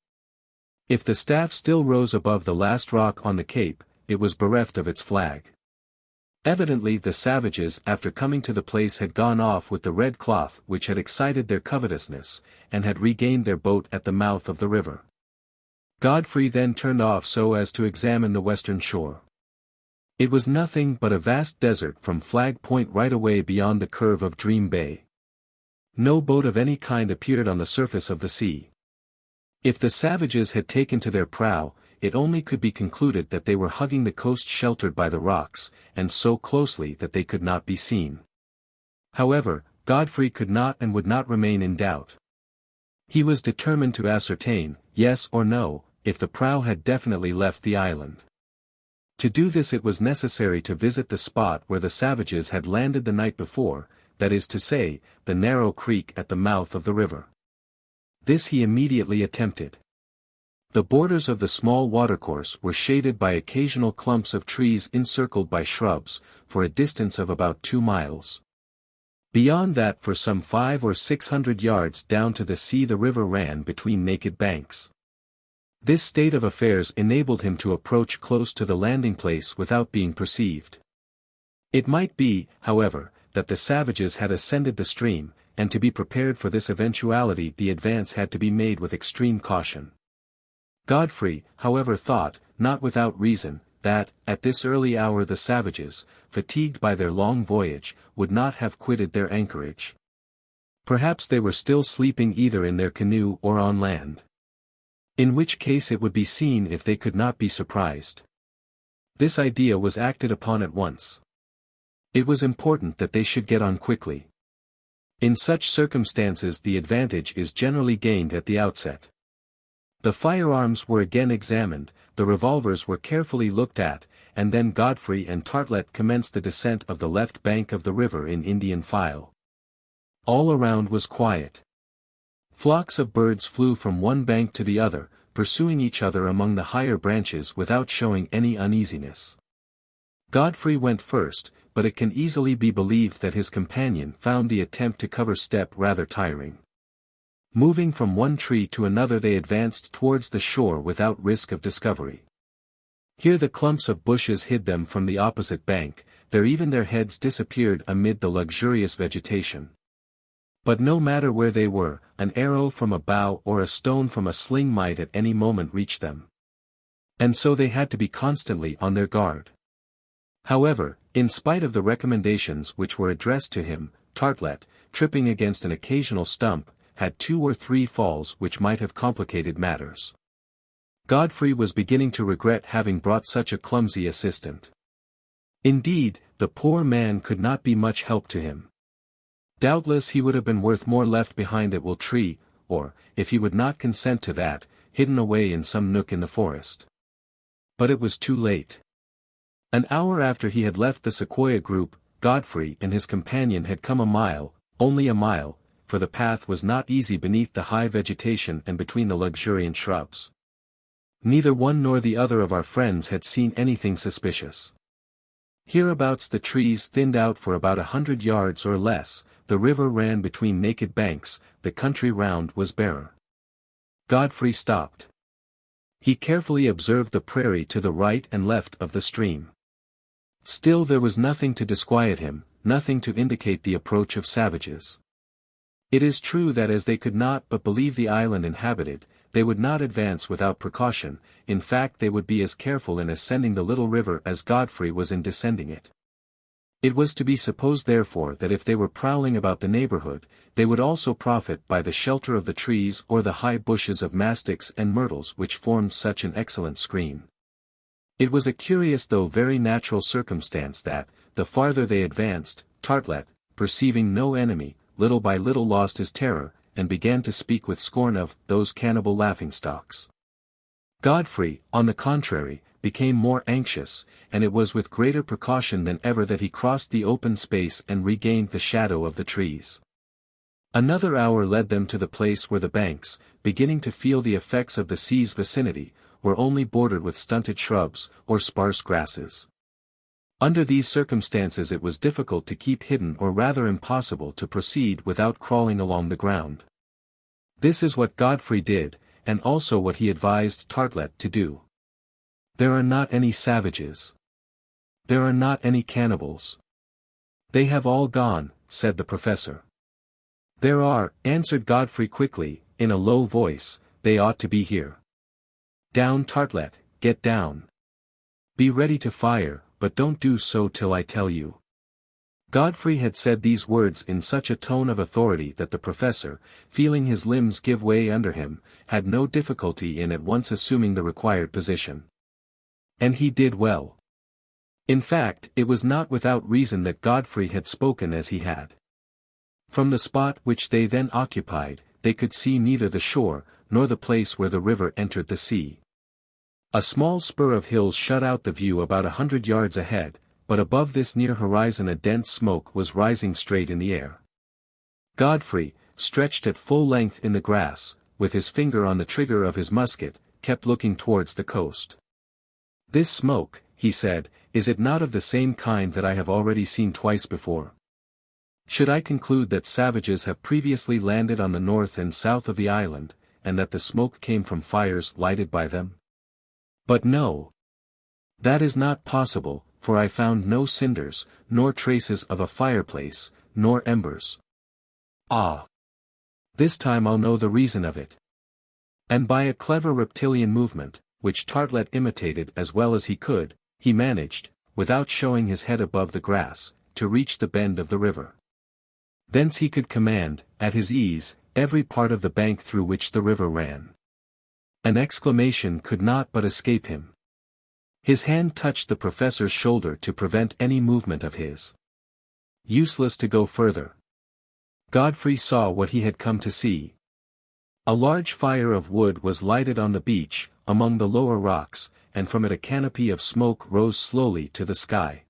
If the staff still rose above the last rock on the cape, it was bereft of its flag. Evidently the savages after coming to the place had gone off with the red cloth which had excited their covetousness, and had regained their boat at the mouth of the river. Godfrey then turned off so as to examine the western shore. It was nothing but a vast desert from Flag Point right away beyond the curve of Dream Bay. No boat of any kind appeared on the surface of the sea. If the savages had taken to their prow, it only could be concluded that they were hugging the coast sheltered by the rocks, and so closely that they could not be seen. However, Godfrey could not and would not remain in doubt. He was determined to ascertain, yes or no, if the prow had definitely left the island. To do this it was necessary to visit the spot where the savages had landed the night before, that is to say, the narrow creek at the mouth of the river. This he immediately attempted. The borders of the small watercourse were shaded by occasional clumps of trees encircled by shrubs, for a distance of about 2 miles. Beyond that for some 500 or 600 yards down to the sea the river ran between naked banks. This state of affairs enabled him to approach close to the landing place without being perceived. It might be, however, that the savages had ascended the stream, and to be prepared for this eventuality the advance had to be made with extreme caution. Godfrey, however, thought, not without reason, that, at this early hour the savages, fatigued by their long voyage, would not have quitted their anchorage. Perhaps they were still sleeping either in their canoe or on land. In which case it would be seen if they could not be surprised. This idea was acted upon at once. It was important that they should get on quickly. In such circumstances the advantage is generally gained at the outset. The firearms were again examined, the revolvers were carefully looked at, and then Godfrey and Artelett commenced the descent of the left bank of the river in Indian file. All around was quiet. Flocks of birds flew from one bank to the other, pursuing each other among the higher branches without showing any uneasiness. Godfrey went first, but it can easily be believed that his companion found the attempt to cover step rather tiring. Moving from one tree to another they advanced towards the shore without risk of discovery. Here the clumps of bushes hid them from the opposite bank, there even their heads disappeared amid the luxurious vegetation. But no matter where they were, an arrow from a bow or a stone from a sling might at any moment reach them. And so they had to be constantly on their guard. However, in spite of the recommendations which were addressed to him, Artelett, tripping against an occasional stump, had 2 or 3 falls which might have complicated matters. Godfrey was beginning to regret having brought such a clumsy assistant. Indeed, the poor man could not be much help to him. Doubtless he would have been worth more left behind at Will Tree, or, if he would not consent to that, hidden away in some nook in the forest. But it was too late. An hour after he had left the sequoia group, Godfrey and his companion had come a mile, only a mile, for the path was not easy beneath the high vegetation and between the luxuriant shrubs. Neither one nor the other of our friends had seen anything suspicious. Hereabouts the trees thinned out for about 100 yards or less, the river ran between naked banks, the country round was barer. Godfrey stopped. He carefully observed the prairie to the right and left of the stream. Still there was nothing to disquiet him, nothing to indicate the approach of savages. It is true that as they could not but believe the island inhabited, they would not advance without precaution, in fact they would be as careful in ascending the little river as Godfrey was in descending it. It was to be supposed therefore that if they were prowling about the neighborhood, they would also profit by the shelter of the trees or the high bushes of mastics and myrtles which formed such an excellent screen. It was a curious though very natural circumstance that, the farther they advanced, Artelett, perceiving no enemy, little by little lost his terror, and began to speak with scorn of those cannibal laughingstocks. Godfrey, on the contrary, became more anxious, and it was with greater precaution than ever that he crossed the open space and regained the shadow of the trees. Another hour led them to the place where the banks, beginning to feel the effects of the sea's vicinity, were only bordered with stunted shrubs, or sparse grasses. Under these circumstances it was difficult to keep hidden or rather impossible to proceed without crawling along the ground. This is what Godfrey did, and also what he advised Artelett to do. There are not any savages. There are not any cannibals. They have all gone, said the professor. There are, answered Godfrey quickly, in a low voice, they ought to be here. Down, Artelett, get down. Be ready to fire, but don't do so till I tell you. Godfrey had said these words in such a tone of authority that the professor, feeling his limbs give way under him, had no difficulty in at once assuming the required position. And he did well. In fact, it was not without reason that Godfrey had spoken as he had. From the spot which they then occupied, they could see neither the shore, nor the place where the river entered the sea. A small spur of hills shut out the view about 100 yards ahead, but above this near horizon a dense smoke was rising straight in the air. Godfrey, stretched at full length in the grass, with his finger on the trigger of his musket, kept looking towards the coast. This smoke, he said, is it not of the same kind that I have already seen twice before? Should I conclude that savages have previously landed on the north and south of the island, and that the smoke came from fires lighted by them? But no. That is not possible, for I found no cinders, nor traces of a fireplace, nor embers. Ah! This time I'll know the reason of it. And by a clever reptilian movement, which Artelett imitated as well as he could, he managed, without showing his head above the grass, to reach the bend of the river. Thence he could command, at his ease, every part of the bank through which the river ran. An exclamation could not but escape him. His hand touched the professor's shoulder to prevent any movement of his. Useless to go further. Godfrey saw what he had come to see. A large fire of wood was lighted on the beach, among the lower rocks, and from it a canopy of smoke rose slowly to the sky.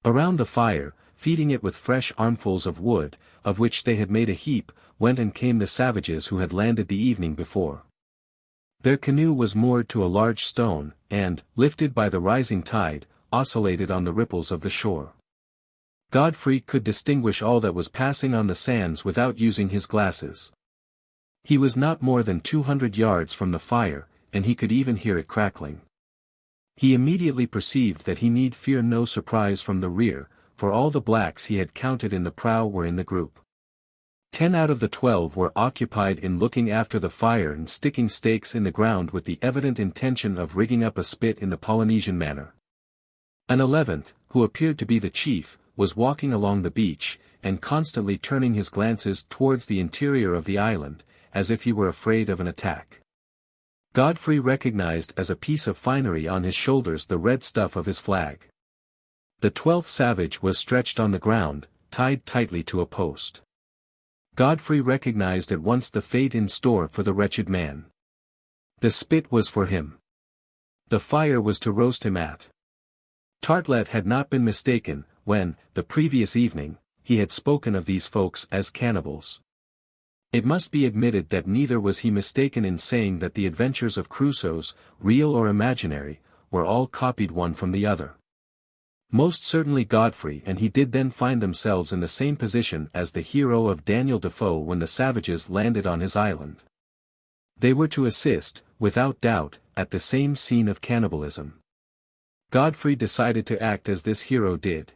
Around the fire, feeding it with fresh armfuls of wood, of which they had made a heap, went and came the savages who had landed the evening before. Their canoe was moored to a large stone, and, lifted by the rising tide, oscillated on the ripples of the shore. Godfrey could distinguish all that was passing on the sands without using his glasses. He was not more than 200 yards from the fire, and he could even hear it crackling. He immediately perceived that he need fear no surprise from the rear, for all the blacks he had counted in the prow were in the group. 10 out of the 12 were occupied in looking after the fire and sticking stakes in the ground with the evident intention of rigging up a spit in the Polynesian manner. An 11th, who appeared to be the chief, was walking along the beach, and constantly turning his glances towards the interior of the island, as if he were afraid of an attack. Godfrey recognized as a piece of finery on his shoulders the red stuff of his flag. The 12th savage was stretched on the ground, tied tightly to a post. Godfrey recognized at once the fate in store for the wretched man. The spit was for him. The fire was to roast him at. Artelett had not been mistaken, when, the previous evening, he had spoken of these folks as cannibals. It must be admitted that neither was he mistaken in saying that the adventures of Crusoe's, real or imaginary, were all copied one from the other. Most certainly Godfrey and he did then find themselves in the same position as the hero of Daniel Defoe when the savages landed on his island. They were to assist, without doubt, at the same scene of cannibalism. Godfrey decided to act as this hero did.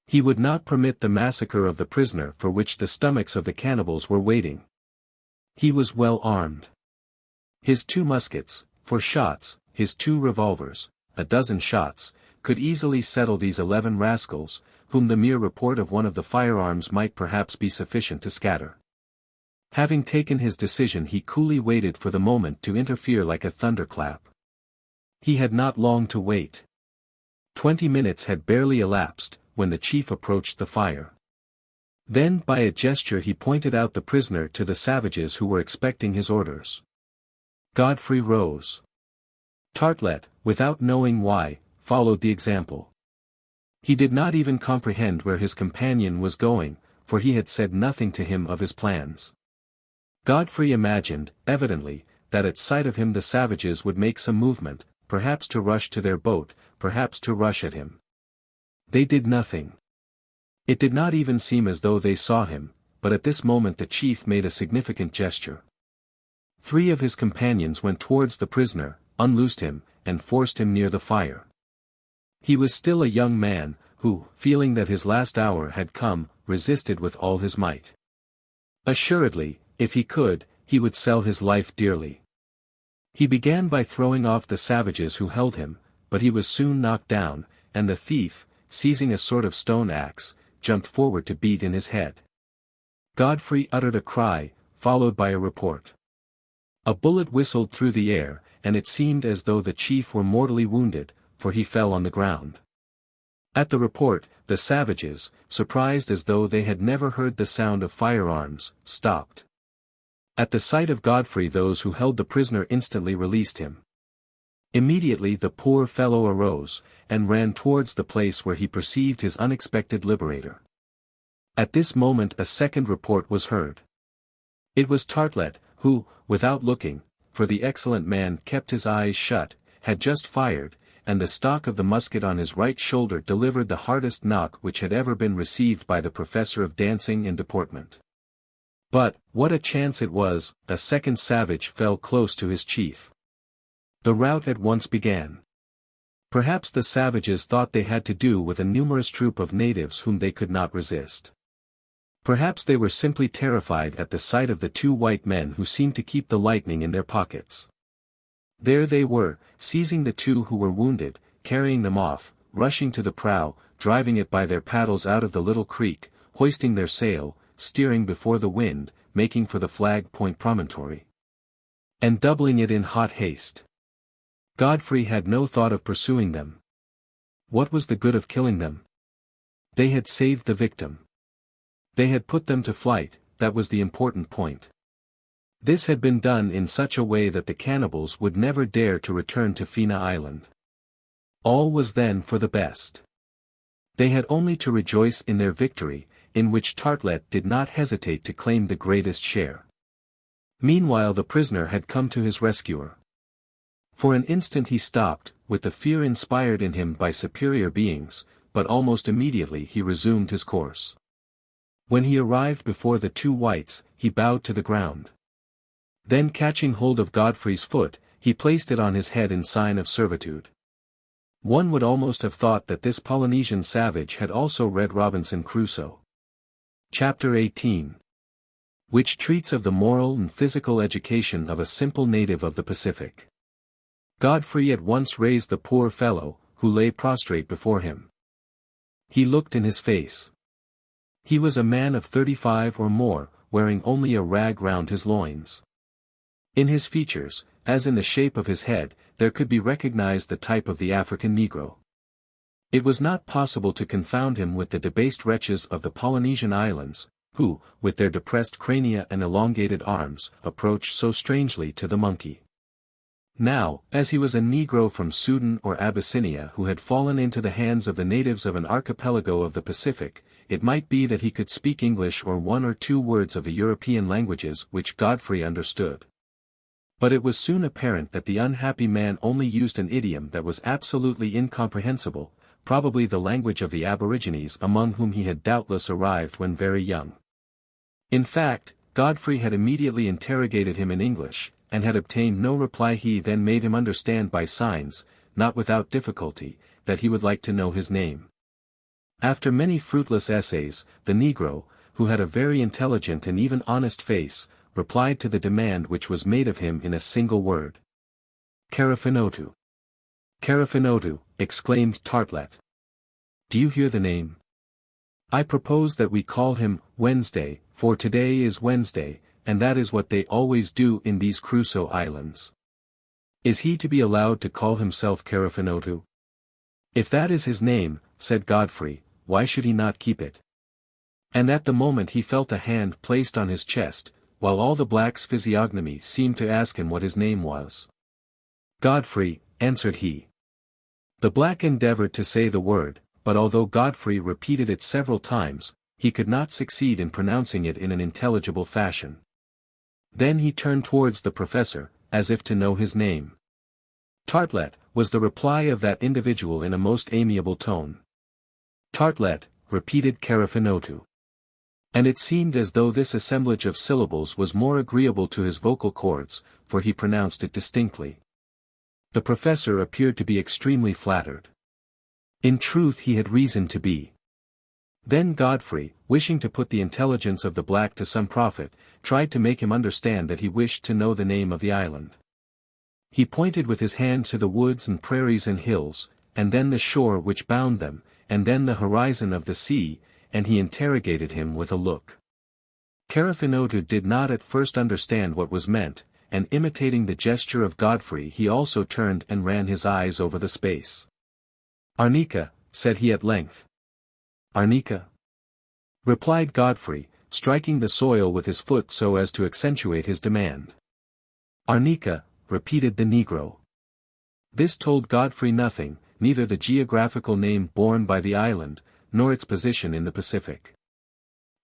He would not permit the massacre of the prisoner for which the stomachs of the cannibals were waiting. He was well armed. His 2 muskets, for shots, his 2 revolvers, a dozen shots, could easily settle these 11 rascals, whom the mere report of one of the firearms might perhaps be sufficient to scatter. Having taken his decision he coolly waited for the moment to interfere like a thunderclap. He had not long to wait. 20 minutes had barely elapsed, when the chief approached the fire. Then by a gesture he pointed out the prisoner to the savages who were expecting his orders. Godfrey rose. Artelett, without knowing why, followed the example. He did not even comprehend where his companion was going, for he had said nothing to him of his plans. Godfrey imagined, evidently, that at sight of him the savages would make some movement, perhaps to rush to their boat, perhaps to rush at him. They did nothing. It did not even seem as though they saw him, but at this moment the chief made a significant gesture. 3 of his companions went towards the prisoner, unloosed him, and forced him near the fire. He was still a young man, who, feeling that his last hour had come, resisted with all his might. Assuredly, if he could, he would sell his life dearly. He began by throwing off the savages who held him, but he was soon knocked down, and the thief, seizing a sort of stone axe, jumped forward to beat in his head. Godfrey uttered a cry, followed by a report. A bullet whistled through the air, and it seemed as though the chief were mortally wounded, for he fell on the ground. At the report, the savages, surprised as though they had never heard the sound of firearms, stopped. At the sight of Godfrey those who held the prisoner instantly released him. Immediately the poor fellow arose, and ran towards the place where he perceived his unexpected liberator. At this moment a second report was heard. It was Artelett, who, without looking, for the excellent man kept his eyes shut, had just fired, and the stock of the musket on his right shoulder delivered the hardest knock which had ever been received by the professor of dancing and deportment. But, what a chance it was, a second savage fell close to his chief. The rout at once began. Perhaps the savages thought they had to do with a numerous troop of natives whom they could not resist. Perhaps they were simply terrified at the sight of the 2 white men who seemed to keep the lightning in their pockets. There they were, seizing the 2 who were wounded, carrying them off, rushing to the prow, driving it by their paddles out of the little creek, hoisting their sail, steering before the wind, making for the Flag Point promontory, and doubling it in hot haste. Godfrey had no thought of pursuing them. What was the good of killing them? They had saved the victim. They had put them to flight, that was the important point. This had been done in such a way that the cannibals would never dare to return to Fina Island. All was then for the best. They had only to rejoice in their victory, in which Artelett did not hesitate to claim the greatest share. Meanwhile the prisoner had come to his rescuer. For an instant he stopped, with the fear inspired in him by superior beings, but almost immediately he resumed his course. When he arrived before the 2 whites, he bowed to the ground. Then catching hold of Godfrey's foot, he placed it on his head in sign of servitude. One would almost have thought that this Polynesian savage had also read Robinson Crusoe. Chapter 18. Which treats of the moral and physical education of a simple native of the Pacific. Godfrey at once raised the poor fellow, who lay prostrate before him. He looked in his face. He was a man of 35 or more, wearing only a rag round his loins. In his features, as in the shape of his head, there could be recognized the type of the African Negro. It was not possible to confound him with the debased wretches of the Polynesian islands, who, with their depressed crania and elongated arms, approached so strangely to the monkey. Now, as he was a Negro from Sudan or Abyssinia who had fallen into the hands of the natives of an archipelago of the Pacific, it might be that he could speak English or 1 or 2 words of the European languages which Godfrey understood. But it was soon apparent that the unhappy man only used an idiom that was absolutely incomprehensible, probably the language of the aborigines among whom he had doubtless arrived when very young. In fact, Godfrey had immediately interrogated him in English, and had obtained no reply. He then made him understand by signs, not without difficulty, that he would like to know his name. After many fruitless essays, the Negro, who had a very intelligent and even honest face, replied to the demand which was made of him in a single word. Karafinotu. Karafinotu, exclaimed Artelett. Do you hear the name? I propose that we call him Wednesday, for today is Wednesday, and that is what they always do in these Crusoe Islands. Is he to be allowed to call himself Californotu? If that is his name, said Godfrey, why should he not keep it? And at the moment he felt a hand placed on his chest, while all the black's physiognomy seemed to ask him what his name was. Godfrey, answered he. The black endeavored to say the word, but although Godfrey repeated it several times, he could not succeed in pronouncing it in an intelligible fashion. Then he turned towards the professor, as if to know his name. Artelett, was the reply of that individual in a most amiable tone. Artelett, repeated Californotu. And it seemed as though this assemblage of syllables was more agreeable to his vocal cords, for he pronounced it distinctly. The professor appeared to be extremely flattered. In truth he had reason to be. Then Godfrey, wishing to put the intelligence of the black to some profit, tried to make him understand that he wished to know the name of the island. He pointed with his hand to the woods and prairies and hills, and then the shore which bound them, and then the horizon of the sea, and he interrogated him with a look. Californotu did not at first understand what was meant, and imitating the gesture of Godfrey he also turned and ran his eyes over the space. Arnica, said he at length. Arnica? Replied Godfrey, striking the soil with his foot so as to accentuate his demand. Arnica, repeated the negro. This told Godfrey nothing, neither the geographical name borne by the island, nor its position in the Pacific.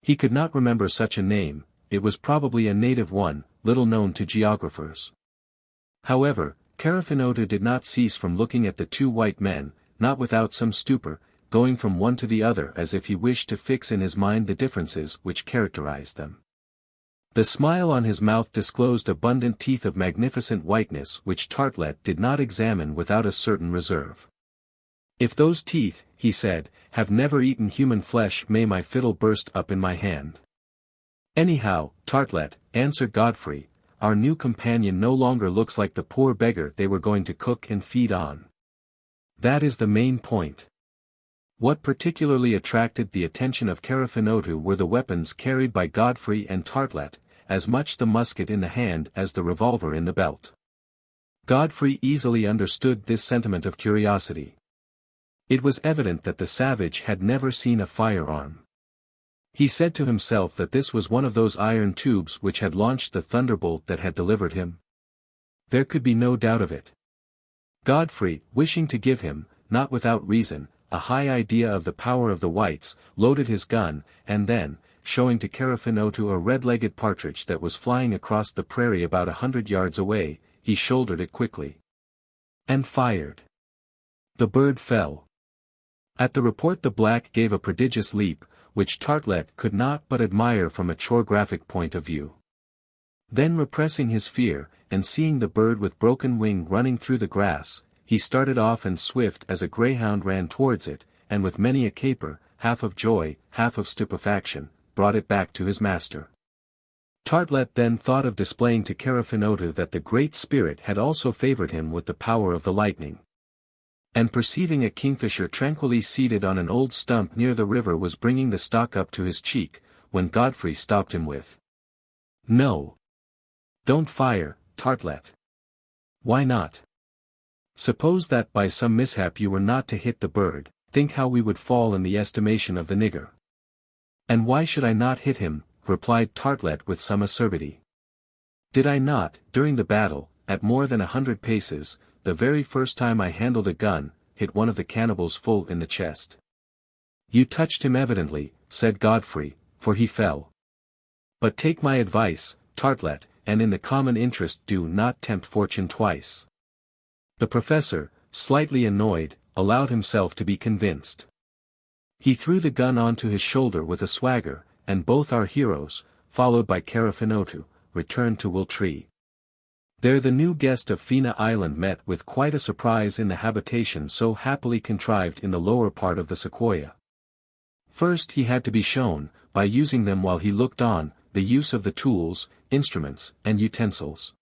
He could not remember such a name, it was probably a native one, little known to geographers. However, Californotu did not cease from looking at the two white men, not without some stupor, going from one to the other as if he wished to fix in his mind the differences which characterized them. The smile on his mouth disclosed abundant teeth of magnificent whiteness which Artelett did not examine without a certain reserve. If those teeth, he said, have never eaten human flesh, may my fiddle burst up in my hand. Anyhow, Artelett, answered Godfrey, our new companion no longer looks like the poor beggar they were going to cook and feed on. That is the main point. What particularly attracted the attention of Californotu were the weapons carried by Godfrey and Artelett, as much the musket in the hand as the revolver in the belt. Godfrey easily understood this sentiment of curiosity. It was evident that the savage had never seen a firearm. He said to himself that this was one of those iron tubes which had launched the thunderbolt that had delivered him. There could be no doubt of it. Godfrey, wishing to give him, not without reason, a high idea of the power of the whites, loaded his gun, and then, showing to Californotu a red-legged partridge that was flying across the prairie about 100 yards away, he shouldered it quickly. And fired. The bird fell. At the report the black gave a prodigious leap, which Artelett could not but admire from a chorographic point of view. Then repressing his fear, and seeing the bird with broken wing running through the grass, he started off and swift as a greyhound ran towards it, and with many a caper, half of joy, half of stupefaction, brought it back to his master. Artelett then thought of displaying to Californotu that the Great Spirit had also favored him with the power of the lightning. And perceiving a kingfisher tranquilly seated on an old stump near the river was bringing the stock up to his cheek, when Godfrey stopped him with, "No. Don't fire, Artelett." "Why not? Suppose that by some mishap you were not to hit the bird, think how we would fall in the estimation of the nigger." "And why should I not hit him?" replied Artelett with some acerbity. "Did I not, during the battle, at more than 100 paces, the very first time I handled a gun, hit one of the cannibals full in the chest?" "You touched him evidently," said Godfrey, "for he fell. But take my advice, Artelett, and in the common interest do not tempt fortune twice." The professor, slightly annoyed, allowed himself to be convinced. He threw the gun onto his shoulder with a swagger, and both our heroes, followed by Californotu, returned to Wiltree. There the new guest of Fina Island met with quite a surprise in the habitation so happily contrived in the lower part of the sequoia. First he had to be shown, by using them while he looked on, the use of the tools, instruments, and utensils.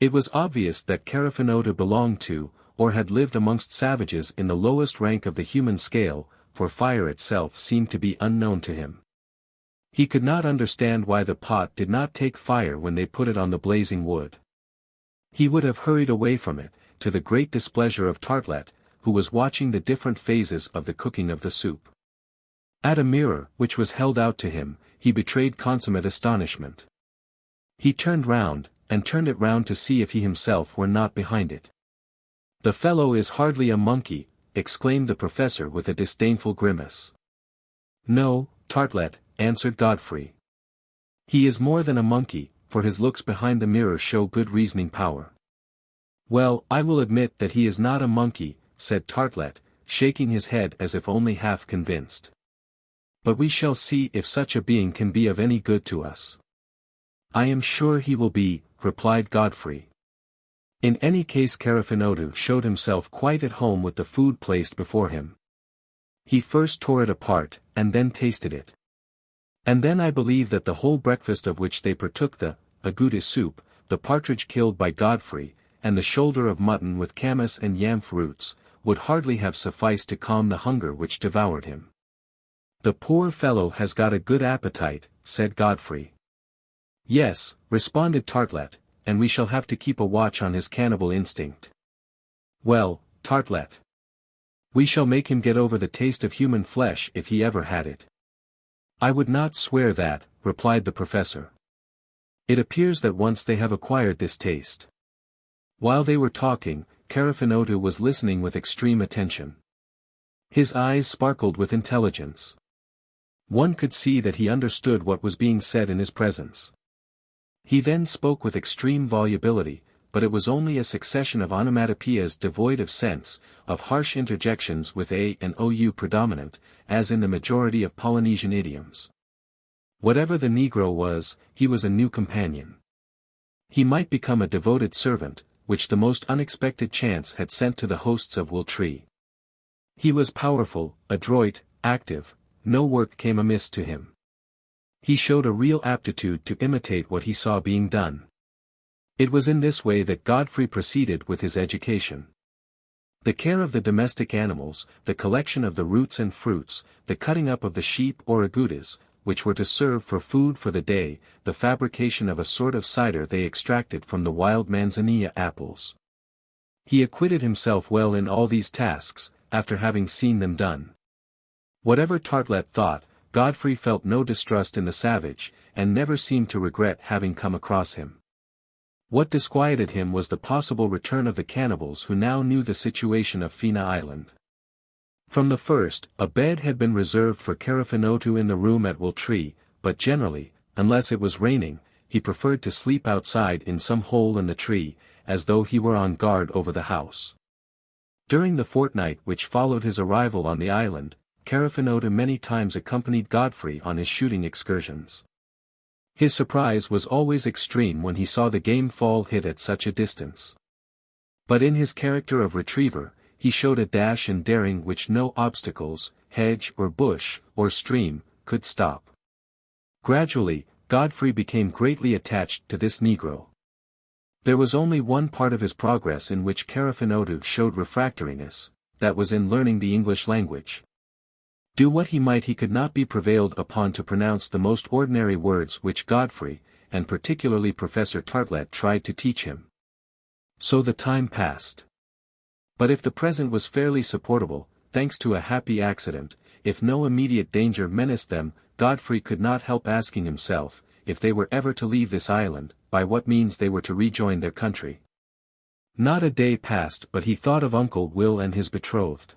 It was obvious that Californotu belonged to, or had lived amongst savages in the lowest rank of the human scale, for fire itself seemed to be unknown to him. He could not understand why the pot did not take fire when they put it on the blazing wood. He would have hurried away from it, to the great displeasure of Artelett, who was watching the different phases of the cooking of the soup. At a mirror, which was held out to him, he betrayed consummate astonishment. He turned round, and turned it round to see if he himself were not behind it. "The fellow is hardly a monkey," exclaimed the professor with a disdainful grimace. "No, Artelett," answered Godfrey. "He is more than a monkey, for his looks behind the mirror show good reasoning power." "Well, I will admit that he is not a monkey," said Artelett, shaking his head as if only half convinced. "But we shall see if such a being can be of any good to us." "I am sure he will be," replied Godfrey. In any case Carafinotto showed himself quite at home with the food placed before him. He first tore it apart, and then tasted it. And then I believe that the whole breakfast of which they partook, the agouti soup, the partridge killed by Godfrey, and the shoulder of mutton with camas and yam roots, would hardly have sufficed to calm the hunger which devoured him. "The poor fellow has got a good appetite," said Godfrey. "Yes," responded Artelett, "and we shall have to keep a watch on his cannibal instinct." "Well, Artelett, we shall make him get over the taste of human flesh if he ever had it." "I would not swear that," replied the professor. "It appears that once they have acquired this taste." While they were talking, Carafinotto was listening with extreme attention. His eyes sparkled with intelligence. One could see that he understood what was being said in his presence. He then spoke with extreme volubility, but it was only a succession of onomatopoeias devoid of sense, of harsh interjections with a and ou predominant, as in the majority of Polynesian idioms. Whatever the Negro was, he was a new companion. He might become a devoted servant, which the most unexpected chance had sent to the hosts of VIII. He was powerful, adroit, active, no work came amiss to him. He showed a real aptitude to imitate what he saw being done. It was in this way that Godfrey proceeded with his education. The care of the domestic animals, the collection of the roots and fruits, the cutting up of the sheep or agoutis, which were to serve for food for the day, the fabrication of a sort of cider they extracted from the wild manzanilla apples. He acquitted himself well in all these tasks, after having seen them done. Whatever Artelett thought, Godfrey felt no distrust in the savage, and never seemed to regret having come across him. What disquieted him was the possible return of the cannibals who now knew the situation of Fina Island. From the first, a bed had been reserved for Carafinotto in the room at VIII, but generally, unless it was raining, he preferred to sleep outside in some hole in the tree, as though he were on guard over the house. During the fortnight which followed his arrival on the island, Carafinotto many times accompanied Godfrey on his shooting excursions. His surprise was always extreme when he saw the game fall hit at such a distance. But in his character of retriever, he showed a dash and daring which no obstacles, hedge or bush, or stream, could stop. Gradually, Godfrey became greatly attached to this Negro. There was only one part of his progress in which Carafinotto showed refractoriness, that was in learning the English language. Do what he might, he could not be prevailed upon to pronounce the most ordinary words which Godfrey, and particularly Professor Artelett, tried to teach him. So the time passed. But if the present was fairly supportable, thanks to a happy accident, if no immediate danger menaced them, Godfrey could not help asking himself, if they were ever to leave this island, by what means they were to rejoin their country. Not a day passed but he thought of Uncle Will and his betrothed.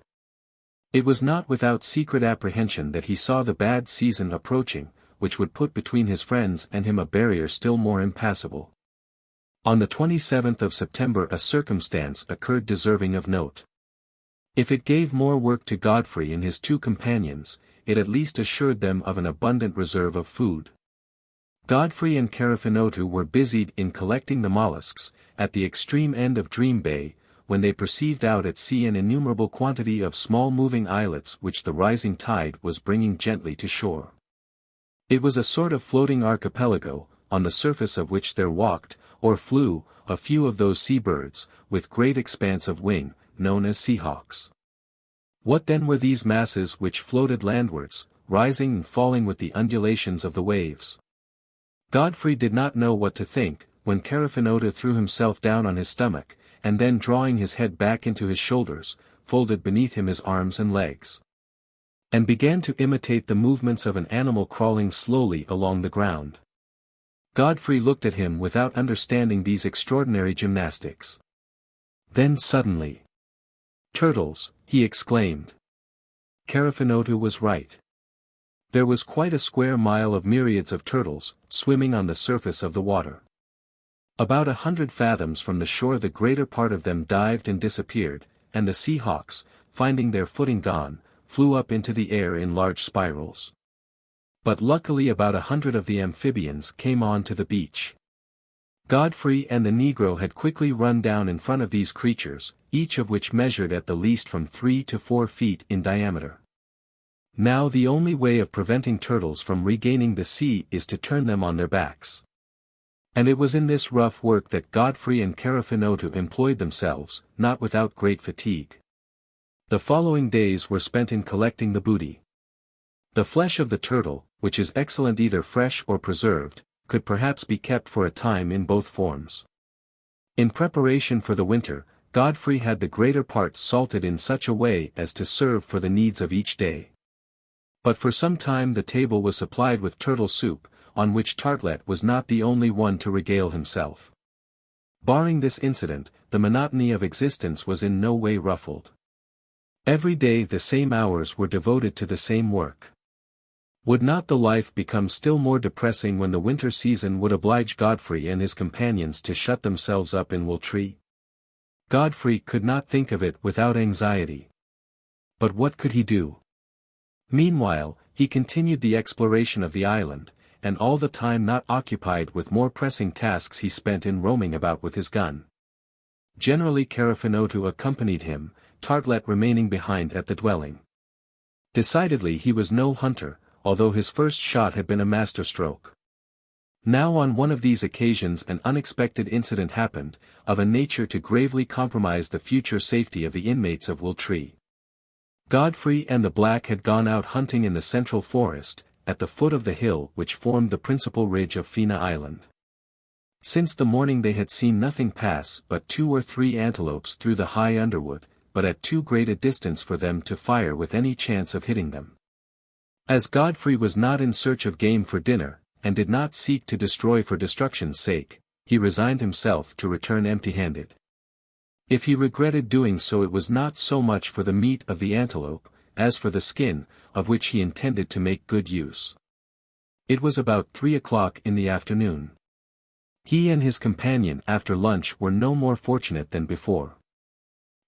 It was not without secret apprehension that he saw the bad season approaching, which would put between his friends and him a barrier still more impassable. On the 27th of September a circumstance occurred deserving of note. If it gave more work to Godfrey and his two companions, it at least assured them of an abundant reserve of food. Godfrey and Carafinotto were busied in collecting the mollusks, at the extreme end of Dream Bay, when they perceived out at sea an innumerable quantity of small moving islets which the rising tide was bringing gently to shore. It was a sort of floating archipelago, on the surface of which there walked, or flew, a few of those sea-birds, with great expanse of wing, known as sea-hawks. What then were these masses which floated landwards, rising and falling with the undulations of the waves? Godfrey did not know what to think, when Carafinota threw himself down on his stomach, and then drawing his head back into his shoulders, folded beneath him his arms and legs, and began to imitate the movements of an animal crawling slowly along the ground. Godfrey looked at him without understanding these extraordinary gymnastics. Then suddenly, "Turtles!" he exclaimed. Carafinota was right. There was quite a square mile of myriads of turtles, swimming on the surface of the water. About 100 fathoms from the shore the greater part of them dived and disappeared, and the sea hawks, finding their footing gone, flew up into the air in large spirals. But luckily about 100 of the amphibians came on to the beach. Godfrey and the Negro had quickly run down in front of these creatures, each of which measured at the least from 3 to 4 feet in diameter. Now the only way of preventing turtles from regaining the sea is to turn them on their backs. And it was in this rough work that Godfrey and Carafinota employed themselves, not without great fatigue. The following days were spent in collecting the booty. The flesh of the turtle, which is excellent either fresh or preserved, could perhaps be kept for a time in both forms. In preparation for the winter, Godfrey had the greater part salted in such a way as to serve for the needs of each day. But for some time the table was supplied with turtle soup, on which Artelett was not the only one to regale himself. Barring this incident, the monotony of existence was in no way ruffled. Every day the same hours were devoted to the same work. Would not the life become still more depressing when the winter season would oblige Godfrey and his companions to shut themselves up in Will-Tree? Godfrey could not think of it without anxiety. But what could he do? Meanwhile, he continued the exploration of the island, and all the time not occupied with more pressing tasks he spent in roaming about with his gun. Generally Carafinota accompanied him, Artelett remaining behind at the dwelling. Decidedly he was no hunter, although his first shot had been a masterstroke. Now on one of these occasions an unexpected incident happened, of a nature to gravely compromise the future safety of the inmates of Will-Tree. Godfrey and the Black had gone out hunting in the central forest, at the foot of the hill which formed the principal ridge of XIII Island. Since the morning they had seen nothing pass but 2 or 3 antelopes through the high underwood, but at too great a distance for them to fire with any chance of hitting them. As Godfrey was not in search of game for dinner, and did not seek to destroy for destruction's sake, he resigned himself to return empty-handed. If he regretted doing so it was not so much for the meat of the antelope, as for the skin, of which he intended to make good use. It was about 3 o'clock in the afternoon. He and his companion after lunch were no more fortunate than before.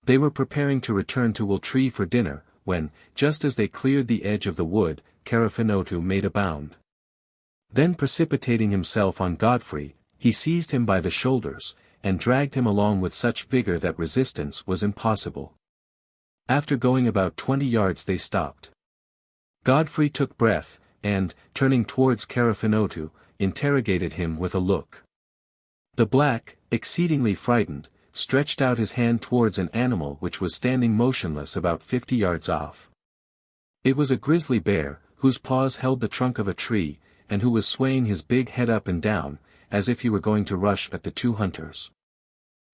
They were preparing to return to Will-Tree for dinner, when, just as they cleared the edge of the wood, Carafinota made a bound. Then precipitating himself on Godfrey, he seized him by the shoulders, and dragged him along with such vigor that resistance was impossible. After going about 20 yards they stopped. Godfrey took breath, and, turning towards Carafinota, interrogated him with a look. The Black, exceedingly frightened, stretched out his hand towards an animal which was standing motionless about 50 yards off. It was a grizzly bear, whose paws held the trunk of a tree, and who was swaying his big head up and down, as if he were going to rush at the 2 hunters.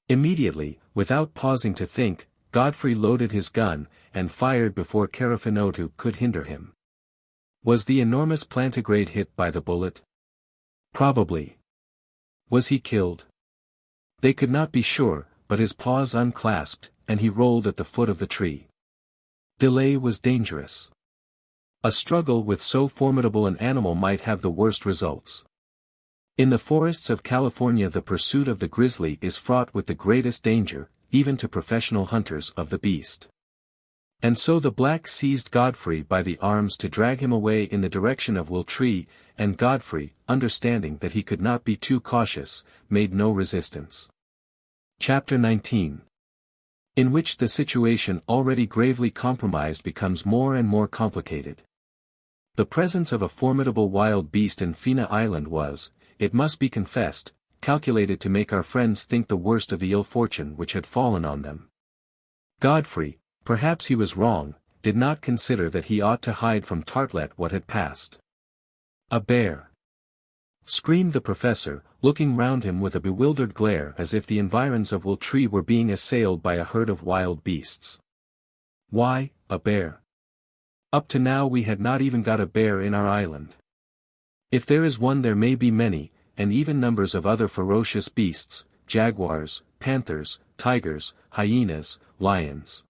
Immediately, without pausing to think, Godfrey loaded his gun, and fired before Carafinota could hinder him. Was the enormous plantigrade hit by the bullet? Probably. Was he killed? They could not be sure, but his paws unclasped, and he rolled at the foot of the tree. Delay was dangerous. A struggle with so formidable an animal might have the worst results. In the forests of California the pursuit of the grizzly is fraught with the greatest danger, even to professional hunters of the beast. And so the Black seized Godfrey by the arms to drag him away in the direction of Will-Tree, and Godfrey, understanding that he could not be too cautious, made no resistance. Chapter 19. In which the situation already gravely compromised becomes more and more complicated. The presence of a formidable wild beast in XIII Island was, it must be confessed, calculated to make our friends think the worst of the ill fortune which had fallen on them. Godfrey, perhaps he was wrong, did not consider that he ought to hide from Artelett what had passed. A bear. screamed the professor, looking round him with a bewildered glare as if the environs of Wiltshire were being assailed by a herd of wild beasts. Why, a bear. Up to now we had not even got a bear in our island. If there is one there may be many, and even numbers of other ferocious beasts, jaguars, panthers, tigers, hyenas, lions.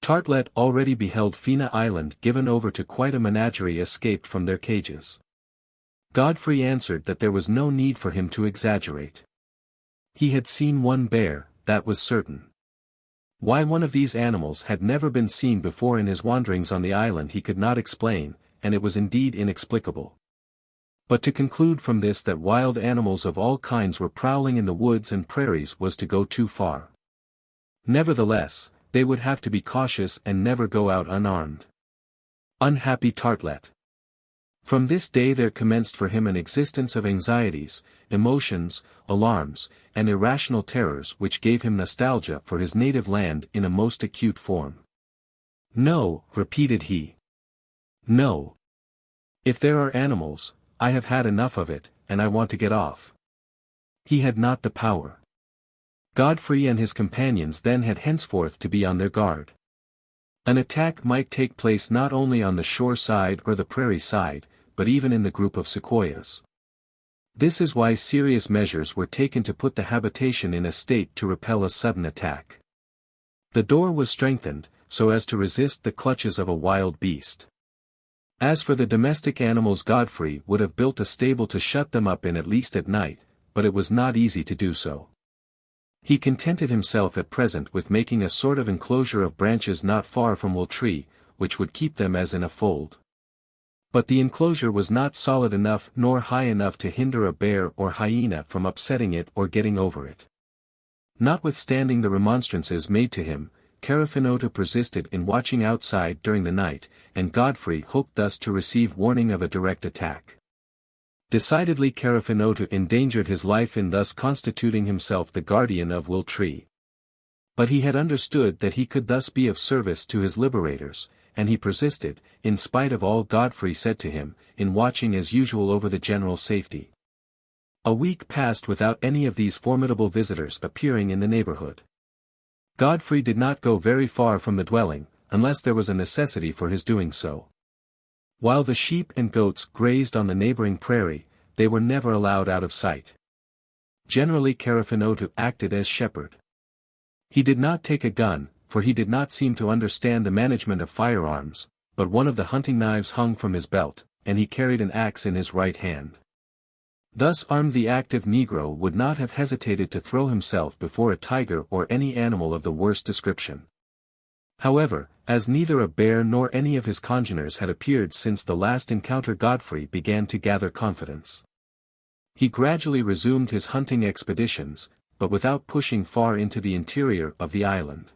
Artelett already beheld Fena Island given over to quite a menagerie escaped from their cages. Godfrey answered that there was no need for him to exaggerate. He had seen one bear, that was certain. Why one of these animals had never been seen before in his wanderings on the island he could not explain, and it was indeed inexplicable. But to conclude from this that wild animals of all kinds were prowling in the woods and prairies was to go too far. Nevertheless, they would have to be cautious and never go out unarmed. Unhappy Artelett. From this day there commenced for him an existence of anxieties, emotions, alarms, and irrational terrors which gave him nostalgia for his native land in a most acute form. No, repeated he. No. If there are animals, I have had enough of it, and I want to get off. He had not the power. Godfrey and his companions then had henceforth to be on their guard. An attack might take place not only on the shore side or the prairie side, but even in the group of sequoias. This is why serious measures were taken to put the habitation in a state to repel a sudden attack. The door was strengthened, so as to resist the clutches of a wild beast. As for the domestic animals, Godfrey would have built a stable to shut them up in at least at night, but it was not easy to do so. He contented himself at present with making a sort of enclosure of branches not far from Wiltshire, which would keep them as in a fold. But the enclosure was not solid enough nor high enough to hinder a bear or hyena from upsetting it or getting over it. Notwithstanding the remonstrances made to him, Carafinotu persisted in watching outside during the night, and Godfrey hoped thus to receive warning of a direct attack. Decidedly Carafinotu endangered his life in thus constituting himself the guardian of Wiltshire. But he had understood that he could thus be of service to his liberators, and he persisted, in spite of all Godfrey said to him, in watching as usual over the general safety. A week passed without any of these formidable visitors appearing in the neighborhood. Godfrey did not go very far from the dwelling, unless there was a necessity for his doing so. While the sheep and goats grazed on the neighboring prairie, they were never allowed out of sight. Generally Carafinotu acted as shepherd. He did not take a gun, for he did not seem to understand the management of firearms, but one of the hunting knives hung from his belt, and he carried an axe in his right hand. Thus armed the active Negro would not have hesitated to throw himself before a tiger or any animal of the worst description. However, as neither a bear nor any of his congeners had appeared since the last encounter, Godfrey began to gather confidence. He gradually resumed his hunting expeditions, but without pushing far into the interior of the island.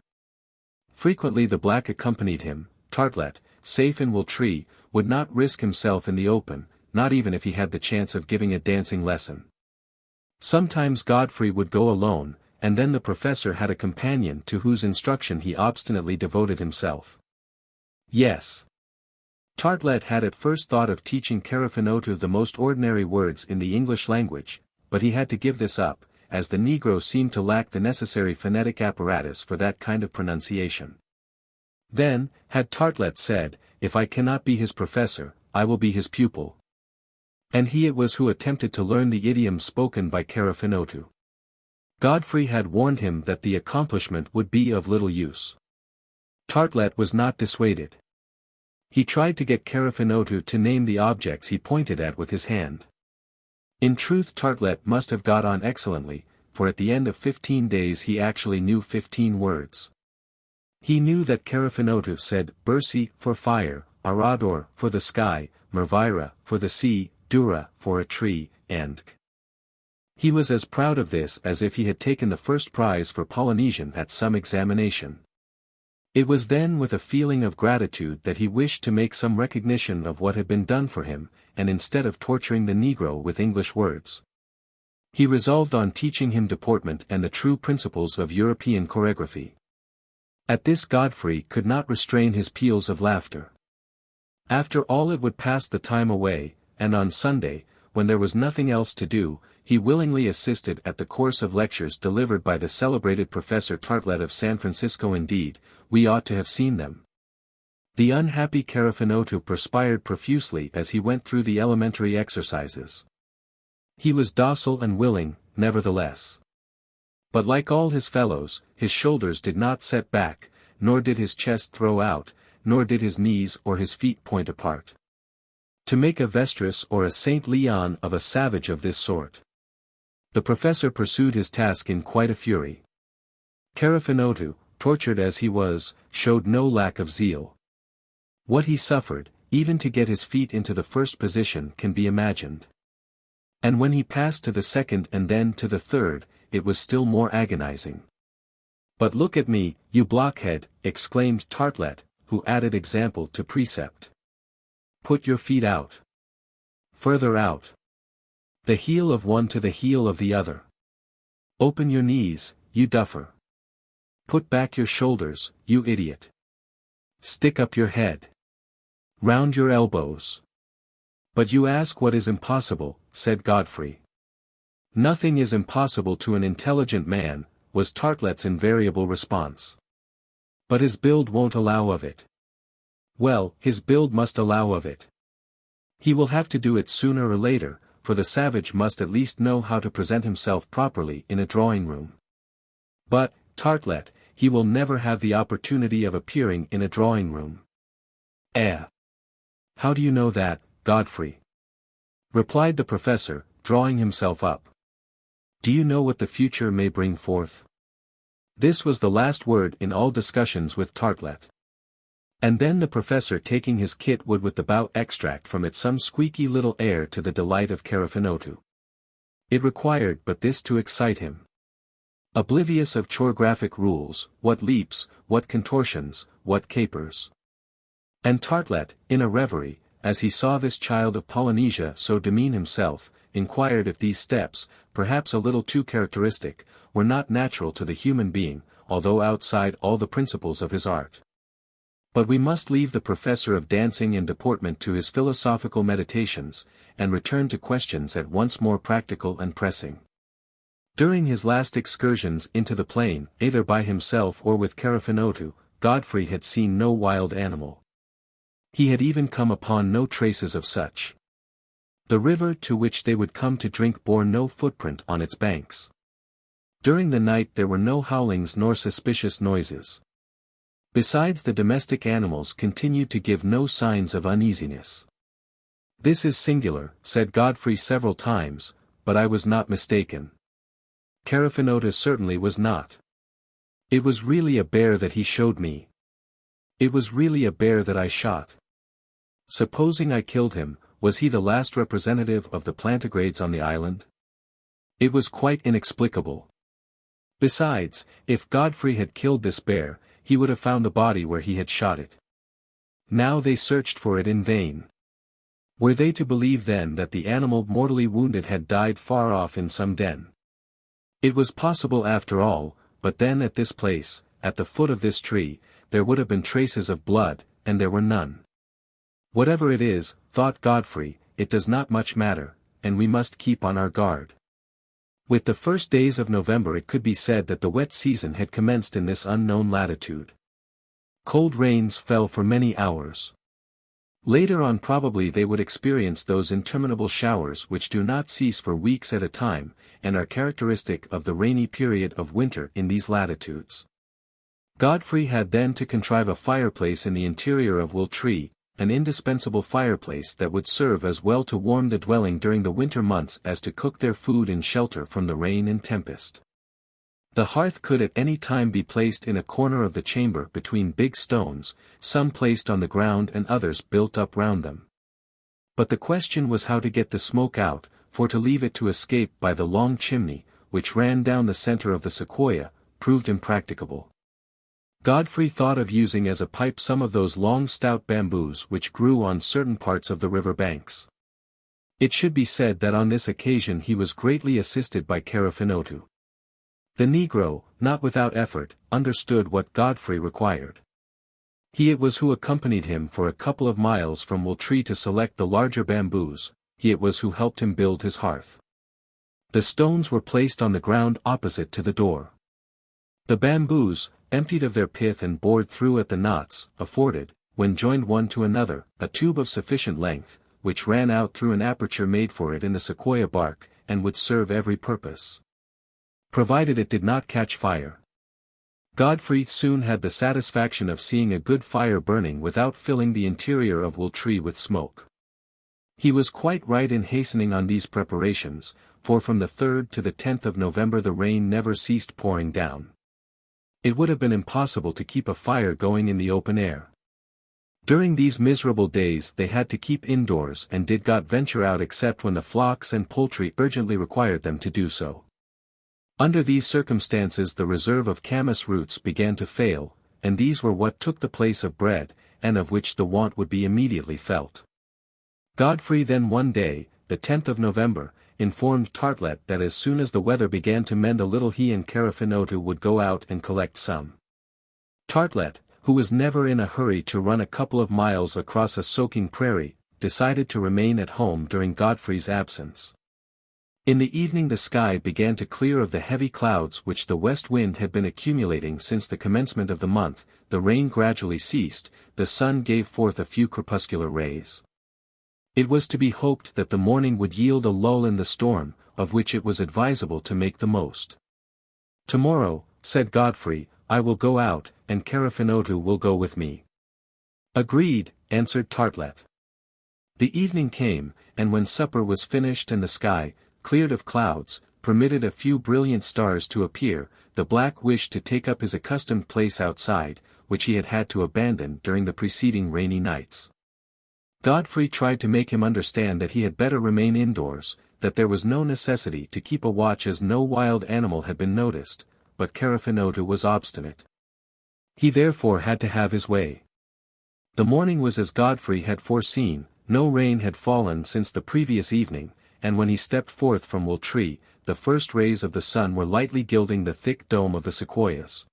Frequently the black accompanied him. Artelett, safe in Wiltshire, would not risk himself in the open, not even if he had the chance of giving a dancing lesson. Sometimes Godfrey would go alone, and then the professor had a companion to whose instruction he obstinately devoted himself. Yes. Artelett had at first thought of teaching Carafinotu the most ordinary words in the English language, but he had to give this up, as the Negro seemed to lack the necessary phonetic apparatus for that kind of pronunciation. Then, had Artelett said, "If I cannot be his professor, I will be his pupil." And he it was who attempted to learn the idiom spoken by Carafinotu. Godfrey had warned him that the accomplishment would be of little use. Artelett was not dissuaded. He tried to get Carafinotu to name the objects he pointed at with his hand. In truth Artelett must have got on excellently, for at the end of 15 days he actually knew 15 words. He knew that Carafinotu said Bersi for fire, Arador for the sky, Mervira for the sea, Dura for a tree, and K. He was as proud of this as if he had taken the first prize for Polynesian at some examination. It was then with a feeling of gratitude that he wished to make some recognition of what had been done for him, and instead of torturing the Negro with English words, he resolved on teaching him deportment and the true principles of European choreography. At this Godfrey could not restrain his peals of laughter. After all, it would pass the time away, and on Sunday, when there was nothing else to do, he willingly assisted at the course of lectures delivered by the celebrated Professor Artelett of San Francisco. Indeed, we ought to have seen them. The unhappy Californotu perspired profusely as he went through the elementary exercises. He was docile and willing, nevertheless. But like all his fellows, his shoulders did not set back, nor did his chest throw out, nor did his knees or his feet point apart. To make a Vestris or a Saint Leon of a savage of this sort. The professor pursued his task in quite a fury. Californotu, tortured as he was, showed no lack of zeal. What he suffered, even to get his feet into the first position, can be imagined. And when he passed to the second and then to the third, it was still more agonizing. "But look at me, you blockhead," exclaimed Artelett, who added example to precept. "Put your feet out. Further out. The heel of one to the heel of the other. Open your knees, you duffer. Put back your shoulders, you idiot. Stick up your head. Round your elbows." "But you ask what is impossible," said Godfrey. "Nothing is impossible to an intelligent man," was Artelett's invariable response. "But his build won't allow of it." "Well, his build must allow of it. He will have to do it sooner or later, for the savage must at least know how to present himself properly in a drawing-room. But, Artelett, he will never have the opportunity of appearing in a drawing-room." "Eh? How do you know that, Godfrey?" replied the professor, drawing himself up. "Do you know what the future may bring forth?" This was the last word in all discussions with Artelett. And then the professor, taking his kit, would with the bout extract from it some squeaky little air to the delight of Californotu. It required but this to excite him. Oblivious of choregraphic rules, what leaps, what contortions, what capers. And Artelett, in a reverie, as he saw this child of Polynesia so demean himself, inquired if these steps, perhaps a little too characteristic, were not natural to the human being, although outside all the principles of his art. But we must leave the professor of dancing and deportment to his philosophical meditations, and return to questions at once more practical and pressing. During his last excursions into the plain, either by himself or with Californotu, Godfrey had seen no wild animal. He had even come upon no traces of such. The river to which they would come to drink bore no footprint on its banks. During the night there were no howlings nor suspicious noises. Besides, the domestic animals continued to give no signs of uneasiness. "This is singular," said Godfrey several times, "but I was not mistaken. Californotu certainly was not. It was really a bear that he showed me. It was really a bear that I shot. Supposing I killed him, was he the last representative of the plantigrades on the island? It was quite inexplicable. Besides, if Godfrey had killed this bear, he would have found the body where he had shot it. Now they searched for it in vain. Were they to believe then that the animal mortally wounded had died far off in some den? It was possible after all, but then at this place, at the foot of this tree, there would have been traces of blood, and there were none. Whatever it is, thought Godfrey, it does not much matter, and we must keep on our guard. With the first days of November it could be said that the wet season had commenced in this unknown latitude. Cold rains fell for many hours. Later on probably they would experience those interminable showers which do not cease for weeks at a time, and are characteristic of the rainy period of winter in these latitudes. Godfrey had then to contrive a fireplace in the interior of Will-Tree, an indispensable fireplace that would serve as well to warm the dwelling during the winter months as to cook their food in shelter from the rain and tempest. The hearth could at any time be placed in a corner of the chamber between big stones, some placed on the ground and others built up round them. But the question was how to get the smoke out, for to leave it to escape by the long chimney, which ran down the center of the sequoia, proved impracticable. Godfrey thought of using as a pipe some of those long stout bamboos which grew on certain parts of the river banks. It should be said that on this occasion he was greatly assisted by Californotu. The Negro, not without effort, understood what Godfrey required. He it was who accompanied him for a couple of miles from Will-Tree to select the larger bamboos, he it was who helped him build his hearth. The stones were placed on the ground opposite to the door. The bamboos, emptied of their pith and bored through at the knots, afforded, when joined one to another, a tube of sufficient length, which ran out through an aperture made for it in the sequoia bark, and would serve every purpose, provided it did not catch fire. Godfrey soon had the satisfaction of seeing a good fire burning without filling the interior of Will Tree with smoke. He was quite right in hastening on these preparations, for from the 3rd to the 10th of November the rain never ceased pouring down. It would have been impossible to keep a fire going in the open air. During these miserable days they had to keep indoors and did not venture out except when the flocks and poultry urgently required them to do so. Under these circumstances the reserve of camas roots began to fail, and these were what took the place of bread, and of which the want would be immediately felt. Godfrey then one day, the 10th of November, informed Artelett that as soon as the weather began to mend a little he and Carafinotu would go out and collect some. Artelett, who was never in a hurry to run a couple of miles across a soaking prairie, decided to remain at home during Godfrey's absence. In the evening the sky began to clear of the heavy clouds which the west wind had been accumulating since the commencement of the month, the rain gradually ceased, the sun gave forth a few crepuscular rays. It was to be hoped that the morning would yield a lull in the storm, of which it was advisable to make the most. "Tomorrow," said Godfrey, "I will go out, and Carafinotu will go with me." "Agreed," answered Artelett. The evening came, and when supper was finished and the sky, cleared of clouds, permitted a few brilliant stars to appear, the black wished to take up his accustomed place outside, which he had had to abandon during the preceding rainy nights. Godfrey tried to make him understand that he had better remain indoors, that there was no necessity to keep a watch as no wild animal had been noticed, but Carafinotu was obstinate. He therefore had to have his way. The morning was as Godfrey had foreseen, no rain had fallen since the previous evening, and when he stepped forth from Will Tree, the first rays of the sun were lightly gilding the thick dome of the sequoias.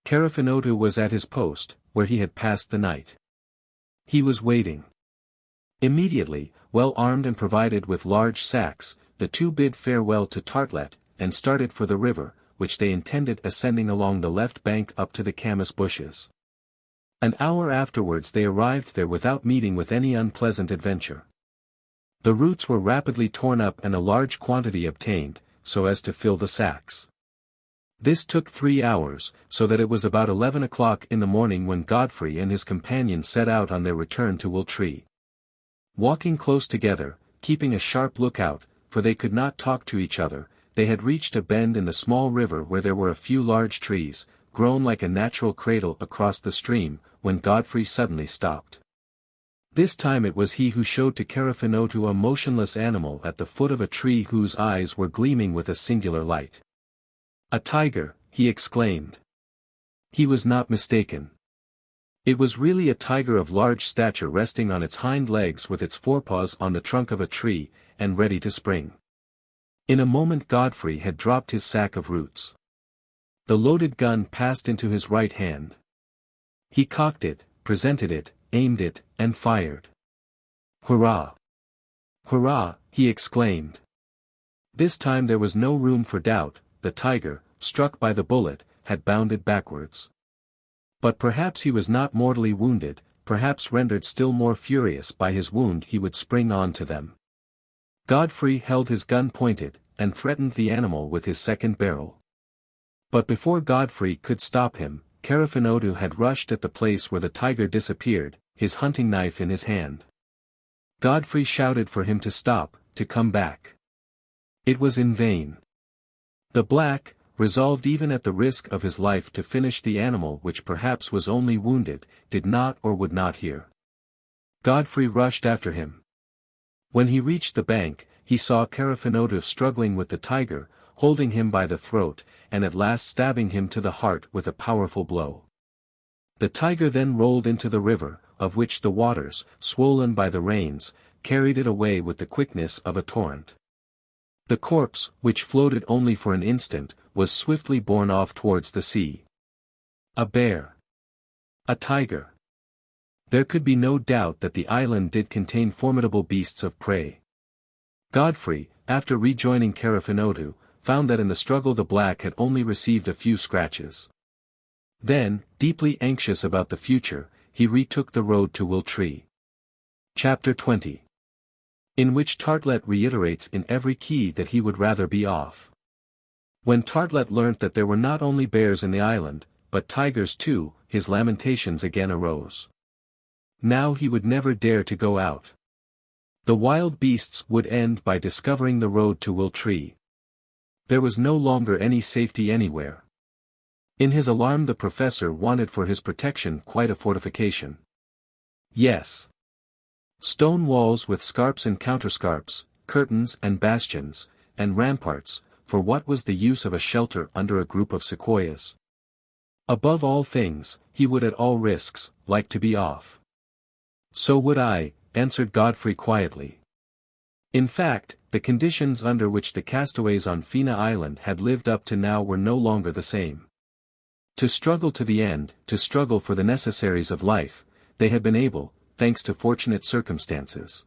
Carafinotu was at his post, where he had passed the night. He was waiting. Immediately, well armed and provided with large sacks, the two bid farewell to Artelett, and started for the river, which they intended ascending along the left bank up to the camas bushes. An hour afterwards they arrived there without meeting with any unpleasant adventure. The roots were rapidly torn up and a large quantity obtained, so as to fill the sacks. This took 3 hours, so that it was about 11 o'clock in the morning when Godfrey and his companions set out on their return to Will Tree. Walking close together, keeping a sharp lookout, for they could not talk to each other, they had reached a bend in the small river where there were a few large trees, grown like a natural cradle across the stream, when Godfrey suddenly stopped. This time it was he who showed to Carafinotu a motionless animal at the foot of a tree whose eyes were gleaming with a singular light. "A tiger," he exclaimed. He was not mistaken. It was really a tiger of large stature resting on its hind legs with its forepaws on the trunk of a tree, and ready to spring. In a moment Godfrey had dropped his sack of roots. The loaded gun passed into his right hand. He cocked it, presented it, aimed it, and fired. "Hurrah! Hurrah!" he exclaimed. This time there was no room for doubt, the tiger, struck by the bullet, had bounded backwards. But perhaps he was not mortally wounded, perhaps rendered still more furious by his wound he would spring on to them. Godfrey held his gun pointed, and threatened the animal with his second barrel. But before Godfrey could stop him, Carafinotu had rushed at the place where the tiger disappeared, his hunting knife in his hand. Godfrey shouted for him to stop, to come back. It was in vain. The black, resolved even at the risk of his life to finish the animal which perhaps was only wounded, did not or would not hear. Godfrey rushed after him. When he reached the bank, he saw Carafinotu struggling with the tiger, holding him by the throat, and at last stabbing him to the heart with a powerful blow. The tiger then rolled into the river, of which the waters, swollen by the rains, carried it away with the quickness of a torrent. The corpse, which floated only for an instant, was swiftly borne off towards the sea. A bear. A tiger. There could be no doubt that the island did contain formidable beasts of prey. Godfrey, after rejoining Californotu, found that in the struggle the black had only received a few scratches. Then, deeply anxious about the future, he retook the road to Wiltshire. Chapter 20. In which Artelett reiterates in every key that he would rather be off. When Artelett learnt that there were not only bears in the island, but tigers too, his lamentations again arose. Now he would never dare to go out. The wild beasts would end by discovering the road to Wiltshire. There was no longer any safety anywhere. In his alarm the professor wanted for his protection quite a fortification. Yes. Stone walls with scarps and counterscarps, curtains and bastions, and ramparts, for what was the use of a shelter under a group of sequoias? Above all things, he would at all risks, like to be off. So would I, answered Godfrey quietly. In fact, the conditions under which the castaways on Fina Island had lived up to now were no longer the same. To struggle to the end, to struggle for the necessaries of life, they had been able, thanks to fortunate circumstances.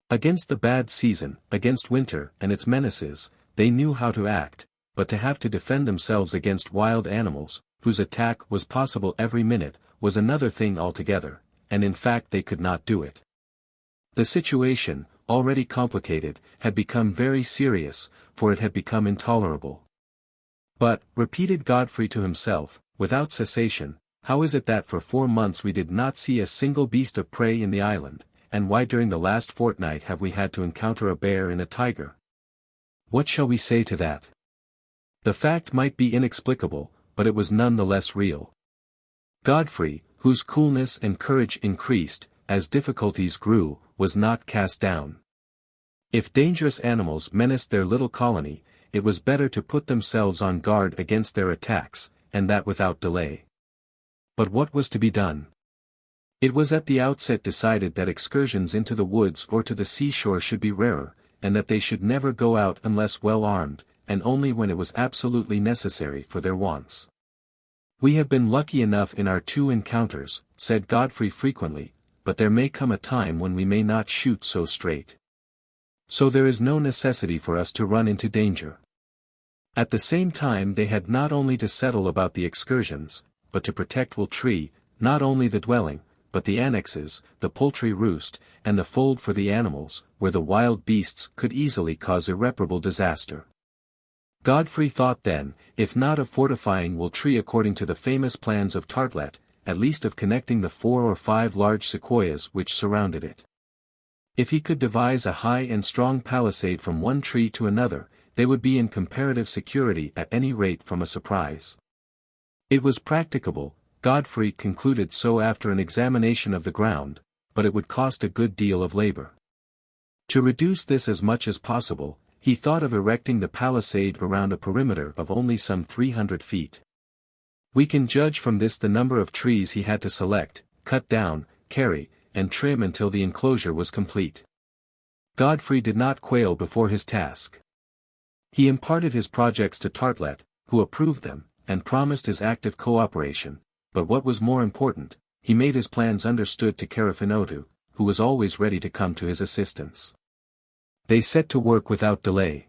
Against the bad season, against winter and its menaces, they knew how to act, but to have to defend themselves against wild animals, whose attack was possible every minute, was another thing altogether, and in fact they could not do it. The situation, already complicated, had become very serious, for it had become intolerable. But, repeated Godfrey to himself, without cessation, how is it that for 4 months we did not see a single beast of prey in the island, and why during the last fortnight have we had to encounter a bear and a tiger? What shall we say to that? The fact might be inexplicable, but it was none the less real. Godfrey, whose coolness and courage increased, as difficulties grew, was not cast down. If dangerous animals menaced their little colony, it was better to put themselves on guard against their attacks, and that without delay. But what was to be done? It was at the outset decided that excursions into the woods or to the seashore should be rarer, and that they should never go out unless well armed, and only when it was absolutely necessary for their wants. We have been lucky enough in our 2 encounters, said Godfrey frequently, but there may come a time when we may not shoot so straight. So there is no necessity for us to run into danger. At the same time they had not only to settle about the excursions, but to protect Wiltshire, not only the dwelling, but the annexes, the poultry roost, and the fold for the animals, where the wild beasts could easily cause irreparable disaster. Godfrey thought then, if not of fortifying Wiltshire according to the famous plans of Artelett, at least of connecting the 4 or 5 large sequoias which surrounded it. If he could devise a high and strong palisade from one tree to another, they would be in comparative security at any rate from a surprise. It was practicable, Godfrey concluded so after an examination of the ground, but it would cost a good deal of labor. To reduce this as much as possible, he thought of erecting the palisade around a perimeter of only some 300 feet. We can judge from this the number of trees he had to select, cut down, carry, and trim until the enclosure was complete. Godfrey did not quail before his task. He imparted his projects to Artelett, who approved them, and promised his active cooperation, but what was more important, he made his plans understood to Californotu, who was always ready to come to his assistance. They set to work without delay.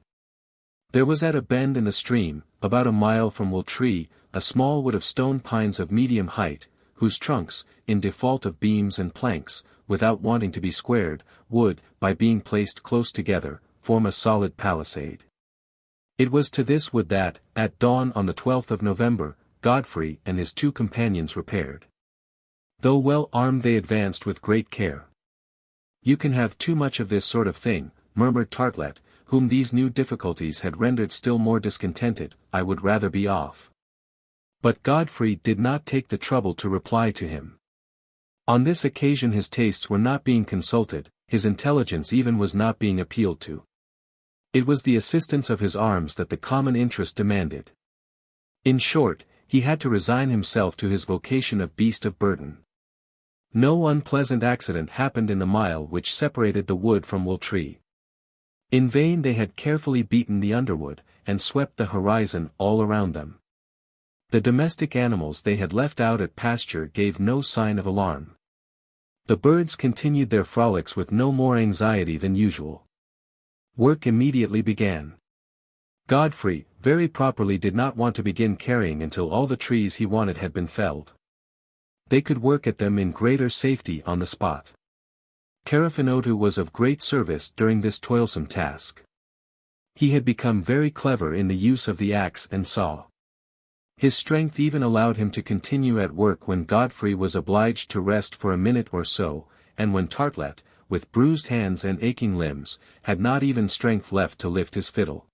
There was at a bend in the stream, about a mile from Wiltshire, a small wood of stone pines of medium height, whose trunks, in default of beams and planks, without wanting to be squared, would, by being placed close together, form a solid palisade. It was to this wood that, at dawn on the 12th of November, Godfrey and his 2 companions repaired. Though well armed they advanced with great care. You can have too much of this sort of thing, murmured Artelett, whom these new difficulties had rendered still more discontented. I would rather be off. But Godfrey did not take the trouble to reply to him. On this occasion his tastes were not being consulted, his intelligence even was not being appealed to. It was the assistance of his arms that the common interest demanded. In short, he had to resign himself to his vocation of beast of burden. No unpleasant accident happened in the mile which separated the wood from Wiltshire. In vain they had carefully beaten the underwood, and swept the horizon all around them. The domestic animals they had left out at pasture gave no sign of alarm. The birds continued their frolics with no more anxiety than usual. Work immediately began. Godfrey, very properly, did not want to begin carrying until all the trees he wanted had been felled. They could work at them in greater safety on the spot. Carafinotto was of great service during this toilsome task. He had become very clever in the use of the axe and saw. His strength even allowed him to continue at work when Godfrey was obliged to rest for a minute or so, and when Artelett, with bruised hands and aching limbs, had not even strength left to lift his fiddle.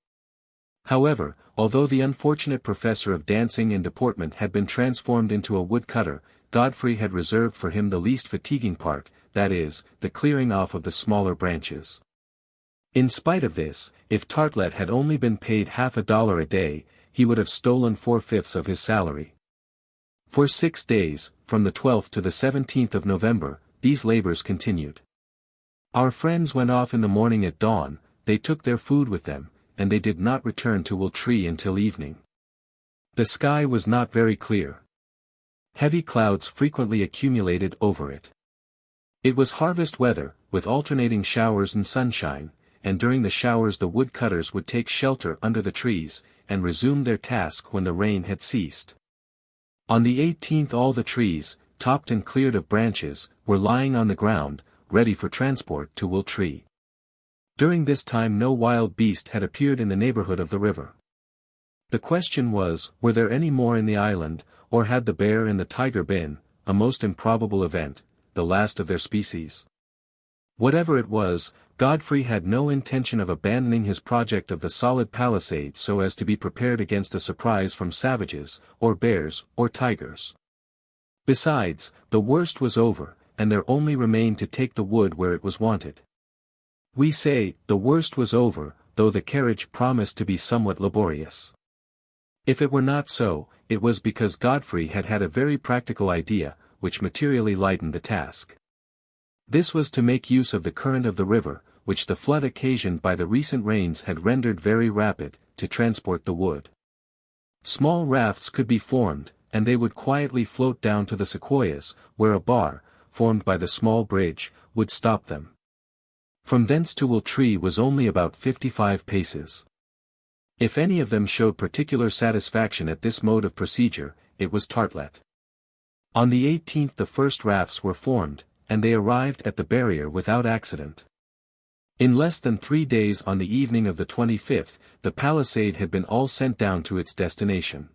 However, although the unfortunate professor of dancing and deportment had been transformed into a woodcutter, Godfrey had reserved for him the least fatiguing part, that is, the clearing off of the smaller branches. In spite of this, if Artelett had only been paid $50 a day, he would have stolen 4/5 of his salary. For 6 days, from the 12th to the 17th of November, these labors continued. Our friends went off in the morning at dawn, they took their food with them, and they did not return to Will until evening. The sky was not very clear. Heavy clouds frequently accumulated over it. It was harvest weather, with alternating showers and sunshine, and during the showers the woodcutters would take shelter under the trees, and resume their task when the rain had ceased. On the 18th all the trees, topped and cleared of branches, were lying on the ground, ready for transport to Will. During this time no wild beast had appeared in the neighborhood of the river. The question was, were there any more in the island, or had the bear and the tiger been, a most improbable event, the last of their species? Whatever it was, Godfrey had no intention of abandoning his project of the solid palisade so as to be prepared against a surprise from savages, or bears, or tigers. Besides, the worst was over, and there only remained to take the wood where it was wanted. We say, the worst was over, though the carriage promised to be somewhat laborious. If it were not so, it was because Godfrey had had a very practical idea, which materially lightened the task. This was to make use of the current of the river, which the flood occasioned by the recent rains had rendered very rapid, to transport the wood. Small rafts could be formed, and they would quietly float down to the sequoias, where a bar, formed by the small bridge, would stop them. From thence to Will was only about 55 paces. If any of them showed particular satisfaction at this mode of procedure, it was Artelett. On the 18th the first rafts were formed, and they arrived at the barrier without accident. In less than 3 days on the evening of the 25th, the palisade had been all sent down to its destination.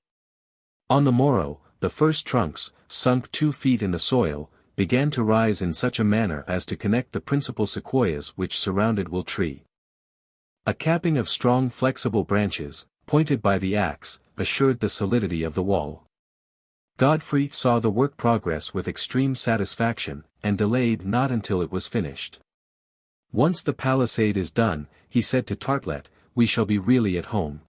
On the morrow, the first trunks, sunk 2 feet in the soil, began to rise in such a manner as to connect the principal sequoias which surrounded Will. A capping of strong flexible branches, pointed by the axe, assured the solidity of the wall. Godfrey saw the work progress with extreme satisfaction, and delayed not until it was finished. Once the palisade is done, he said to Artelett, we shall be really at home.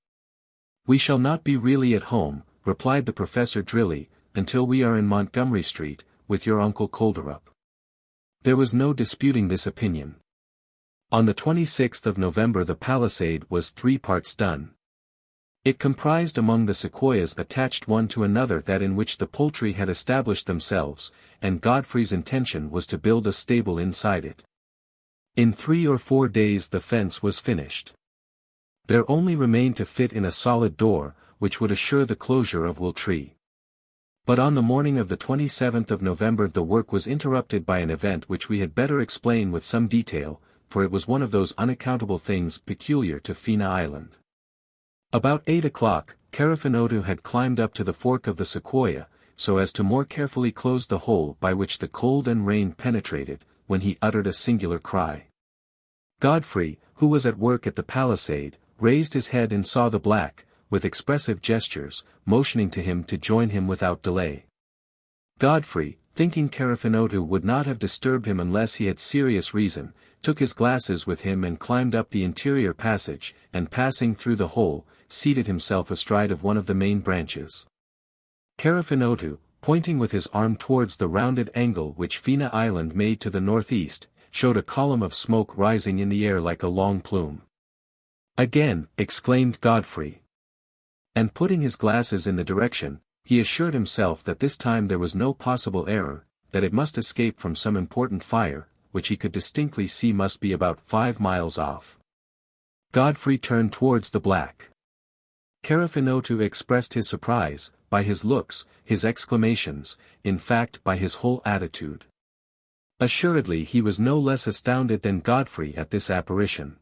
We shall not be really at home, replied the professor drily, until we are in Montgomery Street, with your Uncle Kolderup. There was no disputing this opinion. On the 26th of November the palisade was 3 parts done. It comprised among the sequoias attached one to another that in which the poultry had established themselves, and Godfrey's intention was to build a stable inside it. In 3 or 4 days the fence was finished. There only remained to fit in a solid door, which would assure the closure of Will. But on the morning of the 27th of November the work was interrupted by an event which we had better explain with some detail, for it was one of those unaccountable things peculiar to VIII Island. About 8 o'clock, Carafinotto had climbed up to the fork of the sequoia, so as to more carefully close the hole by which the cold and rain penetrated, when he uttered a singular cry. Godfrey, who was at work at the palisade, raised his head and saw the black, with expressive gestures, motioning to him to join him without delay. Godfrey, thinking Carafinotto would not have disturbed him unless he had serious reason, took his glasses with him and climbed up the interior passage, and passing through the hole, seated himself astride of one of the main branches. Carafinotto, pointing with his arm towards the rounded angle which VIII Island made to the northeast, showed a column of smoke rising in the air like a long plume. Again, exclaimed Godfrey. And putting his glasses in the direction, he assured himself that this time there was no possible error, that it must escape from some important fire, which he could distinctly see must be about 5 miles off. Godfrey turned towards the black. Carafinotu expressed his surprise, by his looks, his exclamations, in fact by his whole attitude. Assuredly he was no less astounded than Godfrey at this apparition.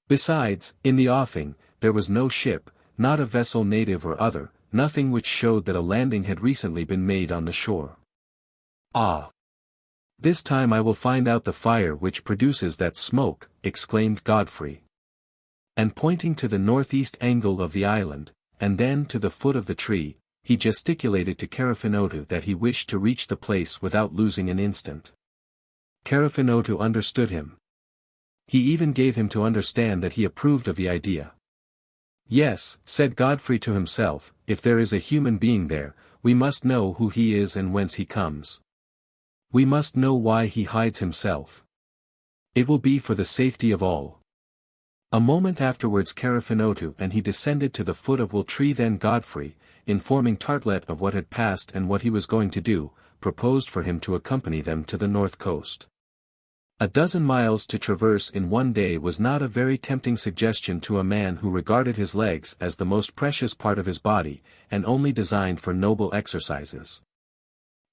Besides, in the offing, there was no ship, not a vessel native or other, nothing which showed that a landing had recently been made on the shore. "Ah! This time I will find out the fire which produces that smoke," exclaimed Godfrey. And pointing to the northeast angle of the island, and then to the foot of the tree, he gesticulated to Carafinotu that he wished to reach the place without losing an instant. Carafinotu understood him. He even gave him to understand that he approved of the idea. "Yes," said Godfrey to himself, "if there is a human being there, we must know who he is and whence he comes. We must know why he hides himself. It will be for the safety of all." A moment afterwards Carafinotu and he descended to the foot of Will Tree. Then Godfrey, informing Artelett of what had passed and what he was going to do, proposed for him to accompany them to the north coast. 12 miles to traverse in one day was not a very tempting suggestion to a man who regarded his legs as the most precious part of his body, and only designed for noble exercises.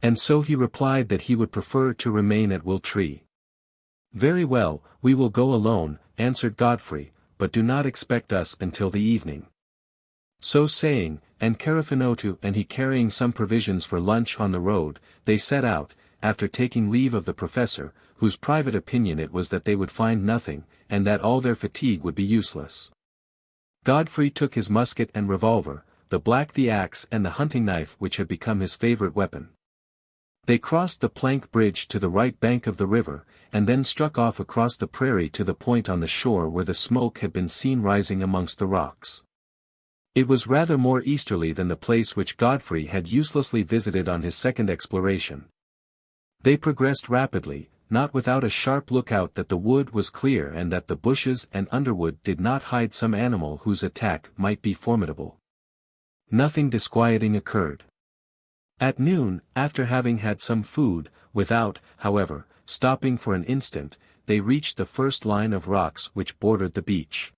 And so he replied that he would prefer to remain at Will Tree. "Very well, we will go alone," answered Godfrey, "but do not expect us until the evening." So saying, and Carafinotu and he carrying some provisions for lunch on the road, they set out, after taking leave of the professor, whose private opinion it was that they would find nothing, and that all their fatigue would be useless. Godfrey took his musket and revolver, the black the axe and the hunting knife which had become his favorite weapon. They crossed the plank bridge to the right bank of the river, and then struck off across the prairie to the point on the shore where the smoke had been seen rising amongst the rocks. It was rather more easterly than the place which Godfrey had uselessly visited on his second exploration. They progressed rapidly, not without a sharp lookout that the wood was clear and that the bushes and underwood did not hide some animal whose attack might be formidable. Nothing disquieting occurred. At noon, after having had some food, without, however, stopping for an instant, they reached the first line of rocks which bordered the beach.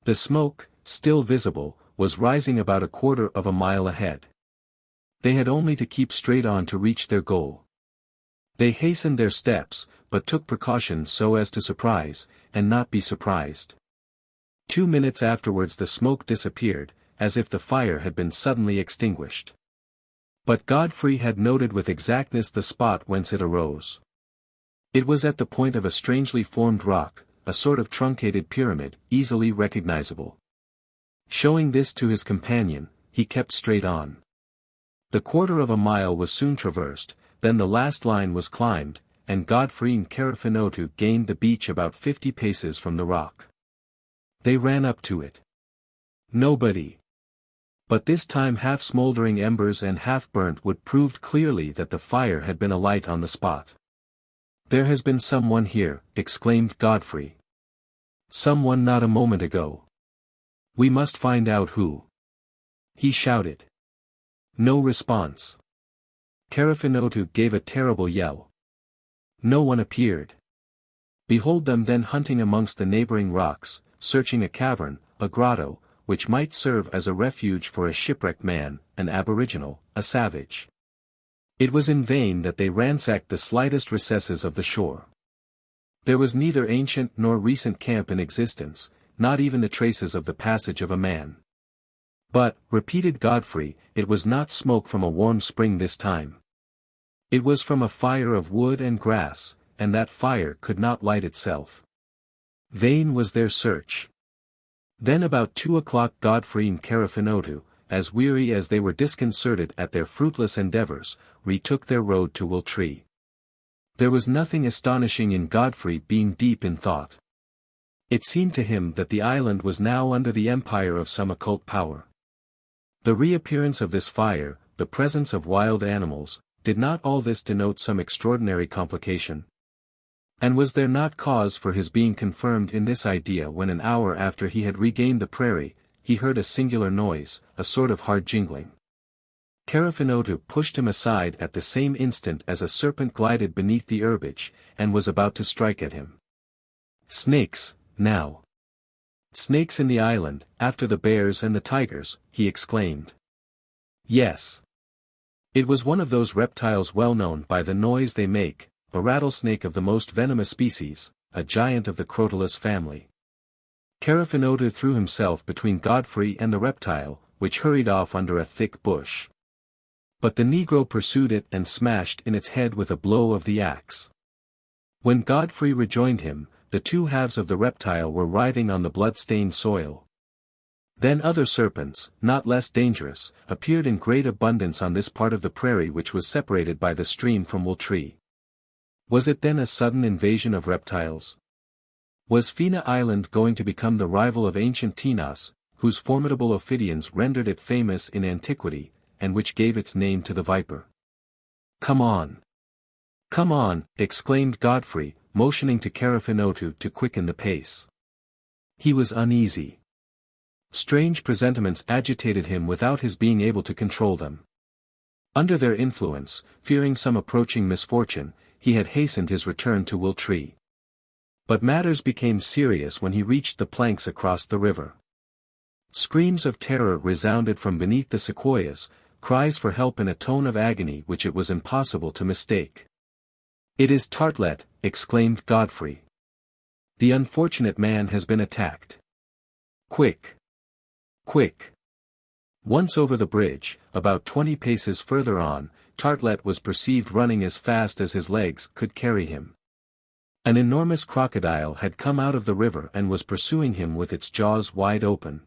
The smoke, still visible, was rising about a quarter of a mile ahead. They had only to keep straight on to reach their goal. They hastened their steps, but took precautions so as to surprise, and not be surprised. 2 minutes afterwards the smoke disappeared, as if the fire had been suddenly extinguished. But Godfrey had noted with exactness the spot whence it arose. It was at the point of a strangely formed rock, a sort of truncated pyramid, easily recognizable. Showing this to his companion, he kept straight on. The quarter of a mile was soon traversed, then the last line was climbed, and Godfrey and Carafinotu gained the beach about 50 paces from the rock. They ran up to it. Nobody. But this time half-smoldering embers and half-burnt wood proved clearly that the fire had been alight on the spot. "There has been someone here," exclaimed Godfrey. "Someone not a moment ago. We must find out who." He shouted. No response. Carafinotu gave a terrible yell. No one appeared. Behold them then hunting amongst the neighboring rocks, searching a cavern, a grotto, which might serve as a refuge for a shipwrecked man, an aboriginal, a savage. It was in vain that they ransacked the slightest recesses of the shore. There was neither ancient nor recent camp in existence, not even the traces of the passage of a man. But, repeated Godfrey, it was not smoke from a warm spring this time. It was from a fire of wood and grass, and that fire could not light itself. Vain was their search. Then about 2 o'clock Godfrey and Carafinotu, as weary as they were disconcerted at their fruitless endeavors, retook their road to Will Tree. There was nothing astonishing in Godfrey being deep in thought. It seemed to him that the island was now under the empire of some occult power. The reappearance of this fire, the presence of wild animals, did not all this denote some extraordinary complication? And was there not cause for his being confirmed in this idea when an hour after he had regained the prairie, he heard a singular noise, a sort of hard jingling. Carafinotu pushed him aside at the same instant as a serpent glided beneath the herbage, and was about to strike at him. Snakes, now. Snakes in the island, after the bears and the tigers, he exclaimed. Yes. It was one of those reptiles well known by the noise they make, a rattlesnake of the most venomous species, a giant of the Crotalus family. Carafinotto threw himself between Godfrey and the reptile, which hurried off under a thick bush. But the negro pursued it and smashed in its head with a blow of the axe. When Godfrey rejoined him, the two halves of the reptile were writhing on the blood-stained soil. Then other serpents, not less dangerous, appeared in great abundance on this part of the prairie which was separated by the stream from Wooltree. Was it then a sudden invasion of reptiles? Was Fina Island going to become the rival of ancient Tinos, whose formidable ophidians rendered it famous in antiquity, and which gave its name to the viper? "Come on! Come on!" exclaimed Godfrey, motioning to Carafinotto to quicken the pace. He was uneasy. Strange presentiments agitated him without his being able to control them. Under their influence, fearing some approaching misfortune, he had hastened his return to Wooltree. But matters became serious when he reached the planks across the river. Screams of terror resounded from beneath the sequoias, cries for help in a tone of agony which it was impossible to mistake. "It is Artelett," exclaimed Godfrey. "The unfortunate man has been attacked. Quick! Quick!" Once over the bridge, about 20 paces further on, Artelett was perceived running as fast as his legs could carry him. An enormous crocodile had come out of the river and was pursuing him with its jaws wide open.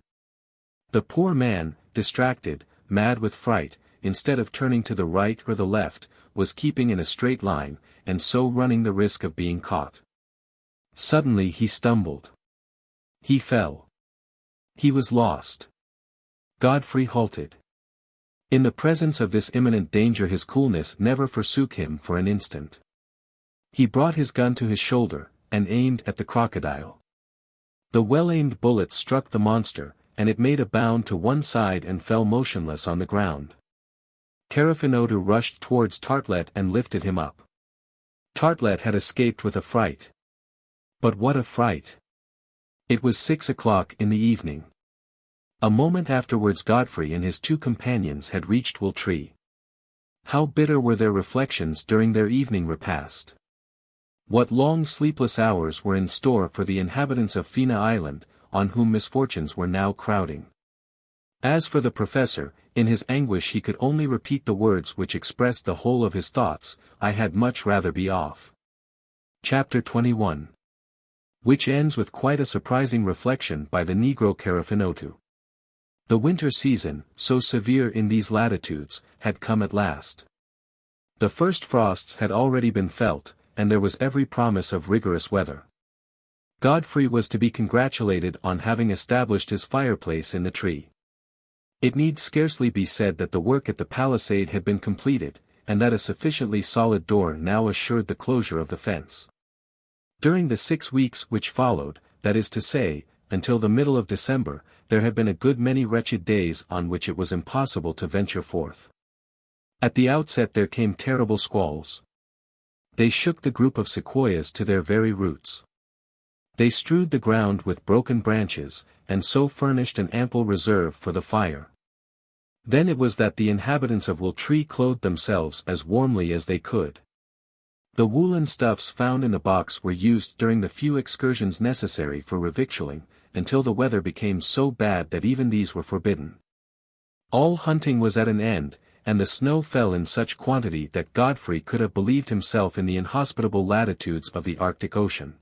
The poor man, distracted, mad with fright, instead of turning to the right or the left, was keeping in a straight line, and so running the risk of being caught. Suddenly he stumbled. He fell. He was lost. Godfrey halted. In the presence of this imminent danger his coolness never forsook him for an instant. He brought his gun to his shoulder, and aimed at the crocodile. The well-aimed bullet struck the monster, and it made a bound to one side and fell motionless on the ground. Carafinotto rushed towards Artelett and lifted him up. Artelett had escaped with a fright. But what a fright! It was 6 o'clock in the evening. A moment afterwards Godfrey and his two companions had reached Wooltree. How bitter were their reflections during their evening repast! What long sleepless hours were in store for the inhabitants of Fina Island, on whom misfortunes were now crowding. As for the professor, in his anguish he could only repeat the words which expressed the whole of his thoughts: "I had much rather be off." Chapter 21. Which ends with quite a surprising reflection by the Negro Carafinotto. The winter season, so severe in these latitudes, had come at last. The first frosts had already been felt, and there was every promise of rigorous weather. Godfrey was to be congratulated on having established his fireplace in the tree. It need scarcely be said that the work at the palisade had been completed, and that a sufficiently solid door now assured the closure of the fence. During the 6 weeks which followed, that is to say, until the middle of December, there had been a good many wretched days on which it was impossible to venture forth. At the outset there came terrible squalls. They shook the group of sequoias to their very roots. They strewed the ground with broken branches, and so furnished an ample reserve for the fire. Then it was that the inhabitants of Wooltree clothed themselves as warmly as they could. The woolen stuffs found in the box were used during the few excursions necessary for revictualling, until the weather became so bad that even these were forbidden. All hunting was at an end, and the snow fell in such quantity that Godfrey could have believed himself in the inhospitable latitudes of the Arctic Ocean.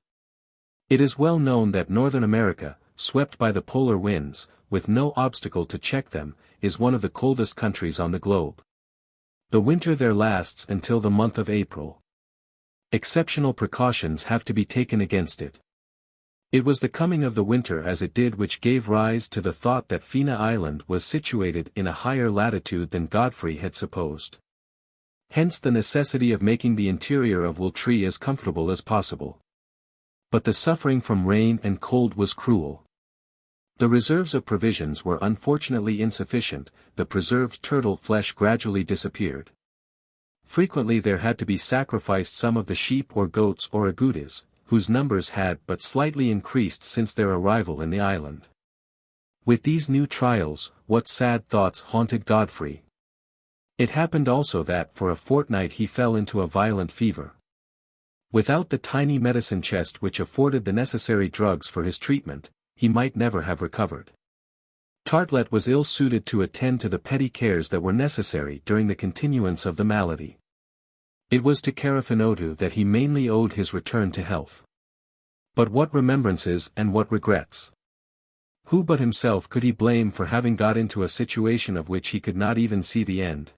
It is well known that Northern America, swept by the polar winds, with no obstacle to check them, is one of the coldest countries on the globe. The winter there lasts until the month of April. Exceptional precautions have to be taken against it. It was the coming of the winter as it did which gave rise to the thought that Fina Island was situated in a higher latitude than Godfrey had supposed. Hence the necessity of making the interior of Wooltree as comfortable as possible. But the suffering from rain and cold was cruel. The reserves of provisions were unfortunately insufficient, the preserved turtle flesh gradually disappeared. Frequently there had to be sacrificed some of the sheep or goats or agoutis, whose numbers had but slightly increased since their arrival in the island. With these new trials, what sad thoughts haunted Godfrey. It happened also that for a fortnight he fell into a violent fever. Without the tiny medicine chest which afforded the necessary drugs for his treatment, he might never have recovered. Artelett was ill-suited to attend to the petty cares that were necessary during the continuance of the malady. It was to Californotu that he mainly owed his return to health. But what remembrances and what regrets! Who but himself could he blame for having got into a situation of which he could not even see the end?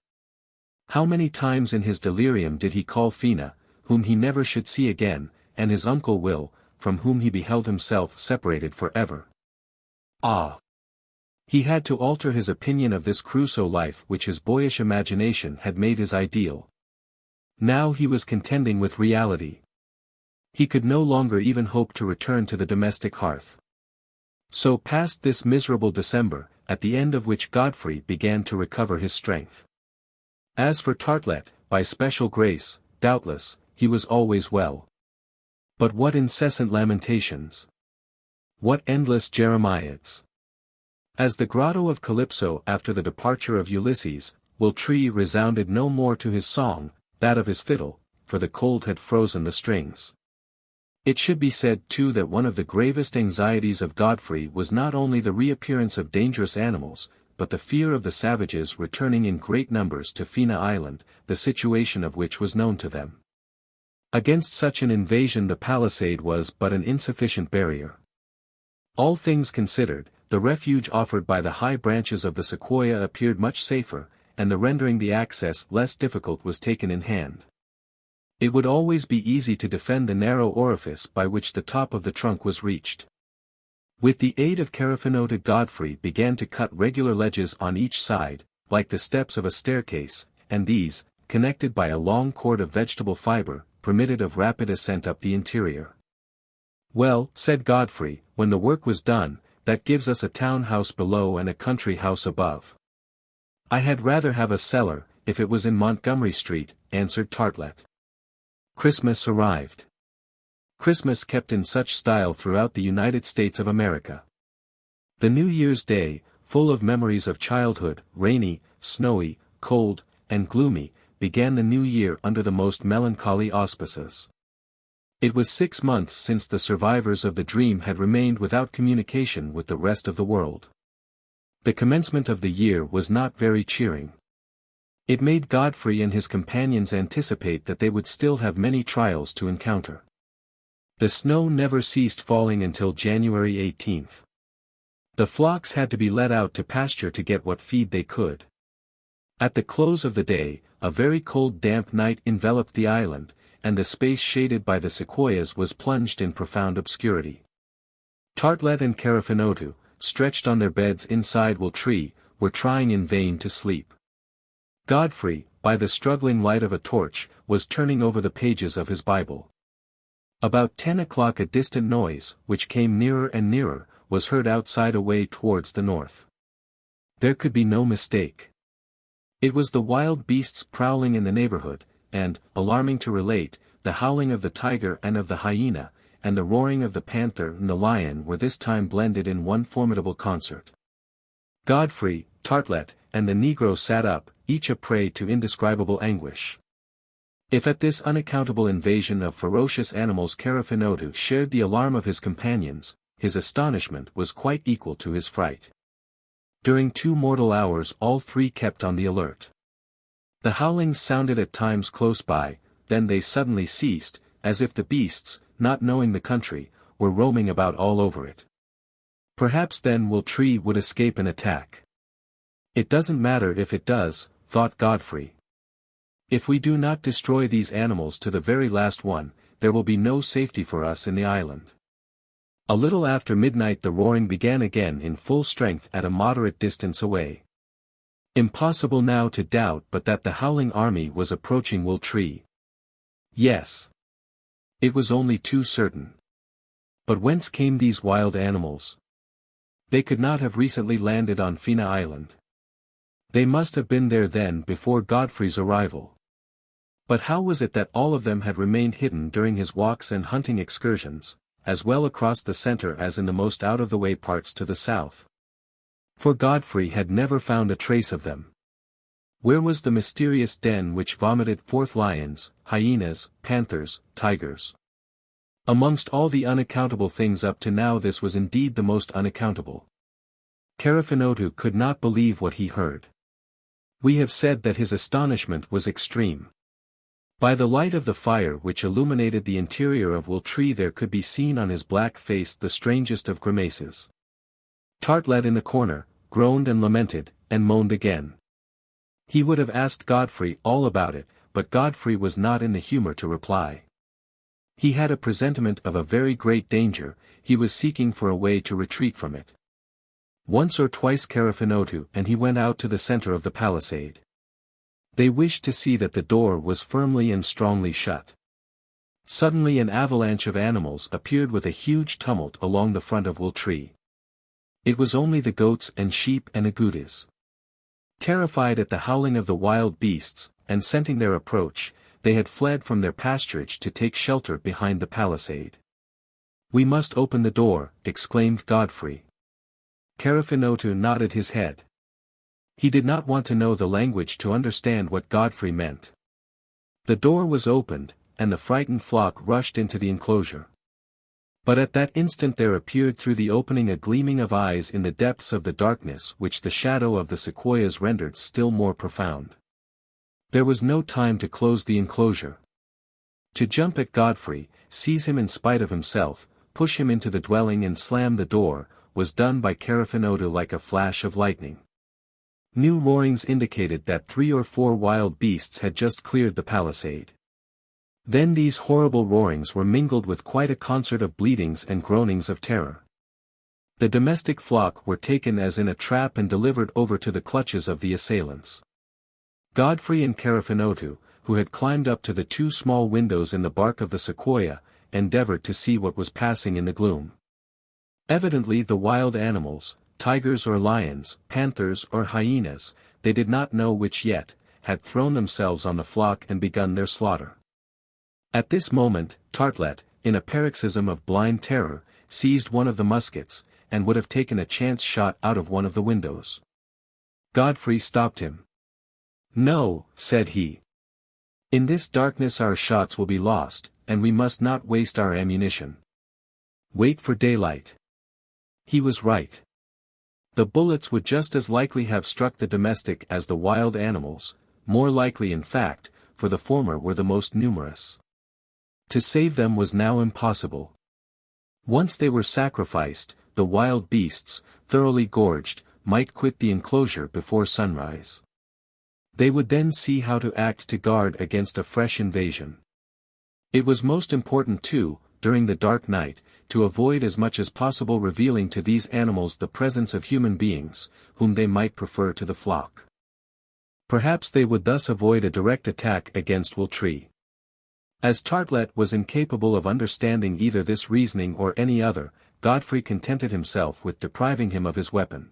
How many times in his delirium did he call Fina, whom he never should see again, and his uncle Will, from whom he beheld himself separated forever? Ah! He had to alter his opinion of this Crusoe life which his boyish imagination had made his ideal. Now he was contending with reality. He could no longer even hope to return to the domestic hearth. So passed this miserable December, at the end of which Godfrey began to recover his strength. As for Artelett, by special grace, doubtless, he was always well. But what incessant lamentations! What endless jeremiads! As the grotto of Calypso after the departure of Ulysses, Will Tree resounded no more to his song, that of his fiddle, for the cold had frozen the strings. It should be said too that one of the gravest anxieties of Godfrey was not only the reappearance of dangerous animals, but the fear of the savages returning in great numbers to Fina Island, the situation of which was known to them. Against such an invasion the palisade was but an insufficient barrier. All things considered, the refuge offered by the high branches of the sequoia appeared much safer, and the rendering the access less difficult was taken in hand. It would always be easy to defend the narrow orifice by which the top of the trunk was reached. With the aid of Californotu Godfrey began to cut regular ledges on each side, like the steps of a staircase, and these, connected by a long cord of vegetable fiber, permitted of rapid ascent up the interior. "Well," said Godfrey, when the work was done, "that gives us a town house below and a country house above." "I had rather have a cellar, if it was in Montgomery Street," answered Artelett. Christmas arrived. Christmas kept in such style throughout the United States of America. The New Year's Day, full of memories of childhood, rainy, snowy, cold, and gloomy, began the new year under the most melancholy auspices. It was 6 months since the survivors of the dream had remained without communication with the rest of the world. The commencement of the year was not very cheering. It made Godfrey and his companions anticipate that they would still have many trials to encounter. The snow never ceased falling until January 18th. The flocks had to be let out to pasture to get what feed they could. At the close of the day, a very cold damp night enveloped the island, and the space shaded by the sequoias was plunged in profound obscurity. Artelett and Californotu, stretched on their beds inside Will Tree, were trying in vain to sleep. Godfrey, by the struggling light of a torch, was turning over the pages of his Bible. About 10 o'clock a distant noise, which came nearer and nearer, was heard outside away towards the north. There could be no mistake. It was the wild beasts prowling in the neighborhood, and, alarming to relate, the howling of the tiger and of the hyena, and the roaring of the panther and the lion were this time blended in one formidable concert. Godfrey, Artelett, and the negro sat up, each a prey to indescribable anguish. If at this unaccountable invasion of ferocious animals Californotu shared the alarm of his companions, his astonishment was quite equal to his fright. During 2 mortal hours all three kept on the alert. The howlings sounded at times close by, then they suddenly ceased, as if the beasts, not knowing the country, were roaming about all over it. Perhaps then Will Tree would escape an attack. "It doesn't matter if it does," thought Godfrey. "If we do not destroy these animals to the very last one, there will be no safety for us in the island." A little after midnight the roaring began again in full strength at a moderate distance away. Impossible now to doubt but that the howling army was approaching Will Tree. Yes. It was only too certain. But whence came these wild animals? They could not have recently landed on Fina Island. They must have been there then before Godfrey's arrival. But how was it that all of them had remained hidden during his walks and hunting excursions, as well across the center as in the most out-of-the-way parts to the south? For Godfrey had never found a trace of them. Where was the mysterious den which vomited forth lions, hyenas, panthers, tigers? Amongst all the unaccountable things up to now, this was indeed the most unaccountable. Carafinotu could not believe what he heard. We have said that his astonishment was extreme. By the light of the fire which illuminated the interior of Will-Tree there could be seen on his black face the strangest of grimaces. Artelett in the corner, groaned and lamented, and moaned again. He would have asked Godfrey all about it, but Godfrey was not in the humor to reply. He had a presentiment of a very great danger, he was seeking for a way to retreat from it. Once or twice Carafinotu and he went out to the center of the palisade. They wished to see that the door was firmly and strongly shut. Suddenly an avalanche of animals appeared with a huge tumult along the front of Will-Tree. It was only the goats and sheep and agoutis. Terrified at the howling of the wild beasts, and scenting their approach, they had fled from their pasturage to take shelter behind the palisade. "We must open the door," exclaimed Godfrey. Carafinotu nodded his head. He did not want to know the language to understand what Godfrey meant. The door was opened, and the frightened flock rushed into the enclosure. But at that instant there appeared through the opening a gleaming of eyes in the depths of the darkness which the shadow of the sequoias rendered still more profound. There was no time to close the enclosure. To jump at Godfrey, seize him in spite of himself, push him into the dwelling and slam the door, was done by Carafinotu like a flash of lightning. New roarings indicated that 3 or 4 wild beasts had just cleared the palisade. Then these horrible roarings were mingled with quite a concert of bleatings and groanings of terror. The domestic flock were taken as in a trap and delivered over to the clutches of the assailants. Godfrey and Carafinotu, who had climbed up to the 2 small windows in the bark of the sequoia, endeavored to see what was passing in the gloom. Evidently the wild animals, tigers or lions, panthers or hyenas, they did not know which yet, had thrown themselves on the flock and begun their slaughter. At this moment, Artelett, in a paroxysm of blind terror, seized one of the muskets, and would have taken a chance shot out of one of the windows. Godfrey stopped him. "No," said he. "In this darkness our shots will be lost, and we must not waste our ammunition. Wait for daylight." He was right. The bullets would just as likely have struck the domestic as the wild animals, more likely in fact, for the former were the most numerous. To save them was now impossible. Once they were sacrificed, the wild beasts, thoroughly gorged, might quit the enclosure before sunrise. They would then see how to act to guard against a fresh invasion. It was most important too, during the dark night, to avoid as much as possible revealing to these animals the presence of human beings, whom they might prefer to the flock. Perhaps they would thus avoid a direct attack against Will-Tree. As Artelett was incapable of understanding either this reasoning or any other, Godfrey contented himself with depriving him of his weapon.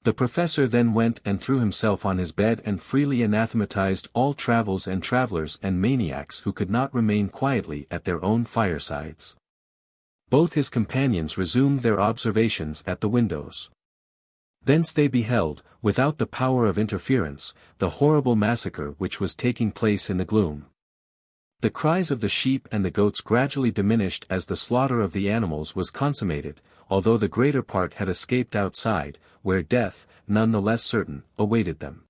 The professor then went and threw himself on his bed and freely anathematized all travels and travelers and maniacs who could not remain quietly at their own firesides. Both his companions resumed their observations at the windows. Thence they beheld, without the power of interference, the horrible massacre which was taking place in the gloom. The cries of the sheep and the goats gradually diminished as the slaughter of the animals was consummated, although the greater part had escaped outside, where death, none the less certain, awaited them.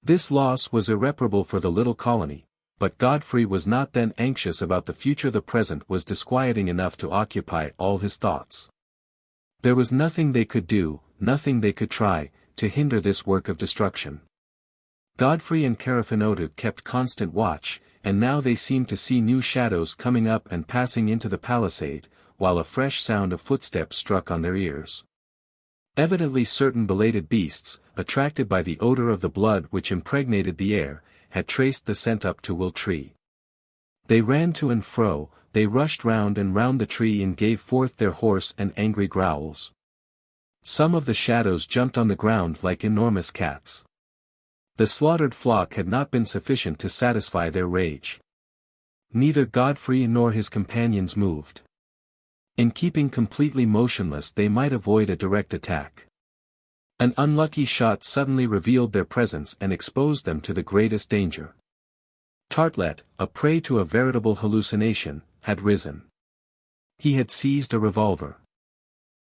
This loss was irreparable for the little colony, but Godfrey was not then anxious about the future. The present was disquieting enough to occupy all his thoughts. There was nothing they could do, nothing they could try, to hinder this work of destruction. Godfrey and Carafinotu kept constant watch, and now they seemed to see new shadows coming up and passing into the palisade, while a fresh sound of footsteps struck on their ears. Evidently certain belated beasts, attracted by the odor of the blood which impregnated the air, had traced the scent up to Will-Tree. They ran to and fro, they rushed round and round the tree and gave forth their hoarse and angry growls. Some of the shadows jumped on the ground like enormous cats. The slaughtered flock had not been sufficient to satisfy their rage. Neither Godfrey nor his companions moved. In keeping completely motionless they might avoid a direct attack. An unlucky shot suddenly revealed their presence and exposed them to the greatest danger. Artelett, a prey to a veritable hallucination, had risen. He had seized a revolver.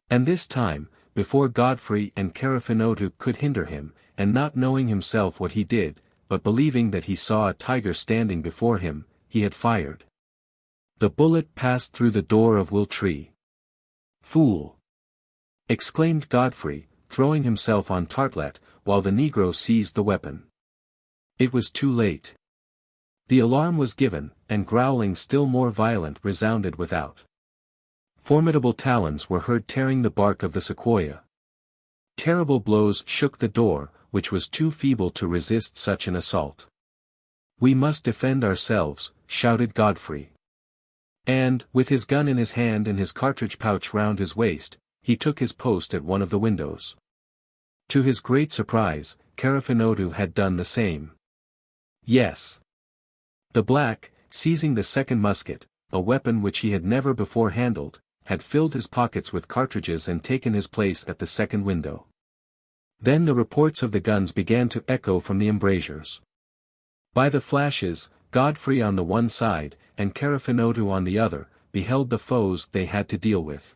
And this time, before Godfrey and Californian could hinder him, and not knowing himself what he did, but believing that he saw a tiger standing before him, he had fired. The bullet passed through the door of XVIII. "Fool!" exclaimed Godfrey, throwing himself on Artelett, while the negro seized the weapon. It was too late. The alarm was given, and growling still more violent resounded without. Formidable talons were heard tearing the bark of the sequoia. Terrible blows shook the door, which was too feeble to resist such an assault. "We must defend ourselves," shouted Godfrey. And, with his gun in his hand and his cartridge pouch round his waist, he took his post at one of the windows. To his great surprise, Californian had done the same. Yes. The black, seizing the second musket, a weapon which he had never before handled, had filled his pockets with cartridges and taken his place at the second window. Then the reports of the guns began to echo from the embrasures. By the flashes, Godfrey on the one side, and Californian on the other, beheld the foes they had to deal with.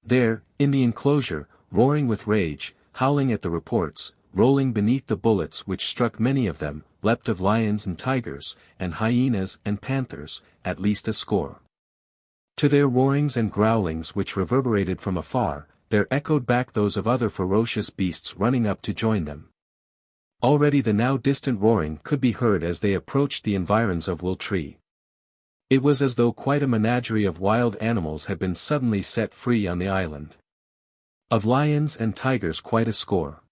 There, in the enclosure, roaring with rage, howling at the reports, rolling beneath the bullets which struck many of them, leapt of lions and tigers, and hyenas and panthers, at least a score. To their roarings and growlings which reverberated from afar, there echoed back those of other ferocious beasts running up to join them. Already the now distant roaring could be heard as they approached the environs of XVIII. It was as though quite a menagerie of wild animals had been suddenly set free on the island. Of lions and tigers quite a score.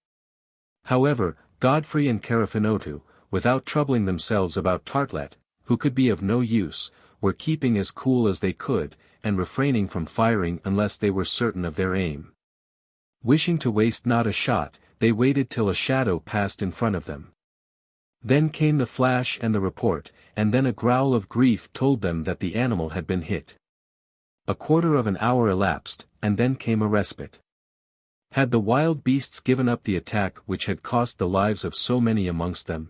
However, Godfrey and Californian, without troubling themselves about Artelett, who could be of no use, were keeping as cool as they could, and refraining from firing unless they were certain of their aim. Wishing to waste not a shot, they waited till a shadow passed in front of them. Then came the flash and the report, and then a growl of grief told them that the animal had been hit. A quarter of an hour elapsed, and then came a respite. Had the wild beasts given up the attack which had cost the lives of so many amongst them?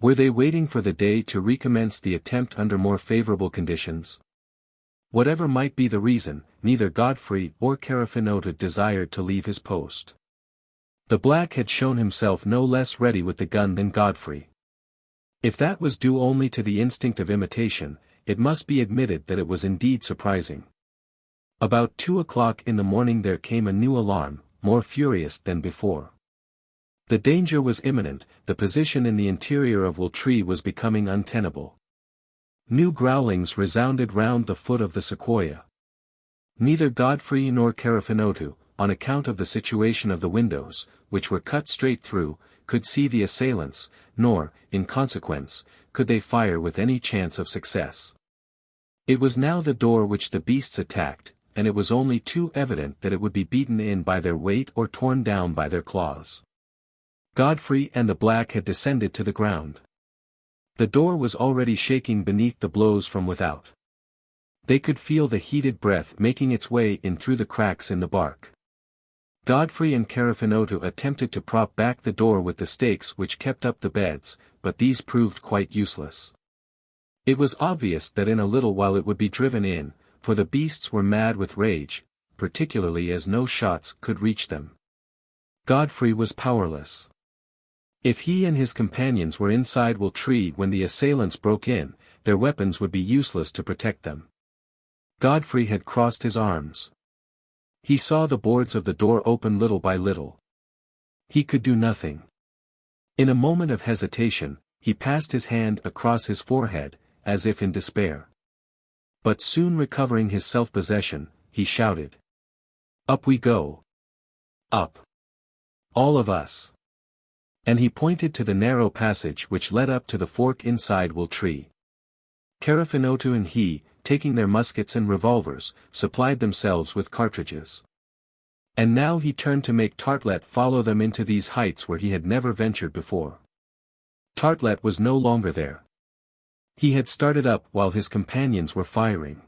Were they waiting for the day to recommence the attempt under more favorable conditions? Whatever might be the reason, neither Godfrey or Californian desired to leave his post. The black had shown himself no less ready with the gun than Godfrey. If that was due only to the instinct of imitation, it must be admitted that it was indeed surprising. About 2 o'clock in the morning there came a new alarm, more furious than before. The danger was imminent, the position in the interior of XVIII was becoming untenable. New growlings resounded round the foot of the sequoia. Neither Godfrey nor Californian, on account of the situation of the windows, which were cut straight through, could see the assailants, nor, in consequence, could they fire with any chance of success. It was now the door which the beasts attacked, and it was only too evident that it would be beaten in by their weight or torn down by their claws. Godfrey and the black had descended to the ground. The door was already shaking beneath the blows from without. They could feel the heated breath making its way in through the cracks in the bark. Godfrey and Californian attempted to prop back the door with the stakes which kept up the beds, but these proved quite useless. It was obvious that in a little while it would be driven in, for the beasts were mad with rage, particularly as no shots could reach them. Godfrey was powerless. If he and his companions were inside XVIII when the assailants broke in, their weapons would be useless to protect them. Godfrey had crossed his arms. He saw the boards of the door open little by little. He could do nothing. In a moment of hesitation, he passed his hand across his forehead, as if in despair. But soon recovering his self-possession, he shouted. "Up we go! Up! All of us!" And he pointed to the narrow passage which led up to the fork inside XVIII. Californian and he, taking their muskets and revolvers, supplied themselves with cartridges. And now he turned to make Artelett follow them into these heights where he had never ventured before. Artelett was no longer there. He had started up while his companions were firing.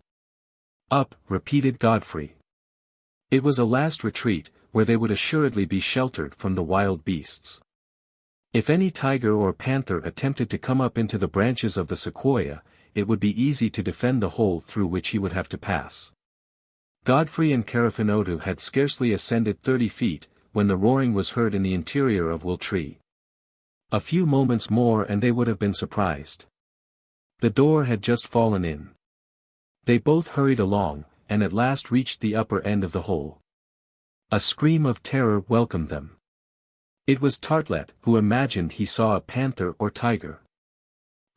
Up, repeated Godfrey. It was a last retreat, where they would assuredly be sheltered from the wild beasts. If any tiger or panther attempted to come up into the branches of the sequoia, it would be easy to defend the hole through which he would have to pass. Godfrey and Californian had scarcely ascended 30 feet, when the roaring was heard in the interior of XIII. A few moments more and they would have been surprised. The door had just fallen in. They both hurried along, and at last reached the upper end of the hole. A scream of terror welcomed them. It was Artelett who imagined he saw a panther or tiger.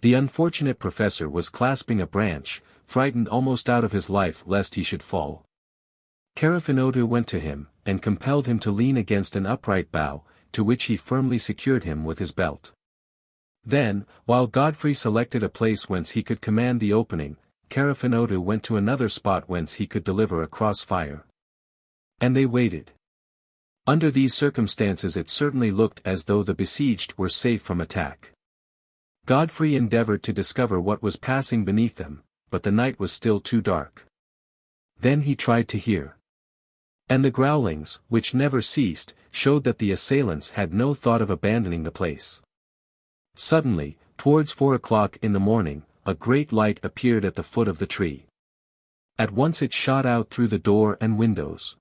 The unfortunate professor was clasping a branch, frightened almost out of his life lest he should fall. Californian went to him, and compelled him to lean against an upright bough, to which he firmly secured him with his belt. Then, while Godfrey selected a place whence he could command the opening, Californian went to another spot whence he could deliver a cross-fire. And they waited. Under these circumstances it certainly looked as though the besieged were safe from attack. Godfrey endeavored to discover what was passing beneath them, but the night was still too dark. Then he tried to hear. And the growlings, which never ceased, showed that the assailants had no thought of abandoning the place. Suddenly, towards 4 o'clock in the morning, a great light appeared at the foot of the tree. At once it shot out through the door and windows.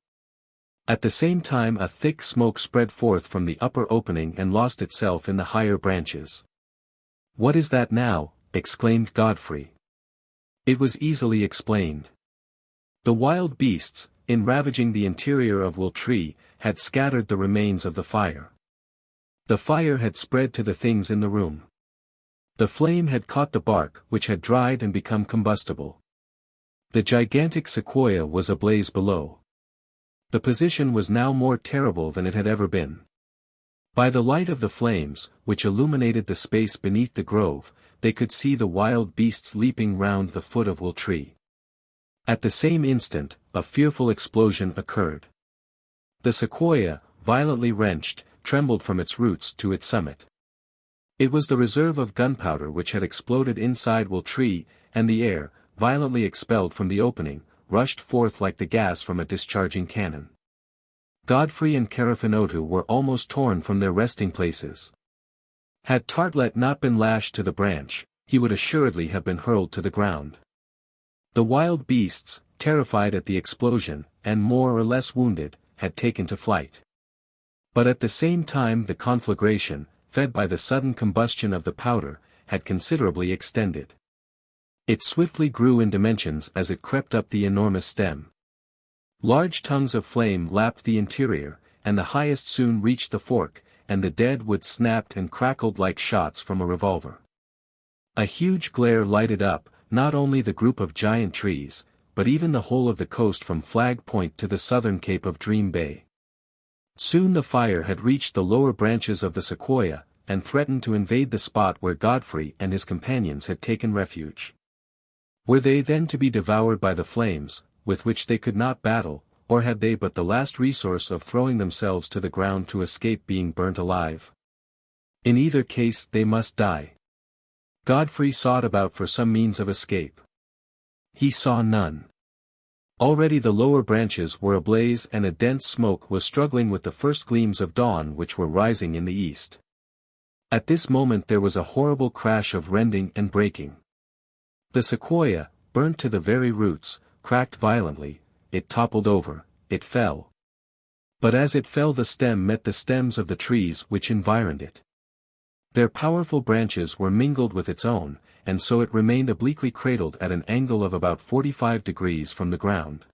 At the same time a thick smoke spread forth from the upper opening and lost itself in the higher branches. "What is that now?" exclaimed Godfrey. It was easily explained. The wild beasts, in ravaging the interior of XIII, had scattered the remains of the fire. The fire had spread to the things in the room. The flame had caught the bark which had dried and become combustible. The gigantic sequoia was ablaze below. The position was now more terrible than it had ever been. By the light of the flames, which illuminated the space beneath the grove, they could see the wild beasts leaping round the foot of XIII. At the same instant, a fearful explosion occurred. The sequoia, violently wrenched, trembled from its roots to its summit. It was the reserve of gunpowder which had exploded inside XIII, and the air, violently expelled from the opening, rushed forth like the gas from a discharging cannon. Godfrey and Californian were almost torn from their resting places. Had Artelett not been lashed to the branch, he would assuredly have been hurled to the ground. The wild beasts, terrified at the explosion, and more or less wounded, had taken to flight. But at the same time the conflagration, fed by the sudden combustion of the powder, had considerably extended. It swiftly grew in dimensions as it crept up the enormous stem. Large tongues of flame lapped the interior, and the highest soon reached the fork, and the dead wood snapped and crackled like shots from a revolver. A huge glare lighted up, not only the group of giant trees, but even the whole of the coast from Flag Point to the southern cape of Dream Bay. Soon the fire had reached the lower branches of the sequoia, and threatened to invade the spot where Godfrey and his companions had taken refuge. Were they then to be devoured by the flames, with which they could not battle, or had they but the last resource of throwing themselves to the ground to escape being burnt alive? In either case they must die. Godfrey sought about for some means of escape. He saw none. Already the lower branches were ablaze and a dense smoke was struggling with the first gleams of dawn which were rising in the east. At this moment there was a horrible crash of rending and breaking. The sequoia, burnt to the very roots, cracked violently, it toppled over, it fell. But as it fell the stem met the stems of the trees which environed it. Their powerful branches were mingled with its own, and so it remained obliquely cradled at an angle of about 45 degrees from the ground.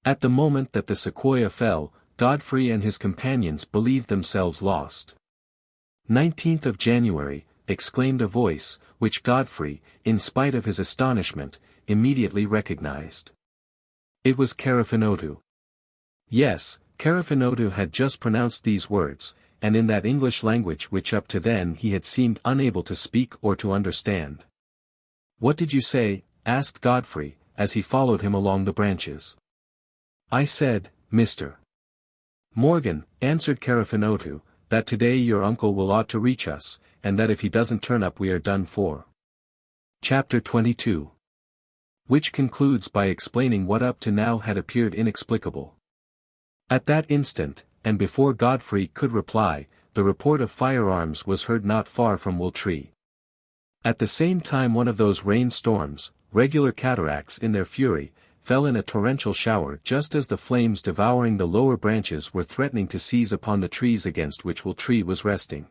At the moment that the sequoia fell, Godfrey and his companions believed themselves lost. 19th of January, exclaimed a voice, which Godfrey, in spite of his astonishment, immediately recognized. It was Californian. Yes, Californian had just pronounced these words, and in that English language which up to then he had seemed unable to speak or to understand. "What did you say?" asked Godfrey, as he followed him along the branches. "I said, Mr. Morgan," answered Californian, that today your uncle will ought to reach us, and that if he doesn't turn up we are done for. Chapter 22. Which concludes by explaining what up to now had appeared inexplicable. At that instant, and before Godfrey could reply, the report of firearms was heard not far from Wooltree. At the same time one of those rain-storms, regular cataracts in their fury, fell in a torrential shower just as the flames devouring the lower branches were threatening to seize upon the trees against which Wooltree was resting.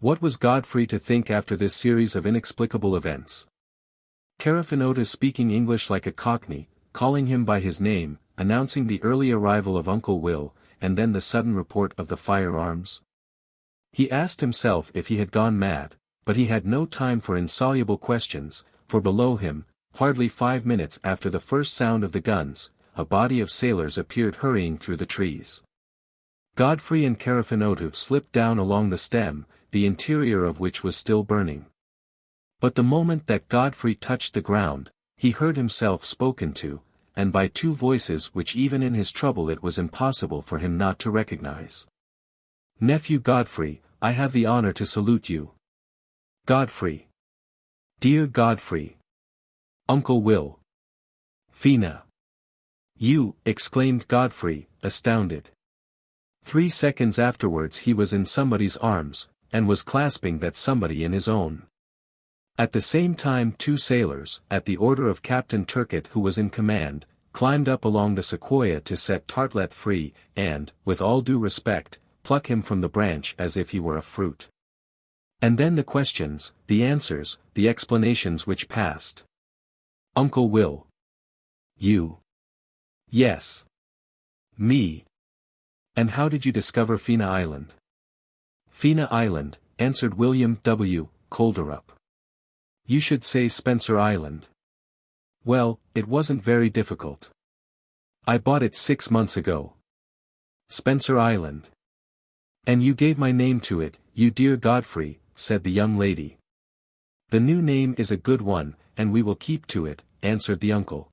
What was Godfrey to think after this series of inexplicable events? Carafinota speaking English like a Cockney, calling him by his name, announcing the early arrival of Uncle Will, and then the sudden report of the firearms? He asked himself if he had gone mad, but he had no time for insoluble questions, for below him, hardly 5 minutes after the first sound of the guns, a body of sailors appeared hurrying through the trees. Godfrey and Carafinota slipped down along the stem, the interior of which was still burning. But the moment that Godfrey touched the ground, he heard himself spoken to, and by two voices which even in his trouble it was impossible for him not to recognize. "Nephew Godfrey, I have the honor to salute you." "Godfrey. Dear Godfrey." "Uncle Will." "Fina." "You," exclaimed Godfrey, astounded. 3 seconds afterwards he was in somebody's arms, and was clasping that somebody in his own. At the same time 2 sailors, at the order of Captain Turcott who was in command, climbed up along the sequoia to set Artelett free, and, with all due respect, pluck him from the branch as if he were a fruit. And then the questions, the answers, the explanations which passed. "Uncle Will." "You?" "Yes." "Me." "And how did you discover Fina Island?" "Fina Island," answered William W. Colderup. "You should say Spencer Island." "Well, it wasn't very difficult. I bought it 6 months ago." "Spencer Island." "And you gave my name to it, you dear Godfrey," said the young lady. "The new name is a good one, and we will keep to it," answered the uncle.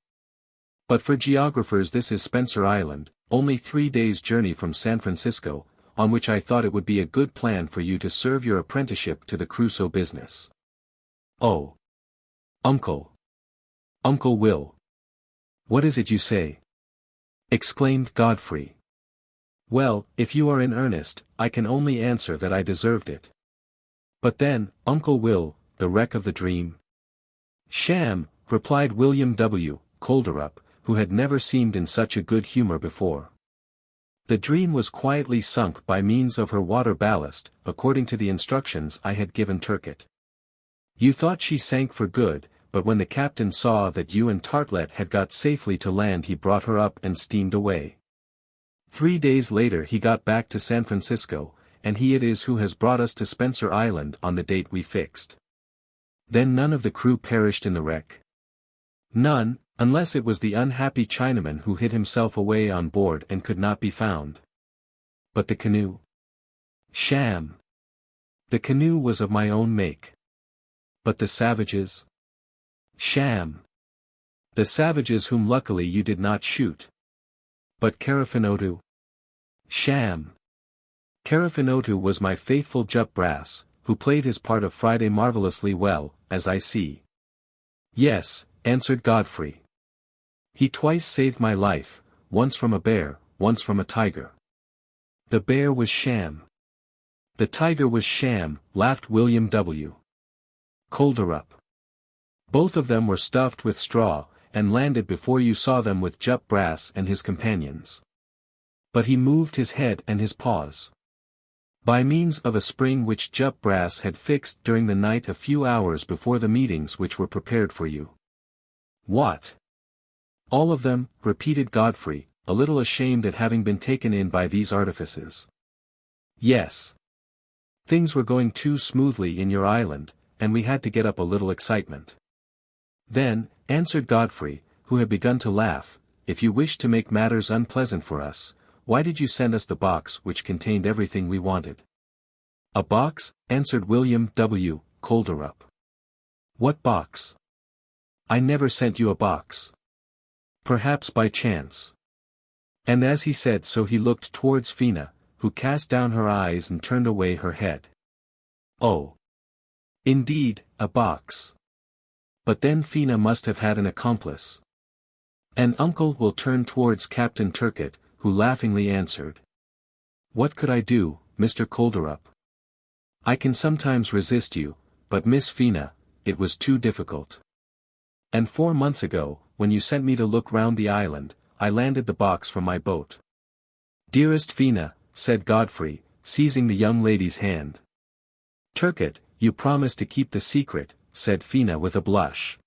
"But for geographers this is Spencer Island, only 3 days' journey from San Francisco, on which I thought it would be a good plan for you to serve your apprenticeship to the Crusoe business." "Oh! Uncle! Uncle Will! What is it you say?" exclaimed Godfrey. "Well, if you are in earnest, I can only answer that I deserved it." "But then, Uncle Will, the wreck of the dream?" "Sham," replied William W. Colderup, who had never seemed in such a good humor before. "The dream was quietly sunk by means of her water ballast, according to the instructions I had given Turcott. You thought she sank for good, but when the captain saw that you and Artelett had got safely to land he brought her up and steamed away. 3 days later he got back to San Francisco, and he it is who has brought us to Spencer Island on the date we fixed." "Then none of the crew perished in the wreck?" "None, unless it was the unhappy Chinaman who hid himself away on board and could not be found." "But the canoe?" "Sham. The canoe was of my own make." "But the savages?" "Sham. The savages whom luckily you did not shoot." "But Carafinota?" "Sham. Carafinota was my faithful Jup Brass, who played his part of Friday marvelously well, as I see." "Yes," answered Godfrey. "He twice saved my life, once from a bear, once from a tiger." "The bear was sham." "The tiger was sham," laughed William W. Colderup. "Both of them were stuffed with straw, and landed before you saw them with Jup Brass and his companions." "But he moved his head and his paws." "By means of a spring which Jup Brass had fixed during the night a few hours before the meetings which were prepared for you." "What? All of them?" repeated Godfrey, a little ashamed at having been taken in by these artifices. "Yes. Things were going too smoothly in your island, and we had to get up a little excitement." "Then," answered Godfrey, who had begun to laugh, "if you wished to make matters unpleasant for us, why did you send us the box which contained everything we wanted?" "A box?" answered William W. Colderup. "What box? I never sent you a box." "Perhaps by chance." And as he said so he looked towards Fina, who cast down her eyes and turned away her head. Oh! Indeed, a box. But then Fina must have had an accomplice. And uncle will turn towards Captain Turcott, who laughingly answered. What could I do, Mr. Colderup? I can sometimes resist you, but Miss Fina, it was too difficult. And 4 months ago, when you sent me to look round the island, I landed the box from my boat. Dearest Fina, said Godfrey, seizing the young lady's hand. Turcott, you promised to keep the secret, said Fina with a blush.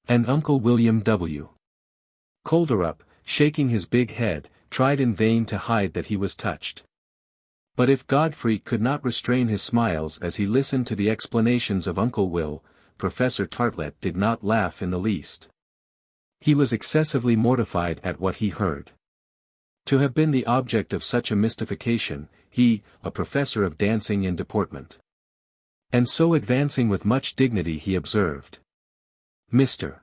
And Uncle William W. Colderup, shaking his big head, tried in vain to hide that he was touched. But if Godfrey could not restrain his smiles as he listened to the explanations of Uncle Will, Professor Tartlett did not laugh in the least. He was excessively mortified at what he heard. To have been the object of such a mystification, he, a professor of dancing and deportment. And so advancing with much dignity he observed. Mr.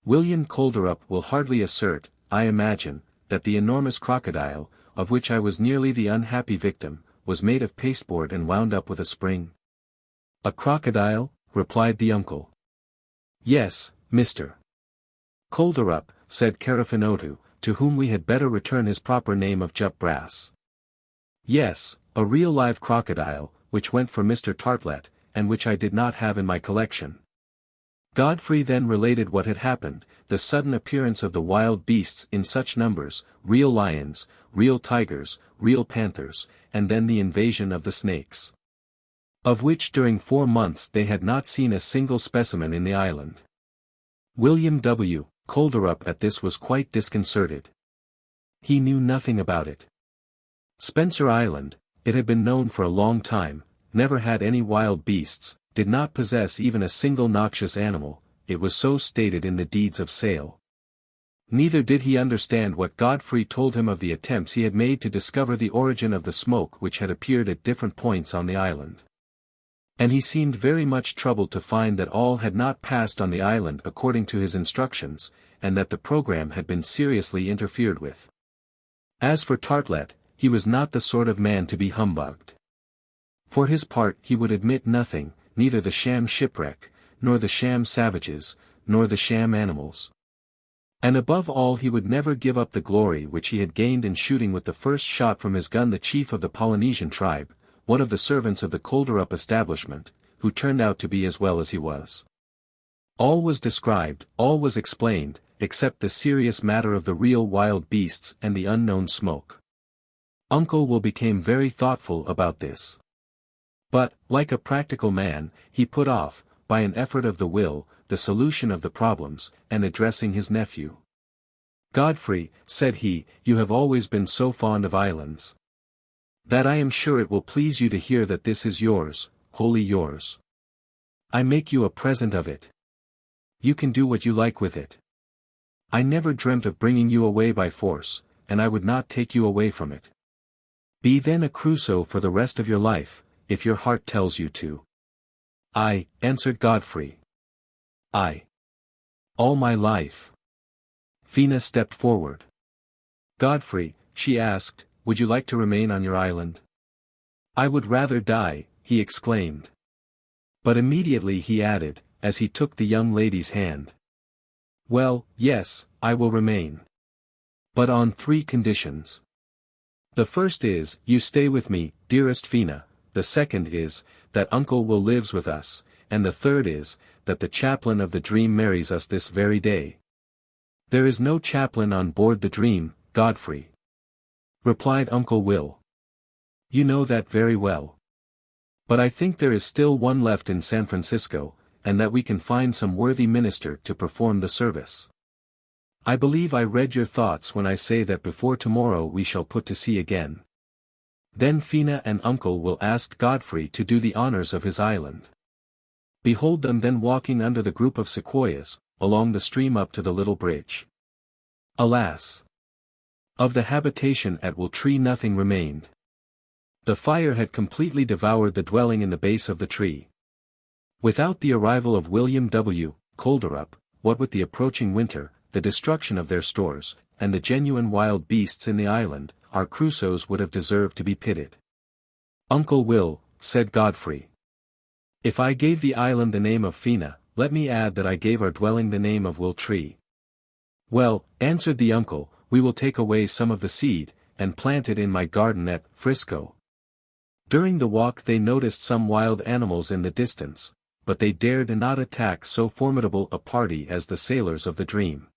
William Colderup will hardly assert, I imagine, that the enormous crocodile, of which I was nearly the unhappy victim, was made of pasteboard and wound up with a spring. A crocodile, replied the uncle. Yes, Mr. Colderup, said Carafinotu, to whom we had better return his proper name of Jup Brass. Yes, a real live crocodile, which went for Mr. Tartlett, and which I did not have in my collection. Godfrey then related what had happened, the sudden appearance of the wild beasts in such numbers, real lions, real tigers, real panthers, and then the invasion of the snakes. Of which during 4 months they had not seen a single specimen in the island. William W. Colderup at this was quite disconcerted. He knew nothing about it. Spencer Island, it had been known for a long time, never had any wild beasts, did not possess even a single noxious animal, it was so stated in the deeds of sale. Neither did he understand what Godfrey told him of the attempts he had made to discover the origin of the smoke which had appeared at different points on the island. And he seemed very much troubled to find that all had not passed on the island according to his instructions, and that the program had been seriously interfered with. As for Tartlett, he was not the sort of man to be humbugged. For his part he would admit nothing, neither the sham shipwreck, nor the sham savages, nor the sham animals. And above all he would never give up the glory which he had gained in shooting with the first shot from his gun the chief of the Polynesian tribe, one of the servants of the Colderup establishment, who turned out to be as well as he was. All was described, all was explained, except the serious matter of the real wild beasts and the unknown smoke. Uncle Will became very thoughtful about this. But, like a practical man, he put off, by an effort of the will, the solution of the problems, and addressing his nephew. Godfrey, said he, you have always been so fond of islands, that I am sure it will please you to hear that this is yours, wholly yours. I make you a present of it. You can do what you like with it. I never dreamt of bringing you away by force, and I would not take you away from it. Be then a Crusoe for the rest of your life, if your heart tells you to. I, answered Godfrey. I. All my life. Fina stepped forward. Godfrey, she asked, would you like to remain on your island? I would rather die, he exclaimed. But immediately he added, as he took the young lady's hand. Well, yes, I will remain. But on 3 conditions. The first is, you stay with me, dearest Fina, the second is, that Uncle Will lives with us, and the third is, that the chaplain of the Dream marries us this very day. There is no chaplain on board the Dream, Godfrey, replied Uncle Will. You know that very well. But I think there is still one left in San Francisco, and that we can find some worthy minister to perform the service. I believe I read your thoughts when I say that before tomorrow we shall put to sea again. Then Fina and Uncle Will asked Godfrey to do the honors of his island. Behold them then walking under the group of sequoias, along the stream up to the little bridge. Alas! Of the habitation at Will Tree nothing remained. The fire had completely devoured the dwelling in the base of the tree. Without the arrival of William W. Colderup, what with the approaching winter, the destruction of their stores, and the genuine wild beasts in the island, our Crusoes would have deserved to be pitted. Uncle Will, said Godfrey. If I gave the island the name of Fina, let me add that I gave our dwelling the name of Will Tree. Well, answered the uncle, we will take away some of the seed, and plant it in my garden at Frisco. During the walk they noticed some wild animals in the distance, but they dared not attack so formidable a party as the sailors of the Dream.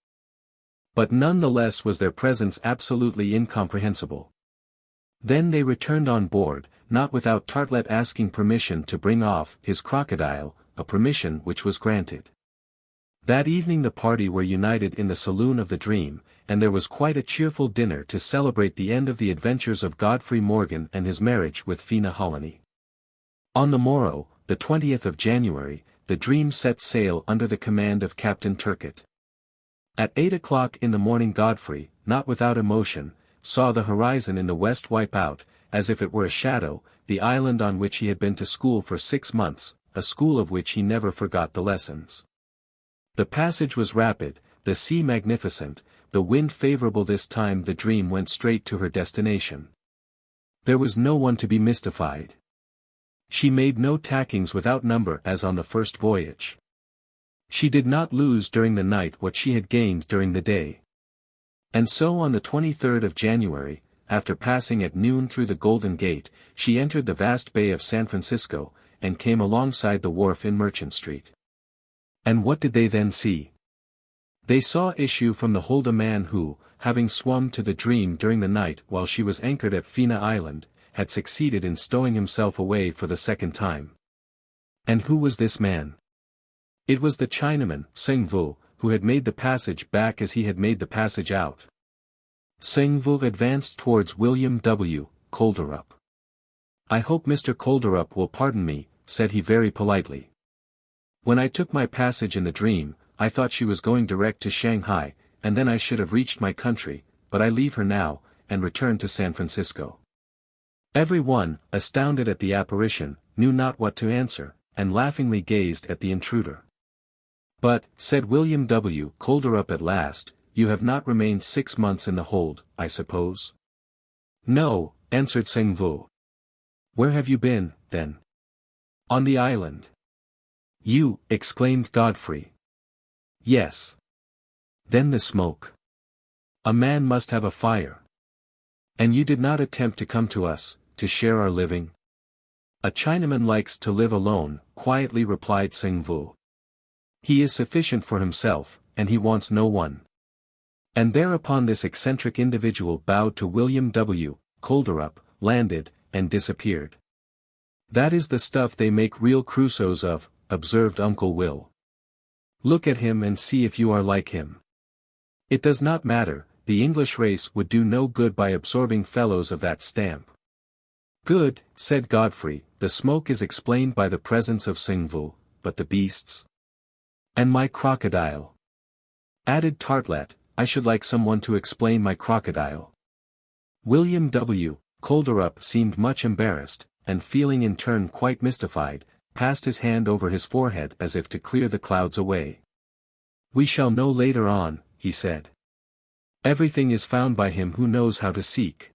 But none the less was their presence absolutely incomprehensible. Then they returned on board, not without Artelett asking permission to bring off his crocodile, a permission which was granted. That evening the party were united in the saloon of the Dream, and there was quite a cheerful dinner to celebrate the end of the adventures of Godfrey Morgan and his marriage with Fina Hollaney. On the morrow, the 20th of January, the Dream set sail under the command of Captain Turcott. At 8 o'clock in the morning Godfrey, not without emotion, saw the horizon in the west wipe out, as if it were a shadow, the island on which he had been to school for 6 months, a school of which he never forgot the lessons. The passage was rapid, the sea magnificent, the wind favorable. This time the Dream went straight to her destination. There was no one to be mystified. She made no tackings without number as on the first voyage. She did not lose during the night what she had gained during the day. And so on the 23rd of January, after passing at noon through the Golden Gate, she entered the vast bay of San Francisco, and came alongside the wharf in Merchant Street. And what did they then see? They saw issue from the hold a man who, having swum to the Dream during the night while she was anchored at Fina Island, had succeeded in stowing himself away for the second time. And who was this man? It was the Chinaman, Tsing Vu, who had made the passage back as he had made the passage out. Tsing Vu advanced towards William W. Kolderup. I hope Mr. Kolderup will pardon me, said he very politely. When I took my passage in the Dream, I thought she was going direct to Shanghai, and then I should have reached my country, but I leave her now, and return to San Francisco. Every one, astounded at the apparition, knew not what to answer, and laughingly gazed at the intruder. But, said William W. Kolderup at last, you have not remained 6 months in the hold, I suppose? No, answered Tsing Vu. Where have you been, then? On the island. You, exclaimed Godfrey. Yes. Then the smoke. A man must have a fire. And you did not attempt to come to us, to share our living? A Chinaman likes to live alone, quietly replied Tsing Vu. He is sufficient for himself, and he wants no one. And thereupon this eccentric individual bowed to William W. Kolderup, landed, and disappeared. That is the stuff they make real Crusoes of, observed Uncle Will. Look at him and see if you are like him. It does not matter, the English race would do no good by absorbing fellows of that stamp. Good, said Godfrey, the smoke is explained by the presence of Tsing Vu, but the beasts? And my crocodile? Added Artelett, I should like someone to explain my crocodile. William W. Kolderup seemed much embarrassed, and feeling in turn quite mystified, passed his hand over his forehead as if to clear the clouds away. We shall know later on, he said. Everything is found by him who knows how to seek.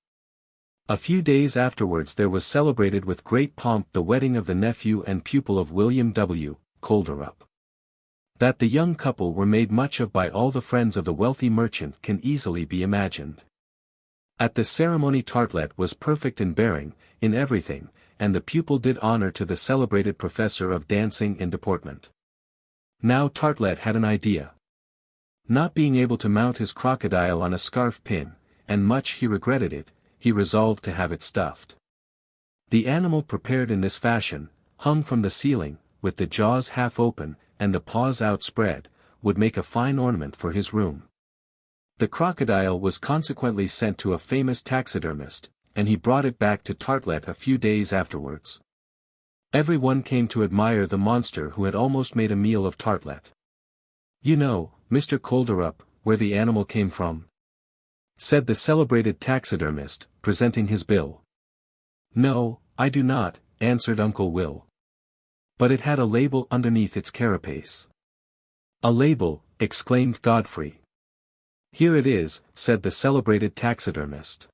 A few days afterwards there was celebrated with great pomp the wedding of the nephew and pupil of William W. Kolderup. That the young couple were made much of by all the friends of the wealthy merchant can easily be imagined. At the ceremony Artelett was perfect in bearing, in everything, and the pupil did honor to the celebrated professor of dancing and deportment. Now Artelett had an idea. Not being able to mount his crocodile on a scarf pin, and much he regretted it, he resolved to have it stuffed. The animal prepared in this fashion, hung from the ceiling, with the jaws half open, and the paws outspread, would make a fine ornament for his room. The crocodile was consequently sent to a famous taxidermist, and he brought it back to Artelett a few days afterwards. Every one came to admire the monster who had almost made a meal of Artelett. You know, Mr. Kolderup, where the animal came from? Said the celebrated taxidermist, presenting his bill. No, I do not, answered Uncle Will. But it had a label underneath its carapace. A label, exclaimed Godfrey. Here it is, said the celebrated taxidermist.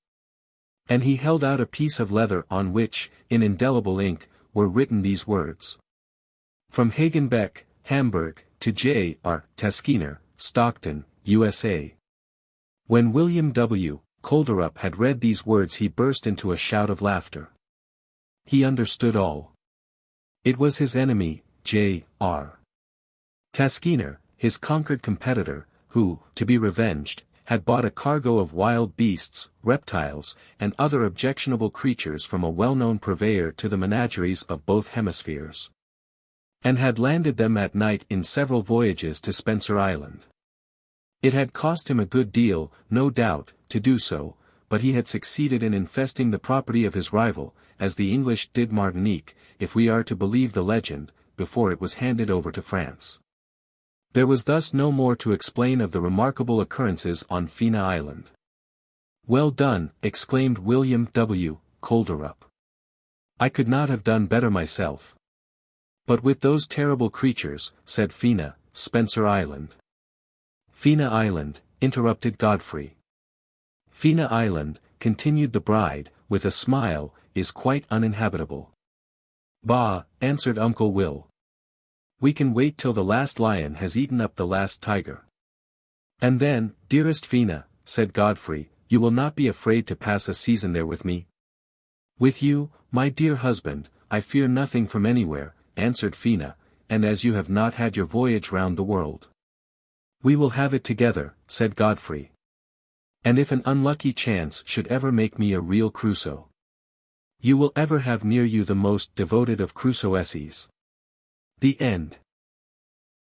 And he held out a piece of leather on which, in indelible ink, were written these words. From Hagenbeck, Hamburg, to J. R. Taskiner, Stockton, USA. When William W. Kolderup had read these words he burst into a shout of laughter. He understood all. It was his enemy, J. R. Taskiner, his conquered competitor, who, to be revenged, had bought a cargo of wild beasts, reptiles, and other objectionable creatures from a well-known purveyor to the menageries of both hemispheres. And had landed them at night in several voyages to Spencer Island. It had cost him a good deal, no doubt, to do so, but he had succeeded in infesting the property of his rival, as the English did Martinique, if we are to believe the legend, before it was handed over to France. There was thus no more to explain of the remarkable occurrences on Fina Island. Well done, exclaimed William W. Kolderup. I could not have done better myself. But with those terrible creatures, said Fina, Spencer Island. Fina Island, interrupted Godfrey. Fina Island, continued the bride, with a smile, is quite uninhabitable. Bah, answered Uncle Will. We can wait till the last lion has eaten up the last tiger. And then, dearest Fina, said Godfrey, you will not be afraid to pass a season there with me? With you, my dear husband, I fear nothing from anywhere, answered Fina, and as you have not had your voyage round the world. We will have it together, said Godfrey. And if an unlucky chance should ever make me a real Crusoe, you will ever have near you the most devoted of Crusoesses. The end.